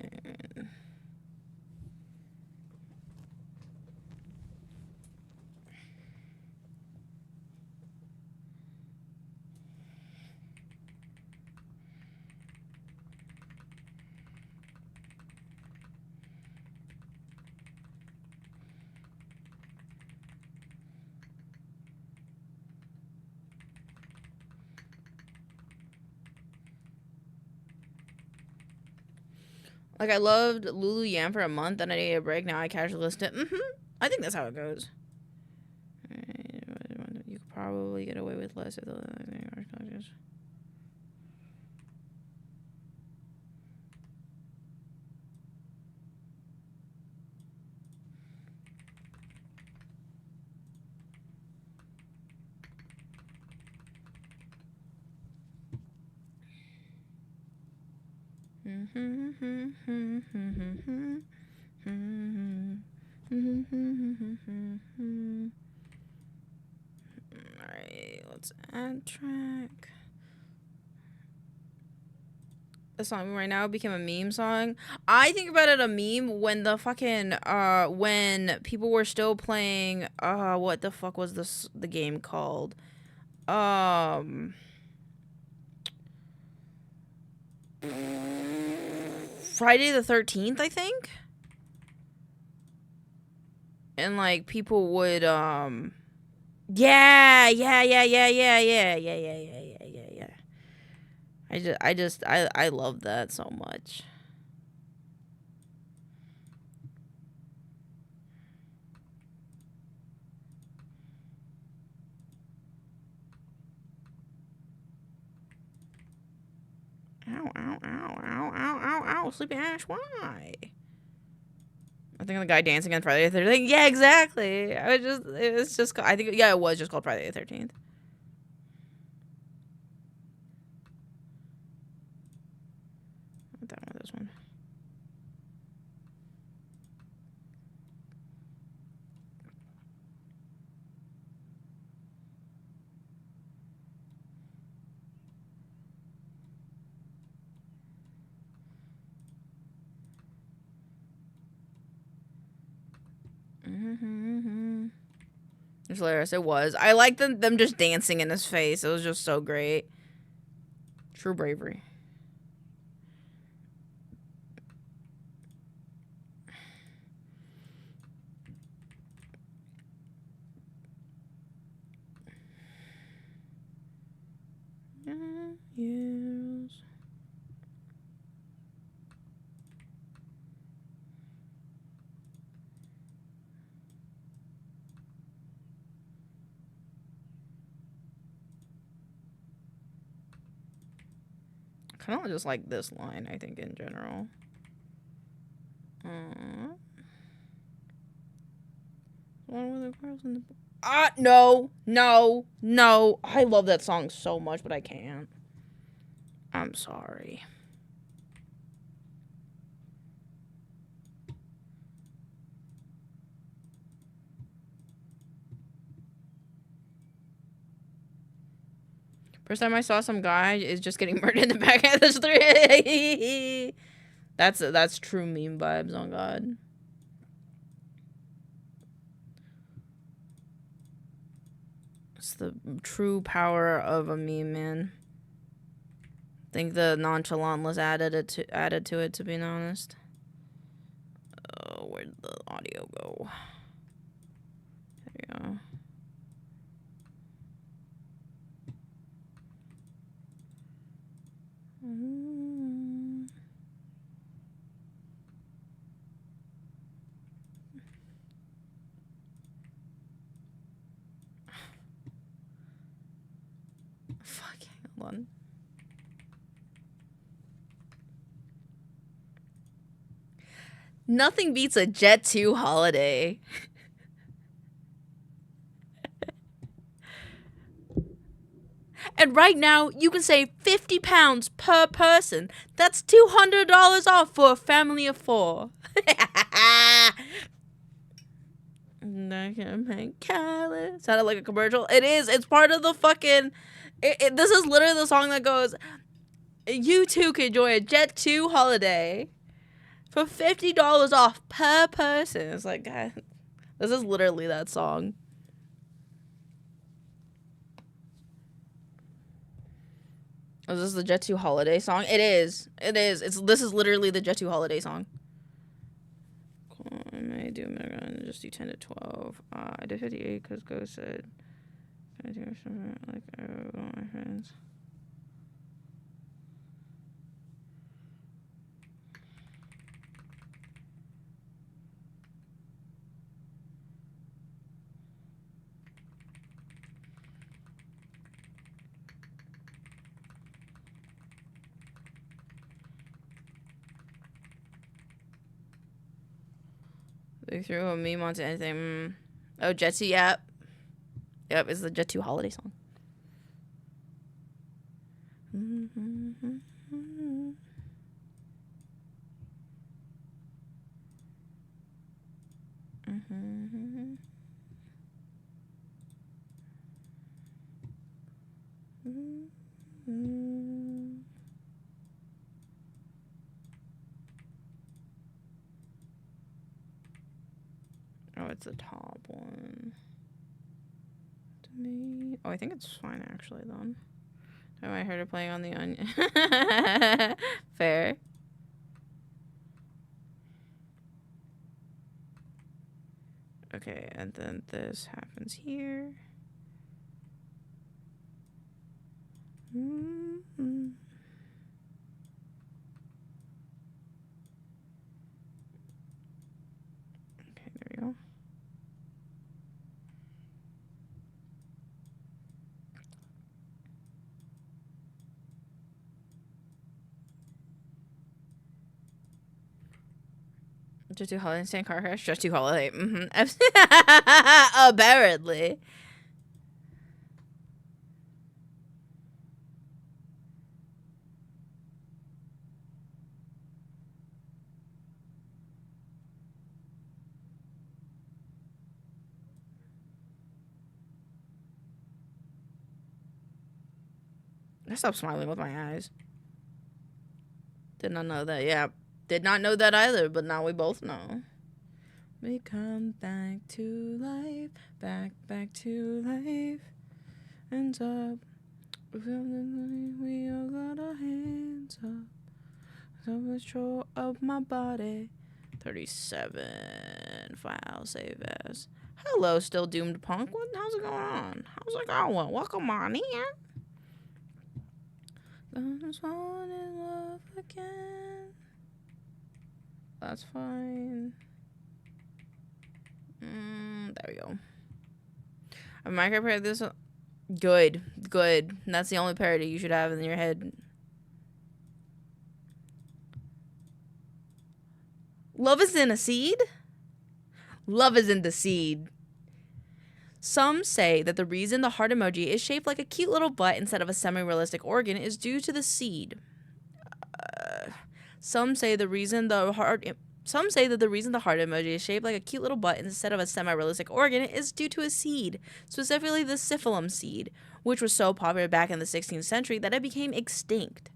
Like, I loved Lulu Yam for a month, then I needed a break. Now I casually listen to I think that's how it goes. You could probably get away with less if the Alright, let's add track. The song right now became a meme song. I think about it a meme when the fucking when people were still playing what the fuck was the game called? Friday the 13th, I think. And like people would yeah. I love that so much. Ow, Sleepy Ash, why? I think the guy dancing on Friday the 13th. Yeah, exactly. It's just, I think, yeah, it was just called Friday the 13th. Not that one, this one. It's hilarious. It was. I like them just dancing in his face. It was just so great. True bravery. Yes. Kind of just like this line, I think, in general. One with the girls in the no. I love that song so much, but I can't. I'm sorry. First time I saw some guy is just getting murdered in the back of the street. That's true meme vibes, on God. It's the true power of a meme, man. I think the nonchalantness added to it, to be honest. Oh, where'd the audio go? There we go. Fucking hold on. Nothing beats a Jet 2 holiday. And right now, you can save £50 per person. That's $200 off for a family of 4. Sounded like a commercial. It is. It's part of the fucking... this is literally the song that goes, you too can enjoy a Jet 2 holiday for $50 off per person. It's like, God, this is literally that song. Is this the Jet 2 holiday song? It is. It is. This is literally the Jet 2 holiday song. Cool. I may do just do 10 to 12. I did 58 because Ghost said I do something like all my friends. They threw a meme onto anything. Oh, Jet 2, yep. Yep, it's the Jet 2 holiday song. Oh, it's the top one. To me. Oh, I think it's fine actually, then. Oh, I heard it playing on the onion. Fair. Okay, and then this happens here. Okay, there we go. Just 2 holiday stand car crash. Just 2 holiday. Apparently. I stopped smiling with my eyes. Did not know that. Yeah. Did not know that either, but now we both know. We come back to life, back to life, and up. We all got our hands up. Some control of my body. 37 file save as. Hello, still doomed punk. How's it going on? How's it going? Welcome on in. Gonna fall in love again. That's fine. There we go. I micro parody this. Good. That's the only parody you should have in your head. Love is in a seed? Love is in the seed. Some say that the reason the heart emoji is shaped like a cute little butt instead of a semi-realistic organ is due to the seed. Some say that the reason the heart emoji is shaped like a cute little butt instead of a semi-realistic organ is due to a seed, specifically the syphilum seed, which was so popular back in the 16th century that it became extinct.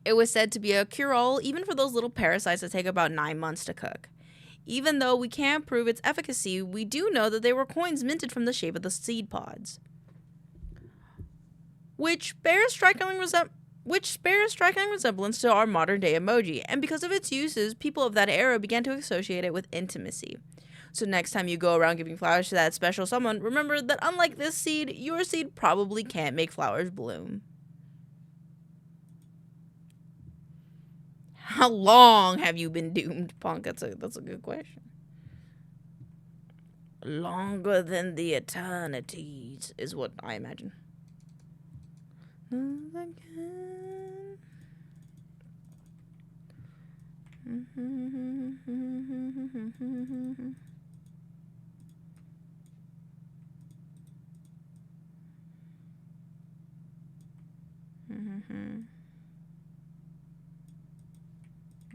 It was said to be a cure-all even for those little parasites that take about 9 months to cook. Even though we can't prove its efficacy, we do know that they were coins minted from the shape of the seed pods, which bears strikingly which bears striking resemblance to our modern day emoji, and because of its uses, people of that era began to associate it with intimacy. So next time you go around giving flowers to that special someone, remember that unlike this seed, your seed probably can't make flowers bloom. How long have you been doomed, Punk? That's a good question. Longer than the eternities is what I imagine.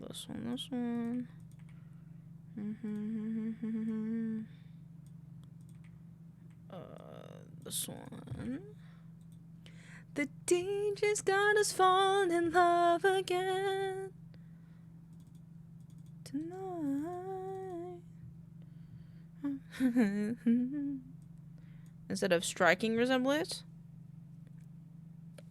This one. This one. The danger's got us falling in love again tonight. Instead of striking resemblance,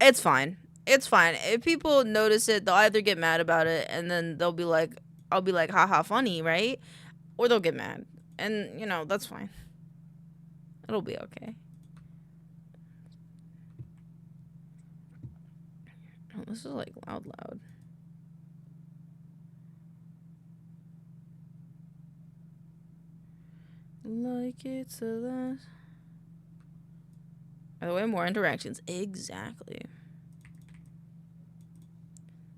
it's fine. It's fine. If people notice it, they'll either get mad about it, and then they'll be like, I'll be like, haha, funny, right? Or they'll get mad. And, you know, that's fine. It'll be okay. Oh, this is like loud. Like it's the last. By the way, more interactions. Exactly.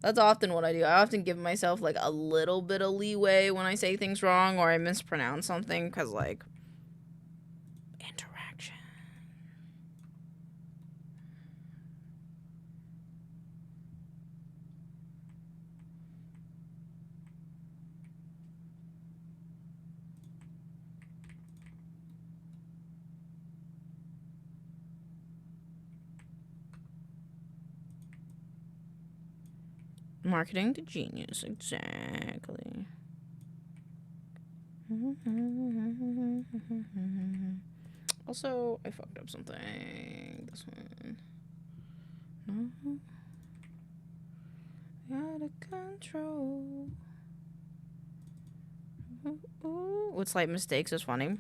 That's often what I do. I often give myself like a little bit of leeway when I say things wrong or I mispronounce something because, like, interaction. Marketing to genius, exactly. Also, I fucked up something. This one. No. Out of control. With slight mistakes is funny.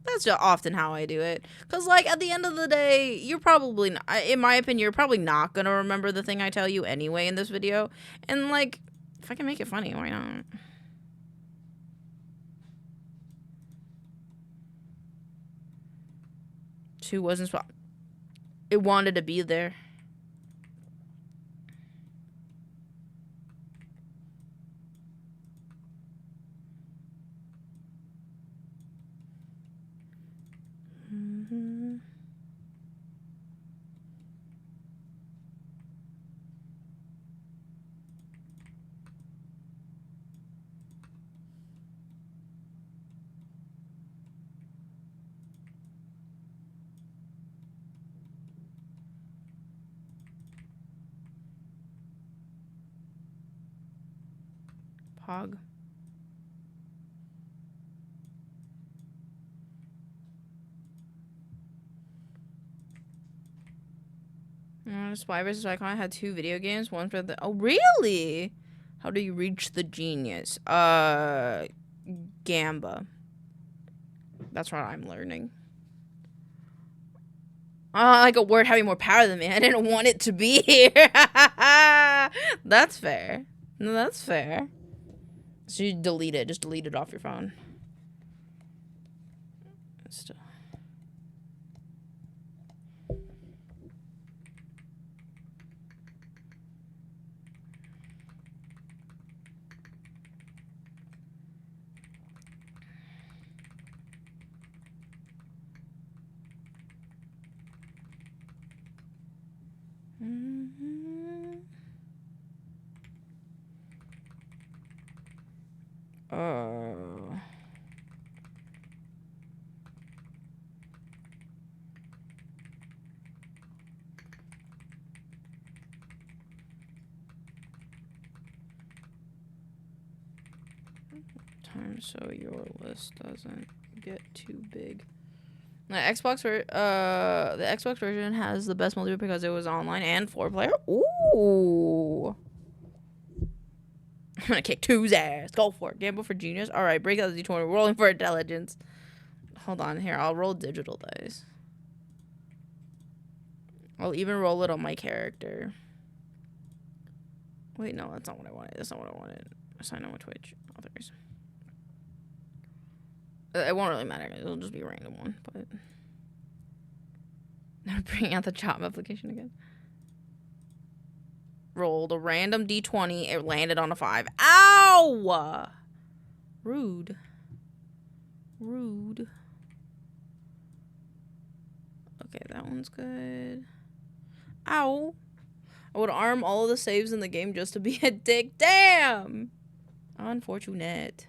That's just often how I do it. Because, like, at the end of the day, you're probably, not, in my opinion, you're probably not going to remember the thing I tell you anyway in this video. And, like, if I can make it funny, why not? Two wasn't spot. It wanted to be there. Pog. Spy vs. Icon had 2 video games. One for the... Oh, really? How do you reach the genius? Gamba. That's what I'm learning. Like a word having more power than me. I didn't want it to be here. That's fair. No, that's fair. So you delete it. Just delete it off your phone. Still. Oh. Time so your list doesn't get too big. The Xbox version has the best multiplayer because it was online and 4-player. Ooh. I'm gonna kick 2's ass. Go for it. Gamble for genius. All right, break out the D20. Rolling for intelligence. Hold on here. I'll roll digital dice. I'll even roll it on my character. Wait, no, that's not what I wanted. That's not what I wanted. Sign on with Twitch. Authors. It won't really matter. It'll just be a random one. But I'm bringing out the job application again. Rolled a random D20. It landed on a 5. Ow! Rude. Rude. Okay, that one's good. Ow. I would arm all of the saves in the game just to be a dick. Damn! Unfortunate.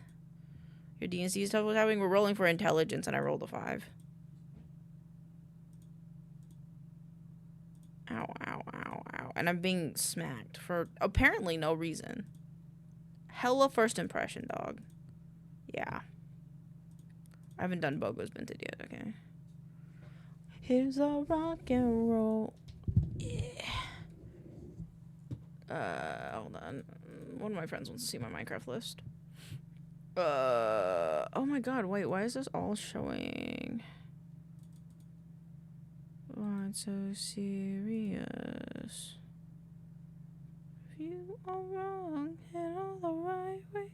Your DNC stuff was having. We're rolling for intelligence, and I rolled a 5. Ow, ow, ow, ow. And I'm being smacked for apparently no reason. Hella first impression, dog. Yeah. I haven't done Bogo's Minted yet, okay. Here's a rock and roll. Yeah. Hold on. One of my friends wants to see my Minecraft list. Oh my god, wait, why is this all showing? What's so serious? If you are wrong in all the right ways.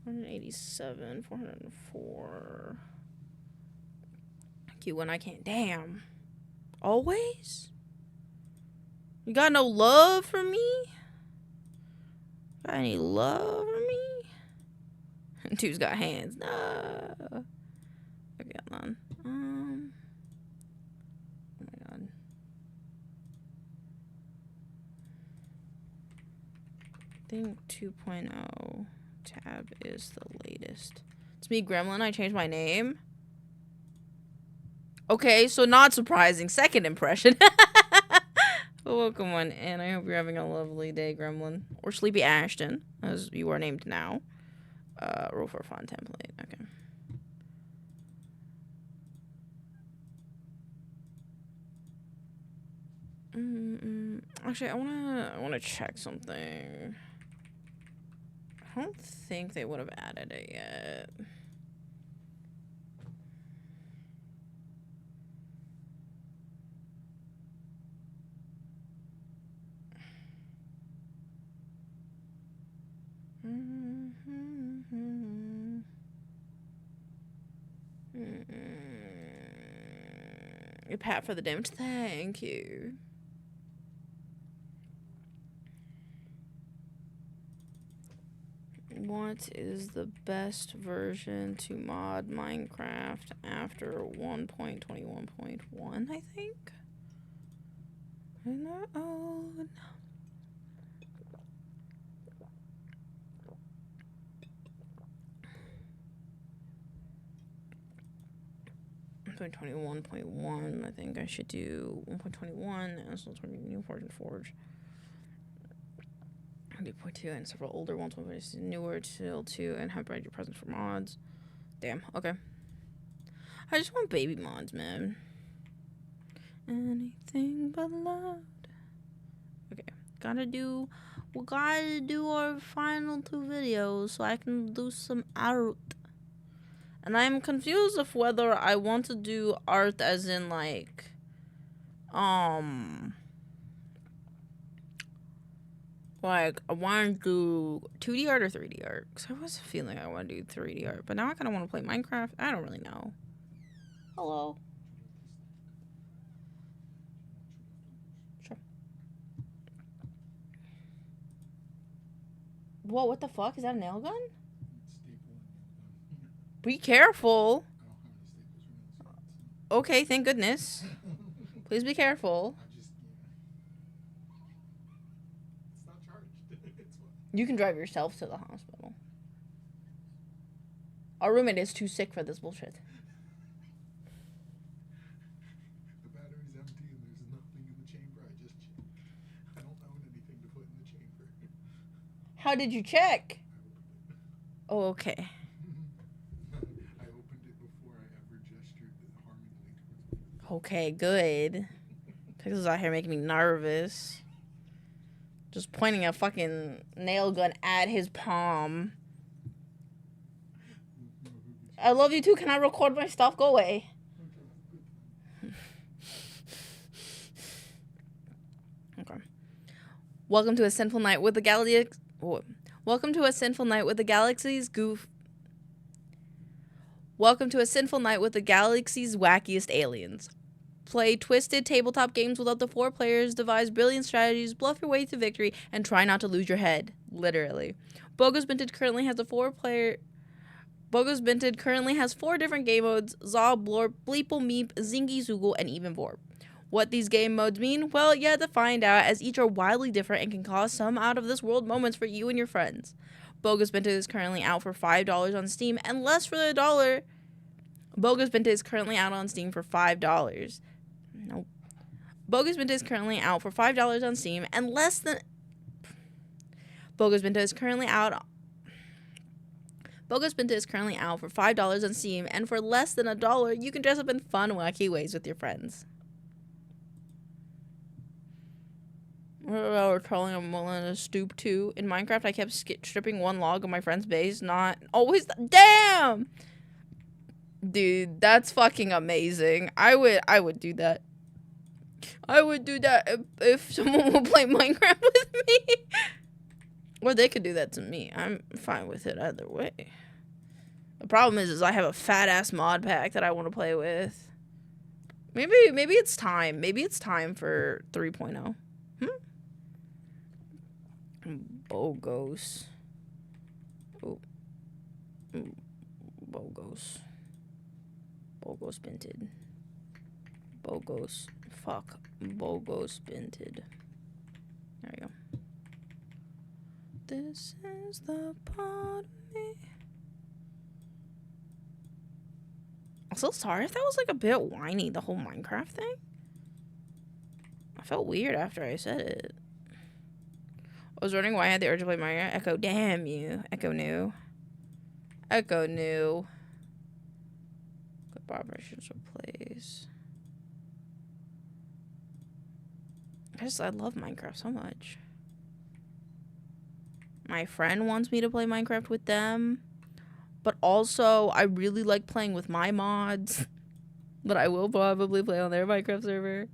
187, 404. Cute when I can't. Damn. Always? You got no love for me? Got any love for me? 2's got hands. No. Okay, hold on. Oh my god. I think 2.0 tab is the latest. It's me, Gremlin. I changed my name. Okay, so not surprising. Second impression. Well, welcome on, and I hope you're having a lovely day, Gremlin. Or Sleepy Ashton, as you are named now. Roll for fun template. Okay. Actually, I wanna check something. I don't think they would have added it yet. A pat for the damage. Thank you. What is the best version to mod Minecraft after 1.21.1, I think? No. 1.21.1. I think I should do 1.21 and so new Forge and Forge. 2.2 and several older ones, newer till 2, and have your presents for mods. Damn. Okay. I just want baby mods, man. Anything but love. Okay. We gotta do our final 2 videos so I can do some art. And I'm confused of whether I want to do art as in like I want to do 2D art or 3D art. Because I was feeling I want to do 3D art. But now I kind of want to play Minecraft. I don't really know. Hello. Sure. Whoa, what the fuck? Is that a nail gun? Be careful. Okay, thank goodness. Please be careful. You can drive yourself to the hospital. Our roommate is too sick for this bullshit. The battery's empty and there's nothing in the chamber. I just checked. I don't own anything to put in the chamber. How did you check? Oh, okay. I opened it before I ever gestured harmingly towards it. Okay, good. This is out here making me nervous. Just pointing a fucking nail gun at his palm. I love you too. Can I record my stuff? Go away. Okay. Welcome to a sinful night with the galaxy. Welcome to a sinful night with the galaxy's goof. Welcome to a sinful night with the galaxy's wackiest aliens. Play twisted tabletop games with up to 4 players, devise brilliant strategies, bluff your way to victory, and try not to lose your head. Literally. Bogus Binted currently has a 4-player... Bogus Binted currently has 4 different game modes: Zob, Blorp, Bleeple, Meep, Zingy, Zoogle, and even Vorp. What these game modes mean? Well, you have to find out, as each are wildly different and can cause some out-of-this-world moments for you and your friends. Bogus Binted is currently out for $5 on Steam, and less for $1. Bogus Binted is currently out on Steam for $5. Nope. Bogus Binted is currently out for $5 on Steam, and less than... Bogus Binted is currently out... Bogus Binted is currently out for $5 on Steam, and for less than $1, you can dress up in fun, wacky ways with your friends. We're trolling a Melina stoop too. In Minecraft, I kept stripping one log of my friend's base. Not always. Damn, dude, that's fucking amazing. I would do that. I would do that if someone would play Minecraft with me. Or they could do that to me. I'm fine with it either way. The problem is I have a fat ass mod pack that I want to play with. Maybe it's time. Maybe it's time for 3.0. Bogos. Oh. Bogos. Bogos Binted. Bogos. Fuck. Bogos Binted. There we go. This is the part of me. I'm so sorry if that was like a bit whiny, the whole Minecraft thing. I felt weird after I said it. I was wondering why I had the urge to play Mario. Echo, damn you. Echo knew. Echo knew. Good vibrations replace. I love Minecraft so much. My friend wants me to play Minecraft with them. But also, I really like playing with my mods. But I will probably play on their Minecraft server.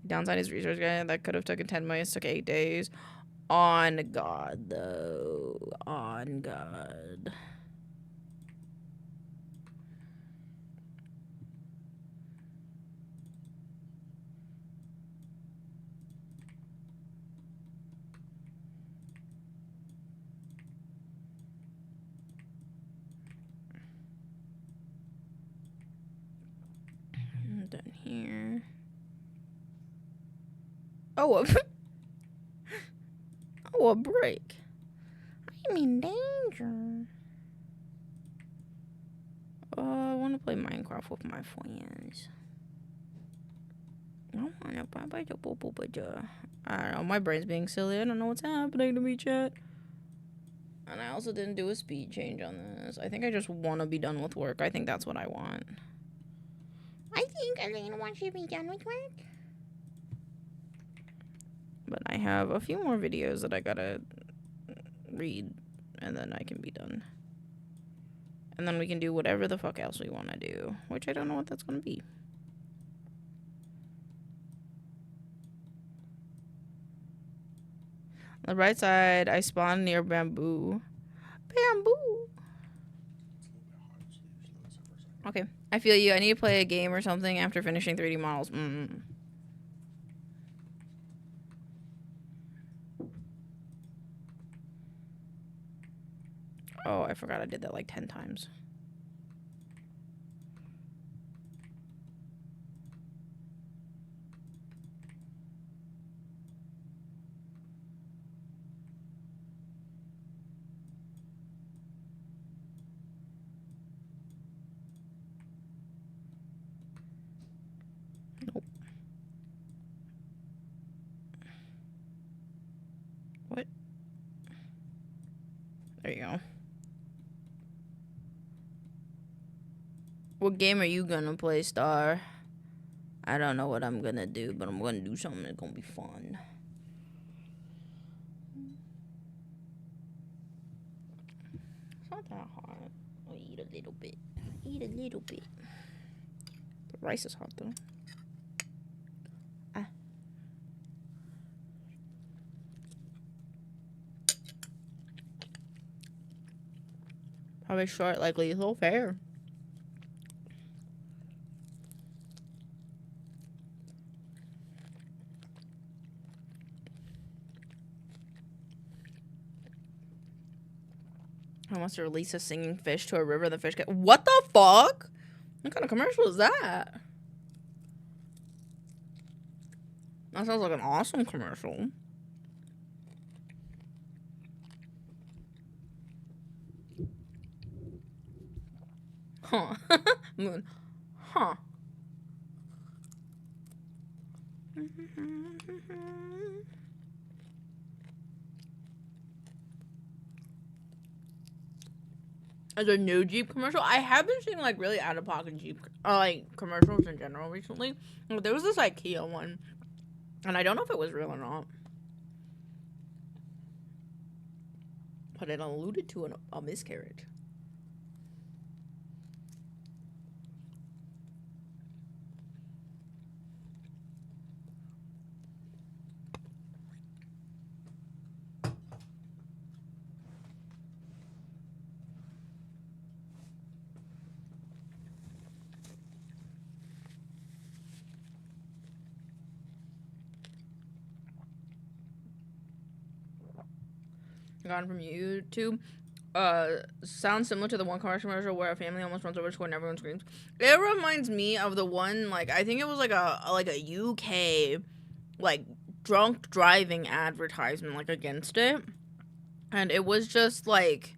Downside is resource guy. That could have taken 10 minutes. Took 8 days. On God, though. On God. I'm done here. Oh, a break. I'm in danger. I want to play Minecraft with my friends. I don't know, my brain's being silly. I don't know what's happening to me, chat. And I also didn't do a speed change on this. I think I just want to be done with work. I think that's what I want. I think Elena wants to be done with work. But I have a few more videos that I gotta read, and then I can be done. And then we can do whatever the fuck else we want to do, which I don't know what that's gonna be. On the right side, I spawned near bamboo. Bamboo! Okay, I feel you. I need to play a game or something after finishing 3D models. Oh, I forgot I did that like 10 times. Nope. What? There you go. What game are you gonna play, Star? I don't know what I'm gonna do, but I'm gonna do something that's gonna be fun. It's not that hot. I'll eat a little bit. Eat a little bit. The rice is hot though. Ah. Probably short like lethal fair. I wants to release a singing fish to a river. The fish get. What the fuck? What kind of commercial is that? That sounds like an awesome commercial. Huh. Moon. Huh. As a new Jeep commercial, I have been seeing like really out of pocket Jeep like commercials in general recently. There was this IKEA one, and I don't know if it was real or not, but it alluded to a miscarriage. Gone from YouTube. Sounds similar to the one commercial where a family almost runs over to and everyone screams. It reminds me of the one, like, I think it was like a UK like drunk driving advertisement like against it, and it was just like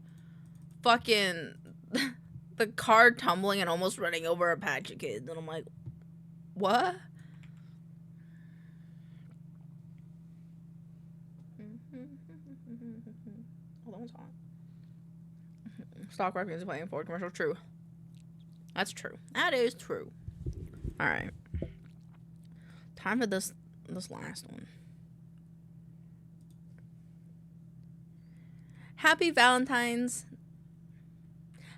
fucking the car tumbling and almost running over a patch of kids, and I'm like, what? Oh, that one's hot. Stock records playing a Ford commercial. True. That's true. That is true. All right. Time for this last one. Happy Valentine's.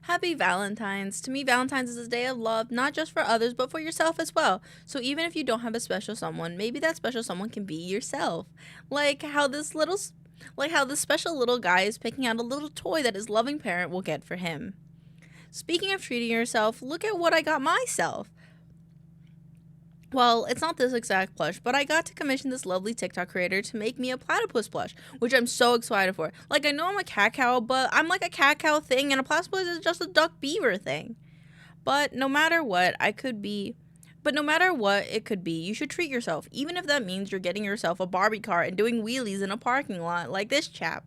Happy Valentine's. To me, Valentine's is a day of love, not just for others, but for yourself as well. So even if you don't have a special someone, maybe that special someone can be yourself. Like how this special little guy is picking out a little toy that his loving parent will get for him. Speaking of treating yourself, look at what I got myself. Well, it's not this exact plush, but I got to commission this lovely TikTok creator to make me a platypus plush, which I'm so excited for. Like, I know I'm a cat cow, but I'm like a cat cow thing, and a platypus is just a duck beaver thing. But no matter what it could be, you should treat yourself, even if that means you're getting yourself a Barbie car and doing wheelies in a parking lot like this chap.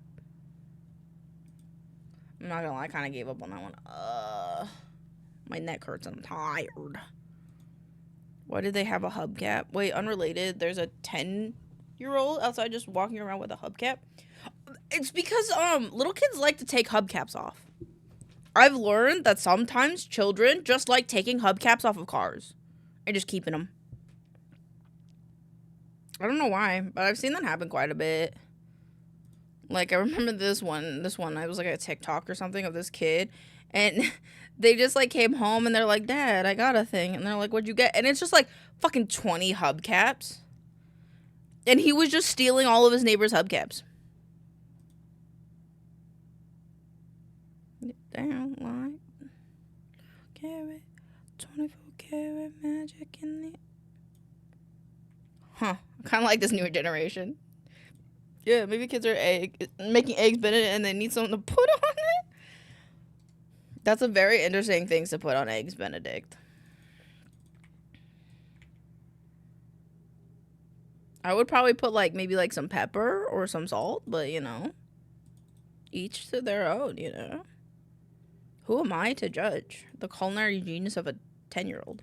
I'm not gonna lie, I kind of gave up on that one. My neck hurts, I'm tired. Why did they have a hubcap? Wait, unrelated. There's a 10-year-old outside just walking around with a hubcap. It's because little kids like to take hubcaps off. I've learned that sometimes children just like taking hubcaps off of cars and just keeping them. I don't know why, but I've seen that happen quite a bit. Like, I remember this one, I was like a TikTok or something of this kid, and they just like came home and they're like, Dad, I got a thing. And they're like, what'd you get? And it's just like fucking 20 hubcaps. And he was just stealing all of his neighbors' hubcaps. Down like carat, 24 karat magic in it. Huh. I kind of like this newer generation. Yeah, maybe kids are making eggs Benedict and they need something to put on it. That's a very interesting thing to put on eggs Benedict. I would probably put like maybe like some pepper or some salt, but you know, each to their own, you know. Who am I to judge the culinary genius of a 10-year-old?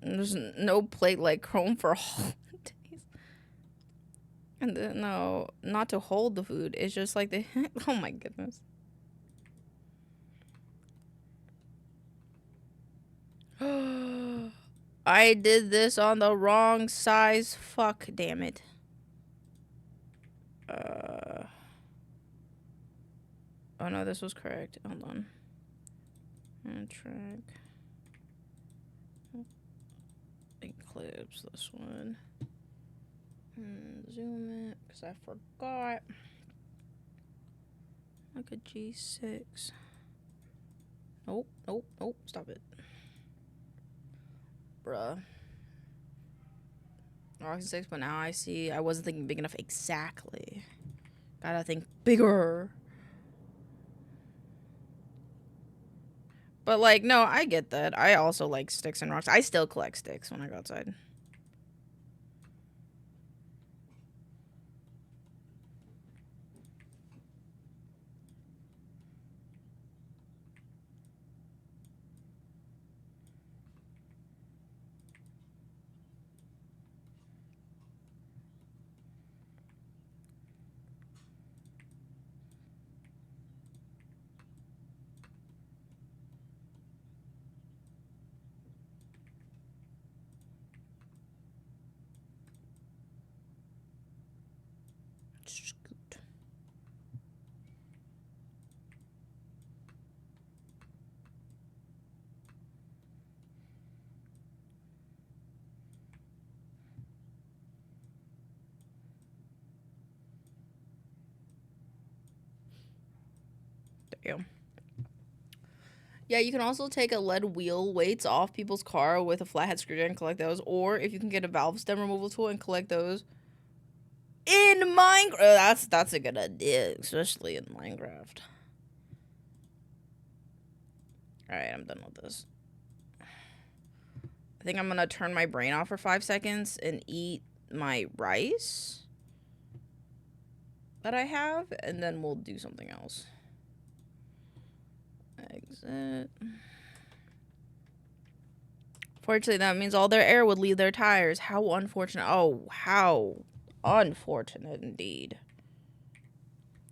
There's no plate like Chrome for holidays. And then, no, not to hold the food. It's just like the. Oh my goodness. I did this on the wrong size. Fuck, damn it. Oh no, this was correct. Hold on. Track. Eclipse this one. Zoom it, because I forgot. Like a G6. Nope, nope, nope. Stop it. Bruh. Roxy 6, but now I see I wasn't thinking big enough. Exactly. Gotta think bigger. But, like, no, I get that. I also like sticks and rocks. I still collect sticks when I go outside. Scoot. Damn. Yeah, you can also take a lead wheel weights off people's car with a flathead screwdriver and collect those. Or if you can get a valve stem removal tool and collect those in Minecraft. That's a good idea, especially in Minecraft. Alright, I'm done with this. I think I'm gonna turn my brain off for 5 seconds and eat my rice that I have, and then we'll do something else. Exit. Fortunately, that means all their air would leave their tires. How unfortunate. Oh, how unfortunate indeed.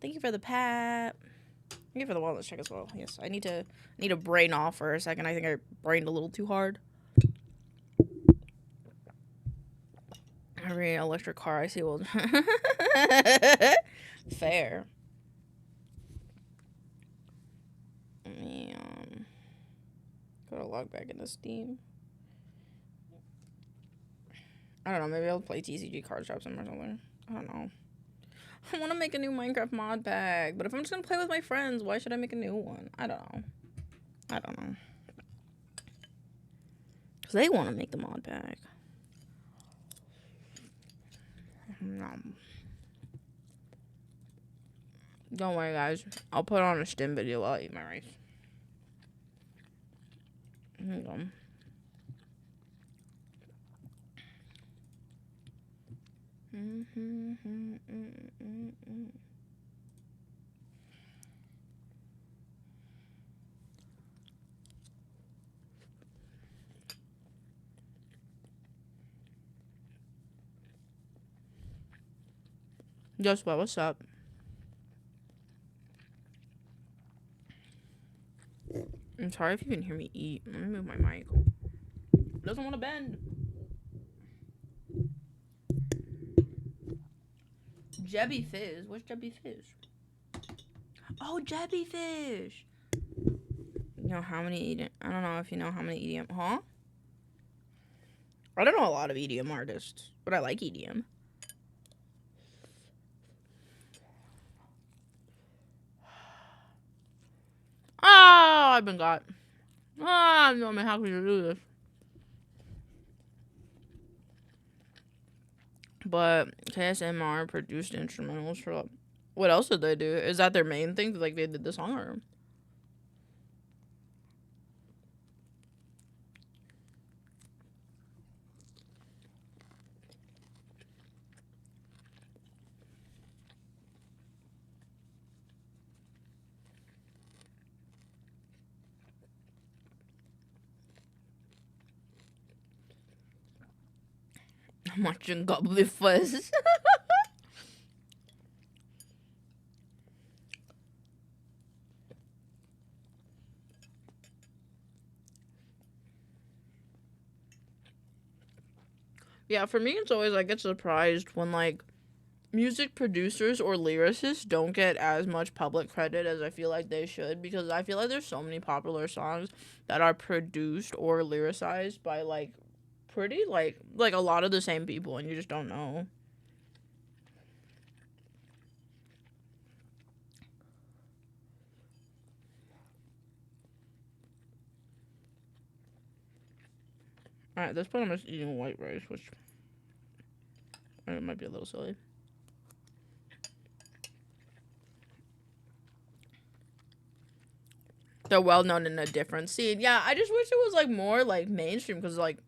Thank you for the pat. Thank you for the wellness check as well. Yes, I need to brain off for a second. I think I brained a little too hard. Every electric car I see will. Fair. Go to log back into Steam. I don't know, maybe I'll play TCG Card Shop somewhere or something. I don't know. I want to make a new Minecraft mod pack, but if I'm just going to play with my friends, why should I make a new one? I don't know. I don't know. Because they want to make the mod pack. Don't worry, guys. I'll put on a stim video while I eat my rice. Here you go. Just what's up? I'm sorry if you can hear me eat. Let me move my mic. It doesn't want to bend. Jebby Fizz. What's Jebby Fizz? Oh, Jebby Fish. You know how many EDM? I don't know if you know how many EDM. Huh? I don't know a lot of EDM artists, but I like EDM. Oh, I've been got. Ah, oh, I'm how can you do this? But KSMR produced instrumentals for. What else did they do? Is that their main thing? Like they did the song or? I'm watching Goblin Fuzz. Yeah, for me, it's always, I get surprised when, like, music producers or lyricists don't get as much public credit as I feel like they should, because I feel like there's so many popular songs that are produced or lyricized by, like, pretty, like a lot of the same people, and you just don't know. Alright, at this point I'm just eating white rice, which it might be a little silly. They're well known in a different scene. Yeah, I just wish it was, like, more, like, mainstream, because, like,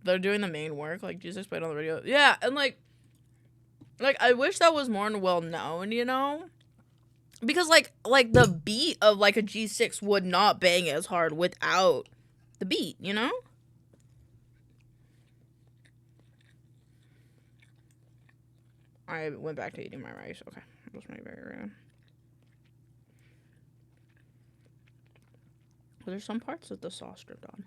they're doing the main work, like, Jesus played on the radio. Yeah, and, like, I wish that was more well known, you know? Because, like, the beat of, like, a G6 would not bang as hard without the beat, you know? I went back to eating my rice. Okay, that was my very rare. There's some parts that the sauce dripped on.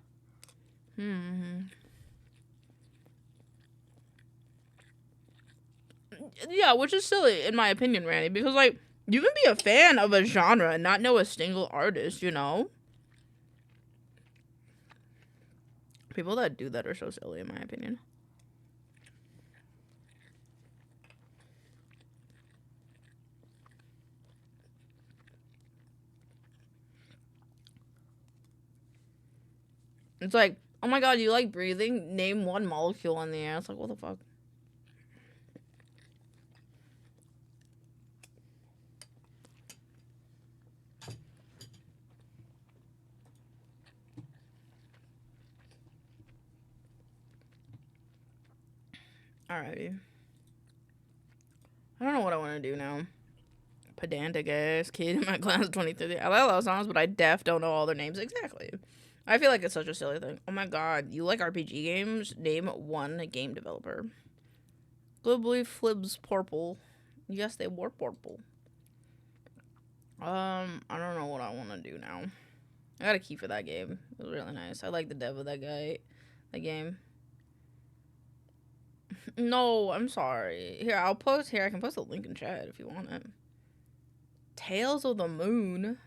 Yeah, which is silly, in my opinion, Randy, because, like, you can be a fan of a genre and not know a single artist, you know? People that do that are so silly, in my opinion. It's like, oh my god, you like breathing? Name one molecule in the air. It's like, what the fuck? Alrighty. I don't know what I want to do now. Pedantic ass kid in my class 23. I like a lot of songs, but I don't know all their names exactly. I feel like it's such a silly thing. Oh my god, you like RPG games? Name one game developer. Globally Flibs Purple. Yes, they were purple. I don't know what I want to do now. I got a key for that game. It was really nice. I like the dev of that game. No, I'm sorry. Here, I can post a link in chat if you want it. Tales of the Moon.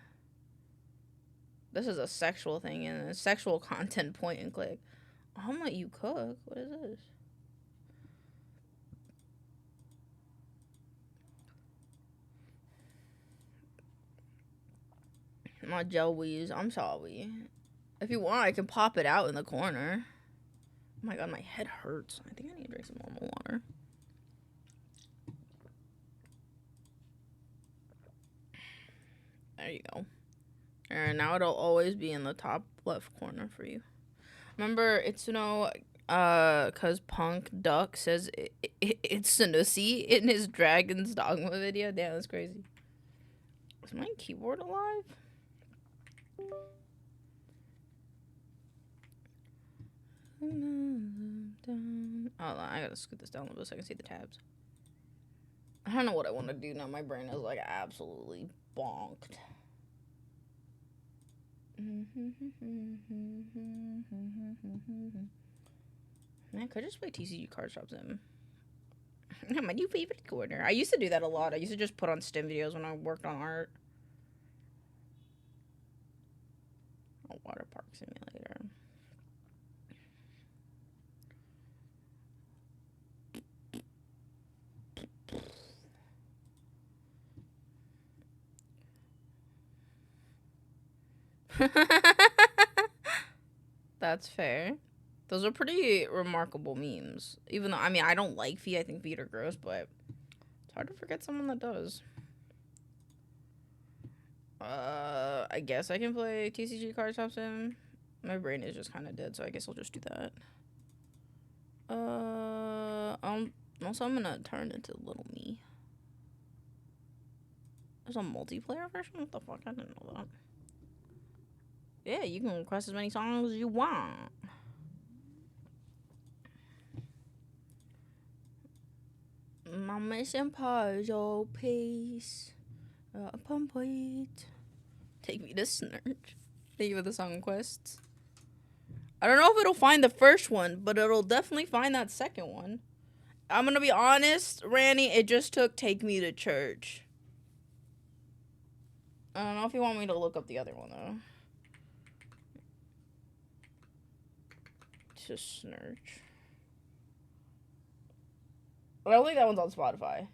This is a sexual thing and a sexual content point and click. I'll let you cook. What is this? My jellies. I'm sorry. If you want, I can pop it out in the corner. Oh my god, my head hurts. I think I need to drink some normal water. There you go. And now it'll always be in the top left corner for you. Remember, it's, you know, cause Punk Duck says it's Sanusi in his Dragon's Dogma video. Damn, that's crazy. Is my keyboard alive? Hold on, I gotta scoot this down a little bit so I can see the tabs. I don't know what I want to do now. My brain is, like, absolutely bonked. Man, could I just play TCG card shops in? My new favorite corner. I used to do that a lot. I used to just put on STEM videos when I worked on art. A water park simulator. That's fair. Those are pretty remarkable memes. Even though, I mean, I don't like feet. I think feet are gross, but it's hard to forget someone that does. I guess I can play TCG Card Shop Sim. My brain is just kind of dead, so I guess I'll just do that. Also, I'm gonna turn into Little Me. There's a multiplayer version? What the fuck? I didn't know that. Yeah, you can request as many songs as you want. My mission puzzle piece. Complete. Take me to Snurch. Thank you for the song quests. I don't know if it'll find the first one, but it'll definitely find that second one. I'm gonna be honest, Ranny, it just took Take Me to Church. I don't know if you want me to look up the other one, though. To Snurch. I don't think that one's on Spotify.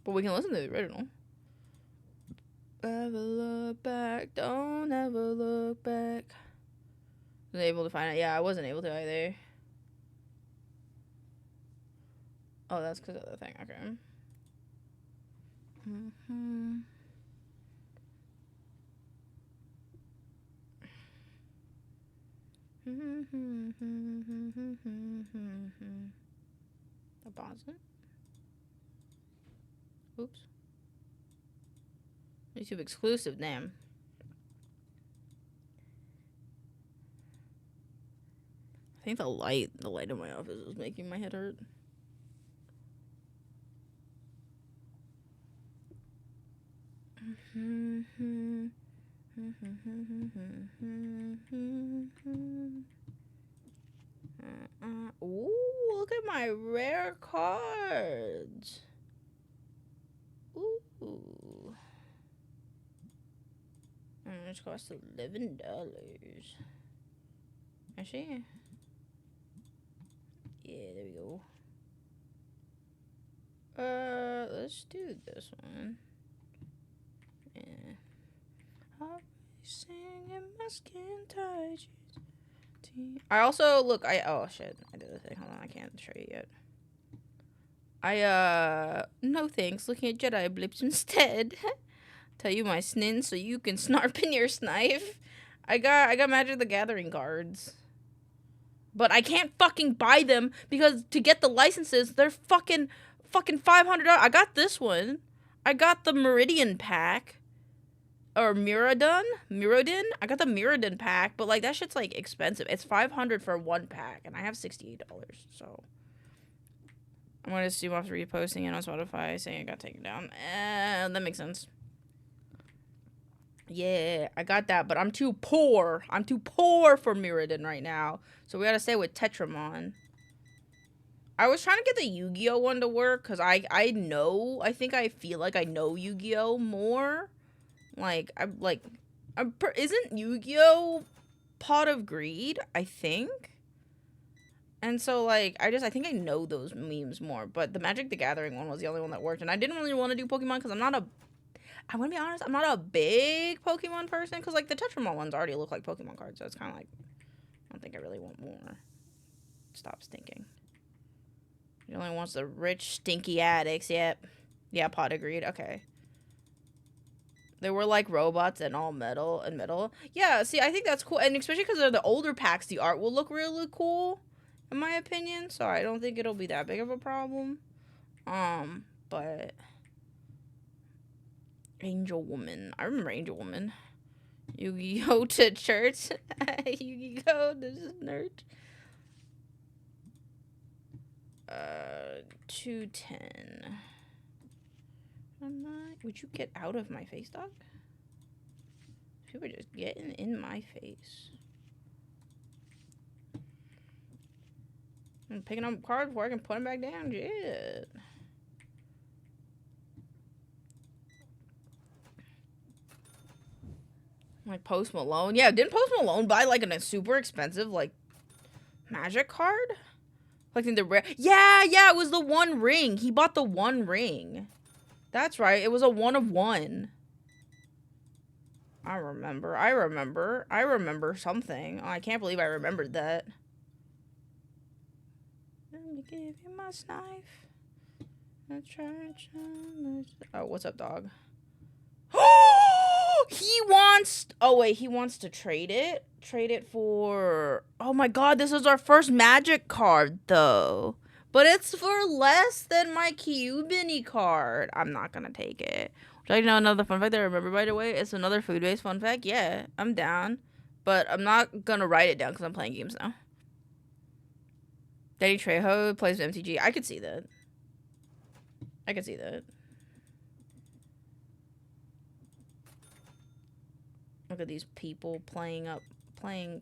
But we can listen to the original. Ever look back, don't ever look back. Was I able to find it? Yeah, I wasn't able to either. Oh, that's because of the thing. Okay. Deposit. Oops. YouTube exclusive, damn. I think the light in my office is making my head hurt. Ooh, look at my rare cards. Ooh. It's cost $11. Actually, yeah, there we go. Let's do this one. Yeah. I'll be singing my skin tight. I also look. Oh shit! I did the thing. Hold on, I can't show you yet. No thanks. Looking at Jedi blips instead. Tell you my snin so you can snarp in your snipe. I got Magic the Gathering cards. But I can't fucking buy them because to get the licenses, they're fucking $500. I got this one. I got the Meridian pack. Or Mirrodin? I got the Mirrodin pack, but like that shit's like expensive. It's $500 for one pack, and I have $68, so I'm gonna assume after reposting it on Spotify saying it got taken down. That makes sense. Yeah, I got that, but I'm too poor. I'm too poor for Mirrodin right now, so we gotta stay with Tetramon. I was trying to get the Yu-Gi-Oh one to work because I feel like I know Yu-Gi-Oh more. Isn't Yu-Gi-Oh Pot of Greed, I think? And so, like, I think I know those memes more, but the Magic the Gathering one was the only one that worked, and I didn't really want to do Pokemon because I'm not a big Pokemon person, because, like, the Tetramon ones already look like Pokemon cards, so it's kind of like, I don't think I really want more. Stop stinking. He only wants the rich, stinky addicts, yep. Yeah, Pot of Greed, okay. They were like robots and all metal. Yeah, see, I think that's cool. And especially because they're the older packs, the art will look really cool, in my opinion. So I don't think it'll be that big of a problem. But Angel Woman. I remember Angel Woman. Yu-Gi-Oh to church. Yu-Gi-Oh, this is nerd. 210. Would you get out of my face, dog? You were just getting in my face. I'm picking up cards before I can put them back down. Shit. Like Post Malone. Yeah, didn't Post Malone buy like a super expensive like Magic card? Like in the rare. Yeah, it was the one ring. He bought the one ring. That's right. It was a 1 of 1. I remember something. Oh, I can't believe I remembered that. Let me give you my knife. Oh, what's up, dog? He wants to trade it? Trade it for... Oh my god, this is our first Magic card, though. But it's for less than my Cubini card. I'm not gonna take it. Would you like to know another fun fact that I remember, by the way? It's another food-based fun fact. Yeah, I'm down. But I'm not gonna write it down because I'm playing games now. Danny Trejo plays with MTG. I could see that. I can see that. Look at these people playing. 5,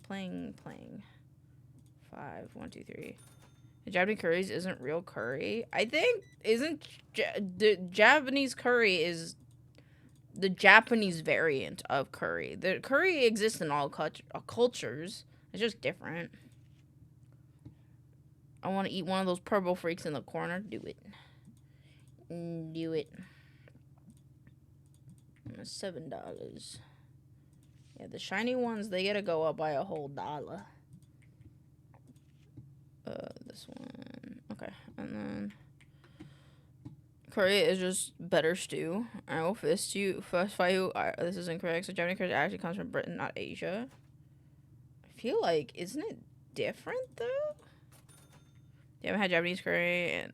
1, 2, 3. The Japanese curries isn't real curry. I think the Japanese curry is the Japanese variant of curry. The curry exists in all cultures. It's just different. I want to eat one of those purple freaks in the corner. Do it. Do it. $7. Yeah, the shiny ones, they gotta go up by a whole $1. This one. Okay, and then curry is just better stew. I will fist fight you. This is incorrect. So Japanese curry actually comes from Britain, not Asia. I feel like, isn't it different though? You haven't had Japanese curry, and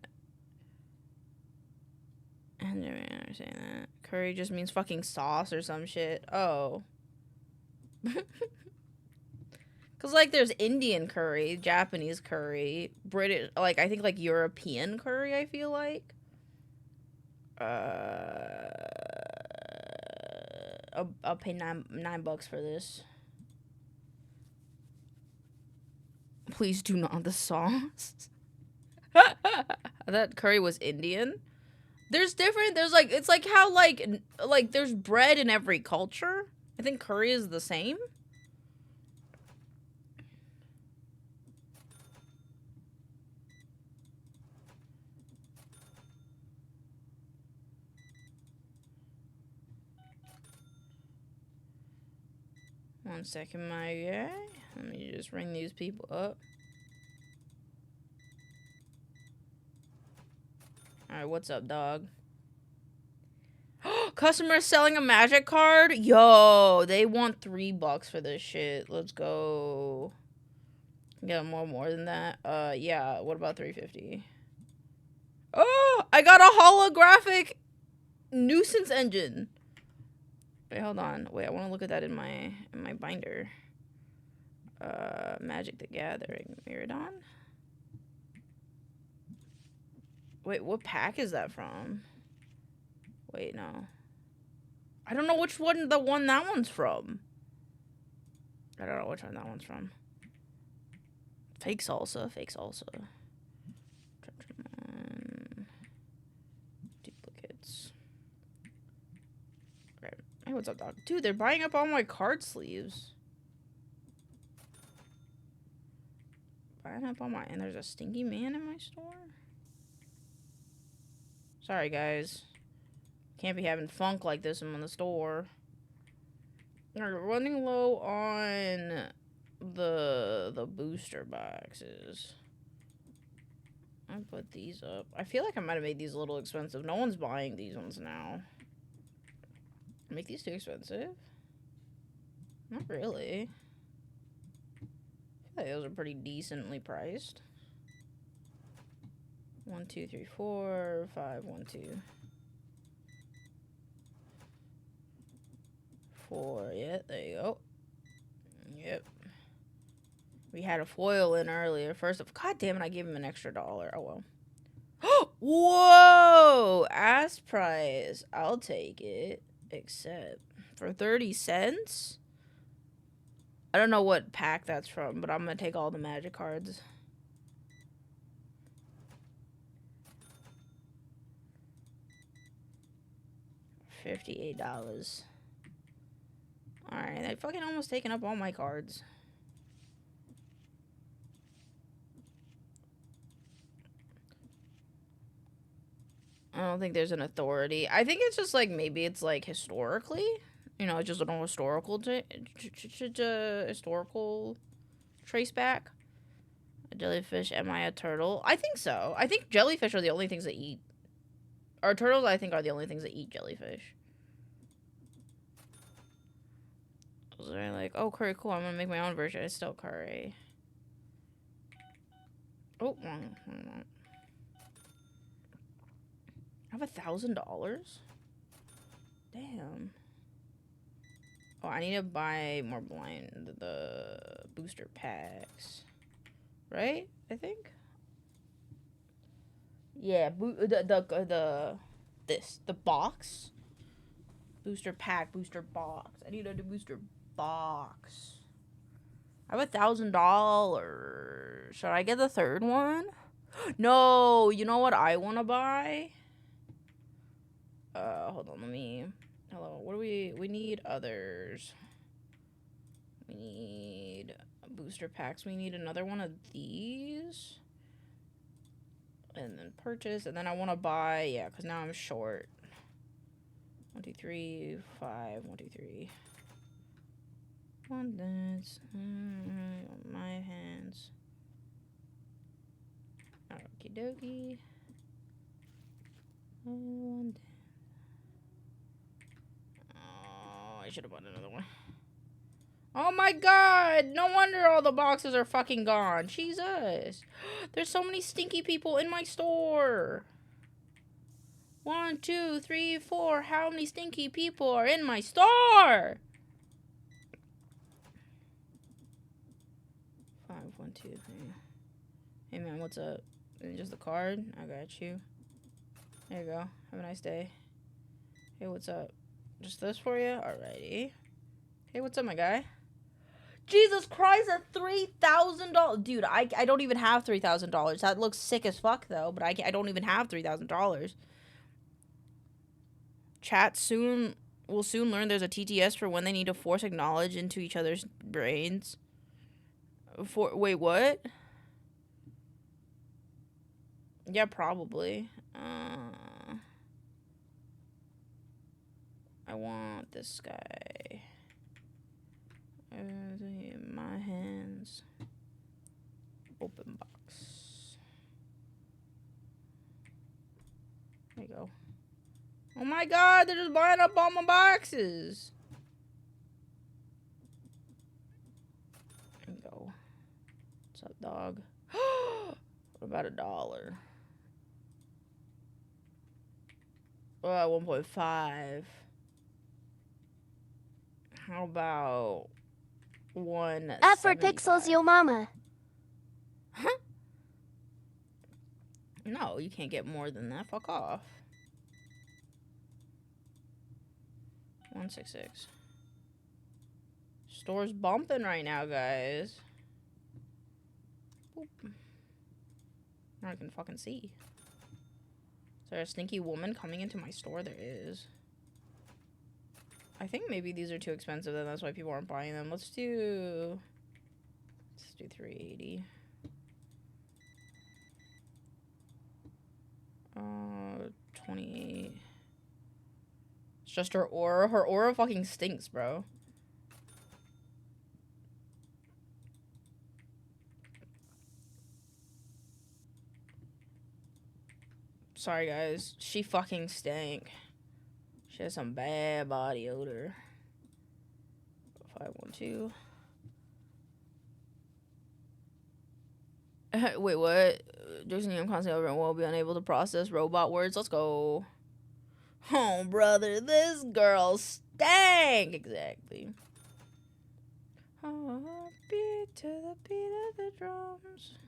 I never saying that. Curry just means fucking sauce or some shit. Oh. Cause like there's Indian curry, Japanese curry, British, like I think like European curry. I feel like. I'll pay $9 for this. Please do not the sauce. That curry was Indian. There's different. There's like it's like how like there's bread in every culture. I think curry is the same. One second, my guy. Let me just ring these people up. Alright, what's up, dog? Customer selling a magic card? Yo, they want $3 for this shit. Let's go. Yeah, more than that. Yeah, what about $3.50? Oh, I got a holographic nuisance engine. Wait, hold on. Wait, I want to look at that in my binder. Magic the Gathering. Miradon? Wait, what pack is that from? Wait, no. I don't know which one that one's from. I don't know which one that one's from. Fake salsa. Duplicates. Great. Hey, what's up, dog? Dude, they're buying up all my card sleeves. Buying up all my... And there's a stinky man in my store? Sorry, guys. Can't be having funk like this in the store. We're running low on the booster boxes. I put these up. I feel like I might have made these a little expensive. No one's buying these ones now. Make these too expensive? Not really. I feel like those are pretty decently priced. 1, 2, 3, 4, 5, 1, 2. 4, yeah, there you go. Yep. We had a foil in earlier. First of, god damn it, I gave him an extra $1. Oh well. Whoa! Ass price. I'll take it. Except for 30 cents? I don't know what pack that's from, but I'm gonna take all the magic cards. $58. Alright, they fucking almost taken up all my cards. I don't think there's an authority. I think it's just like, maybe it's like historically. You know, just an historical historical trace back. A jellyfish, am I a turtle? I think so. I think jellyfish are the only things that eat. Or turtles, I think, are the only things that eat jellyfish. So they're like, oh, curry, cool. I'm gonna make my own version. It's still curry. Oh, wrong. I have $1,000? Damn. Oh, I need to buy more the booster packs. Right? I think? Yeah, the box. Booster pack, booster box. I need a booster box. I have $1,000. Should I get the third one? No, you know what I want to buy? Hold on, hello, what do we need others. We need booster packs. We need another one of these. And then purchase, and then I want to buy, yeah, because now I'm short. 1, 2, 3, 5, 1, 2, 3. One dance, my hands. Okie dokie. One dance. Oh, I should have bought another one. Oh my god! No wonder all the boxes are fucking gone. Jesus. There's so many stinky people in my store. 1, 2, 3, 4. How many stinky people are in my store? 5, 1, 2, 3. Hey man, what's up? Is it just the card? I got you. There you go. Have a nice day. Hey, what's up? Just this for you? Alrighty. Hey, what's up, my guy? Jesus Christ, at $3,000. Dude, I don't even have $3,000. That looks sick as fuck, though. But I don't even have $3,000. Chat will soon learn there's a TTS for when they need to force acknowledge into each other's brains. Wait, what? Yeah, probably. I want this guy. In my hands. Open box. There you go. Oh my god, they're just buying up all my boxes. There you go. What's up, dog? What about $1? 1.5. How about 1? F for pixels, yo mama. Huh? No, you can't get more than that. Fuck off. 166. Store's bumping right now, guys. Boop. Now I can fucking see. Is there a stinky woman coming into my store? There is. I think maybe these are too expensive, and that's why people aren't buying them. Let's do 380. 28. It's just her aura. Her aura fucking stinks, bro. Sorry, guys. She fucking stank. She has some bad body odor. 512. Wait, what? Jason, I'm constantly over and will be unable to process robot words. Let's go. Oh, brother, this girl stank. Exactly. Heartbeat to the beat of the drums.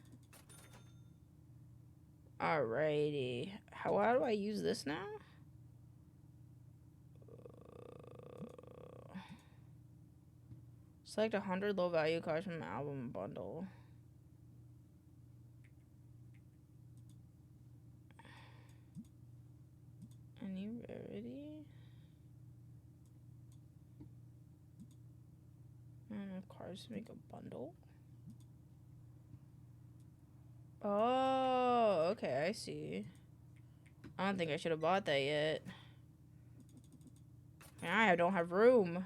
Alrighty. How do I use this now? Select 100 low value cards from the album bundle. Any rarity? Cards to make a bundle. Oh, okay, I see. I don't think I should have bought that yet. I don't have room.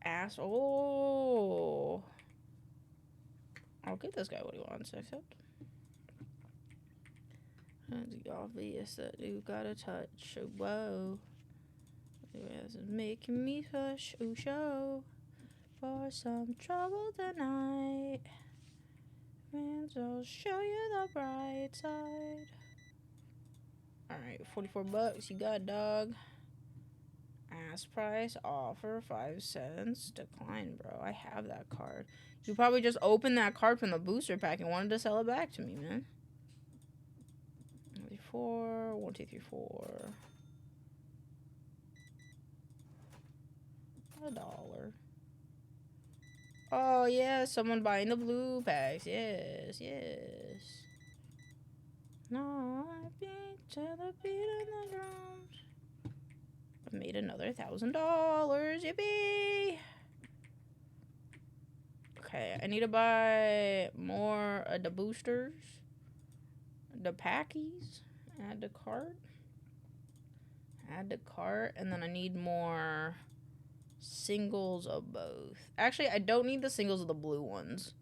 Ass. Oh. I'll give this guy what he wants, except. It's obvious that you got a touch. Oh, whoa. It's making me hush. Oh, show. For some trouble tonight. And I'll show you the bright side. Alright, $44. You got, dog. Ask price, offer 5 cents. Decline, bro. I have that card. You probably just opened that card from the booster pack and wanted to sell it back to me, man. 4. 1, 2, 3, 4. $1. Oh yeah, someone buying the blue packs. Yes, yes. No, I beat to the beat of the drums. I made another $1,000. Yippee! Okay, I need to buy more of the boosters, the packies. Add to cart. Add to cart, and then I need more singles of both. Actually, I don't need the singles of the blue ones.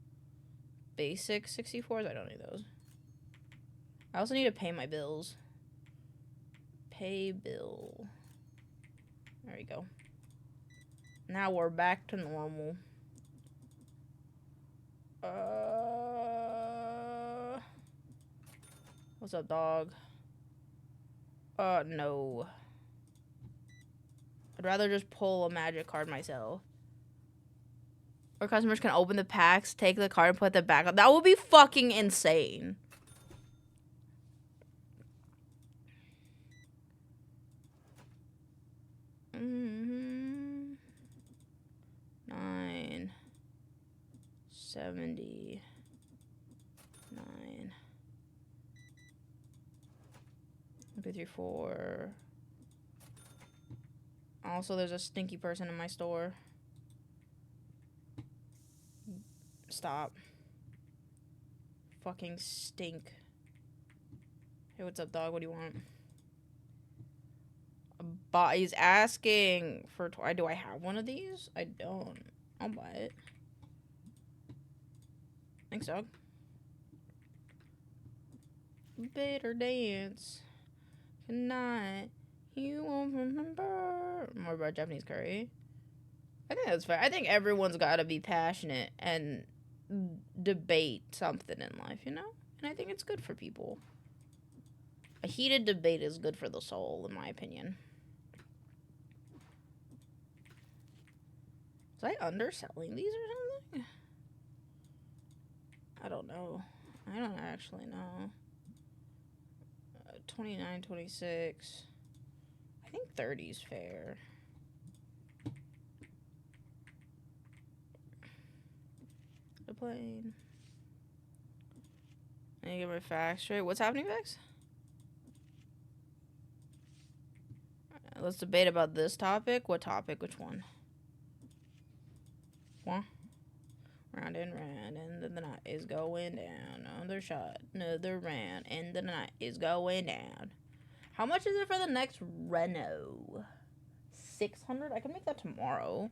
Basic 64s, I don't need those. I also need to pay my bills. Pay bill. There we go. Now we're back to normal. What's up, dog? No. I'd rather just pull a magic card myself. Or customers can open the packs, take the card, and put it back on. That would be fucking insane. Mm-hmm. 979. 1, 2, 3, 4. Also, there's a stinky person in my store. Stop. Fucking stink. Hey, what's up, dog? What do you want? He's asking for do I have one of these? I don't. I'll buy it. Thanks, dog. Better dance. Tonight. You won't remember. More about Japanese curry. I think that's fair. I think everyone's got to be passionate and debate something in life, you know? And I think it's good for people. A heated debate is good for the soul, in my opinion. Was I underselling these or something? I don't know. I don't actually know. 29, 26. I think 30's fair. The plane. I need to get my facts straight. What's happening, Vex? Let's debate about this topic. What topic? Which one? What? Round and round, and then the night is going down. Another shot, another round, and the night is going down. How much is it for the next Reno? 600? I can make that tomorrow.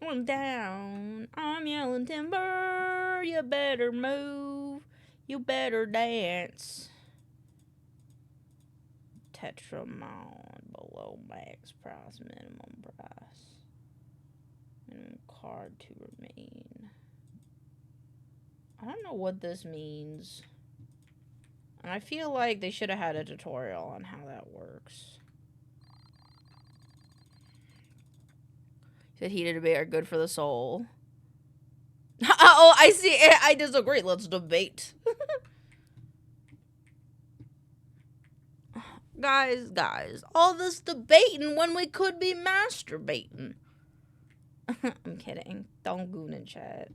I'm down. I'm yelling timber. You better move. You better dance. Tetramon below max price, minimum price. Minimum card to remain. I don't know what this means. And I feel like they should have had a tutorial on how that works. Said heated debate are good for the soul. Oh, I see. I disagree. Let's debate. Guys, all this debating when we could be masturbating. I'm kidding. Don't goon in chat.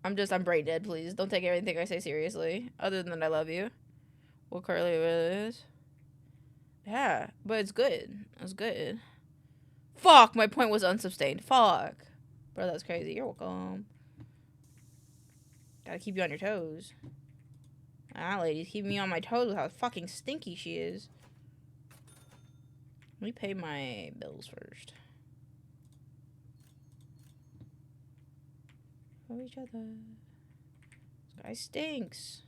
I'm brain dead, please. Don't take everything I say seriously. Other than that, I love you. What curly really is. Yeah, but it's good. It's good. Fuck, my point was unsustained. Fuck. Bro, that's crazy. You're welcome. Gotta keep you on your toes. Ah, ladies, keep me on my toes with how fucking stinky she is. Let me pay my bills first. For each other. This guy stinks.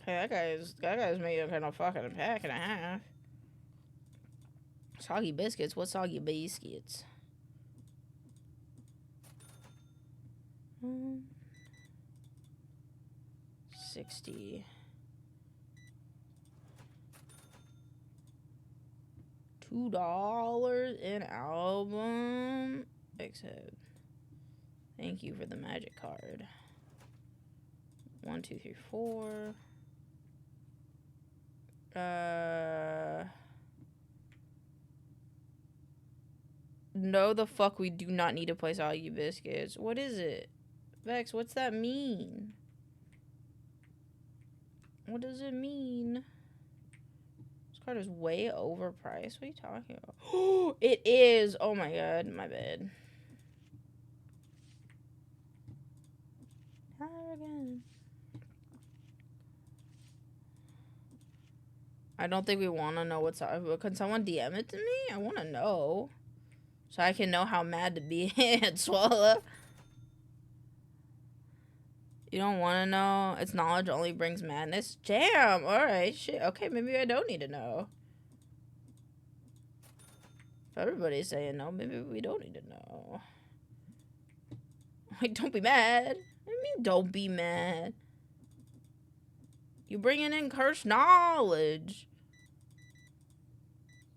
Okay, that guy's made a kind of fucking pack and a half. Soggy biscuits? What soggy biscuits? 60. $2 an album. Except, thank you for the magic card. 1, 2, 3, 4. No, the fuck, we do not need to play soggy biscuits. What is it? Vex, what's that mean? What does it mean? This card is way overpriced. What are you talking about? Oh, it is. Oh my god, my bad. Again. I don't think we want to know what's up. Can someone DM it to me? I want to know. So I can know how mad to be at Swallow. You don't want to know? Its knowledge only brings madness? Damn! Alright, shit. Okay, maybe I don't need to know. If everybody's saying no, maybe we don't need to know. Like, don't be mad. What do you mean, don't be mad? You bringing in cursed knowledge.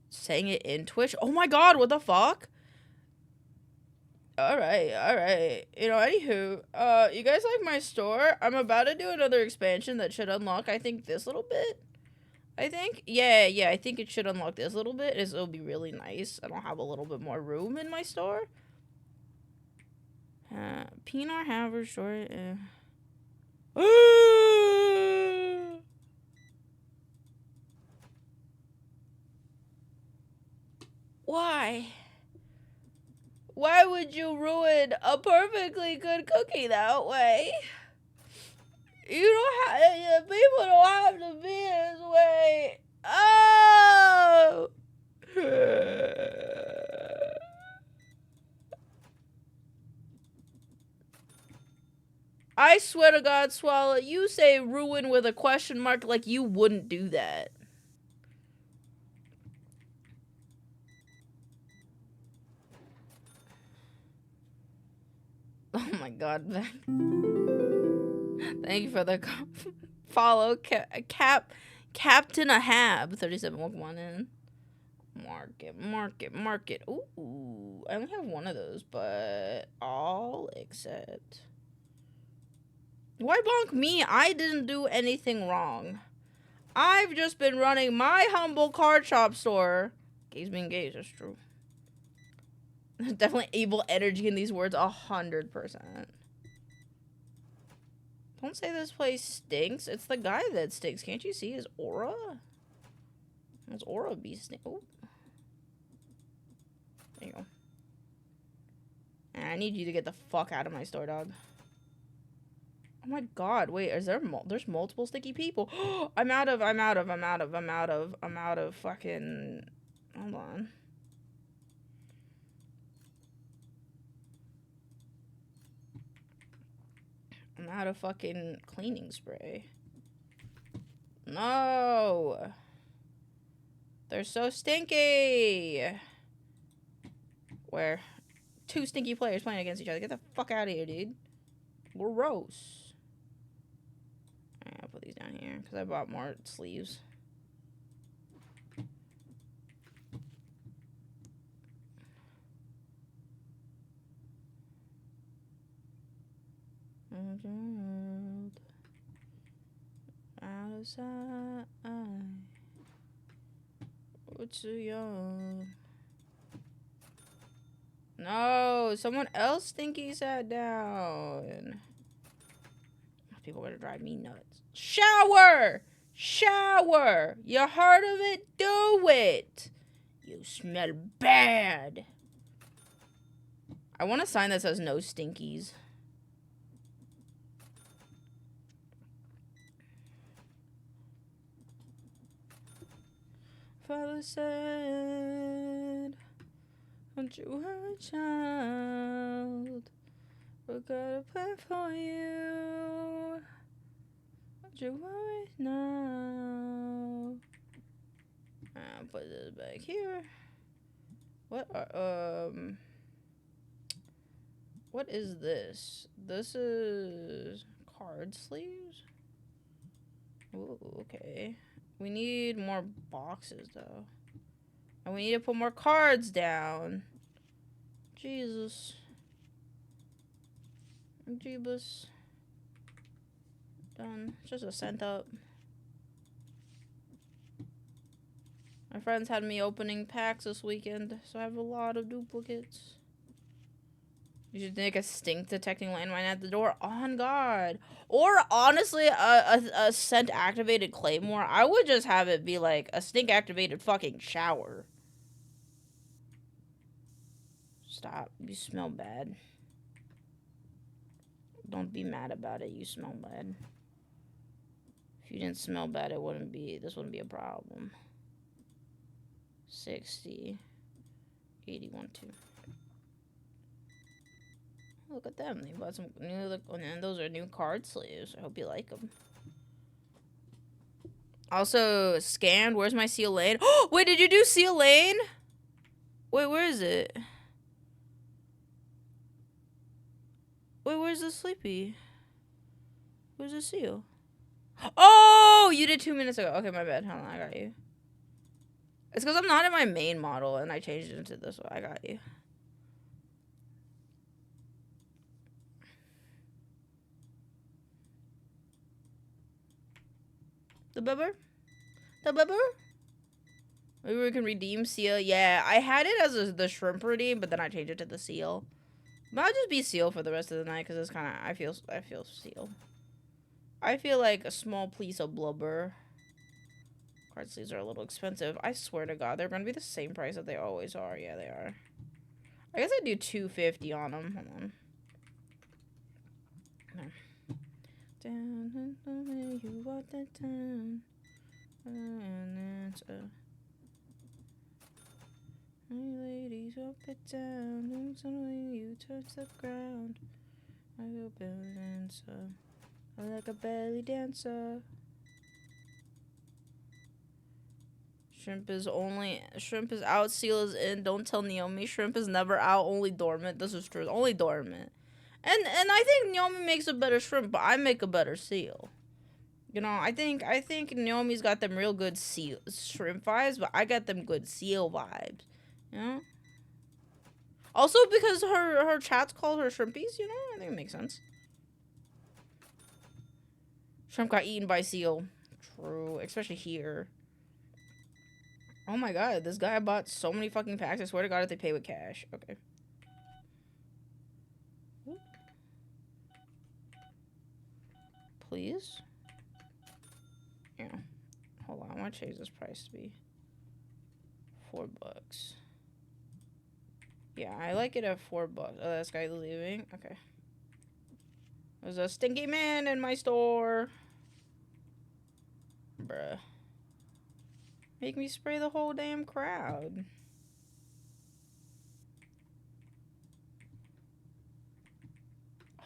Saying it in Twitch? Oh my god, what the fuck? Alright. You know, anywho, you guys like my store? I'm about to do another expansion that should unlock, I think, this little bit. I think? Yeah, I think it should unlock this little bit. It'll be really nice. I don't have a little bit more room in my store. Peanut Haver store. Why? Why would you ruin a perfectly good cookie that way? You don't have, people don't have to be this way. Oh! I swear to God, Swallow, you say ruin with a question mark like you wouldn't do that. Oh my god. Thank you for the follow. Captain Ahab. 37, welcome on in. Market. Ooh, I only have one of those, but all except... Why bonk me? I didn't do anything wrong. I've just been running my humble card shop store. Gays being gays, that's true. There's definitely evil energy in these words, 100%. Don't say this place stinks. It's the guy that stinks. Can't you see his aura? His aura be stink. Oh. There you go. I need you to get the fuck out of my store, dog. Oh my god, wait, is there there's multiple sticky people. I'm out of fucking, hold on. I'm out of fucking cleaning spray. No. They're so stinky. Where? 2 stinky players playing against each other. Get the fuck out of here, dude. Gross. I'll put these down here because I bought more sleeves. Out of sight. We're too young. No, someone else stinky sat down. People are gonna drive me nuts. Shower! Shower! You heard of it? Do it! You smell bad. I want a sign that says no stinkies. Father said, don't you worry, child. We got a plan for you. Don't you worry now. I'll put this back here. What is this? This is card sleeves? Ooh, okay. We need more boxes though. And we need to put more cards down. Jesus. Jeebus. Done. Just a cent up. My friends had me opening packs this weekend, so I have a lot of duplicates. You should make a stink detecting landmine at the door. On God. Or honestly, a scent activated claymore. I would just have it be like a stink activated fucking shower. Stop. You smell bad. Don't be mad about it. You smell bad. If you didn't smell bad, this wouldn't be a problem. 60. 81 2. Look at them. They bought some new, and those are new card sleeves. I hope you like them. Also, scanned. Where's my Seal Lane? Oh, wait, did you do Seal Lane? Wait, where is it? Wait, where's the Sleepy? Where's the Seal? Oh, you did 2 minutes ago. Okay, my bad. Hold on, I got you. It's because I'm not in my main model, and I changed it into this one. I got you. The bubber? The bubber? Maybe we can redeem Seal. Yeah, I had it as the shrimp redeem, but then I changed it to the Seal. But I'll just be Seal for the rest of the night, because it's kind of, I feel Seal. I feel like a small piece of blubber. Card sleeves are a little expensive. I swear to God, they're going to be the same price that they always are. Yeah, they are. I guess I'd do $250 on them. Hold on. No. Down where you walk that town. And it's hey ladies, walk it down. And suddenly you touch the ground. I go belly dancer. I like a belly dancer. Shrimp is out, Seal is in. Don't tell Naomi. Shrimp is never out, only dormant. This is true. Only dormant. And I think Naomi makes a better shrimp, but I make a better Seal. You know, I think Naomi's got them real good shrimp vibes, but I got them good Seal vibes. You know? Also because her chat's called her shrimpies, you know? I think it makes sense. Shrimp got eaten by Seal. True. Especially here. Oh my God, this guy bought so many fucking packs. I swear to God if they pay with cash. Okay. Please? Yeah. Hold on, I want to change this price to be $4. Yeah, I like it at $4. Oh, this guy's leaving? Okay. There's a stinky man in my store. Bruh. Make me spray the whole damn crowd.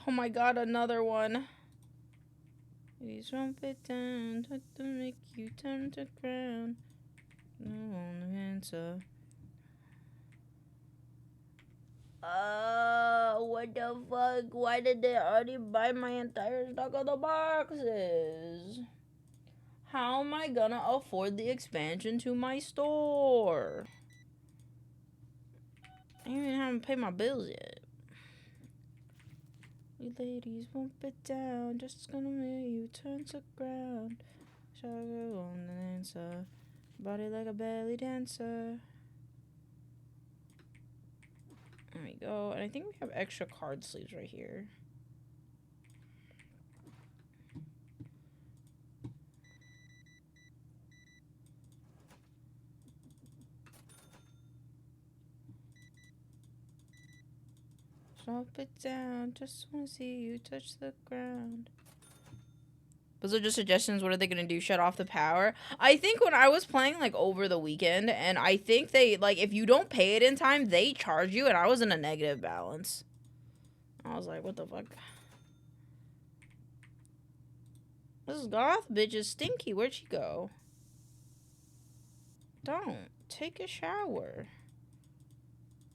Oh my God, another one. Please romp it down to make you turn to ground. No one answer. What the fuck? Why did they already buy my entire stock of the boxes? How am I gonna afford the expansion to my store? I even haven't paid my bills yet. You ladies won't it down, just gonna make you turn to ground. Shall go on the dancer, body like a belly dancer. There we go, and I think we have extra card sleeves right here. Drop it down, just wanna see you touch the ground. Those are just suggestions. What are they gonna do? Shut off the power? I think when I was playing like over the weekend, and I think they like if you don't pay it in time, they charge you, and I was in a negative balance. I was like, what the fuck? This goth bitch is stinky. Where'd she go? Don't take a shower.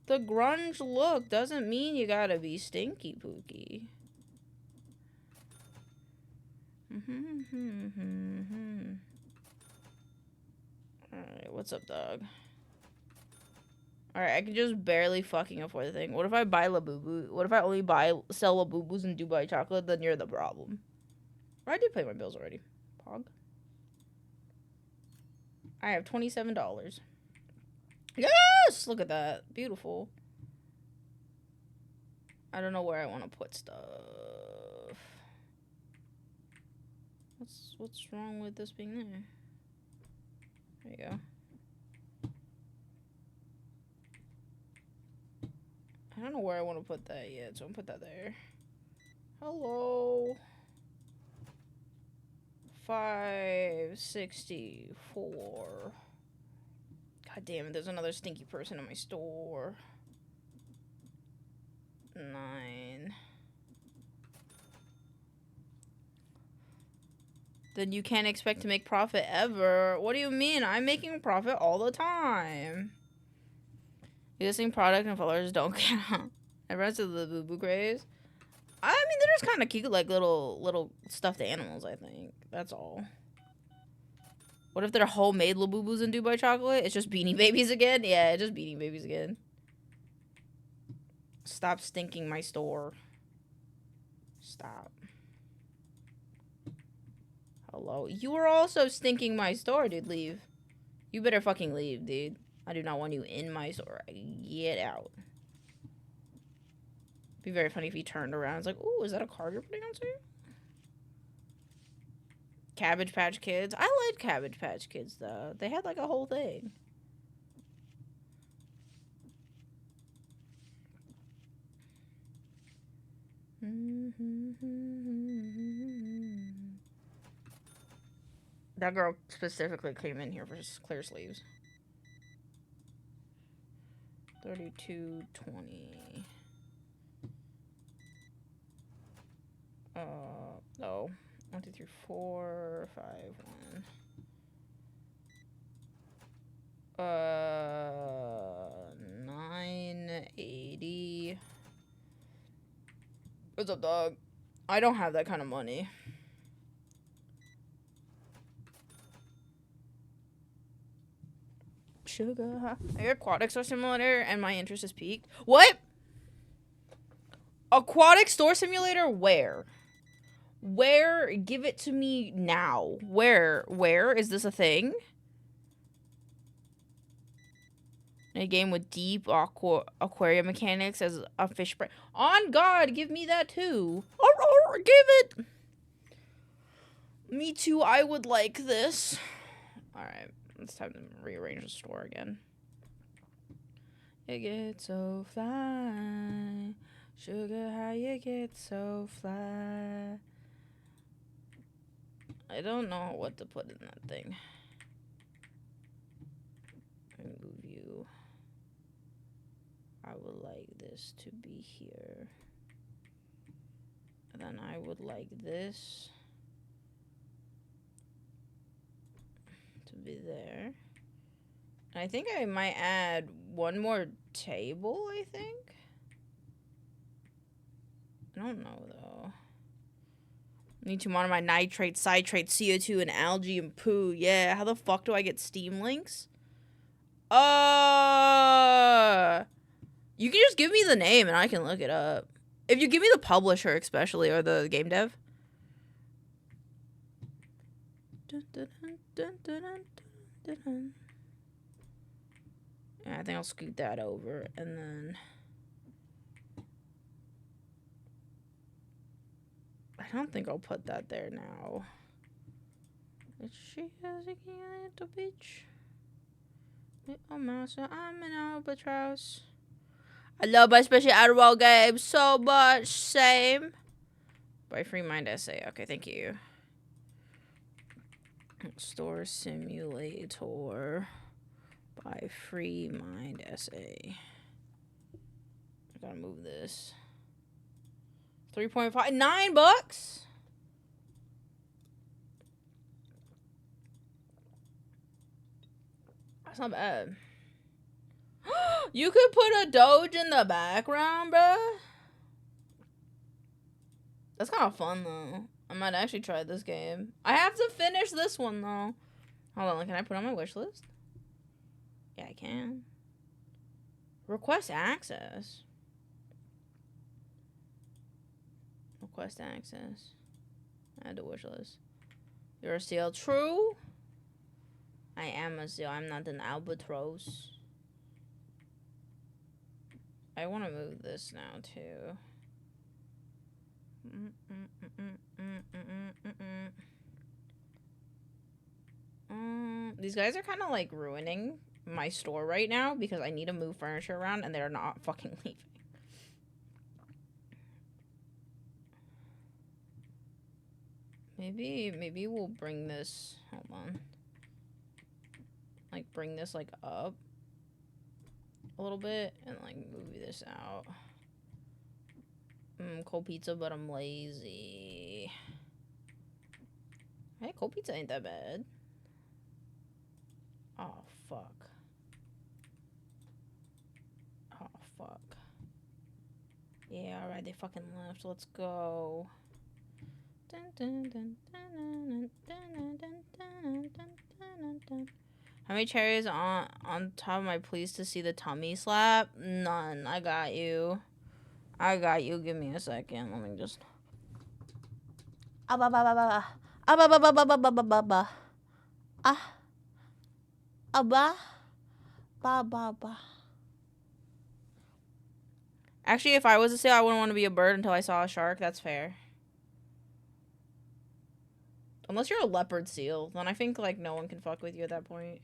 The grunge look doesn't mean you gotta be stinky pookie. Alright, what's up, dog? Alright, I can just barely fucking afford the thing. What if I buy Labubu? What if I only sell Labubus and Dubai chocolate? Then you're the problem. Or I did pay my bills already. Pog. I have $27. Yes! Look at that. Beautiful. I don't know where I want to put stuff. What's wrong with this being there? There you go. I don't know where I want to put that yet, so I'm gonna put that there. Hello. 564. God damn it, there's another stinky person in my store. 9. Then you can't expect to make profit ever. What do you mean? I'm making profit all the time. Existing product and followers don't count. The rest of the boo boo craze. I mean, they're just kind of cute, like little stuffed animals. I think that's all. What if they're homemade Labubus and Dubai chocolate? It's just Beanie Babies again. Yeah, just Beanie Babies again. Stop stinking my store. Stop. Hello. You are also stinking my store, dude. Leave. You better fucking leave, dude. I do not want you in my store. Get out. Be very funny if he turned around. It's like, ooh, is that a card you're putting on sale? Cabbage Patch Kids. I liked Cabbage Patch Kids, though. They had, like, a whole thing. That girl specifically came in here for clear sleeves. 32.20. No. 1, 2, 3, 4, 5, 1. 980. What's up, dog? I don't have that kind of money. Sugar. I got Aquatic Store Simulator and my interest is peaked. What? Aquatic Store Simulator? Where? Where? Give it to me now. Where? Where? Is this a thing? A game with deep aquarium mechanics as a fish spray. On God, give me that too. Give it. Me too, I would like this. Alright, it's time to rearrange the store again. You get so fly. Sugar, how you get so fly. I don't know what to put in that thing. Move you. I would like this to be here. And then I would like this to be there. And I think I might add one more table, I think. I don't know, though. I need to monitor my nitrate, citrate, CO2, and algae and poo. Yeah, how the fuck do I get Steam links? You can just give me the name and I can look it up. If you give me the publisher, especially, or the game dev. Yeah, I think I'll scoot that over and then. I don't think I'll put that there now. She has a little bitch. Little mouse, I'm an albatross. I love my special Adderall game so much. Same. By Free Mind Essay. Okay, thank you. Store Simulator by Free Mind Essay. I gotta move this. 3.5, $9. That's not bad. You could put a Doge in the background, bruh. That's kind of fun, though. I might actually try this game. I have to finish this one, though. Hold on, can I put it on my wish list? Yeah, I can. Request access. Request access. Add to wish list. You're a seal. True. I am a seal. I'm not an albatross. I want to move this now too. These guys are kind of like ruining my store right now because I need to move furniture around and they're not fucking leaving. Maybe we'll bring this, hold on. Like bring this like up a little bit and like move this out. Cold pizza, but I'm lazy. Hey, cold pizza ain't that bad. Oh, fuck. Oh, fuck. Yeah, alright, they fucking left. Let's go. How many cherries on top of my please to see the tummy slap? None. I got you. I got you. Give me a second. Let me just. Actually, if I was a seal, I wouldn't want to be a bird until I saw a shark. That's fair. Unless you're a leopard seal, then I think like no one can fuck with you at that point.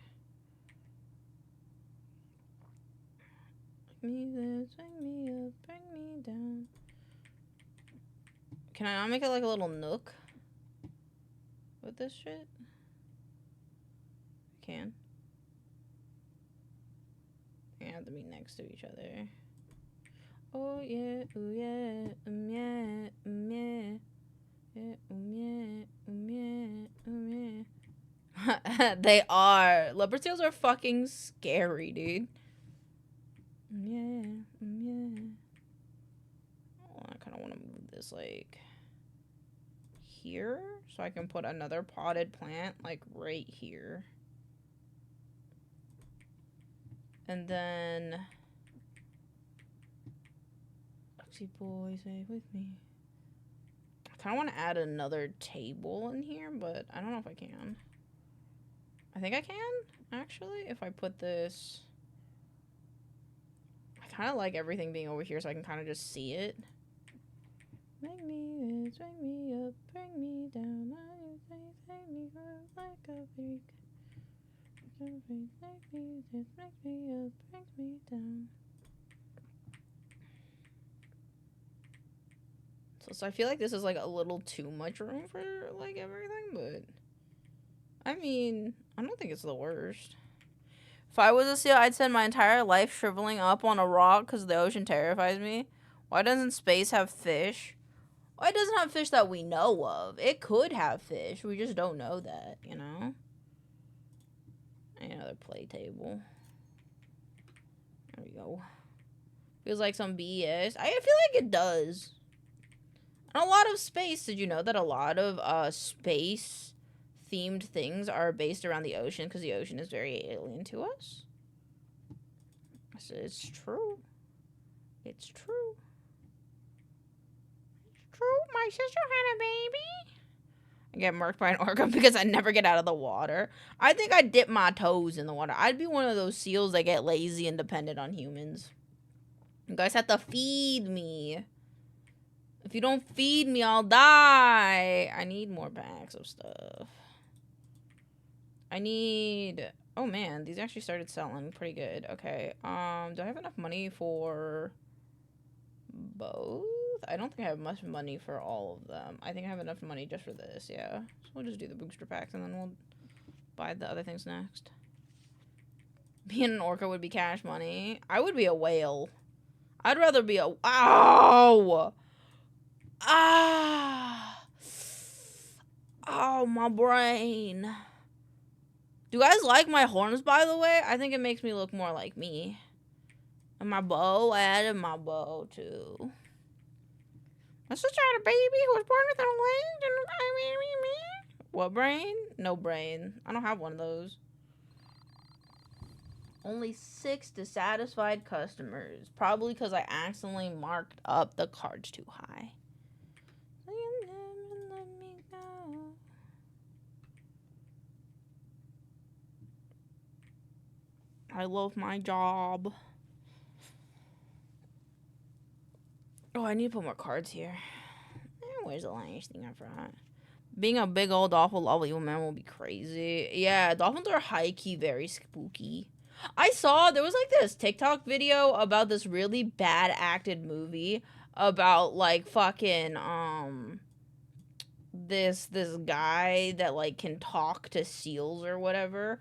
Bring me this, bring me up, bring me down. Can I not make it like a little nook with this shit? I can. They have to be next to each other. Oh yeah, ooh yeah, yeah, yeah. They are. Leopard seals are fucking scary, dude. Yeah. Oh, I kind of want to move this like here so I can put another potted plant like right here. And then Oxy boy, stay with me. I kind of want to add another table in here, but I don't know if I can. I think I can, actually, if I put this. I kind of like everything being over here so I can kind of just see it. Make me this, bring me up, bring me down. Take me like a freak. Make me this, make me up, bring me down. So I feel like this is like a little too much room for like everything, but I mean, I don't think it's the worst. If I was a seal, I'd spend my entire life shriveling up on a rock because the ocean terrifies me. Why doesn't space have fish? Why doesn't have fish that we know of? It could have fish. We just don't know that, you know? Another play table. There we go. Feels like some BS. I feel like it does. And a lot of space. Did you know that a lot of space themed things are based around the ocean because the ocean is very alien to us? So it's true. It's true. It's true. My sister had a baby. I get murked by an orca because I never get out of the water. I think I'd dip my toes in the water. I'd be one of those seals that get lazy and dependent on humans. You guys have to feed me. If you don't feed me, I'll die. I need more bags of stuff. I need... Oh, man. These actually started selling pretty good. Okay. Do I have enough money for both? I don't think I have much money for all of them. I think I have enough money just for this, yeah. So we'll just do the booster packs and then we'll buy the other things next. Being an orca would be cash money. I would be a whale. I'd rather be a... Ow! Ah! Oh, my brain. Do you guys like my horns, by the way? I think it makes me look more like me. And my bow, I added my bow, too. My sister had a baby who was born with no legs and what brain? No brain. I don't have one of those. Only 6 dissatisfied customers. Probably because I accidentally marked up the cards too high. Let me go. I love my job. Oh, I need to put more cards here. Where's the last thing I forgot? Being a big old awful lovely man will be crazy. Yeah, dolphins are high-key very spooky. I saw there was like this TikTok video about this really bad acted movie about like fucking this guy that like can talk to seals or whatever.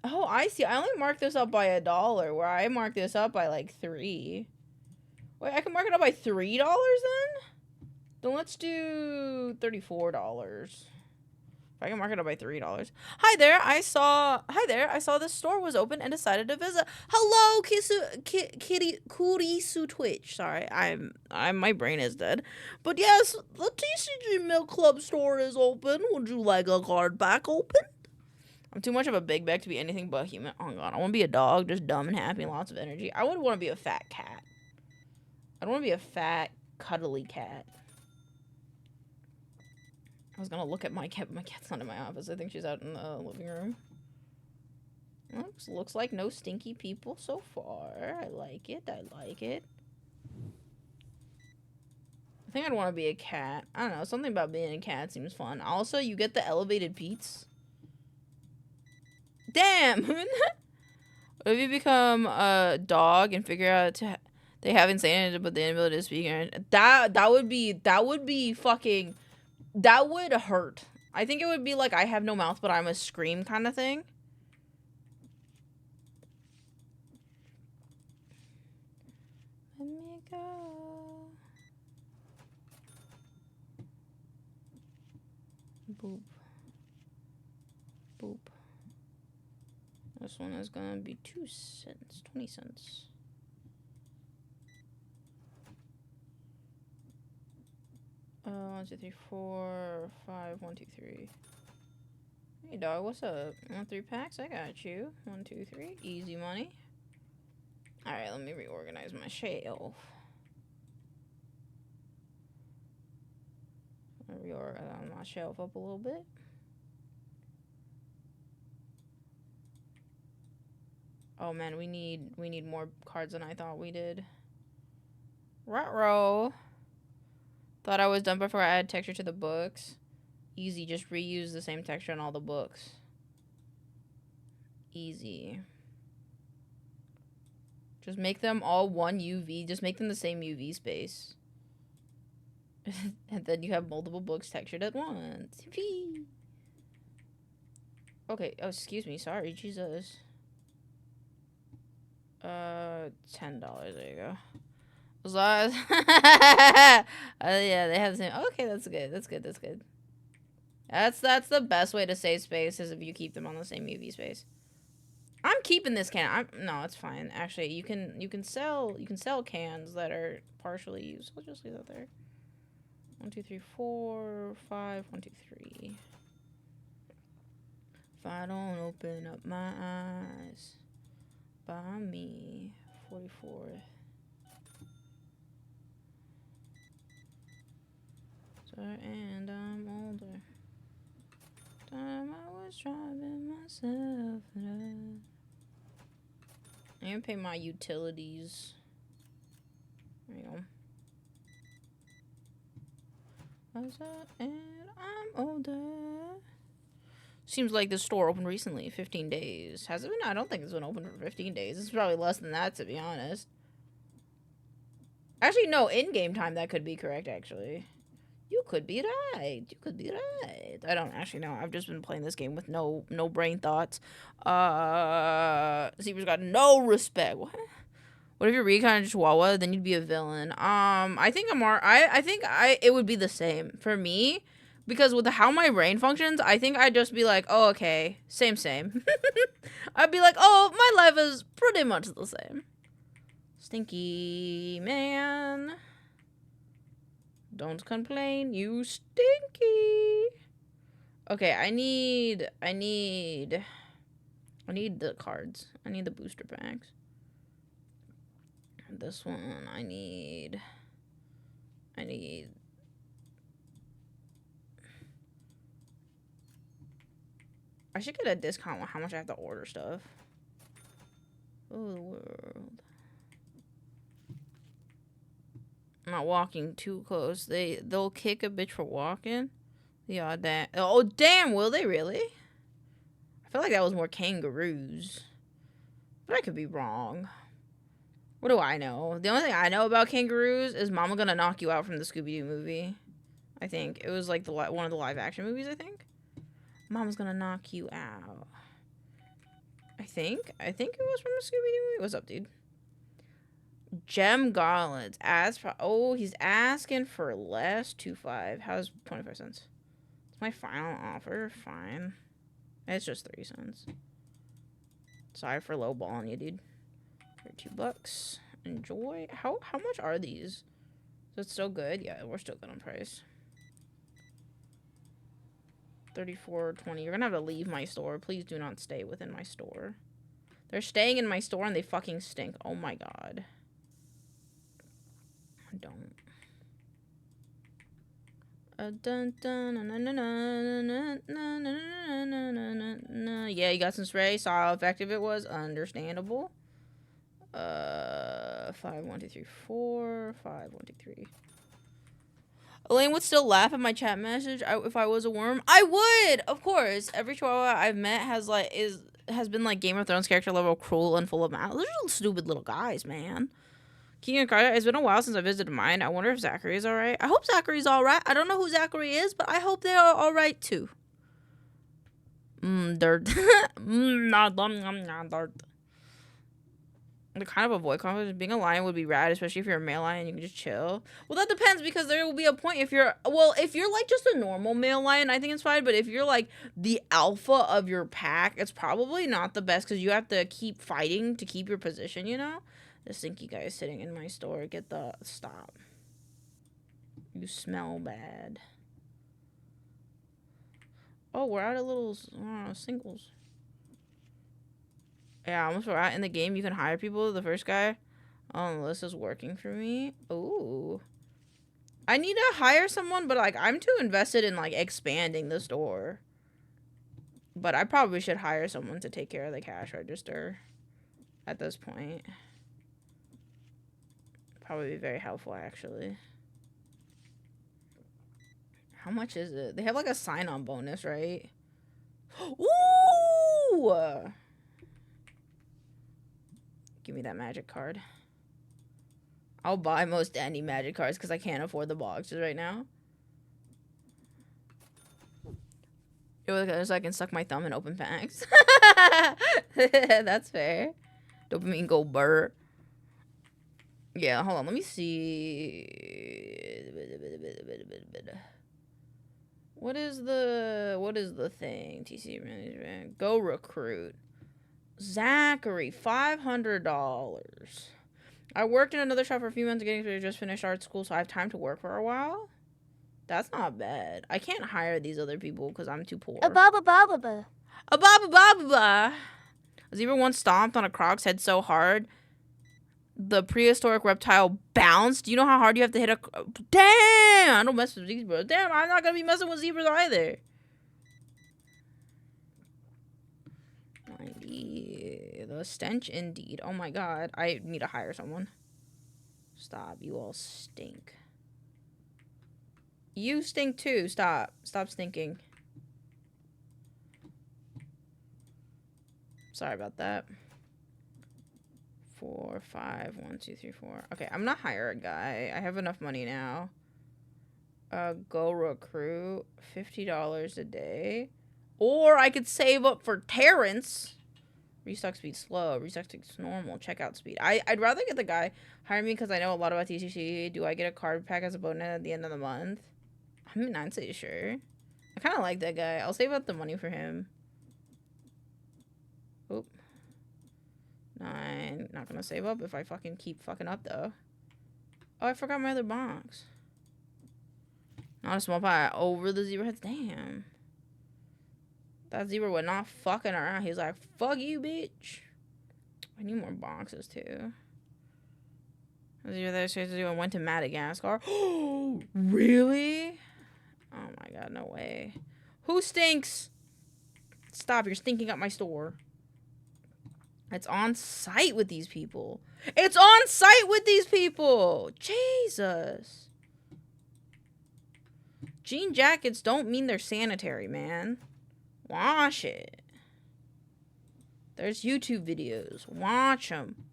Oh, I see. I only marked this up by $1, where I marked this up by like 3. Wait, I can mark it up by $3 then? Then let's do $34. If I can mark it up by $3. Hi there, I saw this store was open and decided to visit. Hello, Kurisu Twitch. Sorry, I'm my brain is dead. But yes, the TCG Milk Club store is open. Would you like a card back open? I'm too much of a big bag to be anything but human. Oh god, I want to be a dog, just dumb and happy and lots of energy. I would want to be a fat cat. I don't want to be a fat, cuddly cat. I was gonna look at my cat, but my cat's not in my office. I think she's out in the living room. Looks like no stinky people so far. I like it. I like it. I think I'd want to be a cat. I don't know. Something about being a cat seems fun. Also, you get the elevated Pete's. Damn! What if you become a dog and figure out they have insanity but the inability to speak? That would be fucking. That would hurt. I think it would be like I have no mouth but I'm a scream kind of thing. Let me go. Boop. Boop. This one is gonna be 2 cents, 20 cents. One, 2, 3, 4, 5, 1, 2, 3. Hey dog, what's up? Want 3 packs? I got you. 1, 2, 3. Easy money. Alright, let me reorganize my shelf. Reorganize my shelf up a little bit. Oh man, we need more cards than I thought we did. Ruh-roh. Thought I was done before I add texture to the books. Easy, just reuse the same texture on all the books. Easy. Just make them all one UV. Just make them the same UV space. And then you have multiple books textured at once. Yippee. Okay, oh, excuse me, sorry, Jesus. $10, there you go. As long as yeah, they have the same. Okay, that's good. That's good. That's good. That's the best way to save space is if you keep them on the same UV space. I'm keeping this can. No, it's fine. Actually, you can sell cans that are partially used. I'll just leave that there. 1, 2, 3, 4, 5. 1, 2, 3. If I don't open up my eyes, by me, 44th. And I'm older. Time I was driving myself. I can pay my utilities. There you go. And I'm older. Seems like the store opened recently, 15 days. Has it been? I don't think it's been open for 15 days. It's probably less than that, to be honest. Actually, no, in-game time, that could be correct, actually. You could be right. You could be right. I don't actually know. I've just been playing this game with no brain thoughts. Zebra's got no respect. What? What if you're recon Chihuahua? Then you'd be a villain. I think it would be the same for me, because with how my brain functions, I think I'd just be like, oh, okay, same. I'd be like, oh, my life is pretty much the same. Stinky man. Don't complain, you stinky. Okay, I need I need the cards. I need the booster packs. This one, I need... I should get a discount on how much I have to order stuff. Oh, the world. I'm not walking too close. They'll kick a bitch for walking. Yeah, that. Oh, damn, will they really? I feel like that was more kangaroos. But I could be wrong. What do I know? The only thing I know about kangaroos is Mama Gonna Knock You Out from the Scooby-Doo movie. I think. It was like one of the live action movies, I think. Mama's Gonna Knock You Out. I think it was from a Scooby-Doo movie. What's up, dude? Gem gauntlets. Oh, he's asking for less. 2.5. How's 25 cents? It's my final offer. Fine. It's just 3 cents. Sorry for lowballing you, dude. For $2. Enjoy. How much are these? Is it still good? Yeah, we're still good on price. $34.20. You're gonna have to leave my store. Please do not stay within my store. They're staying in my store and they fucking stink. Oh my god. Don't. Yeah, you got some spray. Saw how effective it was. Understandable. 5, 1, 2, 3, 4. 5, 1, 2, 3. Elaine would still laugh at my chat message if I was a worm. I would, of course. Every chihuahua I've met has been like Game of Thrones character level cruel and full of malice. They're just stupid little guys, man. Keegan Carter, it's been a while since I visited mine. I wonder if Zachary is alright. I hope Zachary's alright. I don't know who Zachary is, but I hope they are alright too. Dirt. Dirt. To kind of avoid conflict, being a lion would be rad, especially if you're a male lion and you can just chill. Well, that depends, because there will be a point if you're like just a normal male lion, I think it's fine. But if you're like the alpha of your pack, it's probably not the best, because you have to keep fighting to keep your position, you know? This stinky guy is sitting in my store. Get the... Stop. You smell bad. Oh, we're out of little singles. Yeah, I almost forgot. In the game, you can hire people. The first guy on the list is working for me. Ooh. I need to hire someone, but, like, I'm too invested in, like, expanding the store. But I probably should hire someone to take care of the cash register at this point. Probably be very helpful, actually. How much is it? They have, like, a sign-on bonus, right? Ooh! Give me that magic card. I'll buy most any magic cards because I can't afford the boxes right now. So I can suck my thumb and open packs. That's fair. Dopamine go burr. Yeah, hold on. Let me see. What is the thing? TC management. Go recruit. Zachary, $500. I worked in another shop for a few months getting to just finish art school, so I have time to work for a while. That's not bad. I can't hire these other people because I'm too poor. A baba baba ba. A baba baba ba. A zebra once stomped on a croc's head so hard the prehistoric reptile bounced. Do you know how hard you have to hit a... Damn! I don't mess with zebras. Damn, I'm not gonna be messing with zebras either. 90. The stench indeed. Oh my god. I need to hire someone. Stop. You all stink. You stink too. Stop. Stop stinking. Sorry about that. 4, 5, 1, 2, 3, 4. Okay, I'm gonna hire a guy. I have enough money now. Go recruit. $50 a day. Or I could save up for Terrence. Restock speed slow. Restock speed normal. Checkout speed. I'd rather get the guy hire me because I know a lot about TCC. Do I get a card pack as a bonus at the end of the month? I mean, I'd say sure. I kind of like that guy. I'll save up the money for him. Oop. 9. Not gonna save up if I fucking keep fucking up though. Oh, I forgot my other box. Not a small pie. Over the zebra heads. Damn. That zebra would not fucking around. He's like, fuck you, bitch. I need more boxes, too. Zebra there went to Madagascar. Oh, really? Oh my god, no way. Who stinks? Stop, you're stinking up my store. It's on site with these people. It's on site with these people! Jesus. Jean jackets don't mean they're sanitary, man. Wash it. There's YouTube videos. Watch them.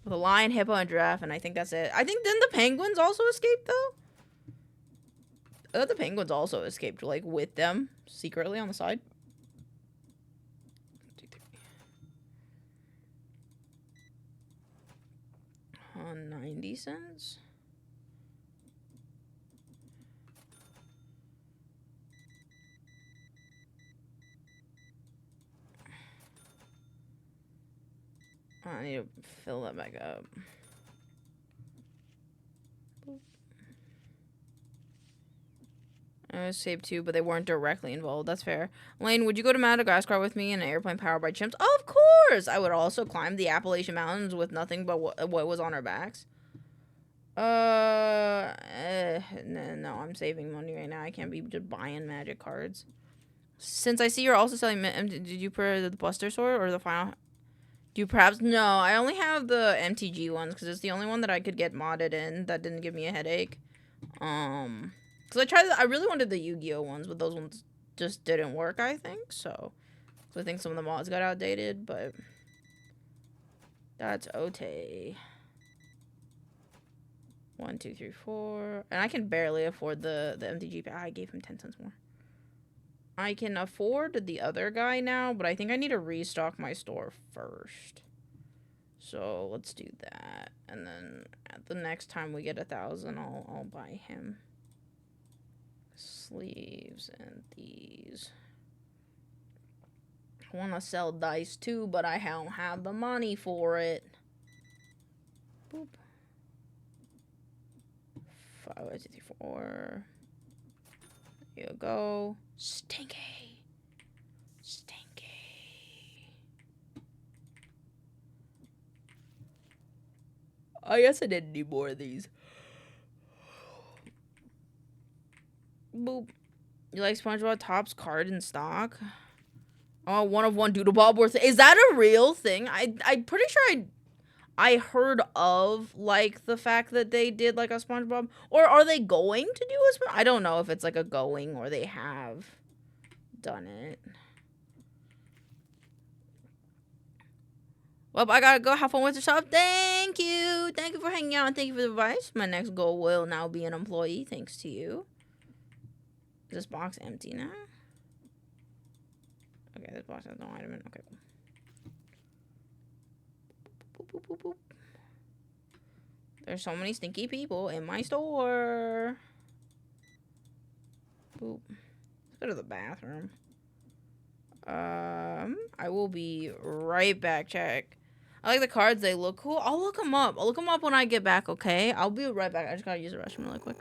With a lion, hippo, and giraffe, and I think that's it. I think then the penguins also escaped, though? I thought the penguins also escaped, like, with them, secretly on the side. 90 cents? I need to fill that back up. I saved two, but they weren't directly involved. That's fair. Lane, would you go to Madagascar with me in an airplane powered by chimps? Of course! I would also climb the Appalachian Mountains with nothing but what was on our backs. No, I'm saving money right now. I can't be just buying magic cards. Since I see you're also selling... Did you prefer the Buster Sword or the final... Do you perhaps... No, I only have the MTG ones because it's the only one that I could get modded in that didn't give me a headache. Because I really wanted the Yu-Gi-Oh ones, but those ones just didn't work, I think. So I think some of the mods got outdated, but that's okay. 1, 2, 3, 4. And I can barely afford the MTG pack. I gave him 10 cents more. I can afford the other guy now, but I think I need to restock my store first. So let's do that. And then at the next time we get 1,000, I'll buy him. Sleeves and these. I want to sell dice too, but I don't have the money for it. Boop. 5, 1, 2, 3, 4. There you go. Stinky. Stinky. I guess I didn't need more of these. Boop. You like SpongeBob Top's card in stock? Oh, 1 of 1 Doodlebob worth. Is that a real thing? I'm pretty sure I heard of, like, the fact that they did, like, a SpongeBob. Or are they going to do a SpongeBob? I don't know if it's, like, a going or they have done it. Well, I gotta go have fun with the shop. Thank you. Thank you for hanging out and thank you for the advice. My next goal will now be an employee, thanks to you. Is this box empty now? Okay, this box has no item in. Okay, cool. Boop, boop, boop, boop. There's so many stinky people in my store. Boop. Let's go to the bathroom. I will be right back. Check. I like the cards. They look cool. I'll look them up. I'll look them up when I get back, okay? I'll be right back. I just gotta use the restroom really quick.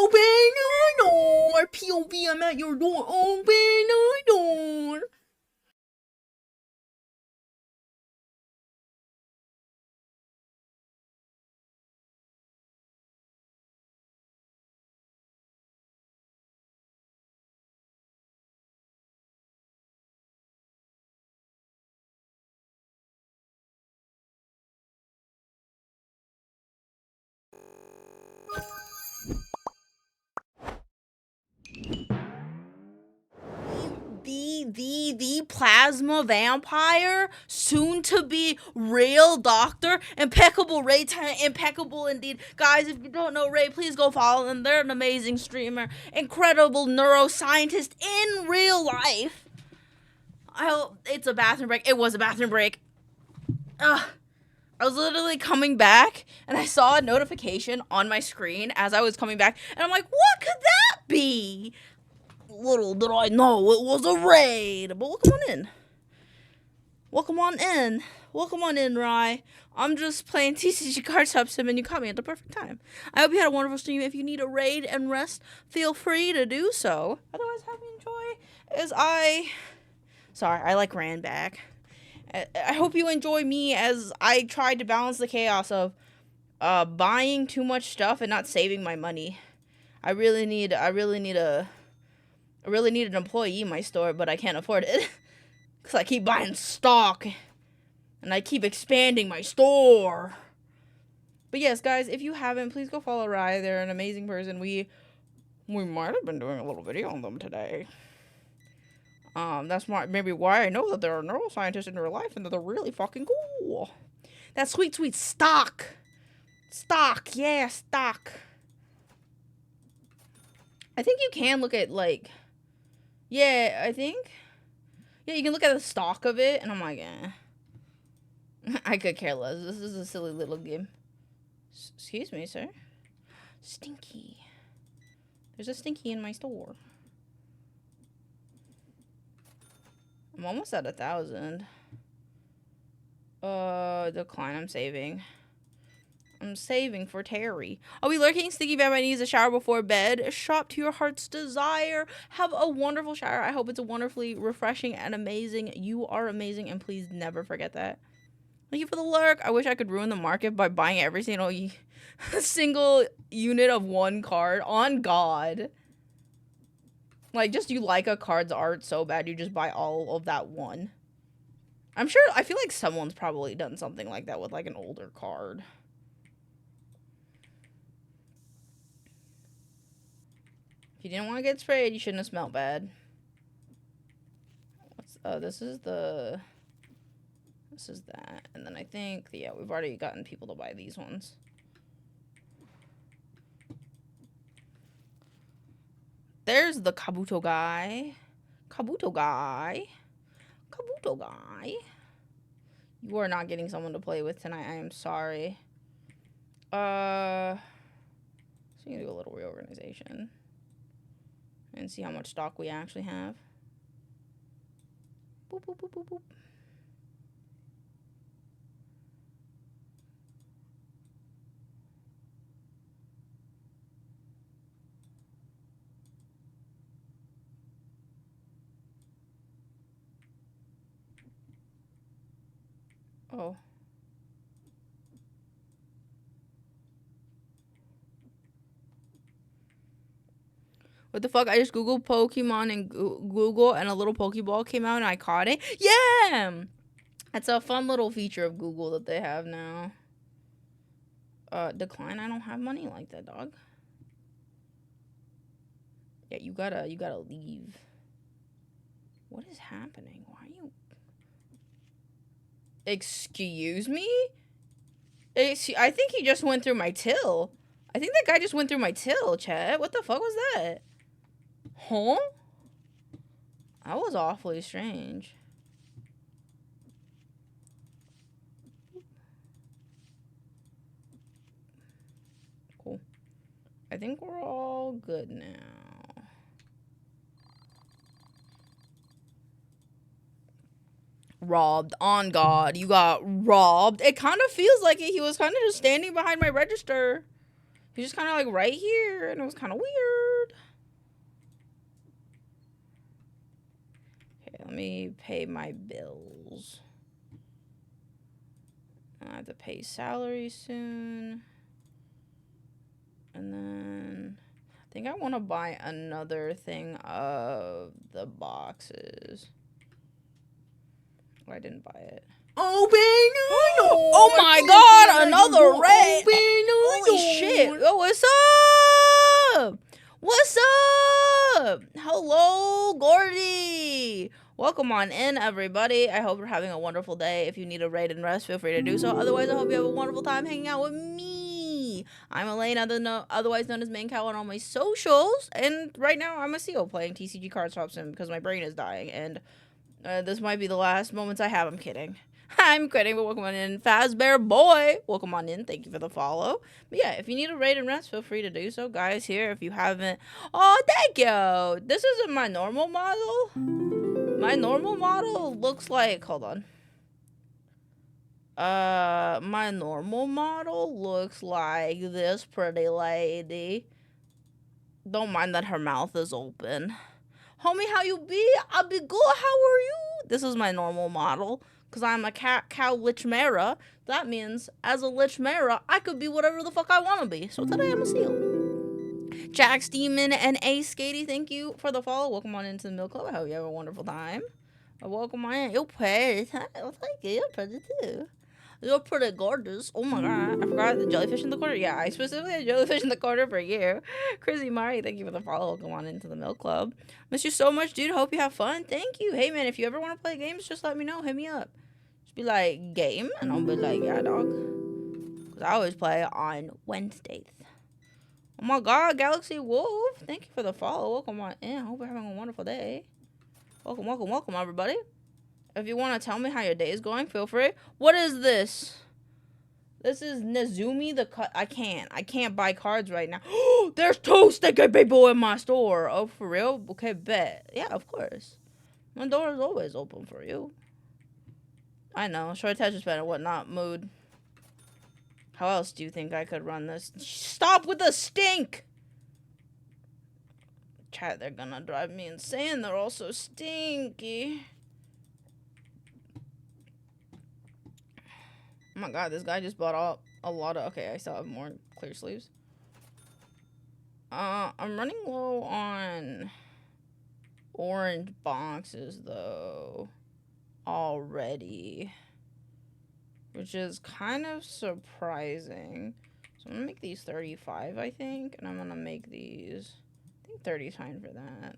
Open the door. POV, I'm at your door. Open the door. The plasma vampire, soon to be real doctor, impeccable Ray, impeccable indeed. Guys, if you don't know Ray, please go follow them. They're an amazing streamer, incredible neuroscientist in real life. I hope it's a bathroom break. It was a bathroom break. I was literally coming back and I saw a notification on my screen as I was coming back, and I'm like, what could that be? Little did I know it was a raid. But welcome on in. Welcome on in. Welcome on in, Rye. I'm just playing TCG Card Sim and you caught me at the perfect time. I hope you had a wonderful stream. If you need a raid and rest, feel free to do so. Otherwise, have you enjoy as I like ran back. I hope you enjoy me as I tried to balance the chaos of buying too much stuff and not saving my money. I really need an employee in my store, but I can't afford it. Because I keep buying stock. And I keep expanding my store. But yes, guys, if you haven't, please go follow Rye. They're an amazing person. We might have been doing a little video on them today. That's maybe why I know that they're a neuroscientist in real life and that they're really fucking cool. That sweet, sweet stock. Stock, yeah, stock. I think you can look at, like... Yeah, I think. Yeah, you can look at the stock of it, and I'm like, I could care less. This is a silly little game. Excuse me, sir. Stinky. There's a stinky in my store. I'm almost at 1,000. Decline. I'm saving. I'm saving for Terry. Are we lurking? Sticky Bad needs a shower before bed. Shop to your heart's desire. Have a wonderful shower. I hope it's a wonderfully refreshing and amazing. You are amazing, and please never forget that. Thank you for the lurk. I wish I could ruin the market by buying every single unit of one card. On God. Like, just you like a card's art so bad, you just buy all of that one. I feel like someone's probably done something like that with, like, an older card. If you didn't want to get sprayed, you shouldn't have smelled bad. This is that. And then I think, yeah, we've already gotten people to buy these ones. There's the Kabuto guy. Kabuto guy. You are not getting someone to play with tonight. I am sorry. So you can do a little reorganization. And see how much stock we actually have. Boop, boop, boop, boop, boop. Oh. What the fuck? I just Googled Pokemon in Google and a little Pokeball came out and I caught it. Yeah! That's a fun little feature of Google that they have now. Decline. I don't have money like that, dog. Yeah, you gotta leave. What is happening? Why are you... Excuse me? I think he just went through my till. I think that guy just went through my till, chat. What the fuck was that? Huh? That was awfully strange. Cool. I think we're all good now. Robbed. On God. You got robbed. It kind of feels like it. He was kind of just standing behind my register. He's just kind of like right here, and it was kind of weird. Okay, let me pay my bills. I have to pay salary soon. And then I think I want to buy another thing of the boxes. Oh, I didn't buy it. Oh my god, another raid! Holy shit! Yo, what's up? What's up? Hello, Gordy! Welcome on in, everybody. I hope you're having a wonderful day. If you need a raid and rest, feel free to do so. Otherwise, I hope you have a wonderful time hanging out with me. I'm Elaine, otherwise known as maincoow on all my socials. And right now, I'm a CEO playing TCG Card Swap Sim because my brain is dying. And this might be the last moments I have. I'm kidding. I'm kidding, but welcome on in. Fazbear Boy, welcome on in. Thank you for the follow. But yeah, if you need a raid and rest, feel free to do so. Guys, here, if you haven't... Oh, thank you. This isn't my normal model. My normal model looks like... Hold on. My normal model looks like this pretty lady. Don't mind that her mouth is open. Homie, how you be? I be good. How are you? This is my normal model. Because I'm a cow lichmera. That means, as a lichmera, I could be whatever the fuck I want to be. So today I'm a seal. Jack Steeman and A Skatey, thank you for the follow. Welcome on into the Milk Club. I hope you have a wonderful time. Welcome on in. You're pretty. Thank you. You're pretty too. You're pretty gorgeous. Oh my god. I forgot the jellyfish in the corner. Yeah, I specifically had jellyfish in the corner for you. Chrissy Mari, thank you for the follow. Welcome on into the Milk Club. Miss you so much, dude. Hope you have fun. Thank you. Hey, man, if you ever want to play games, just let me know. Hit me up. Just be like, game? And I'll be like, yeah, dog. Because I always play on Wednesdays. Oh my god, Galaxy Wolf. Thank you for the follow. Welcome on in. I hope you're having a wonderful day. Welcome, welcome, welcome, everybody. If you want to tell me how your day is going, feel free. What is this? This is Nezumi the cut. I can't buy cards right now. There's 2 sticky people in my store. Oh, for real? Okay, bet. Yeah, of course. My door is always open for you. I know. Short attention span and whatnot. Mood. How else do you think I could run this? Stop with the stink! Chat, they're gonna drive me insane. They're all so stinky. Oh my god, this guy just bought up a lot of... Okay, I still have more clear sleeves. I'm running low on orange boxes, though, already. Which is kind of surprising. So I'm gonna make these 35, I think. And I'm gonna make these... I think 30 is fine for that.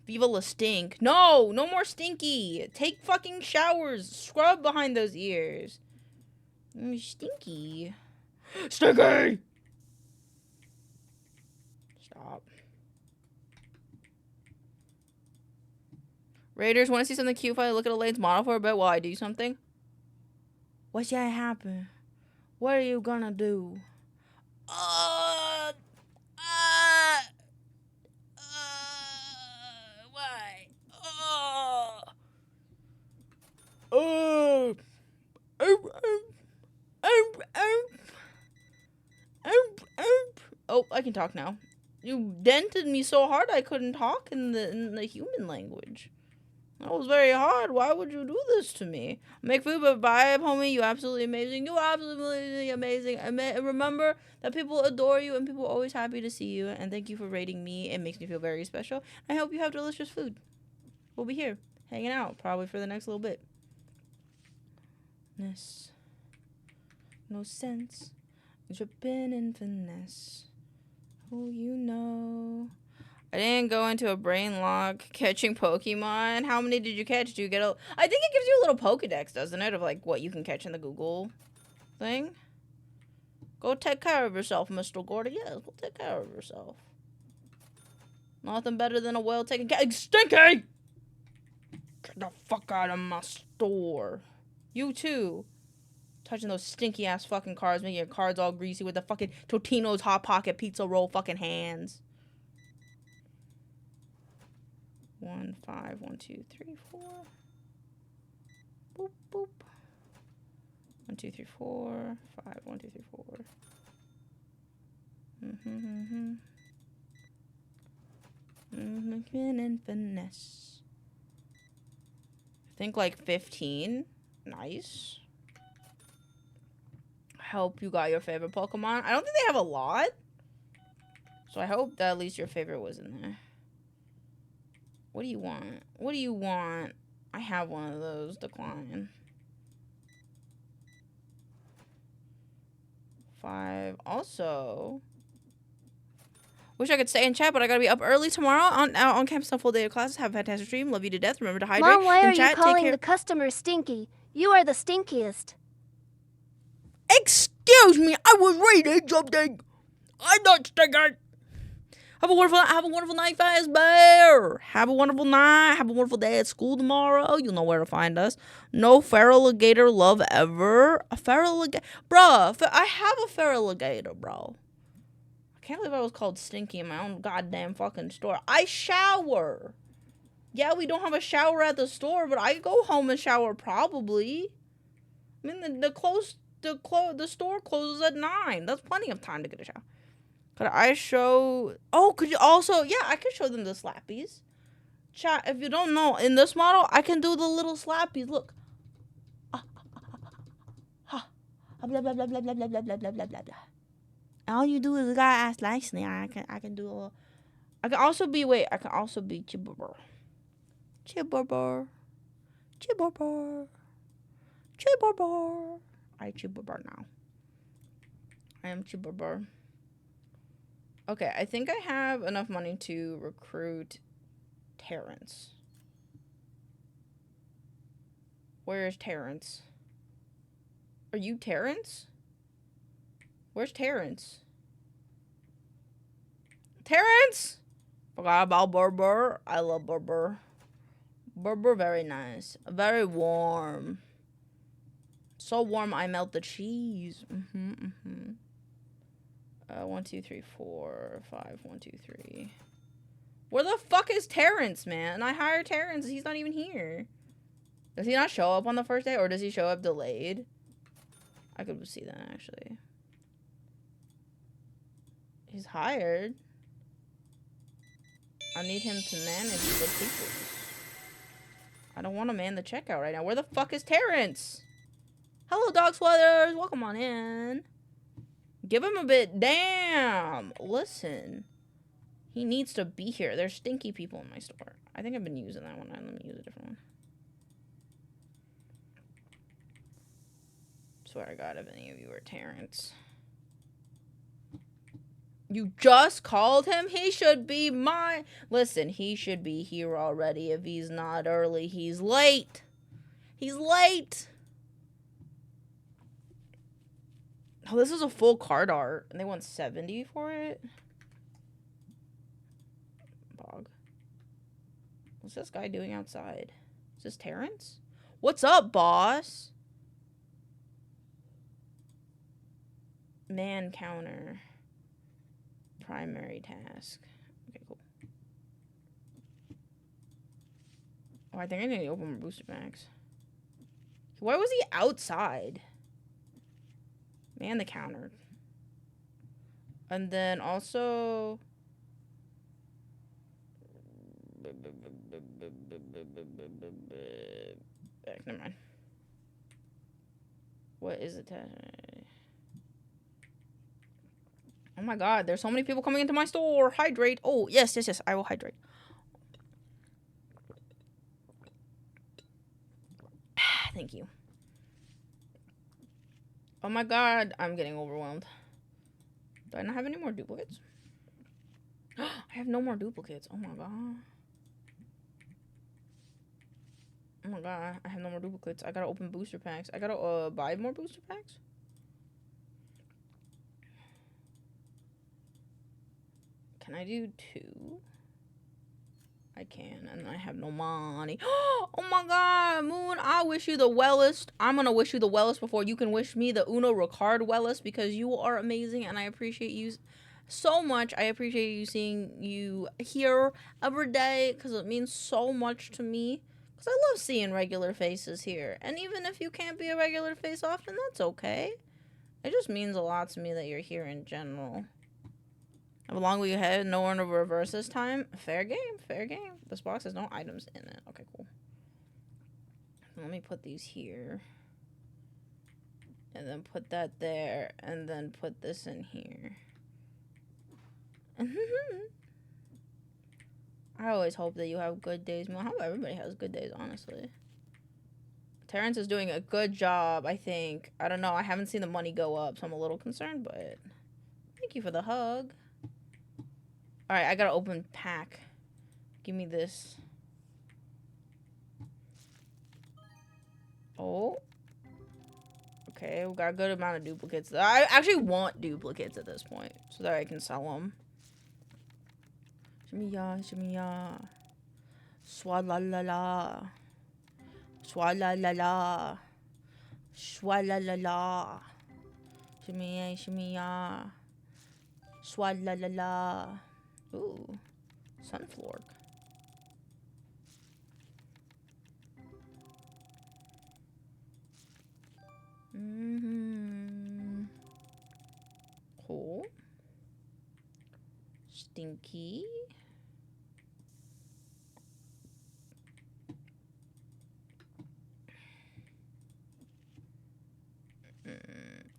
Viva la stink. No! No more stinky! Take fucking showers! Scrub behind those ears. Stinky. Stinky! Stop. Raiders, want to see something cute if I look at Elaine's model for a bit while I do something? What's gonna happen? What are you gonna do? Why? Oh, I can talk now. You dented me so hard I couldn't talk in the human language. That was very hard. Why would you do this to me? Make food, but vibe, homie. You absolutely amazing. You absolutely amazing. Remember that people adore you and people are always happy to see you. And thank you for rating me. It makes me feel very special. I hope you have delicious food. We'll be here hanging out probably for the next little bit. No sense. Dripping in finesse. Who you know. I didn't go into a brain lock catching Pokemon. How many did you catch? Do you get a... I think it gives you a little Pokedex, doesn't it? Of, like, what you can catch in the Google thing. Go take care of yourself, Mr. Gordy. Yes, go take care of yourself. Nothing better than a well-taken care... Stinky! Get the fuck out of my store. You, too. Touching those stinky-ass fucking cards. Making your cards all greasy with the fucking Totino's Hot Pocket Pizza Roll fucking hands. 1, 5, 1, 2, 3, 4. Boop, boop. 1, 2, 3, 4, 5, 1, 2, 3, 4. And finesse. I think like 15. Nice. Hope you got your favorite Pokemon. I don't think they have a lot. So I hope that at least your favorite was in there. What do you want? What do you want? I have one of those. Decline. 5. Also, wish I could stay in chat, but I gotta be up early tomorrow on campus on full day of classes. Have a fantastic stream. Love you to death. Remember to hydrate. Mom, why in are you chat. calling the customer stinky? You are the stinkiest. Excuse me, I was reading something. I'm not stinking. Have a wonderful night, Fast Bear. Have a wonderful night. Have a wonderful day at school tomorrow. You'll know where to find us. No feral alligator love ever. A feral alligator, bruh. I have a feral alligator, bro. I can't believe I was called stinky in my own goddamn fucking store. I shower. Yeah, we don't have a shower at the store, but I go home and shower probably. I mean, the store closes at 9. That's plenty of time to get a shower. Could I show... Oh, could you also... Yeah, I could show them the slappies. Chat, if you don't know, in this model, I can do the little slappies. Look. Blah, blah, blah, blah, blah, blah, blah, blah, blah, blah, blah. All you do is gotta ask nicely. I can do a little... I can also be... Wait, I can also be Chibberber. Chibberber. Chibberber. Chibberber. I Chibberber now. I am Chibberber. Okay, I think I have enough money to recruit Terrence. Where is Terrence? Are you Terrence? Where's Terrence? Terrence! Forgot about Burber. I love Burber. Burber, very nice. Very warm. So warm I melt the cheese. 1, 2, 3, 4, 5. 1, 2, 3. Where the fuck is Terrence, man? I hired Terrence. He's not even here. Does he not show up on the first day, or does he show up delayed? I could see that, actually. He's hired. I need him to manage the people. I don't want to man the checkout right now. Where the fuck is Terrence? Hello, dog sweaters. Welcome on in. Give him a bit. Damn. Listen. He needs to be here. There's stinky people in my store. I think I've been using that one. Let me use a different one. Swear to God, if any of you are Terrence. You just called him? He should be mine. Listen, he should be here already. If he's not early, he's late. He's late. Oh, this is a full card art, and they want 70 for it? Bog. What's this guy doing outside? Is this Terrence? What's up, boss? Man counter. Primary task. Okay, cool. Oh, I think I need to open more booster packs. Why was he outside? Man the counter. And then also... Never mind. What is it? Oh my God, there's so many people coming into my store. Hydrate. Oh, yes, yes, yes. I will hydrate. Thank you. Oh my God, I'm getting overwhelmed. Do I not have any more duplicates? I have no more duplicates. Oh my God. Oh my God, I have no more duplicates. I gotta open booster packs. I gotta buy more booster packs. Can I do 2? I can, and I have no money. Oh my God, Moon, I wish you the wellest. I'm gonna wish you the wellest before you can wish me the Uno Ricard wellest, because you are amazing, and I appreciate you so much. I appreciate you seeing you here every day, because it means so much to me. Because I love seeing regular faces here. And even if you can't be a regular face often, that's okay. It just means a lot to me that you're here in general. Have a long week ahead. No one to reverse this time. Fair game. Fair game. This box has no items in it. Okay, cool. Let me put these here. And then put that there. And then put this in here. I always hope that you have good days. I hope everybody has good days, honestly. Terrence is doing a good job, I think. I don't know. I haven't seen the money go up, so I'm a little concerned, but thank you for the hug. Alright, I gotta open pack. Give me this. Oh. Okay, we got a good amount of duplicates. I actually want duplicates at this point, so that I can sell them. Shimmy ya, shimmy ya. Swalala. Swalala. Swalala. Shimmy ya, shimmy ya. Swalala. Ooh. Sunflower. Cool. Stinky.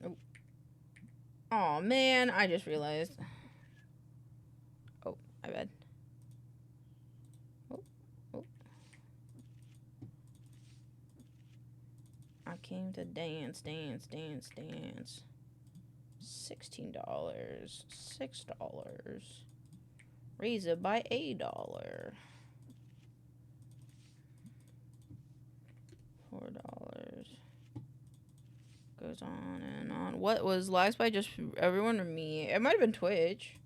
Oh. Aw, man, I just realized. Oh, my bad. Oh, oh. I came to dance, dance, dance, dance. $16. $6. Raise it by $1. $4. Goes on and on. What was last by just everyone or me? It might have been Twitch.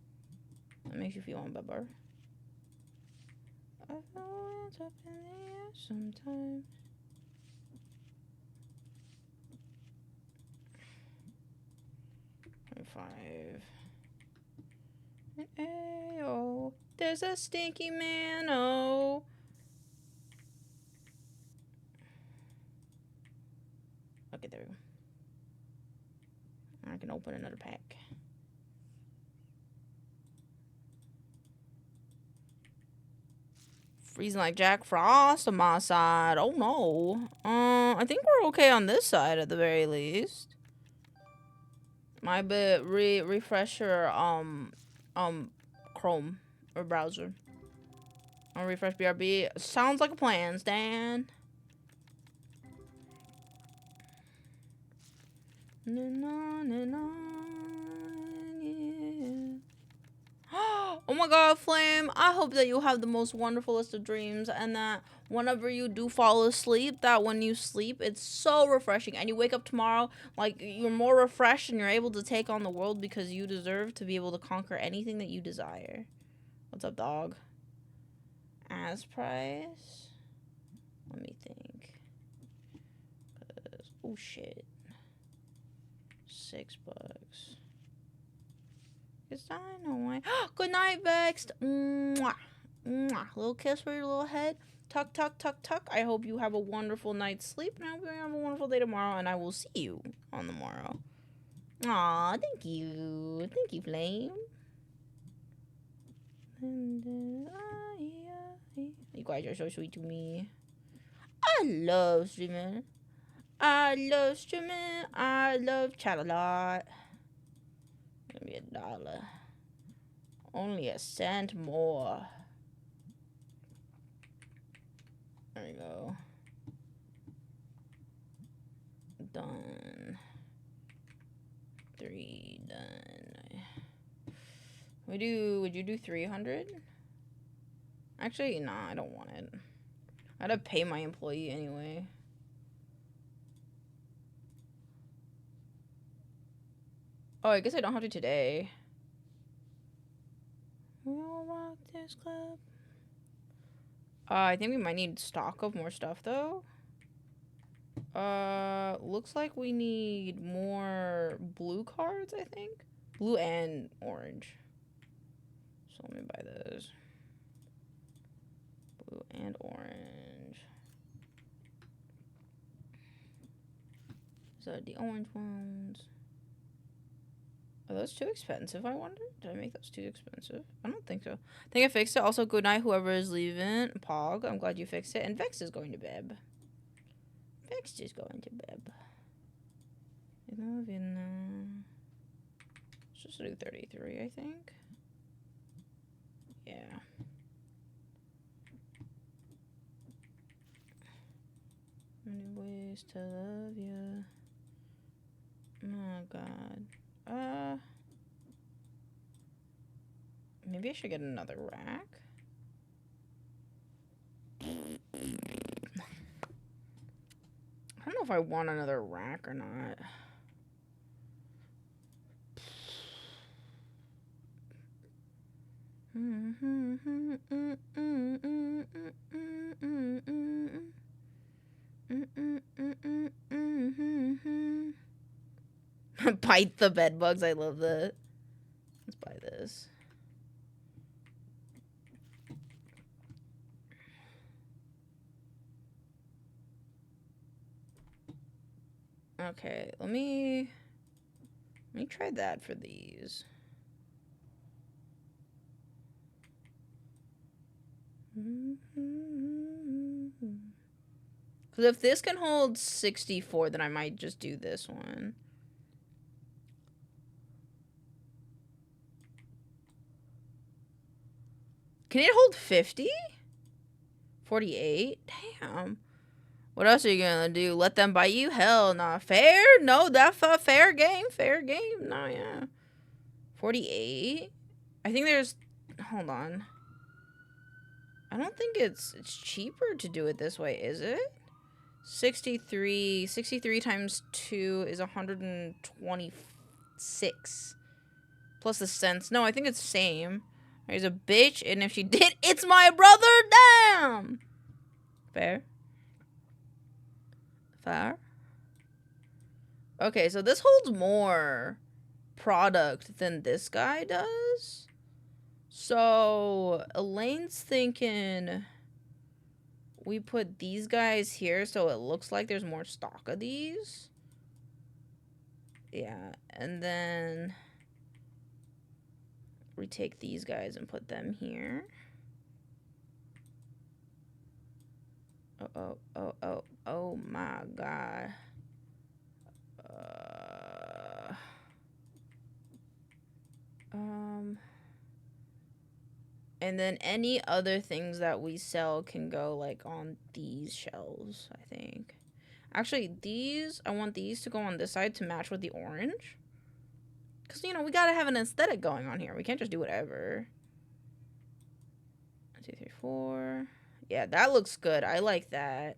That makes you feel better. I know it's up in the air sometimes. Five. Ayo, there's a stinky man. Oh. Okay, there we go. I can open another pack. Freezing like Jack Frost on my side. Oh no. I think we're okay on this side at the very least. My bit refresh your Chrome or browser. I'll refresh BRB. Sounds like a plan, Stan. Oh my god, Flame, I hope that you have the most wonderfulest of dreams and that whenever you do fall asleep, that when you sleep, it's so refreshing and you wake up tomorrow, like, you're more refreshed and you're able to take on the world because you deserve to be able to conquer anything that you desire. What's up, dog? As price? Let me think. Oh, shit. $6. Cause I know I. Good night, Vexed. Mwah. Mwah. Little kiss for your little head. Tuck, tuck, tuck, tuck. I hope you have a wonderful night's sleep, and I hope you have a wonderful day tomorrow, and I will see you on the morrow. Aw, thank you. Thank you, Flame. You guys are so sweet to me. I love streaming. I love streaming. I love chat a lot. Give me $1. Only a cent more. There we go. Done. 3 done. Would you do 300? Actually, nah, I don't want it. I gotta pay my employee anyway. Oh, I guess I don't have to today. We'll rock this club. I think we might need stock of more stuff, though. Looks like we need more blue cards, I think. Blue and orange. So let me buy those. Blue and orange. So the orange ones. Are those too expensive, I wonder? Did I make those too expensive? I don't think so. I think I fixed it. Also, good night, whoever is leaving. Pog, I'm glad you fixed it. And Vex is going to bed. Vex is going to bed. Let's just do 33, I think. Yeah. Many ways to love you. Oh, God. Maybe I should get another rack. I don't know if I want another rack or not. Bite the bed bugs. I love that. Let's buy this. Okay, let me try that for these. Because if this can hold 64, then I might just do this one. Can it hold 50? 48? Damn. What else are you gonna do? Let them bite you? Hell nah. Fair? No, that's a fair game. Fair game. No, yeah. 48? I think there's... Hold on. I don't think it's cheaper to do it this way, is it? 63 times 2 is 126. Plus the cents. No, I think it's the same. There's a bitch, and if she did, it's my brother! Damn! Fair? Fair? Okay, so this holds more product than this guy does. So, Elaine's thinking we put these guys here so it looks like there's more stock of these. Yeah, and then we take these guys and put them here. Oh my God. And then any other things that we sell can go like on these shelves, I think. Actually, these, I want these to go on this side to match with the orange. Because, you know, we gotta have an aesthetic going on here. We can't just do whatever. 1, 2, 3, 4. Yeah, that looks good. I like that.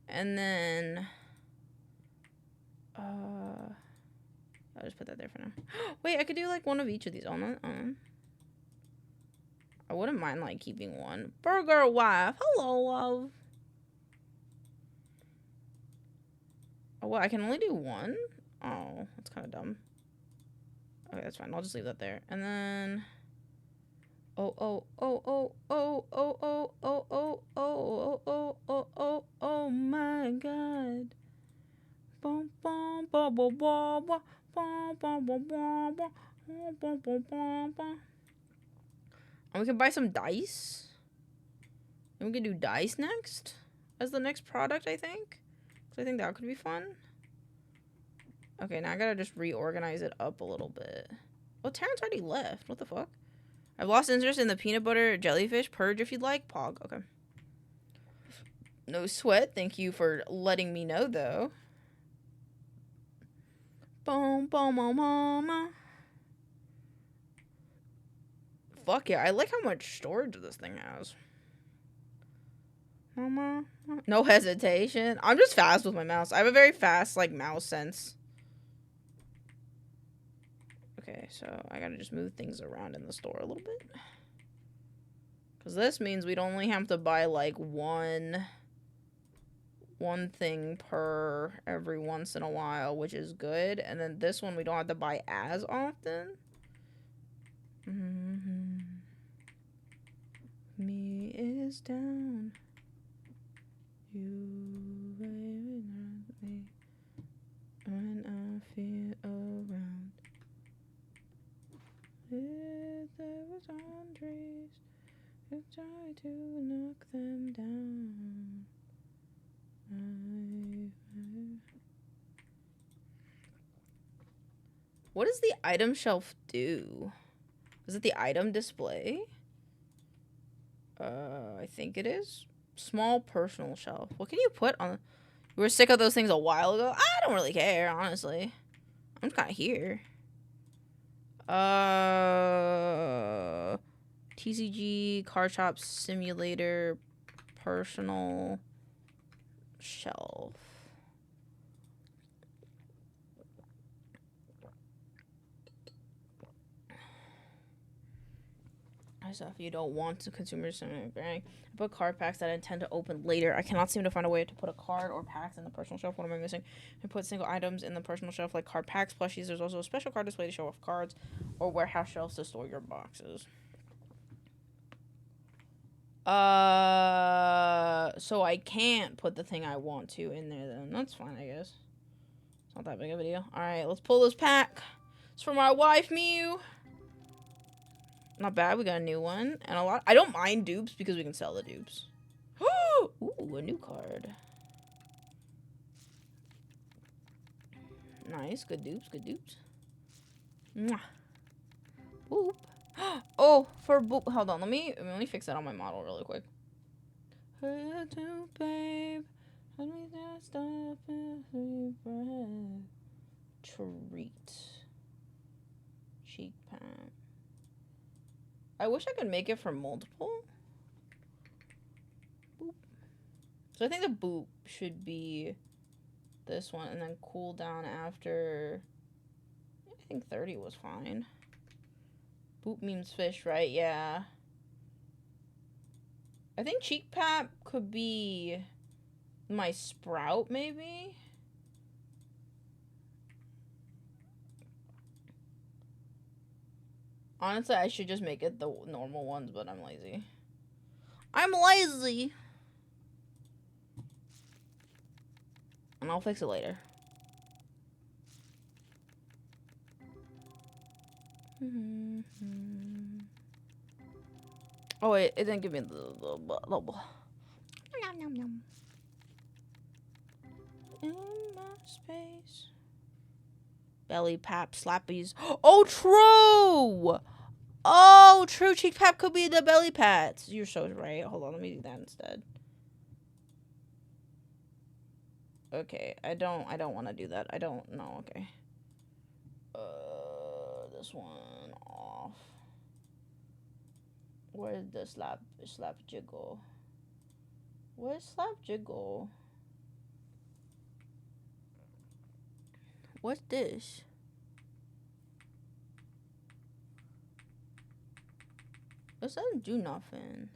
And then... I'll just put that there for now. Wait, I could do like one of each of these. I wouldn't mind like keeping one. Burger wife. Hello, love. Oh, well, I can only do one? Oh, that's kind of dumb. Okay, that's fine. I'll just leave that there. And then... Oh my God. And we can buy some dice. And we can do dice next as the next product, I think. So I think that could be fun. Okay, now I gotta just reorganize it up a little bit. Oh, Terrence already left. What the fuck? I've lost interest in the peanut butter jellyfish. Purge if you'd like. Pog. Okay. No sweat. Thank you for letting me know, though. Boom, boom, mama. Fuck yeah. I like how much storage this thing has. Mama. No hesitation. I'm just fast with my mouse. I have a very fast, like, mouse sense. Okay, so I gotta just move things around in the store a little bit. Because this means we'd only have to buy, like, one thing per every once in a while, which is good. And then this one we don't have to buy as often. Me is down. You me. When I feel around. If there was on trees, I try to knock them down. What does the item shelf do? Is it the item display? I think it is. Small personal shelf. What can you put on? You were sick of those things a while ago? I don't really care, honestly. I'm kind of here. TCG, Card Shop Simulator, Personal Shelf. Stuff you don't want to consumers. I put card packs that I intend to open later. I cannot seem to find a way to put a card or packs in the personal shelf. What am I missing? I put single items in the personal shelf like card packs, plushies. There's also a special card display to show off cards or warehouse shelves to store your boxes. So I can't put the thing I want to in there then. That's fine, I guess. It's not that big of a deal. Alright, let's pull this pack. It's for my wife, Mew. Not bad, we got a new one. And a lot. I don't mind dupes because we can sell the dupes. Ooh, a new card. Nice, good dupes, good dupes. Mwah. Boop. Oh, for boop. Hold on, let me fix that on my model really quick. Babe, let me just stop every breath. Treat. Cheek pad. I wish I could make it for multiple. Boop. So I think the boop should be this one and then cool down after. I think 30 was fine. Boop means fish, right? Yeah. I think cheek pap could be my sprout, maybe. Honestly, I should just make it the normal ones, but I'm lazy. I'm lazy! And I'll fix it later. Oh wait, it didn't give me the in my space. Belly pap slappies. Oh, true! Oh, true. Cheek pap could be the belly pats. You're so right. Hold on, let me do that instead. Okay, I don't want to do that. I don't know. Okay. This one off. Where's the slap jiggle? Where's slap jiggle? What's this? This doesn't do nothing.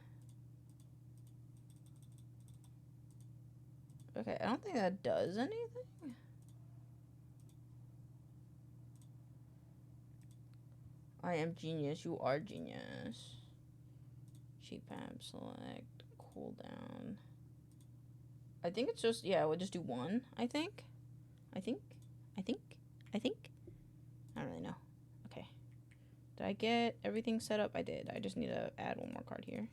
Okay, I don't think that does anything. I am genius. You are genius. Cheek pad, select, cool down. I think it's just, yeah, we'll just do one, I think. I don't really know. Okay. Did I get everything set up? I did. I just need to add one more card here.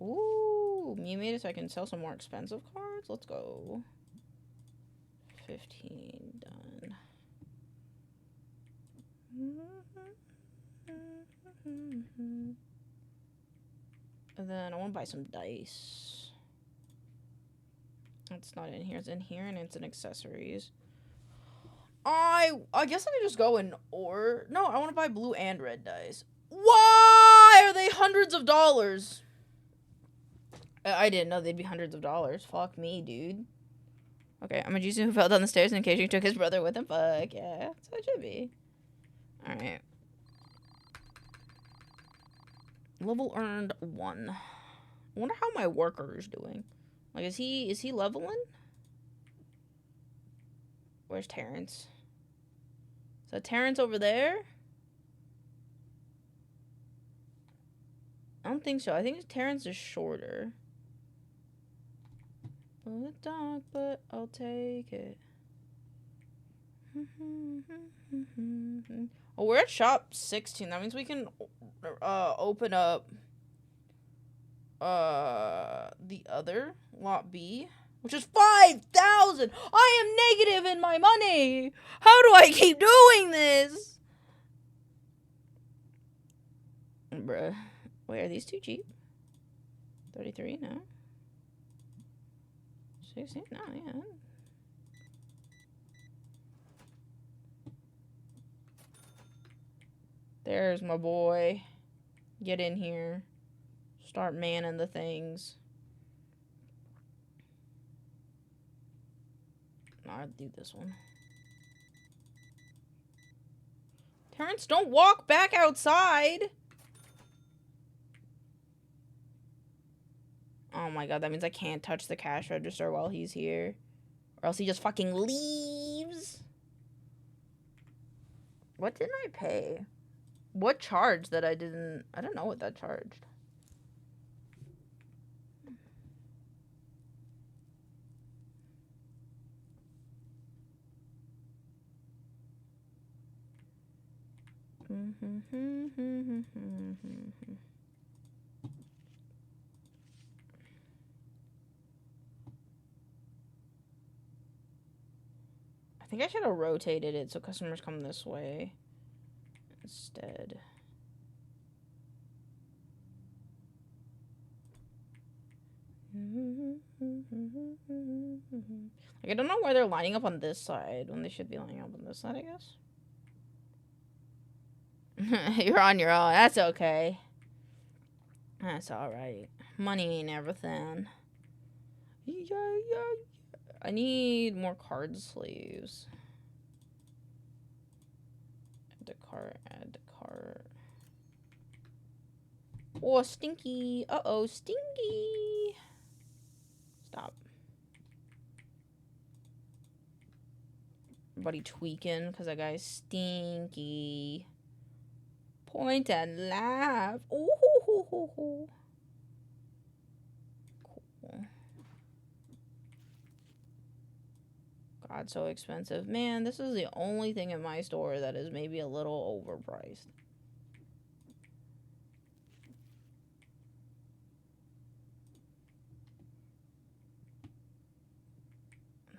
Ooh, Mew made it so I can sell some more expensive cards. Let's go. 15 done. And then I want to buy some dice. It's not in here. It's in here, and it's in accessories. I guess I could just go in or... No, I want to buy blue and red dice. Why are they hundreds of dollars? I didn't know they'd be hundreds of dollars. Fuck me, dude. Okay, I'm a Jisu who fell down the stairs and occasionally took his brother with him. Fuck, yeah. That's how it should be. Alright. Level earned 1. I wonder how my worker is doing. Like, is he leveling? Where's Terrence? Is that Terrence over there? I don't think so. I think Terrence is shorter. A little dark, but I'll take it. Oh, we're at shop 16. That means we can open up the other lot B, which is 5,000. I am negative in my money. How do I keep doing this? Bruh. Wait, are these too cheap? 33? No. 16? No, yeah. There's my boy. Get in here. Start manning the things. I'll do this one. Terrence, don't walk back outside! Oh my god, that means I can't touch the cash register while he's here. Or else he just fucking leaves. What didn't I pay? What charge that I didn't... I don't know what that charged. I think I should have rotated it so customers come this way instead. Like, I don't know why they're lining up on this side when they should be lining up on this side, I guess. You're on your own. That's okay. That's alright. Money ain't everything. I need more card sleeves. Add to cart, add to cart. Oh, stinky. Uh-oh, stinky. Stop. Everybody tweaking because that guy's stinky. Point and laugh. Ooh, hoo, hoo, hoo, hoo. Cool. God, so expensive. Man, this is the only thing in my store that is maybe a little overpriced.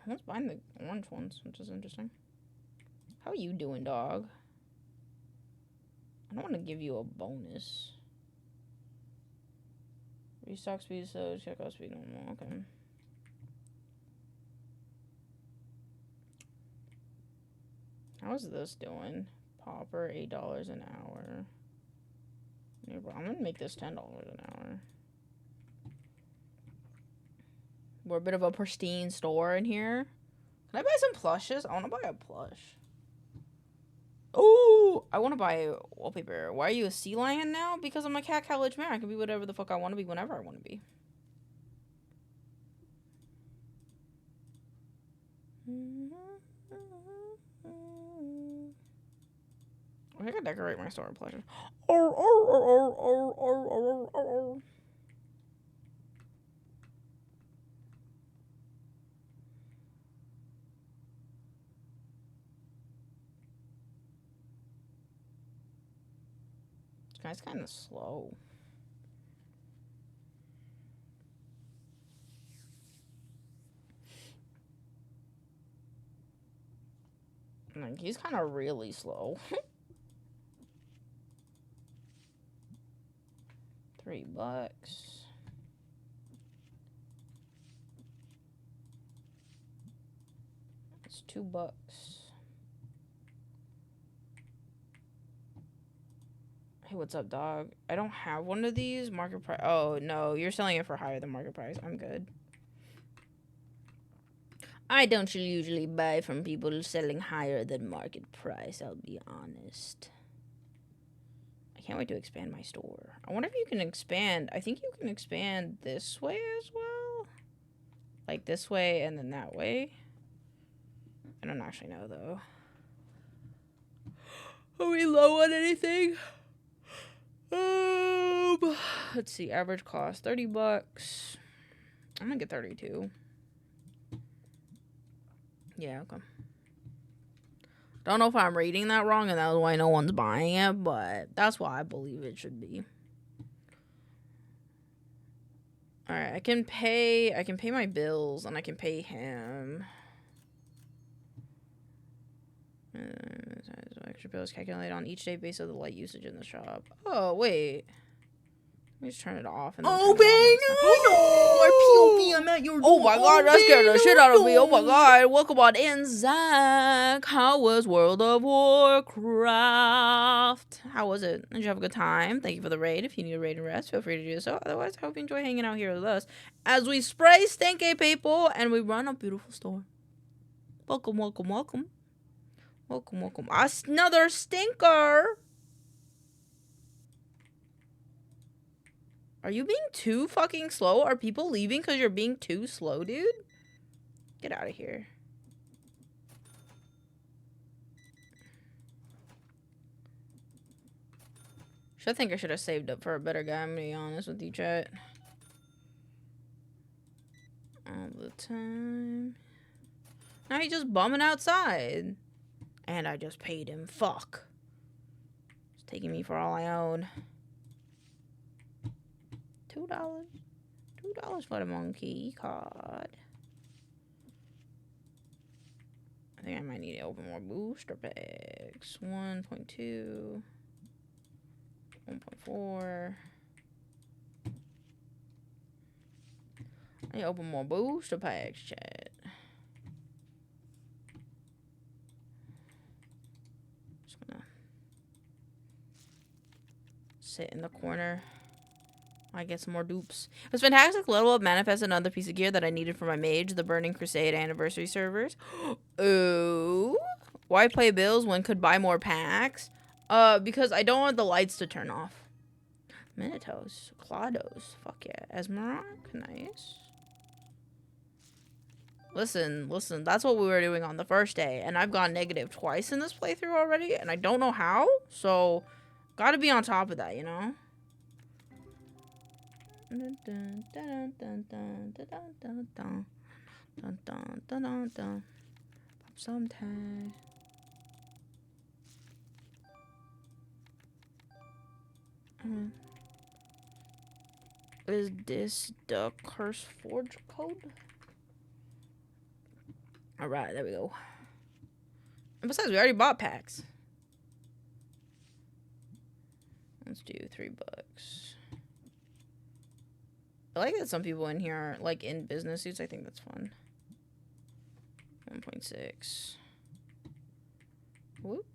No one's buying the orange ones, which is interesting. How are you doing, dog? I don't want to give you a bonus. Restock speed, so checkout speed normal. Okay. How's this doing? Popper, $8 an hour. I'm gonna make this $10 an hour. We're a bit of a pristine store in here. Can I buy some plushes? I want to buy a plush. Oh, I want to buy wallpaper. Why are you a sea lion now? Because I'm a cat college man. I can be whatever the fuck I want to be whenever I want to be. I think I decorate my store with plushes. This guy's kind of slow. Like, he's kind of really slow. $3. It's $2. Hey, what's up, dog? I don't have one of these. Market price. Oh, no. You're selling it for higher than market price. I'm good. I don't usually buy from people selling higher than market price, I'll be honest. I can't wait to expand my store. I wonder if you can expand. I think you can expand this way as well. Like this way and then that way. I don't actually know, though. Are we low on anything? Let's see. Average cost, $30. I'm gonna get 32. Yeah, okay. Don't know if I'm reading that wrong and that's why no one's buying it, but that's why I believe it should be. Alright, I can pay my bills and I can pay him. Extra bills calculated on each day based on the light usage in the shop. Oh, wait. Let me just turn it off. And Oh, POV, I'm at your door. Oh my god, that scared the shit out of me. Oh my god. Welcome on in, Zach. How was World of Warcraft? How was it? Did you have a good time? Thank you for the raid. If you need a raid and rest, feel free to do so. Otherwise, I hope you enjoy hanging out here with us as we spray stinky people and we run a beautiful store. Welcome, welcome, welcome. Welcome, welcome. Another stinker. Are you being too fucking slow? Are people leaving because you're being too slow, dude? Get out of here. I think I should have saved up for a better guy, I'm gonna be honest with you, chat. All the time. Now he's just bumming outside. And I just paid him. Fuck. He's taking me for all I own. $2. $2 for the monkey card. I think I might need to open more booster packs. 1.2. 1.4. I need to open more booster packs, chat. Just gonna sit in the corner. I get some more dupes. It was fantastic level up, manifest another piece of gear that I needed for my mage, the Burning Crusade anniversary servers. Ooh. Why play bills when could buy more packs? Because I don't want the lights to turn off. Minotaurs, Clados, fuck yeah. Esmeralda, nice. Listen, that's what we were doing on the first day, and I've gone negative twice in this playthrough already, and I don't know how, so gotta be on top of that, you know? Dun, dun, dun, dun, dun, dun, dun, dun, dun, dun, dun, dun, dun. Pop some tag. Is this the Curse Forge code? Alright, there we go. And besides, we already bought packs. Let's do $3. I like that some people in here are like in business suits. I think that's fun. 1.6. Whoop.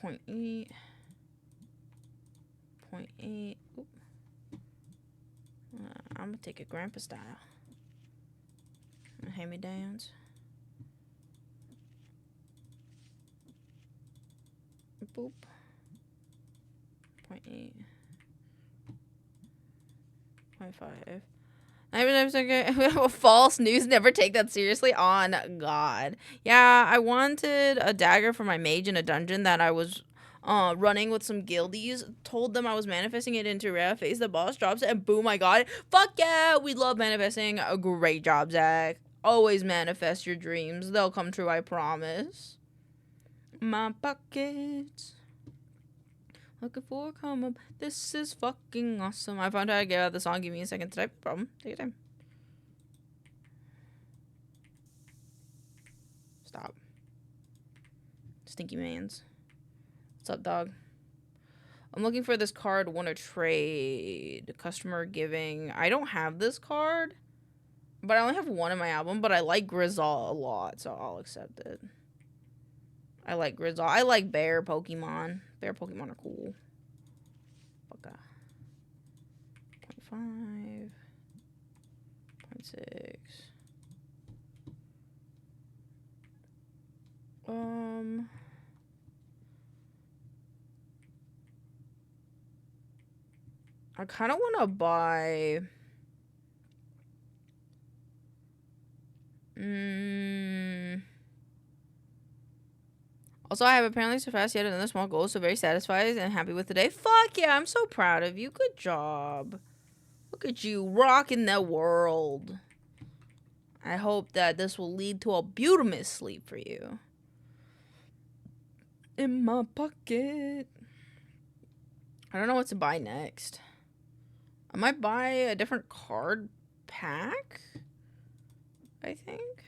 .8. 0.8. Oop. I'm gonna take it grandpa style. Hand-me-downs. Boop. 0.8. 0.5. False news. Never take that seriously. On God. Yeah, I wanted a dagger for my mage in a dungeon that I was running with some guildies. Told them I was manifesting it into rare face. The boss drops it and boom, I got it. Fuck yeah, we love manifesting. A great job, Zach. Always manifest your dreams. They'll come true, I promise. My pockets. Looking for a come up. This is fucking awesome. I found out how to get out of the song. Give me a second to type. Problem. Take your time. Stop. Stinky mans. What's up, dog? I'm looking for this card. Want to trade. Customer giving. I don't have this card. But I only have one in my album. But I like Grizzle a lot. So I'll accept it. I like Grizzle. I like bear Pokemon. Bear Pokemon are cool. Okay. 0.5. 0.6. I kind of want to buy... Also, I have apparently surpassed yet another small goal, so very satisfied and happy with the day. Fuck yeah, I'm so proud of you. Good job. Look at you rocking the world. I hope that this will lead to a beautiful sleep for you. In my pocket. I don't know what to buy next. I might buy a different card pack, I think.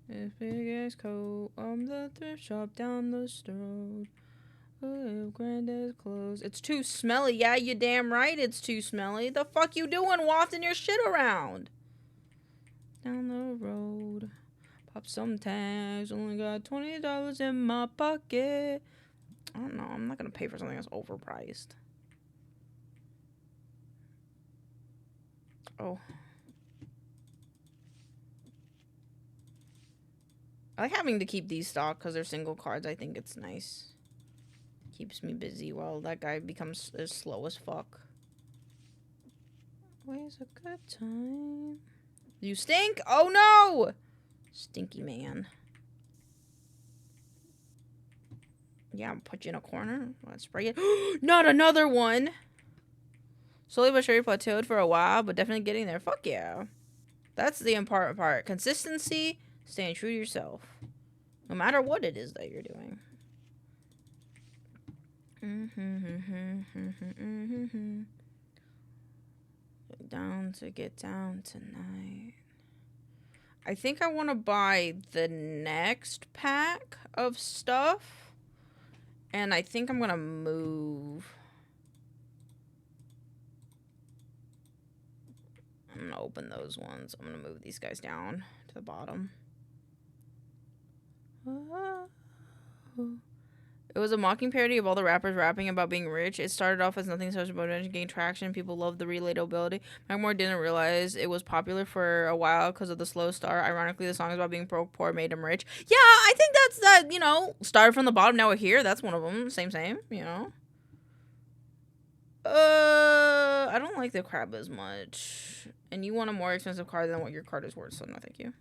This big ass coat on the thrift shop down the road. Oh, granddad's clothes. It's too smelly. Yeah, you damn right it's too smelly. The fuck you doing wafting your shit around? Down the road. Pop some tags. Only got $20 in my pocket. I don't know. I'm not gonna pay for something that's overpriced. Oh. I like having to keep these stock because they're single cards. I think it's nice. Keeps me busy while that guy becomes as slow as fuck. Always a good time. You stink? Oh no! Stinky man. Yeah, I'll put you in a corner. Let's spray it. Not another one! Slowly but surely plateaued for a while, but definitely getting there. Fuck yeah. That's the important part. Consistency, staying true to yourself. No matter what it is that you're doing. Get down tonight. I think I want to buy the next pack of stuff. And I think I'm going to move. I'm going to open those ones. I'm going to move these guys down to the bottom. It was a mocking parody of all the rappers rapping about being rich. It started off as nothing special but it gained traction. People loved the relatability. Macklemore didn't realize it was popular for a while because of the slow start. Ironically, the song is about being broke, poor, made him rich. Yeah, I think that's that, you know, started from the bottom, now we're here. That's one of them. Same, you know. I don't like the crab as much. And you want a more expensive card than what your card is worth, so no thank you.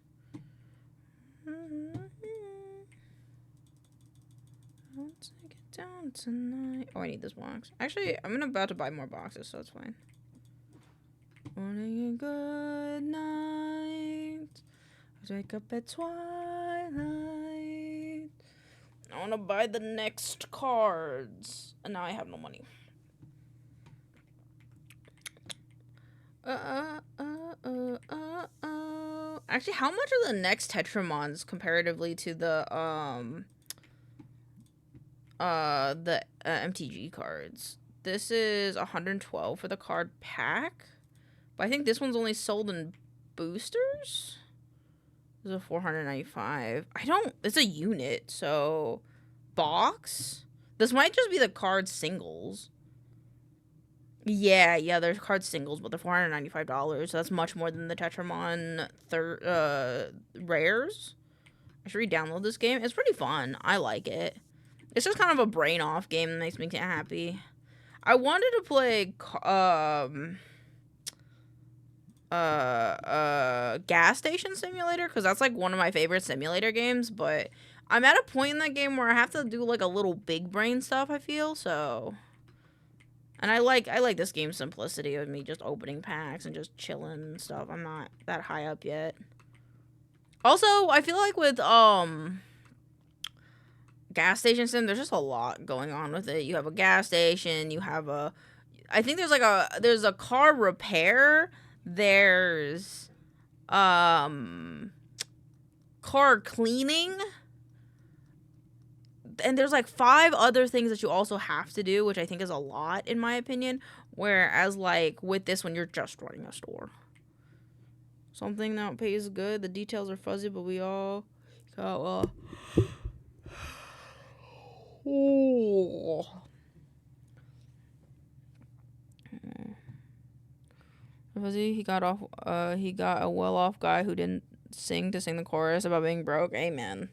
Let's get down tonight. Oh, I need this box. Actually, I'm about to buy more boxes, so it's fine. Morning and good night. I wake up at twilight. I want to buy the next cards. And now I have no money. Actually, how much are the next Tetramons comparatively to the MTG cards? This is 112 for the card pack, but I think this one's only sold in boosters. This is a 495. It's a unit, so box. This might just be the card singles. Yeah, they're card singles, but they're $495. So that's much more than the Tetramon rares. I should re-download this game. It's pretty fun. I like it. It's just kind of a brain off game that makes me happy. I wanted to play Gas Station Simulator because that's like one of my favorite simulator games, but I'm at a point in that game where I have to do like a little big brain stuff, I feel, so. And I like this game's simplicity of me just opening packs and just chilling and stuff. I'm not that high up yet. Also, I feel like with Gas Station Sim, there's just a lot going on with it. You have a gas station, you have I think there's a car repair, there's car cleaning, and there's like 5 other things that you also have to do, which I think is a lot in my opinion, whereas like with this one you're just running a store. Something that pays good, the details are fuzzy, but we all got Fuzzy, he got a well-off guy who didn't sing the chorus about being broke. Amen.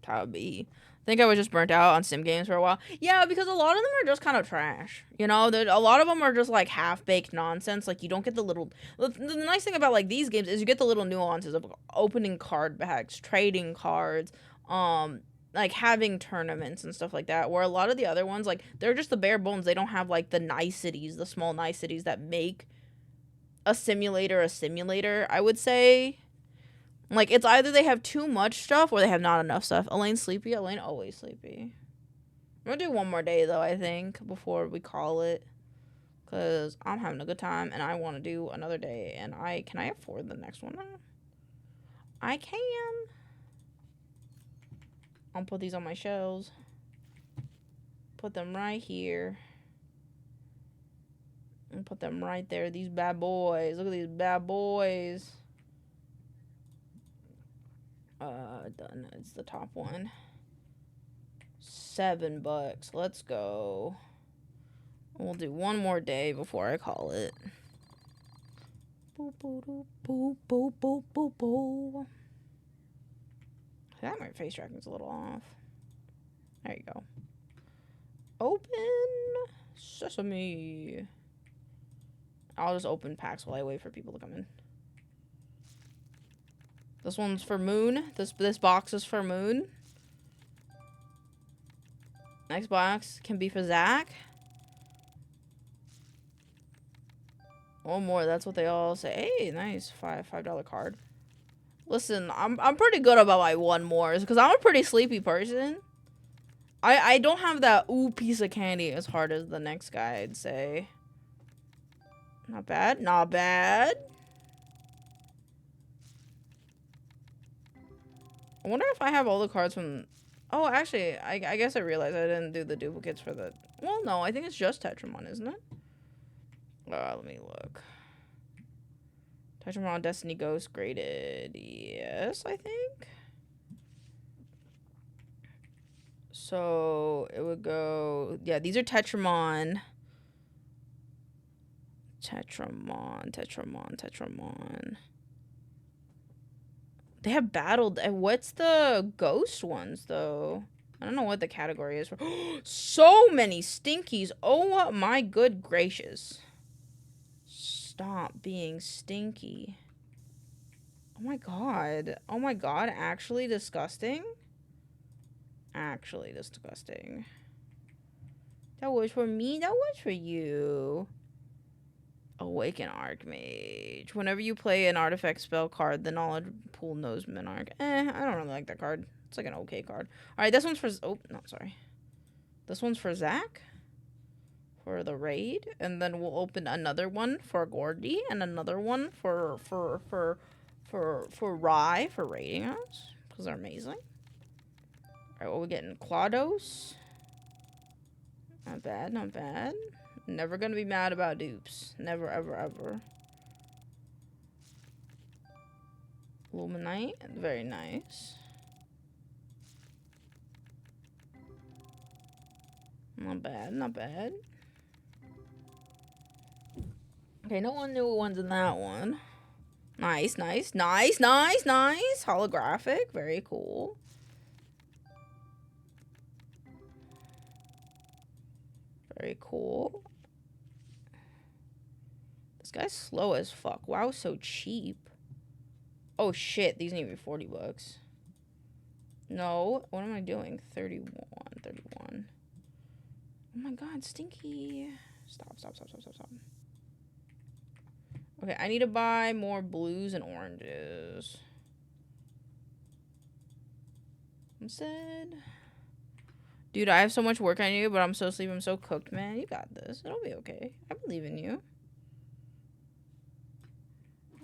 That would be. I think I was just burnt out on sim games for a while. Yeah, because a lot of them are just kind of trash. You know, a lot of them are just like half-baked nonsense. Like you don't get the little. The nice thing about like these games is you get the little nuances of opening card packs, trading cards, like having tournaments and stuff like that, where a lot of the other ones, like, they're just the bare bones. They don't have like the niceties, the small niceties that make a simulator, I would say. Like, it's either they have too much stuff or they have not enough stuff. Elaine's sleepy. Elaine always sleepy. I'm gonna do one more day though, I think, before we call it, because I'm having a good time and I want to do another day. And can I afford the next one now? I can. I'll put these on my shelves. Put them right here. And put them right there. These bad boys. Look at these bad boys. Done. It's the top one. $7. Let's go. We'll do one more day before I call it. Boop, boop, boop, boop, boop, boop, boop, boop. That my face tracking's a little off. There you go. Open sesame. I'll just open packs while I wait for people to come in. This one's for Moon. This box is for Moon. Next box can be for Zach. One more. That's what they all say. Hey, nice. $5 card. Listen, I'm pretty good about my one mores because I'm a pretty sleepy person. I don't have that ooh piece of candy as hard as the next guy, I'd say. Not bad. Not bad. I wonder if I have all the cards from... Oh, actually, I guess I realized I didn't do the duplicates for the... Well, no, I think it's just Tetramon, isn't it? Let me look. Tetramon, Destiny Ghost, graded. Yes, I think. So, it would go... Yeah, these are Tetramon. Tetramon. They have battled. What's the ghost ones, though? I don't know what the category is for. So many stinkies. Oh, my good gracious. Stop being stinky. Oh, my God. Oh, my God. Actually disgusting? Actually disgusting. That was for me. That was for you. Awaken Archmage. Whenever you play an artifact spell card, the knowledge pool knows Minarch. I don't really like that card. It's like an okay card. Alright, this one's for... Oh, no, sorry. This one's for Zach. For the raid. And then we'll open another one for Gordy. And another one for Rye for raiding us. Because they're amazing. Alright, what are we getting? Quados. Not bad, not bad. Never gonna be mad about dupes. Never, ever, ever. Luminite. Very nice. Not bad, not bad. Okay, no one knew what one's in that one. Nice, nice, nice, nice, nice. Holographic. Very cool. Very cool. This guy's slow as fuck. Wow, so cheap. Oh shit, these need to be $40. No, what am I doing? 31. Oh my God, stinky. Stop. Okay, I need to buy more blues and oranges. I said... Dude, I have so much work on you, but I'm so sleepy. I'm so cooked, man. You got this. It'll be okay. I believe in you.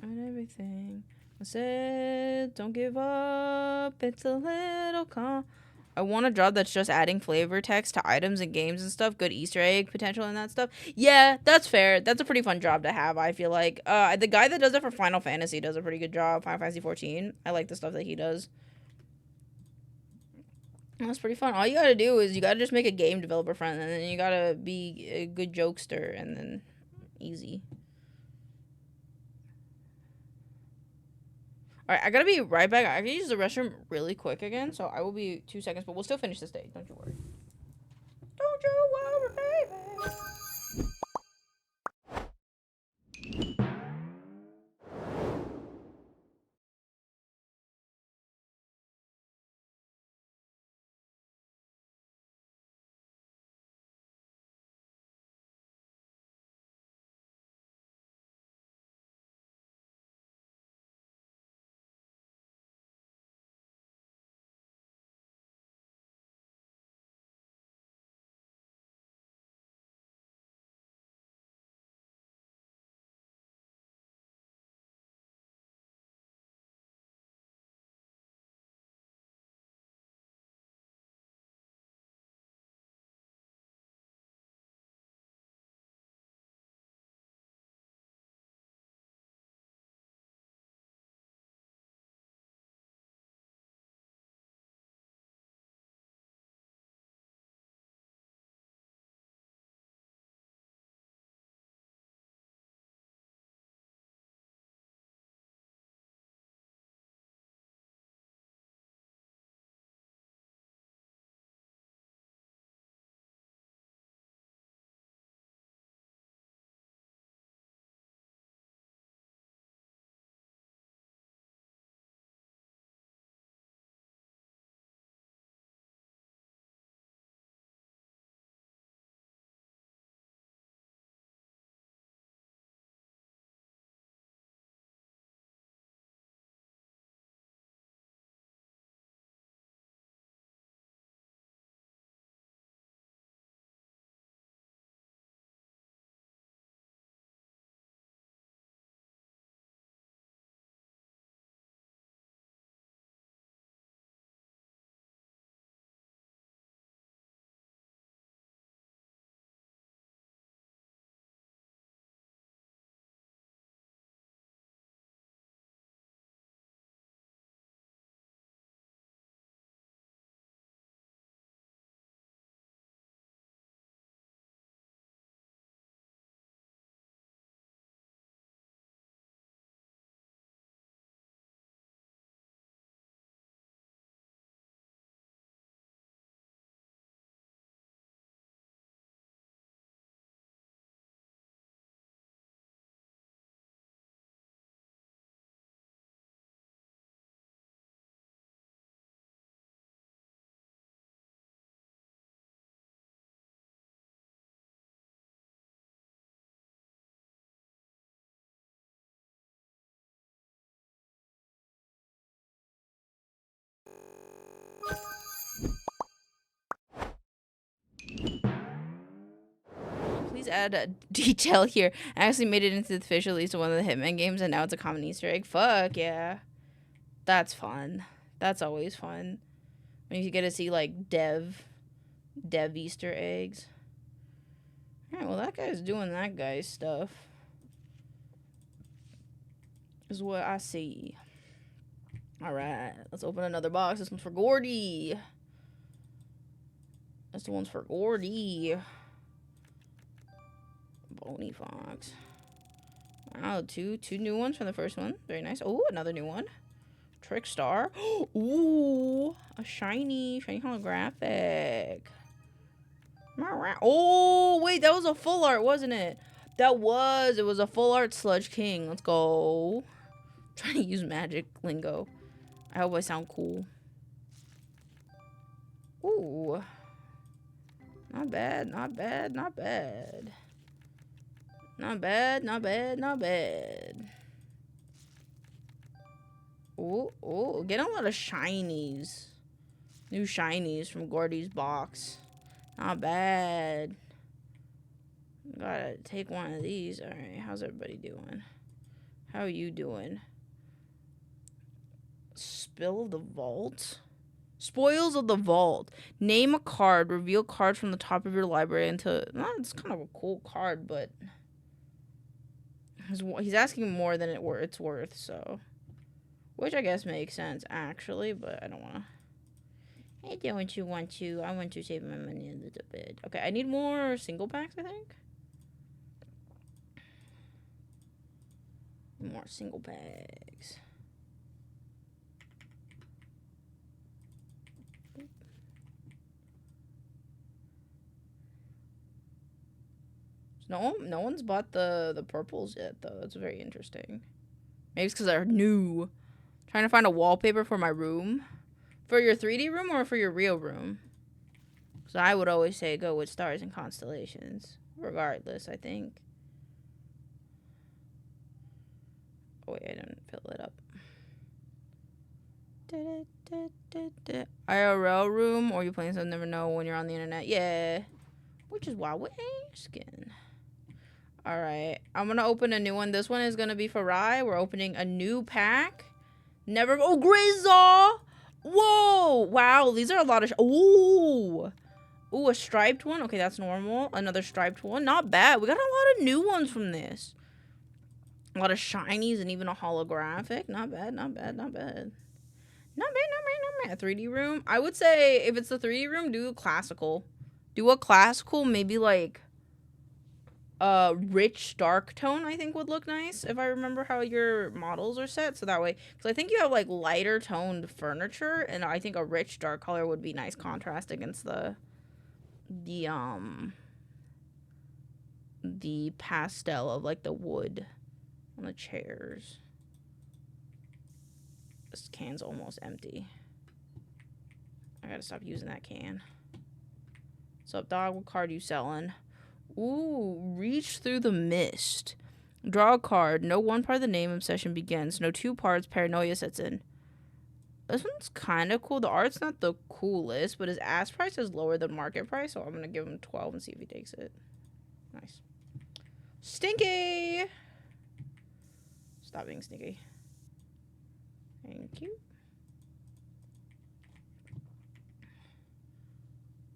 And everything. I said, don't give up. It's a little I want a job that's just adding flavor text to items and games and stuff. Good Easter egg potential and that stuff. Yeah, that's fair. That's a pretty fun job to have, I feel like. The guy that does it for Final Fantasy does a pretty good job. Final Fantasy 14. I like the stuff that he does. That's pretty fun. All you gotta do is you gotta just make a game developer friend, and then you gotta be a good jokester, and then easy. Alright, I gotta be right back. I can use the restroom really quick again, so I will be 2 seconds, but we'll still finish this day. Don't you worry. Don't you worry, baby. Please add a detail here. I actually made it into the official list of one of the Hitman games, and now it's a common Easter egg. Fuck yeah. That's fun. That's always fun. When you get to see, like, dev Easter eggs. Alright, well, that guy's doing that guy's stuff. Is what I see. Alright, let's open another box. This one's for Gordy. This one's for Gordy. Bony Fox. Wow, two new ones from the first one. Very nice. Oh, another new one. Trickstar. Ooh, a shiny holographic. Oh, wait, that was a full art, wasn't it? It was a full art Sludge King. Let's go. Trying to use magic lingo. I hope I sound cool. Ooh. Not bad, not bad, not bad. Not bad, not bad, not bad. Ooh, getting a lot of shinies. New shinies from Gordy's box. Not bad. Gotta take one of these. Alright, how's everybody doing? How are you doing? Spill of the vault? Spoils of the vault. Name a card. Reveal cards from the top of your library into... Well, it's kind of a cool card, but... He's asking more than it's worth, so... Which I guess makes sense, actually, but I don't want to... I don't want to. I want to save my money a little bit. Okay, I need more single packs, I think. More single packs. No one's bought the purples yet, though. That's very interesting. Maybe it's because they're new. Trying to find a wallpaper for my room. For your 3D room or for your real room? Because I would always say go with stars and constellations. Regardless, I think. Oh, wait, I didn't fill it up. IRL room, or you playing something never know when you're on the internet. Yeah. Which is why we're asking. Alright, I'm gonna open a new one. This one is gonna be for Rye. We're opening a new pack. Never. Oh, Grizzaw! Whoa! Wow, these are a lot of. Ooh! Ooh, a striped one. Okay, that's normal. Another striped one. Not bad. We got a lot of new ones from this. A lot of shinies and even a holographic. Not bad, not bad, not bad. Not bad, not bad, not bad. 3D room. I would say if it's the 3D room, do a classical. Do a classical, maybe like rich dark tone, I think would look nice if I remember how your models are set. So that way, because I think you have like lighter toned furniture, and I think a rich dark color would be nice contrast against the pastel of like the wood on the chairs. This can's almost empty. I gotta stop using that can. What's up, dog? What card you selling? Ooh, reach through the mist. Draw a card. No one part of the name obsession begins. No two parts. Paranoia sets in. This one's kind of cool. The art's not the coolest, but his ask price is lower than market price, so I'm going to give him 12 and see if he takes it. Nice. Stinky! Stop being sneaky. Thank you.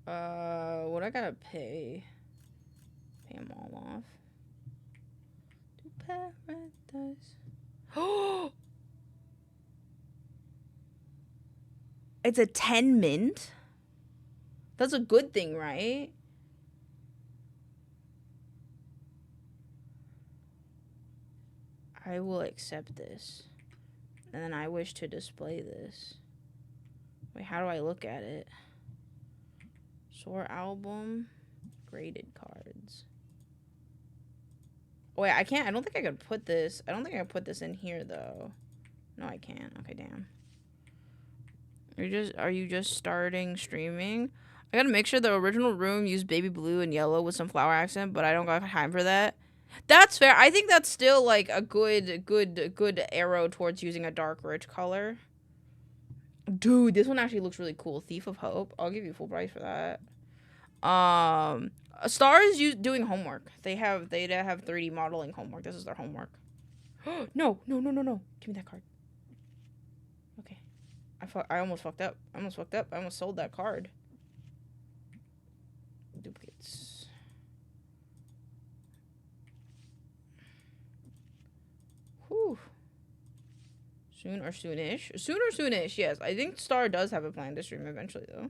What I gotta pay? Pay them all off. To paradise. Oh! It's a 10 mint? That's a good thing, right? I will accept this. And then I wish to display this. Wait, how do I look at it? Sore album. Graded cards. Oh, wait, I can't. I don't think I could put this. I don't think I could put this in here, though. No, I can't. Okay, damn. Are you just starting streaming? I gotta make sure the original room used baby blue and yellow with some flower accent, but I don't got time for that. That's fair. I think that's still like a good arrow towards using a dark rich color. Dude, this one actually looks really cool. Thief of Hope. I'll give you full price for that. Star is doing homework. They have 3D modeling homework. This is their homework. No. Give me that card. Okay. I almost fucked up. I almost sold that card. Duplicates. Whew. Soon or soonish. Soon or soonish, yes. I think Star does have a plan to stream eventually, though.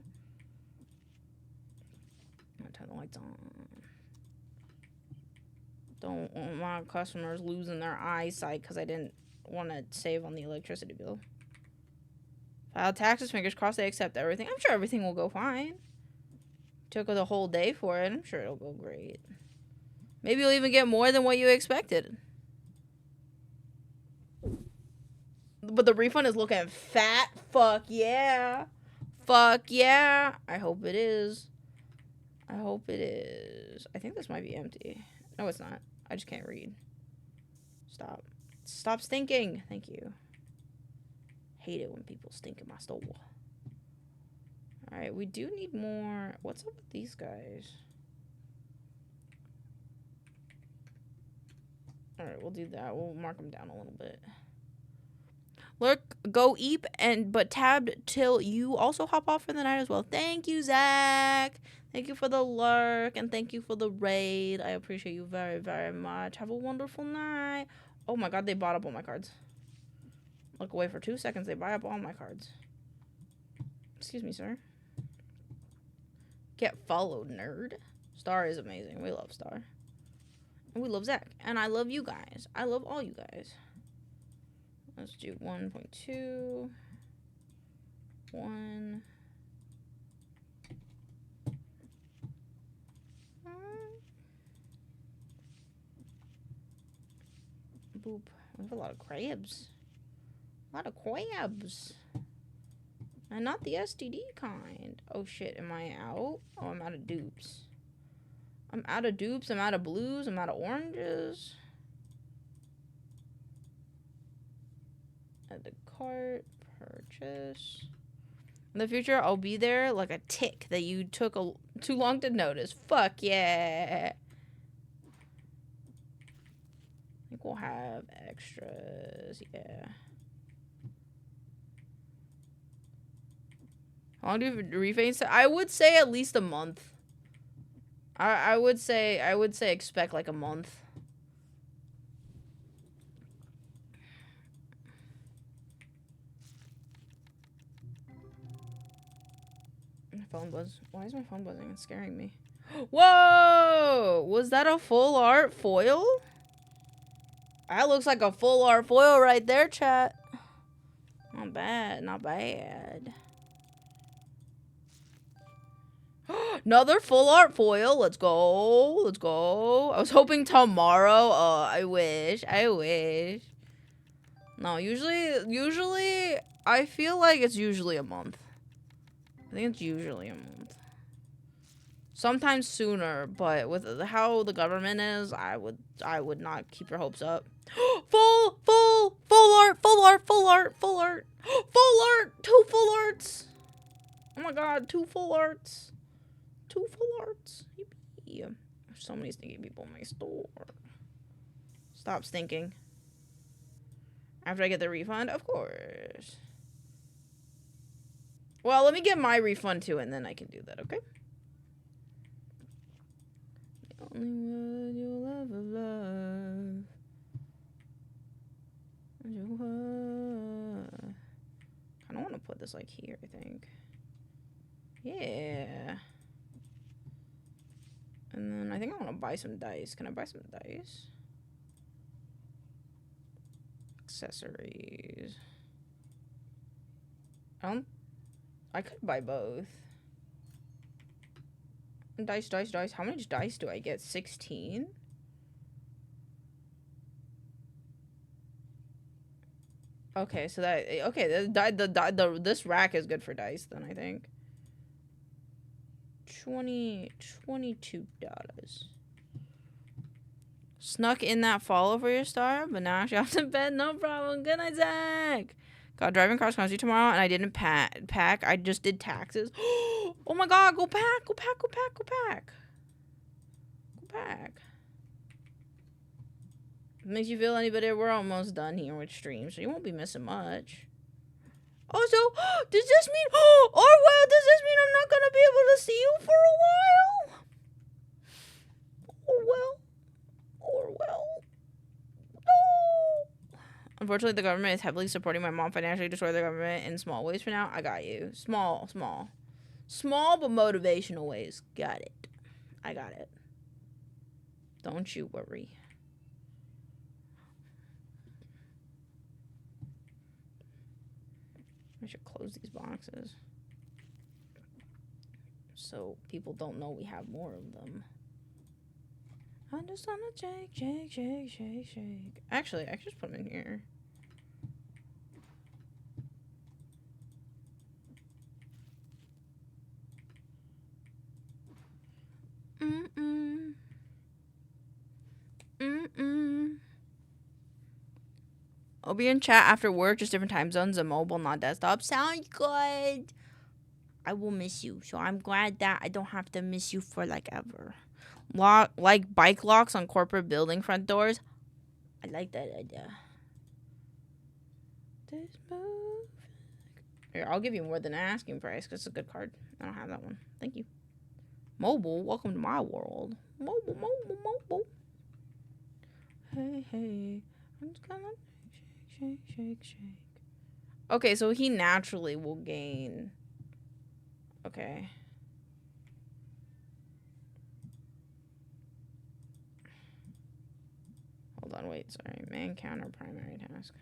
I'll turn the lights on. Don't want my customers losing their eyesight because I didn't want to save on the electricity bill. File taxes, fingers crossed they accept everything. I'm sure everything will go fine. Took the whole day for it. I'm sure it'll go great. Maybe you'll even get more than what you expected. But the refund is looking fat. Fuck yeah. Fuck yeah. I hope it is. I hope it is. I think this might be empty. No, it's not. I just can't read. Stop. Stop stinking. Thank you. Hate it when people stink in my store. Alright, we do need more. What's up with these guys? Alright, we'll do that. We'll mark them down a little bit. Lurk, go eep, but tabbed till you also hop off for the night as well. Thank you, Zach. Thank you for the lurk, and thank you for the raid. I appreciate you very, very much. Have a wonderful night. Oh my god, they bought up all my cards. Look away for 2 seconds. They buy up all my cards. Excuse me, sir. Get followed, nerd. Star is amazing. We love Star. And we love Zach. And I love you guys. I love all you guys. Let's do 1.2. 1. Boop. We have a lot of crabs. A lot of crabs. And not the STD kind. Oh shit, am I out? Oh, I'm out of dupes. I'm out of dupes. I'm out of blues. I'm out of oranges. Add the cart. Purchase. In the future, I'll be there like a tick that you took too long to notice. Fuck yeah. I think we'll have extras. Yeah. How long do you reface? I would say at least a month. I would say expect like a month. My phone buzz. Why is my phone buzzing? It's scaring me. Whoa! Was that a full art foil? That looks like a full art foil right there, chat. Not bad. Not bad. Another full art foil. Let's go. Let's go. I was hoping tomorrow. Oh, I wish. No, usually, I feel like it's usually a month. I think it's usually a month. Sometimes sooner, but with how the government is, I would not keep your hopes up. Full art. 2 full arts. Oh my god, 2 full arts. 2 full arts. Yippee. There's so many stinky people in my store. Stop stinking. After I get the refund, of course. Well, let me get my refund too, and then I can do that, okay? The only word you'll ever love. I don't want to put this like here, I think. Yeah. And then I think I want to buy some dice. Can I buy some dice? Accessories. I could buy both. Dice. How much dice do I get? 16? Okay, so this rack is good for dice then, I think. $22. Snuck in that follow for your star, but now she off to bed. No problem. Good night, Zach. Got driving cross country tomorrow, and I didn't pack. I just did taxes. Oh my god, go pack. pack. Makes you feel any better? We're almost done here with stream, so you won't be missing much. Also, does this mean, Orwell, does this mean I'm not gonna be able to see you for a while? Orwell. No. Unfortunately, the government is heavily supporting my mom financially to destroy the government in small ways for now. I got you. Small but motivational ways. Got it. I got it. Don't you worry. I should close these boxes so people don't know we have more of them. I just wanna shake. Actually, I could just put them in here. I'll be in chat after work, just different time zones and mobile, not desktop. Sounds good. I will miss you, so I'm glad that I don't have to miss you for like ever. Like bike locks on corporate building front doors. I like that idea. Here, I'll give you more than an asking price because it's a good card. I don't have that one. Thank you. Mobile, welcome to my world. Mobile. Hey. I'm just gonna shake. Okay, so he naturally will gain. Okay. Hold on, wait, sorry. Man counter primary task.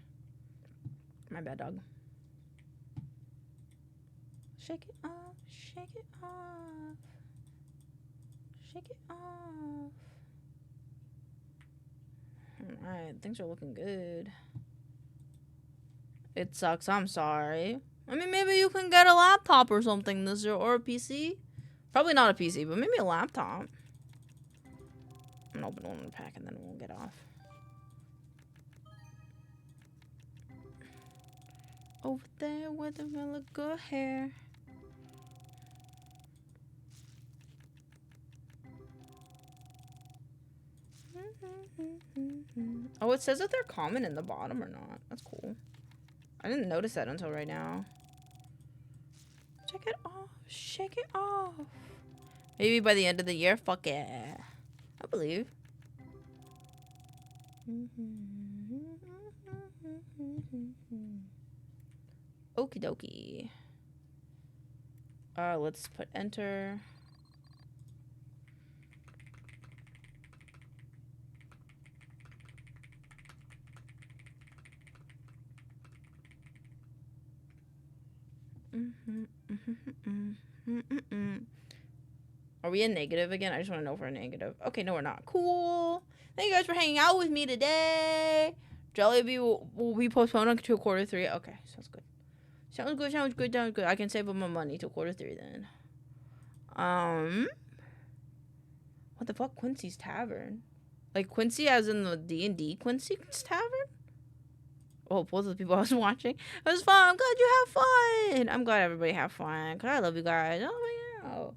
My bad, dog. Shake it off. Alright, things are looking good. It sucks, I'm sorry. I mean, maybe you can get a laptop or something this year, or a PC. Probably not a PC, but maybe a laptop. I'm gonna open one in the pack and then we'll get off. Over there with the really good hair. Oh, it says that they're common in the bottom or not. That's cool. I didn't notice that until right now. Check it off. Shake it off. Maybe by the end of the year. Fuck yeah. I believe. Okie dokie. Let's put enter. Are we in negative again? I just want to know if we're in negative. Okay, no, we're not. Cool. Thank you guys for hanging out with me today. Jollibee will be postponed until Q3. Okay, sounds good. Sounds good. I can save up my money till Q3 then. What the fuck? Quincy's Tavern? Like Quincy as in the D&D Quincy's Tavern? Oh, both of the people I was watching. It was fun. I'm glad you have fun. I'm glad everybody have fun. Cause I love you guys. Oh my god.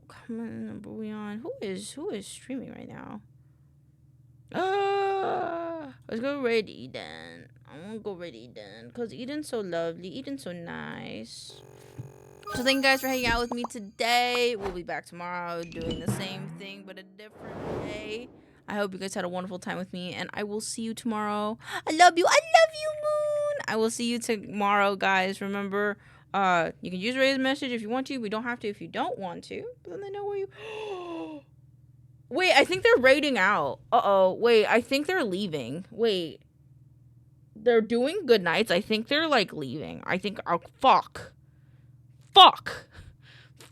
Come on, are we on? Who is streaming right now? Let's go raid Eden. I want to go raid Eden because Eden's so lovely. Eden's so nice. So thank you guys for hanging out with me today. We'll be back tomorrow doing the same thing but a different day. I hope you guys had a wonderful time with me, and I will see you tomorrow. I love you, Moon. I will see you tomorrow, guys. Remember, you can use Ray's message if you want to. We don't have to if you don't want to. But then they know where you... Wait, I think they're raiding out. Wait, I think they're leaving. Wait. They're doing good nights. I think they're, like, leaving. I think... Oh, fuck.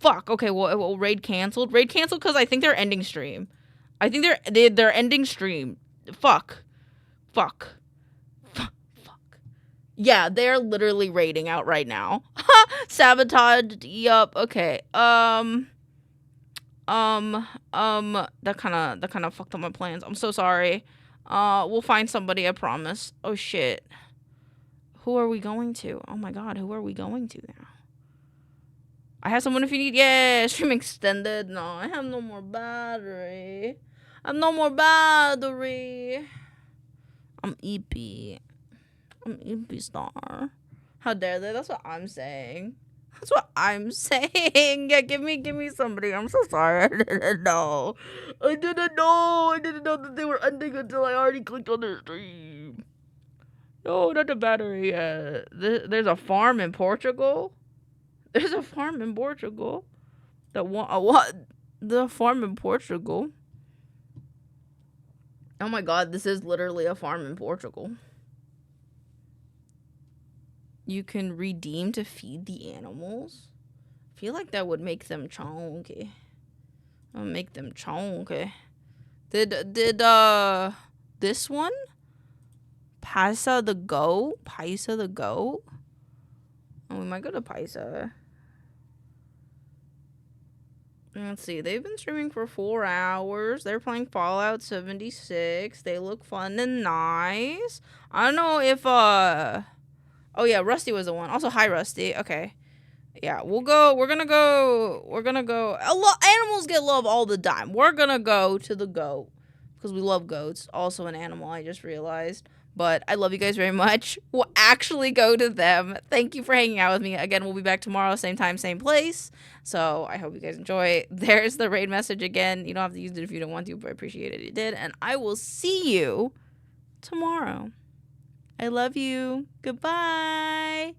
Okay, well, raid canceled. Raid canceled because I think they're ending stream. I think they're ending stream. Fuck. Yeah, they're literally raiding out right now. Sabotaged. Yup. Okay. That kind of fucked up my plans. I'm so sorry. We'll find somebody, I promise. Oh shit. Who are we going to? Oh my god, who are we going to now? I have someone if you need. Yeah, stream extended. No, I have no more battery. I have no more battery. I'm EP. I'm EP star. How dare they? That's what I'm saying. That's what I'm saying. Yeah, give me somebody. I'm so sorry. I didn't know. I didn't know that they were ending until I already clicked on the stream. No, not the battery. There's a farm in Portugal. There's a farm in Portugal. What? The farm in Portugal. Oh my god, this is literally a farm in Portugal. You can redeem to feed the animals. I feel like that would make them chonky. I'll make them chonky. Did this one? Paisa the goat? Oh, we might go to Paisa. Let's see. They've been streaming for 4 hours. They're playing Fallout 76. They look fun and nice. I don't know if oh yeah, Rusty was the one. Also, hi Rusty. Okay. Yeah, we're gonna go. Animals get love all the time. We're gonna go to the goat because we love goats. Also an animal, I just realized. But I love you guys very much. We'll actually go to them. Thank you for hanging out with me. Again, we'll be back tomorrow, same time, same place. So I hope you guys enjoy. There's the raid message again. You don't have to use it if you don't want to, but I appreciate it. You did. And I will see you tomorrow. I love you. Goodbye.